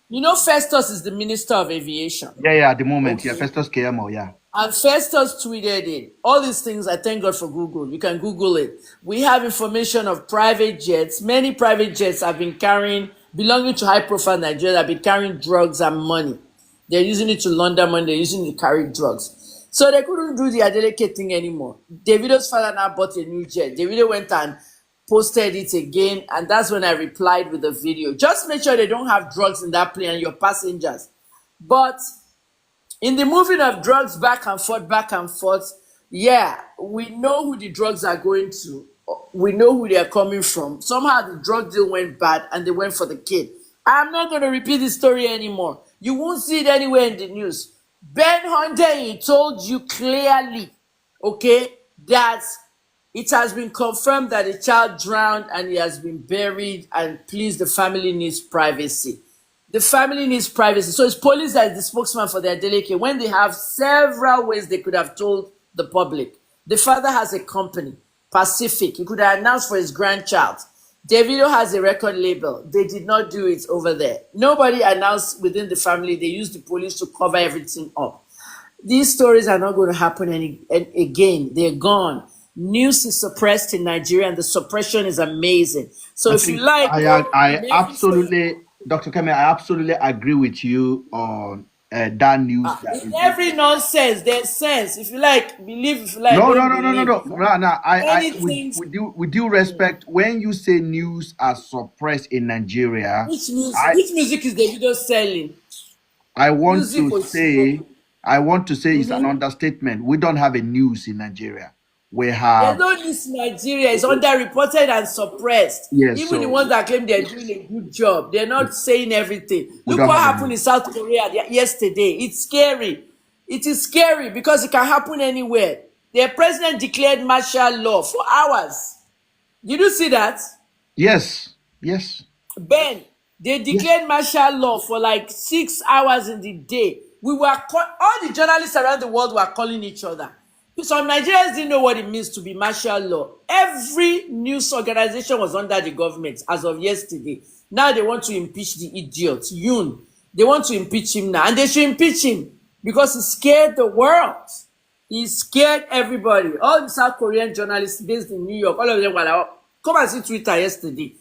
You know, Festus is the Minister of Aviation. Yeah, at the moment. Okay. Yeah, Festus KMO, yeah. And Festus tweeted it. All these things, I thank God for Google. You can Google it. We have information of private jets. Many private jets have been carrying, belonging to high-profile Nigeria, have been carrying drugs and money. They're using it to launder money. They're using it to carry drugs. So they couldn't do the Adeleke thing anymore. Davido's father now bought a new jet. Davido went and posted it again, and that's when I replied with a video. Just make sure they don't have drugs in that plane and your passengers. But in the moving of drugs back and forth, yeah, we know who the drugs are going to. We know who they are coming from. Somehow the drug deal went bad and they went for the kid. I'm not going to repeat the story anymore. You won't see it anywhere in the news. Ben Hunter, he told you clearly, okay, that it has been confirmed that the child drowned and he has been buried, and please, the family needs privacy. The family needs privacy. So it's police that is the spokesman for their Adeleke when they have several ways they could have told the public. The father has a company, Pacific. He could have announced for his grandchild. Davido has a record label. They did not do it over there. Nobody announced within the family. They used the police to cover everything up. These stories are not going to happen again. They're gone. News is suppressed in Nigeria, and the suppression is amazing. So if you like, I absolutely, Dr. Kemi, I absolutely agree with you on that news. In every nonsense, there's sense. If you like, believe. If you like, no. With due respect, when you say news are suppressed in Nigeria, which music is Davido selling? I want to say it's an understatement. We don't have a news in Nigeria. We have. There's no news in Nigeria. It's underreported and suppressed. Yes, even the ones that claim they're doing a good job, they're not saying everything. Look what happened in South Korea yesterday. It's scary. It is scary because it can happen anywhere. Their president declared martial law for hours. Did you see that? Yes. Ben, they declared martial law for like 6 hours in the day. All the journalists around the world were calling each other. Some Nigerians didn't know what it means to be martial law. Every news organization was under the government as of yesterday. Now they want to impeach the idiot, Yoon. They want to impeach him now. And they should impeach him because he scared the world. He scared everybody. All the South Korean journalists based in New York, all of them were like, come and see Twitter yesterday.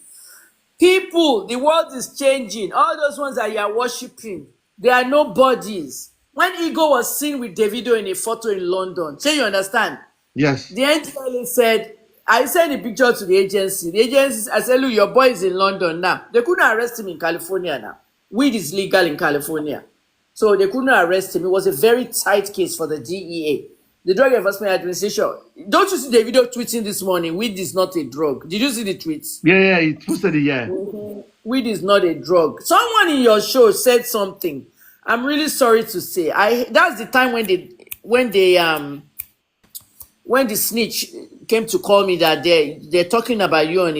People, the world is changing. All those ones that you are worshiping, they are nobodies. When Ego was seen with Davido in a photo in London, so you understand? Yes. The NTLA said, I sent a picture to the agency. The agency, I said, look, your boy is in London now. They couldn't arrest him in California now. Weed is legal in California. So they couldn't arrest him. It was a very tight case for the DEA. The Drug Enforcement Administration. Don't you see the video tweeting this morning? Weed is not a drug. Did you see the tweets? Yeah, he posted it, yeah. Weed is not a drug. Someone in your show said something. I'm really sorry to say. That's the time when when the snitch came to call me that day, they're talking about you on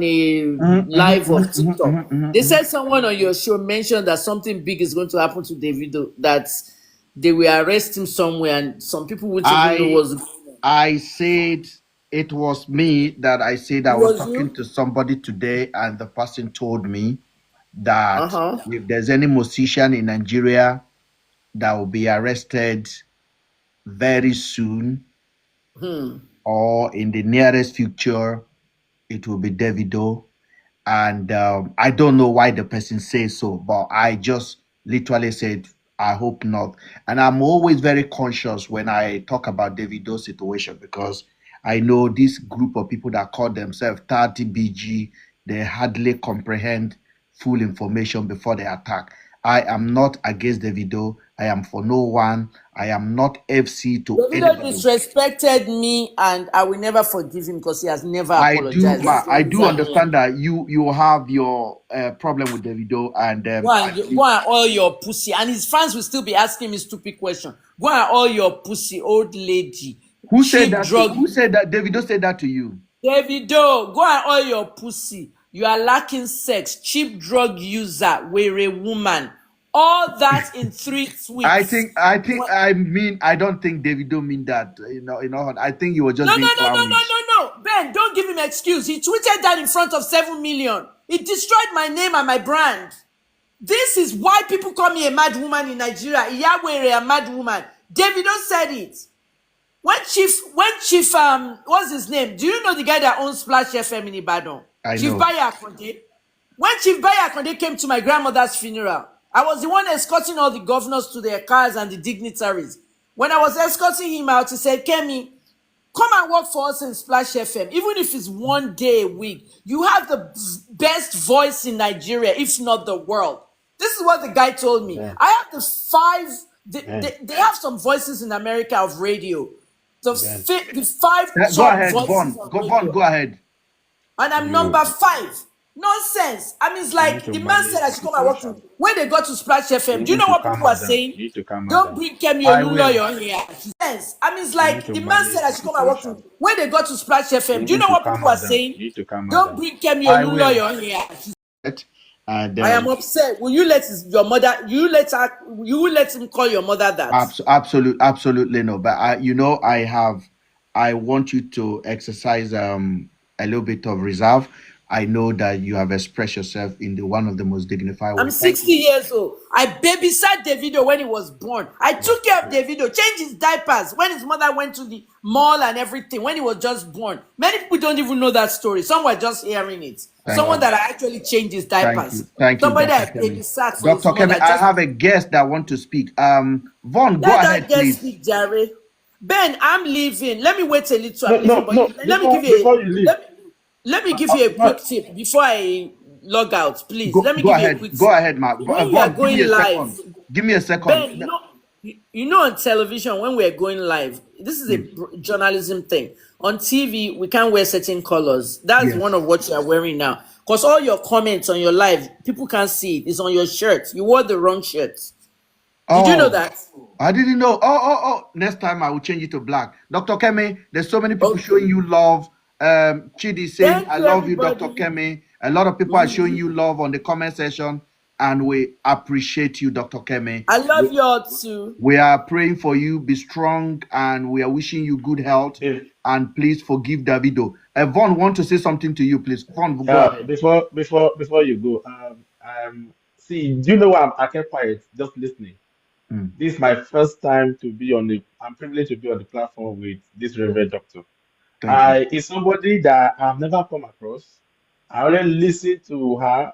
a live of TikTok. They said someone on your show mentioned that something big is going to happen to Davido, that they will arrest him somewhere, and some people wouldn't even know what's going on. I said it was me that I said I It was was talking you? to somebody today, and the person told me that Uh-huh. if there's any musician in Nigeria that will be arrested very soon or in the nearest future, it will be Davido. And I don't know why the person says so, but I just literally said, I hope not. And I'm always very conscious when I talk about Davido's situation, because I know this group of people that call themselves 30BG, they hardly comprehend full information before they attack. I am not against Davido. I am for no one. I am not FC to Davido anybody. disrespected me, and I will never forgive him because he has never apologized. That's the I only do reason I don't. understand that you have your problem with Davido, and Go and oil your pussy, and his fans will still be asking me stupid question. Go and oil your pussy, old lady. Cheap drug. who said that Davido said that to you? Davido, go and oil your pussy. You are lacking sex. Cheap drug user. We're a woman. All that in 3 tweets. I don't think Davido mean that. I think you were just No, no, being no, no, no, clownish. no, no. Ben, don't give him excuse. He tweeted that in front of 7 million. It destroyed my name and my brand. This is why people call me a mad woman in Nigeria. Yahweh, a mad woman. Davido said it. When Chief, what's his name? Do you know the guy that owns Splash FM in Ibadan? I Chief know. Baya Akonde. When Chief Baya Akonde came to my grandmother's funeral, I was the one escorting all the governors to their cars and the dignitaries. When I was escorting him out, he said, Kemi, come and work for us in Splash FM. Even if it's 1 day a week, you have the best voice in Nigeria, if not the world. This is what the guy told me. Yeah. I have the five, Ben, they have some voices in America of radio. The Ben, five Go top ahead, voices Vaughn. of Vaughn, radio. go ahead. And I'm you number 5. Nonsense. I mean, it's you need like to the man manage said I the should come and work situation. to. When they got to Splash FM, You do you need know to what calm people are her down. saying? You need to calm her Don't down. bring Kemi I will. Olunloyo here. Yes. I mean, it's You need like to the man said manage I the should come and work situation. to. When they got to Splash FM, You do you need know to what calm people her are down. saying? You need to calm her Don't down. bring Kemi I will. Olunloyo here. And I am upset. Will you let your mother? You let her? You will let him call your mother that? absolutely no. But I want you to exercise a little bit of reserve. I know that you have expressed yourself in the one of the most dignified I'm way. Thank 60 you. years old. I babysat Davido when he was born. I took care of Davido, changed his diapers when his mother went to the mall and everything when he was just born. Many people don't even know that story. Some were just hearing it. Someone that I actually changed his diapers. Thank you, Somebody Dr. that I Kemi. babysat for his Dr. Kemi, mother. I Just have a guest that want to speak. Vaughn, go let ahead, that girl please. speak, Jerry. Ben, I'm leaving. Let me wait a little. No, I'm leaving, no, but no. let me give Before you you leave, let me give you a no, quick tip before I log out, please. Let me Go give you a ahead. quick Go tip. ahead, Mark. When you are Vaughn, give me going a live, second. Give me a second. Ben, you know on television when we're going live, this is a journalism thing. On TV, we can't wear certain colors. That's Yes. one of what you are wearing now. Because all your comments on your live, people can't see it. It's on your shirt. You wore the wrong shirt. Did you know Oh, that? I didn't know. Oh. Next time I will change it to black. Dr. Kemi, there's so many people showing Okay. you love. Chidi saying, Thank I you, love you, Dr. everybody. Kemi. A lot of people are showing you love on the comment section, and we appreciate you, Dr. Kemi. I love you all too. We are praying for you. Be strong, and we are wishing you good health. if And please forgive Davido. Vaughn want to say something to you, please. Vaughn, go ahead. before you go, see, do you know why I kept quiet, just listening? Mm. This is my first time to be on the. I'm privileged to be on the platform with this Reverend Doctor. Thank you. Is somebody that I've never come across. I only listen to her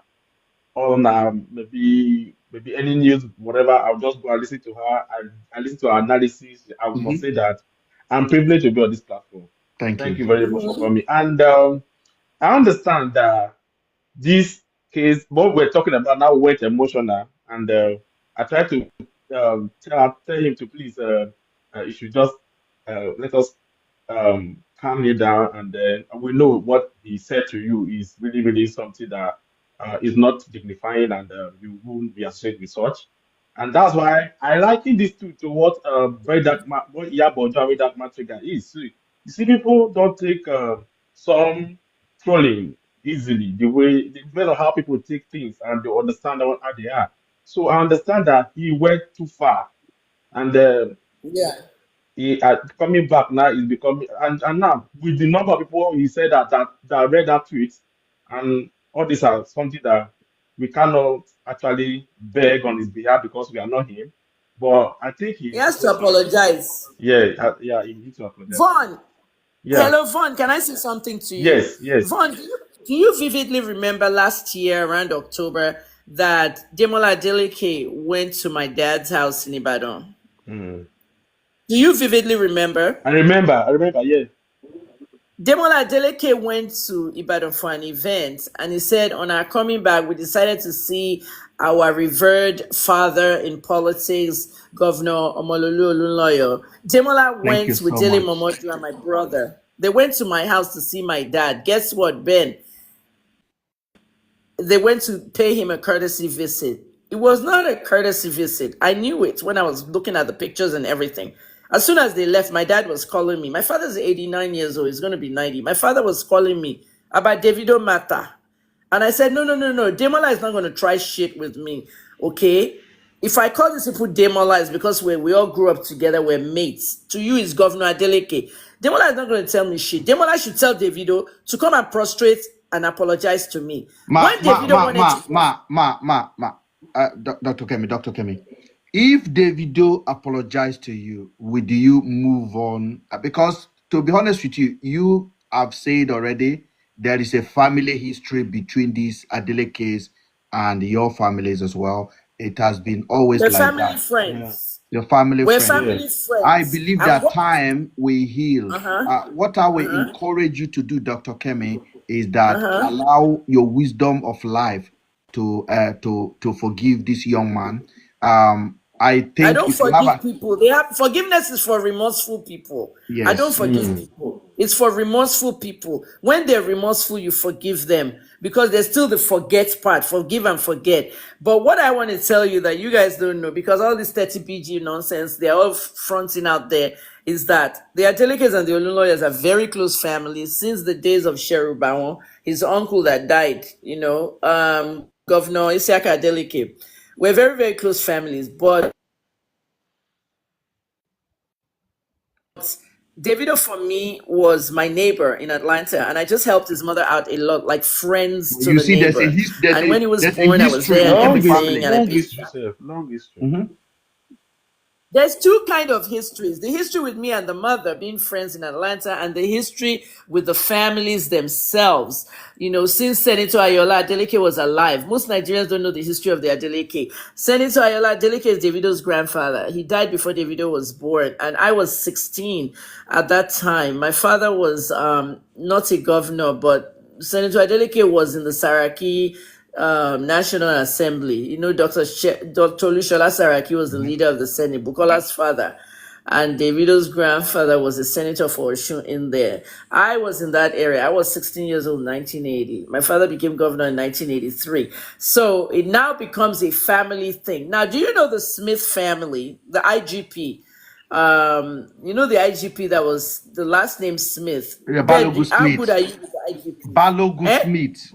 on maybe any news, whatever. I'll just go and listen to her. I listen to her analysis. I must say that I'm privileged to be on this platform. Thank Thank you. you very much for coming. And I understand that this case, what we're talking about now, went emotional, and I tried to tell him to please, you should just let us calm you down, and then we know what he said to you is really, really something that is not dignifying, and you won't be associated with such. And that's why I liken this to what what Yaboja with that Matrix is. You see, people don't take some trolling easily the way depending on how people take things and they understand how they are. So I understand that he went too far, and Yeah. he coming back now is becoming and now with the number of people he said that read that tweet, and all these are something that we cannot actually beg on his behalf because we are not him. But I think He has to apologize. he needs to apologize. Vaughn, Yeah, hello, Vaughn. Can I say something to you? yes. Vaughn, do you vividly remember last year around October that Demola Adeleke went to my dad's house in Ibadan? Mm. Do you vividly remember? I remember, yeah. Demola Adeleke went to Ibadan for an event, and he said, on our coming back, we decided to see our revered father in politics, Governor Omololu Olunloyo. Demola Thank you went with so Dele much. Momodu and my brother. They went to my house to see my dad. Guess what, Ben? They went to pay him a courtesy visit. It was not a courtesy visit. I knew it when I was looking at the pictures and everything. As soon as they left, my dad was calling me. My father's 89 years old. He's going to be 90. My father was calling me about Davido matter. And I said, no. Demola is not going to try shit with me. Okay? If I call these people Demola, it's because we all grew up together. We're mates. To you, is Governor Adeleke. Demola is not going to tell me shit. Demola should tell Davido to come and prostrate and apologize to me. When Davido wanted to... Dr. Kemi. If Davido apologized to you, would you move on? Because to be honest with you, you have said already there is a family history between these Adelekes and your families as well. It has been always We're like family that. friends. Your family We're friend. family friends. I believe And that what... time will heal. What I will encourage you to do, Dr. Kemi, is that allow your wisdom of life to forgive this young man. I think I don't if you have forgive people. Forgiveness is for remorseful people. I don't yes, forgive people. It's for remorseful people. When they're remorseful, you forgive them because there's still the forget part, forgive and forget. But what I want to tell you that you guys don't know, because all this 30 PG nonsense, they're all fronting out there, is that the Adelekes and the Olunloyers are very close families since the days of Sheru Bawon, his uncle that died, Governor Isiaka Adeleke. We're very, very close families, but Davido for me was my neighbor in Atlanta, and I just helped his mother out a lot, like friends to you the see, neighbor. And when he was born, I was there and everything, and I paid. Long history. There's two kind of histories. The history with me and the mother being friends in Atlanta, and the history with the families themselves. Since Senator Ayola Adeleke was alive, most Nigerians don't know the history of the Adeleke. Senator Ayola Adeleke is Davido's grandfather. He died before Davido was born, and I was 16 at that time. My father was not a governor, but Senator Adeleke was in the Saraki National Assembly. Dr. Olusola Saraki was the leader of the Senate, Bukola's father, and Davido's grandfather was a senator for Osun in there. I was in that area. I was 16 years old in 1980. My father became governor in 1983. So it now becomes a family thing. Now, do you know the Smith family, the IGP? The IGP that was the last name Smith. Balogun How Smith. good are you with the IGP? Balogun Smith.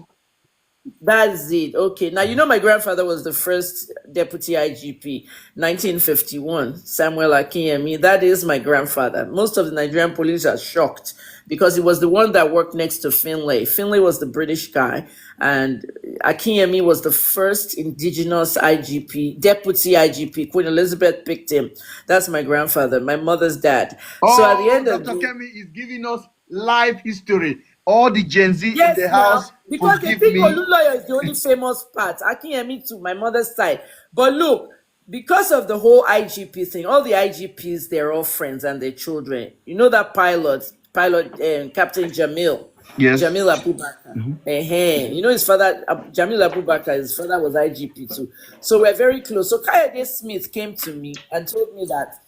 That's it. Okay. Now, my grandfather was the first deputy IGP, 1951, Samuel Akinyemi. That is my grandfather. Most of the Nigerian police are shocked because he was the one that worked next to Finlay. Finlay was the British guy, and Akinyemi was the first indigenous IGP, deputy IGP. Queen Elizabeth picked him. That's my grandfather, my mother's dad. So at the end of Dr. Kemi is giving us life history. All the Gen Z in the now, house, because they forgive think me. Oluloyo is the only famous part. Akinyemi to my mother's side. But look, because of the whole IGP thing, all the IGPs, they're all friends and their children. You know that pilot, Captain Jamil. Yes. Jamil Abubakar. You know his father, Jamil Abubakar, his father was IGP too. So we're very close. So Kayode Smith came to me and told me that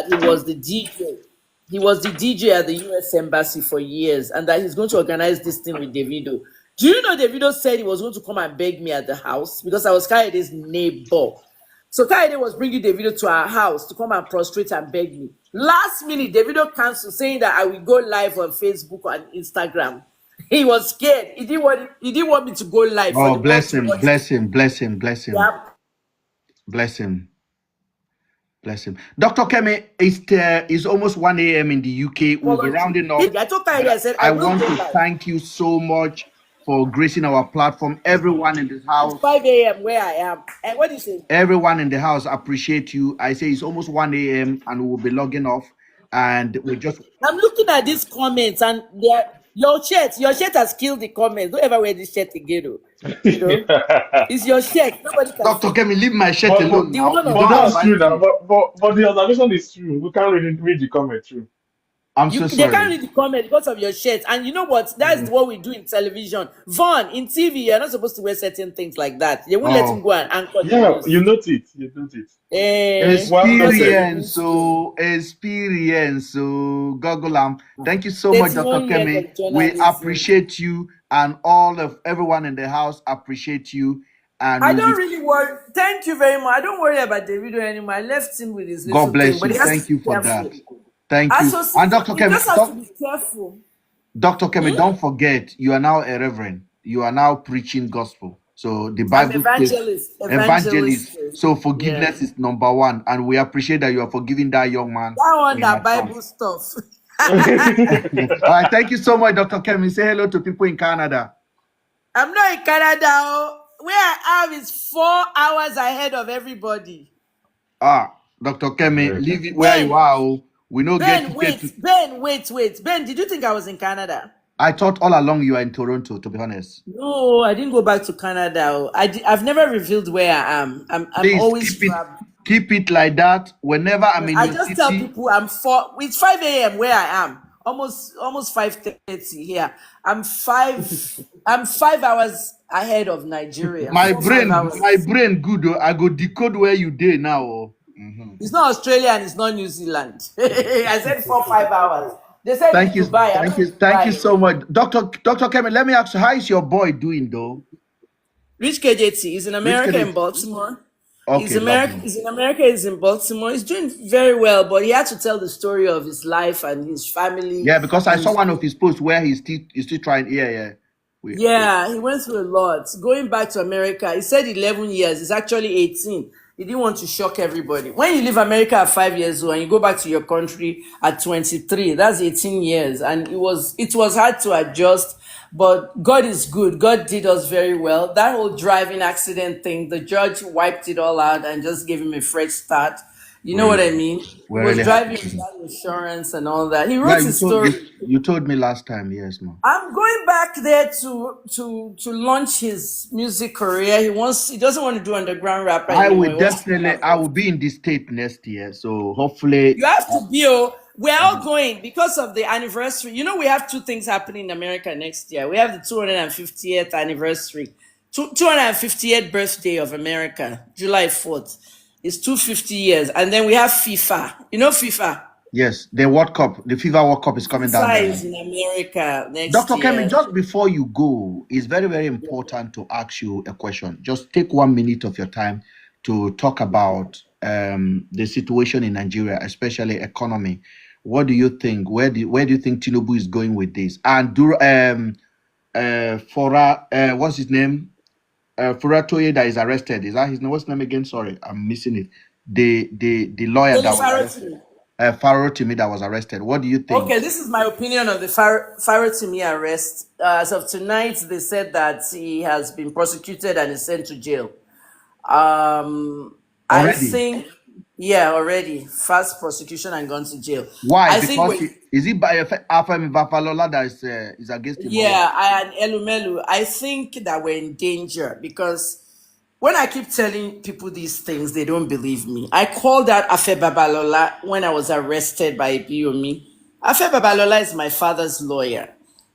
he was the DJ. He was the DJ at the US Embassy for years, and that he's going to organize this thing with Davido. Do you know Davido said he was going to come and beg me at the house because I was Kaede's neighbor. So Kaede was bringing Davido to our house to come and prostrate and beg me. Last minute, Davido canceled, saying that I will go live on Facebook and Instagram. He was scared. He didn't want me to go live for Oh, the world bless to him, watch. bless him, bless him, bless him, Yeah. bless him, bless him. Dr. Kemi, it's almost 1 a.m. in the UK. We'll be rounding up. I told Kaede, I said, I will want go to live. thank you so much for gracing our platform. Everyone in this house. It's 5 a.m. where I am. And what do you say? Everyone in the house appreciate you. I say it's almost 1 a.m. and we'll be logging off. And we just. I'm looking at these comments and your shirt has killed the comments. Don't ever wear this shirt again. You know, it's your shirt. Nobody can. Dr. Kemi, leave my shirt alone now. But that's true now. But the observation is true. We can't really read the comment true. I'm so sorry. They can't read the comment because of your shirt. And you know what? That's what we do in television. Vaughn, in TV, you're not supposed to wear certain things like that. They won't let him go and anchor. Yeah, you note it. You note it. Experience, so Google. Thank you so much, Dr. Kemi. We appreciate you, and all of everyone in the house appreciate you. And I don't really worry. Thank you very much. I don't worry about Davido anymore. I left him with his little God bless thing, you. Thank you for that. Thank you. And Dr. Kemi, just have to be careful. Dr. Kemi, don't forget, you are now a reverend. You are now preaching gospel. So the Bible evangelist. So forgiveness is number one, and we appreciate that you are forgiving that young man. That one, that Bible stuff. All right, thank you so much, Dr. Kemi. Say hello to people in Canada. I'm not in Canada. Where I am is 4 hours ahead of everybody. Dr. Kemi, leave it where you are. We know Ben, wait. Ben, did you think I was in Canada? I thought all along you are in Toronto, to be honest. No, I didn't go back to Canada. I've never revealed where I am. I'm always keep it like that. Whenever I'm in I just tell people it's 5 a.m. where I am. Almost 5:30 here. I'm 5 hours ahead of Nigeria. My brain good. I go decode where you did now. It's not Australia and it's not New Zealand. I said 4-5 hours. They said thank you, Dubai. Thank you so much, Dr. Kemi. Let me ask you, how is your boy doing though? Rich KJT is in America, in Baltimore. Okay, he's in America. He's in Baltimore. He's doing very well, but he had to tell the story of his life and his family. Yeah, because I saw one of his posts where he's still trying. Yeah. He went through a lot. Going back to America, he said 11 years. It's actually 18. He didn't want to shock everybody. When you leave America at 5 years old and you go back to your country at 23, that's 18 years. And it was hard to adjust, but God is good. God did us very well. That whole driving accident thing, the judge wiped it all out and just gave him a fresh start. You know what I mean? He was driving without insurance and all that. He wrote his story. You told me last time, yes, ma'am. I'm going back there to launch his music career. He doesn't want to do underground rap anymore. I will be in the state next year. So hopefully you have to be. We're all going because of the anniversary. You know, we have two things happening in America next year. We have the 250th anniversary, 250th birthday of America, July 4th. It's 250 years. And then we have FIFA. You know FIFA? Yes, the World Cup, the FIFA World Cup is coming down there. Is in America next Dr. year. Kemi, just before you go, it's very, very important to ask you a question. Just take 1 minute of your time to talk about the situation in Nigeria, especially economy. What do you think? Where do you think Tinubu is going with this? And what's his name? Furatoye that is arrested. Is that his name? What's his name again? Sorry, I'm missing it. The lawyer that was arrested. Farotimi that was arrested. What do you think? Okay, this is my opinion on the Farotimi arrest. As of tonight, they said that he has been prosecuted and is sent to jail. I think, already fast prosecution and gone to jail. Why? Is it by Afemi Bafalola that is against him? Yeah, and Elumelu. I think that we're in danger because when I keep telling people these things, they don't believe me. I called out Afe Babalola when I was arrested by Ibiyomi. Afe Babalola is my father's lawyer.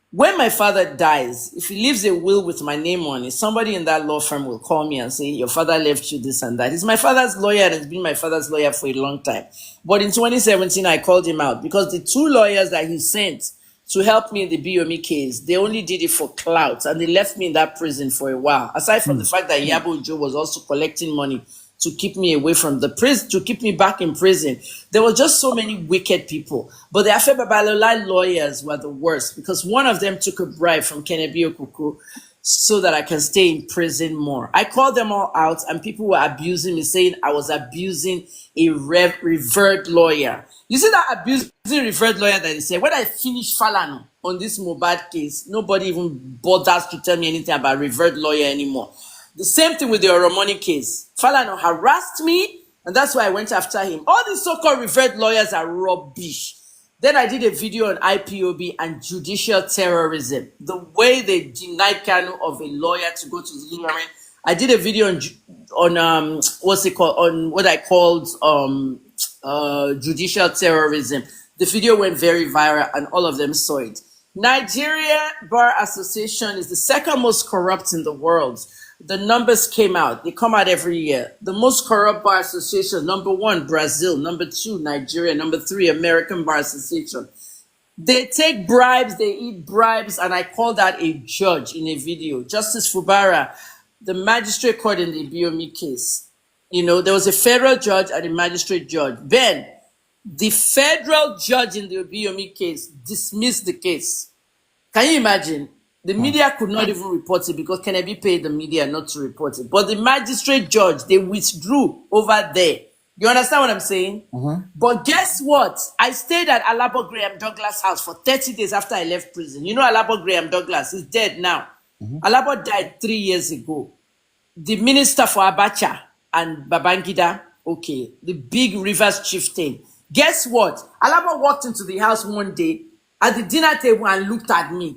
When my father dies, if he leaves a will with my name on it, somebody in that law firm will call me and say, your father left you this and that. He's my father's lawyer and has been my father's lawyer for a long time. But in 2017, I called him out because the two lawyers that he sent to help me in the Biomi case. They only did it for clout, and they left me in that prison for a while. Aside from the fact that Yabo Joe was also collecting money to keep me away from the prison, to keep me back in prison. There were just so many wicked people. But the Afe Babalola lawyers were the worst, because one of them took a bribe from Kennedy Okuku so that I can stay in prison more. I called them all out, and people were abusing me, saying I was abusing a revered lawyer. You see that abusing referred lawyer that they said, when I finished Falano on this Mohbad case, nobody even bothers to tell me anything about revered lawyer anymore. The same thing with the Oromoni case. Falano harassed me, and that's why I went after him. All these so-called revered lawyers are rubbish. Then I did a video on IPOB and judicial terrorism. The way they denied Kanu of a lawyer to go to the hearing. I did a video on what's it called, on what I called judicial terrorism. The video went very viral and all of them saw it. Nigeria Bar Association is the second most corrupt in the world. The numbers came out. They come out every year. The most corrupt bar association, number 1, Brazil. Number 2, Nigeria. Number 3, American Bar Association. They take bribes, they eat bribes, and I called out a judge in a video. Justice Fubara, the magistrate court in the Biomi case. You know, there was a federal judge and a magistrate judge. Then, the federal judge in the Biomi case dismissed the case. Can you imagine? The media could not even report it because Kennedy paid the media not to report it. But the magistrate judge, they withdrew over there. You understand what I'm saying? But guess what? I stayed at Alabo Graham Douglas' house for 30 days after I left prison. You know Alabo Graham Douglas is dead now. Alabo died 3 years ago. The minister for Abacha and Babangida, okay, the big Rivers chieftain. Guess what? Alabo walked into the house one day at the dinner table and looked at me.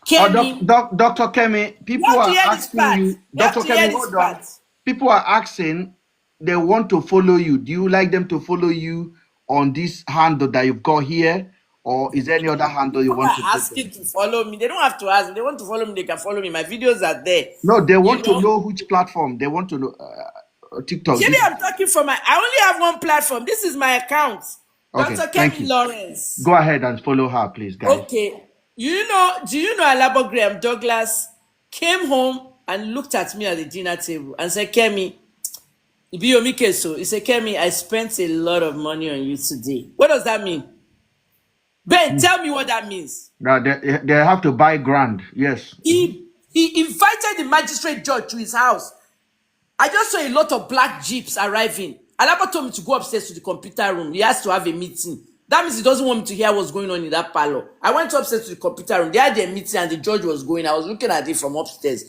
Kemi, Dr. Kemi, people are asking you, Dr. Kemi, hold on. People are asking, they want to follow you. Do you like them to follow you on this handle that you've got here? Or is there any other handle you want to asking to follow me? They don't have to ask. If they want to follow me, they can follow me. My videos are there. No, they want to know which platform. They want to know TikTok. Maybe I'm talking from I only have one platform. This is my account. Okay, Dr. Kemi Lawrence. Go ahead and follow her, please, guys. Okay. Do you know Alabo Graham Douglas came home and looked at me at the dinner table and said, Kemi, he said, Kemi, I spent a lot of money on you today. What does that mean? Ben, tell me what that means. Now they have to buy grand, yes. He invited the magistrate judge to his house. I just saw a lot of black jeeps arriving. Alabo told me to go upstairs to the computer room. He has to have a meeting. That means he doesn't want me to hear what's going on in that parlor. I went upstairs to the computer room. They had their meeting and the judge was going. I was looking at it from upstairs.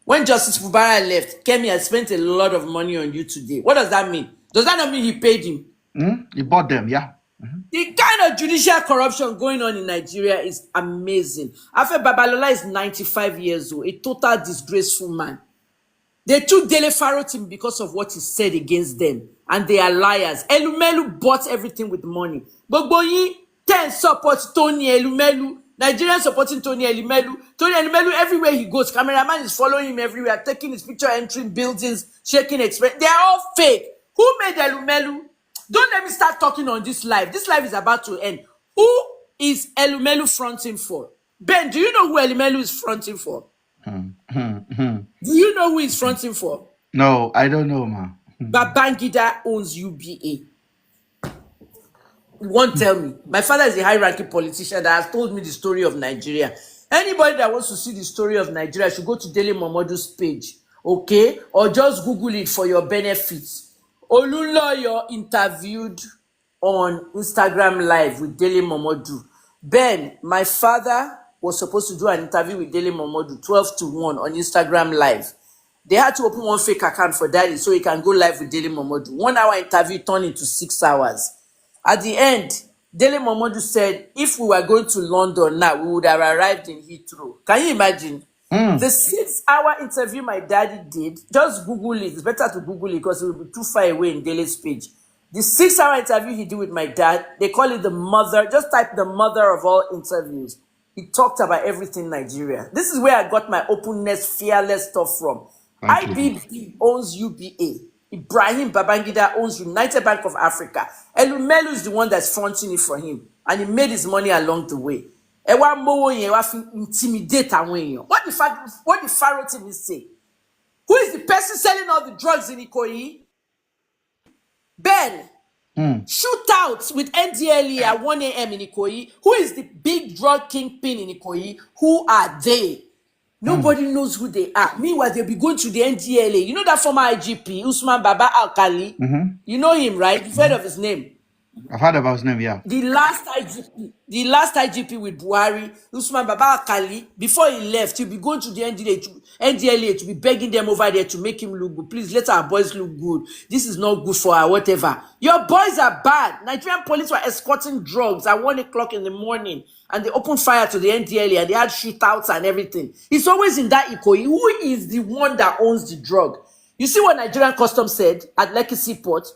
When Justice Fubara left, Kemi, I spent a lot of money on you today. What does that mean? Does that not mean he paid him? He bought them, yeah. The kind of judicial corruption going on in Nigeria is amazing. Afe Babalola is 95 years old, a total disgraceful man. They took Dele Faro team because of what he said against them. And they are liars. Elumelu bought everything with money. Gbogbo 10 support Tony Elumelu. Nigerians supporting Tony Elumelu. Tony Elumelu, everywhere he goes, cameraman is following him everywhere, taking his picture, entering buildings, shaking express. They are all fake. Who made Elumelu? Don't let me start talking on this live. This live is about to end. Who is Elumelu fronting for? Ben, do you know who Elumelu is fronting for? Do you know who he's fronting for? No, I don't know, ma. Babangida owns UBA. You won't tell me. My father is a high-ranking politician that has told me the story of Nigeria. Anybody that wants to see the story of Nigeria should go to Dele Momodu's page, okay? Or just Google it for your benefits. Olunloyo interviewed on Instagram Live with Dele Momodu. Ben, my father was supposed to do an interview with Dele Momodu 12-1 on Instagram Live. They had to open one fake account for Daddy so he can go live with Dele Momodu. 1 hour interview turned into 6 hours. At the end, Dele Momodu said, if we were going to London now, we would have arrived in Heathrow. Can you imagine? The 6-hour interview my daddy did, just Google it. It's better to Google it because it will be too far away in Dele's page. The 6-hour interview he did with my dad, they call it the mother. Just type the mother of all interviews. He talked about everything Nigeria. This is where I got my openness, fearless stuff from. IBB owns UBA. Ibrahim Babangida owns United Bank of Africa. Elumelu is the one that's fronting it for him. And he made his money along the way. ẹ wá mówó yẹn wá fi intimidate àwọn èèyàn. What the Pharaoh TV say? Who is the person selling all the drugs in Ikoyi? Ben. Shootout with NDLE at 1 a.m. in Ikoyi. Who is the big drug kingpin in Ikoyi? Who are they? Nobody knows who they are. Meanwhile, they'll be going to the NDLA. You know that former IGP, Usman Baba Alkali? You know him, right? You've heard of his name. I've heard about his name, yeah. The last IGP with Buhari, Usman Baba Alkali, before he left, he'll be going to the NDLA to be begging them over there to make him look good. Please, let our boys look good. This is not good for our whatever. Your boys are bad. Nigerian police were escorting drugs at 1 o'clock in the morning, and they opened fire to the NDLA, and they had shootouts and everything. It's always in that Ikoyi. Who is the one that owns the drug? You see what Nigerian Customs said at Lekki Seaport?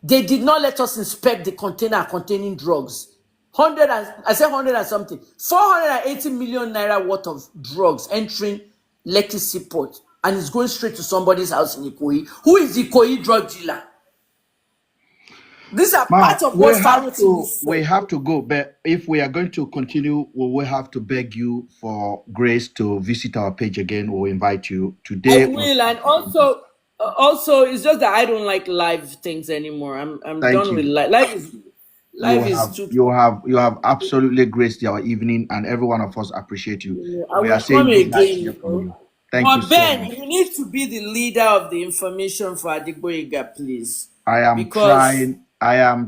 They did not let us inspect the container containing drugs. 100 and something. 480 million naira worth of drugs entering Lekki Seaport, and it's going straight to somebody's house in Ikoyi. Who is the Ikoyi drug dealer? These are part of what we have to go, but if we are going to continue, we will have to beg you for grace to visit our page again. We'll invite you today. I will, and also, it's just that I don't like live things anymore. I'm done with live. Life is too. You have absolutely graced our evening, and every one of us appreciate you. Yeah, we are saying good night to you. Thank you so Ben, much. you need to be the leader of the information for Adegboyega, please. I am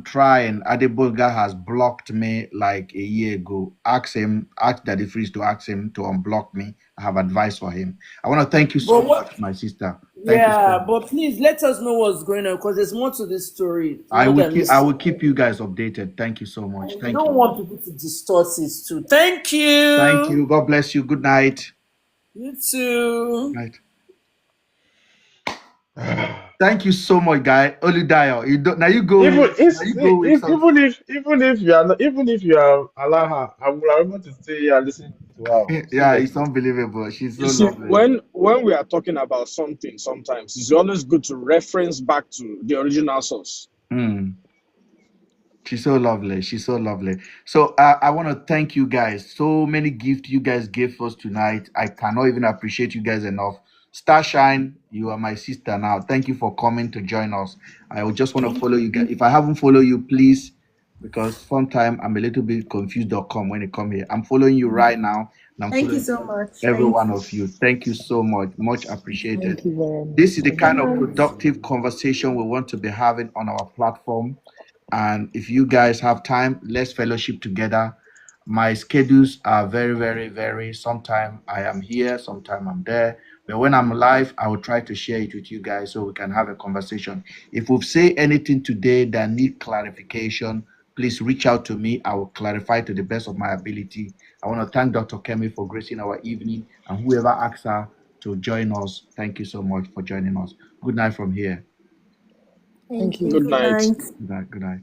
trying. Adegboyega has blocked me like a year ago. Ask Daddy Freeze to ask him to unblock me. I have advice for him. I want to thank you so much, my sister. But please let us know what's going on, because there's more to this story. I will keep you guys updated. Thank you so much. I don't want people to distort it too. Thank you. Thank you. God bless you. Good night. You too. Good night. Thank you so much, guy. Oludayo, you don't now. You go. Even if you are allow her, I would want to stay here and listen to her. Yeah, it's unbelievable. She's so lovely. When we are talking about something, sometimes it's always good to reference back to the original source. She's so lovely. She's so lovely. So I want to thank you guys. So many gifts you guys gave us tonight. I cannot even appreciate you guys enough. Starshine, you are my sister now. Thank you for coming to join us. I would just want to follow you guys. If I haven't followed you, please, because sometimes I'm a little bit confused.com when you come here. I'm following you right now. And I'm Thank you so much. Every one of you. Thank you so much. Much appreciated. Thank you very much. This is the kind of productive conversation we want to be having on our platform. And if you guys have time, let's fellowship together. My schedules are very, very, very. Sometimes I am here, sometimes I'm there. But when I'm live, I will try to share it with you guys so we can have a conversation. If we've said anything today that need clarification, please reach out to me. I will clarify to the best of my ability. I want to thank Dr. Kemi for gracing our evening, and whoever asked her to join us. Thank you so much for joining us. Good night from here. Thank you. Good night. Good night. Good night.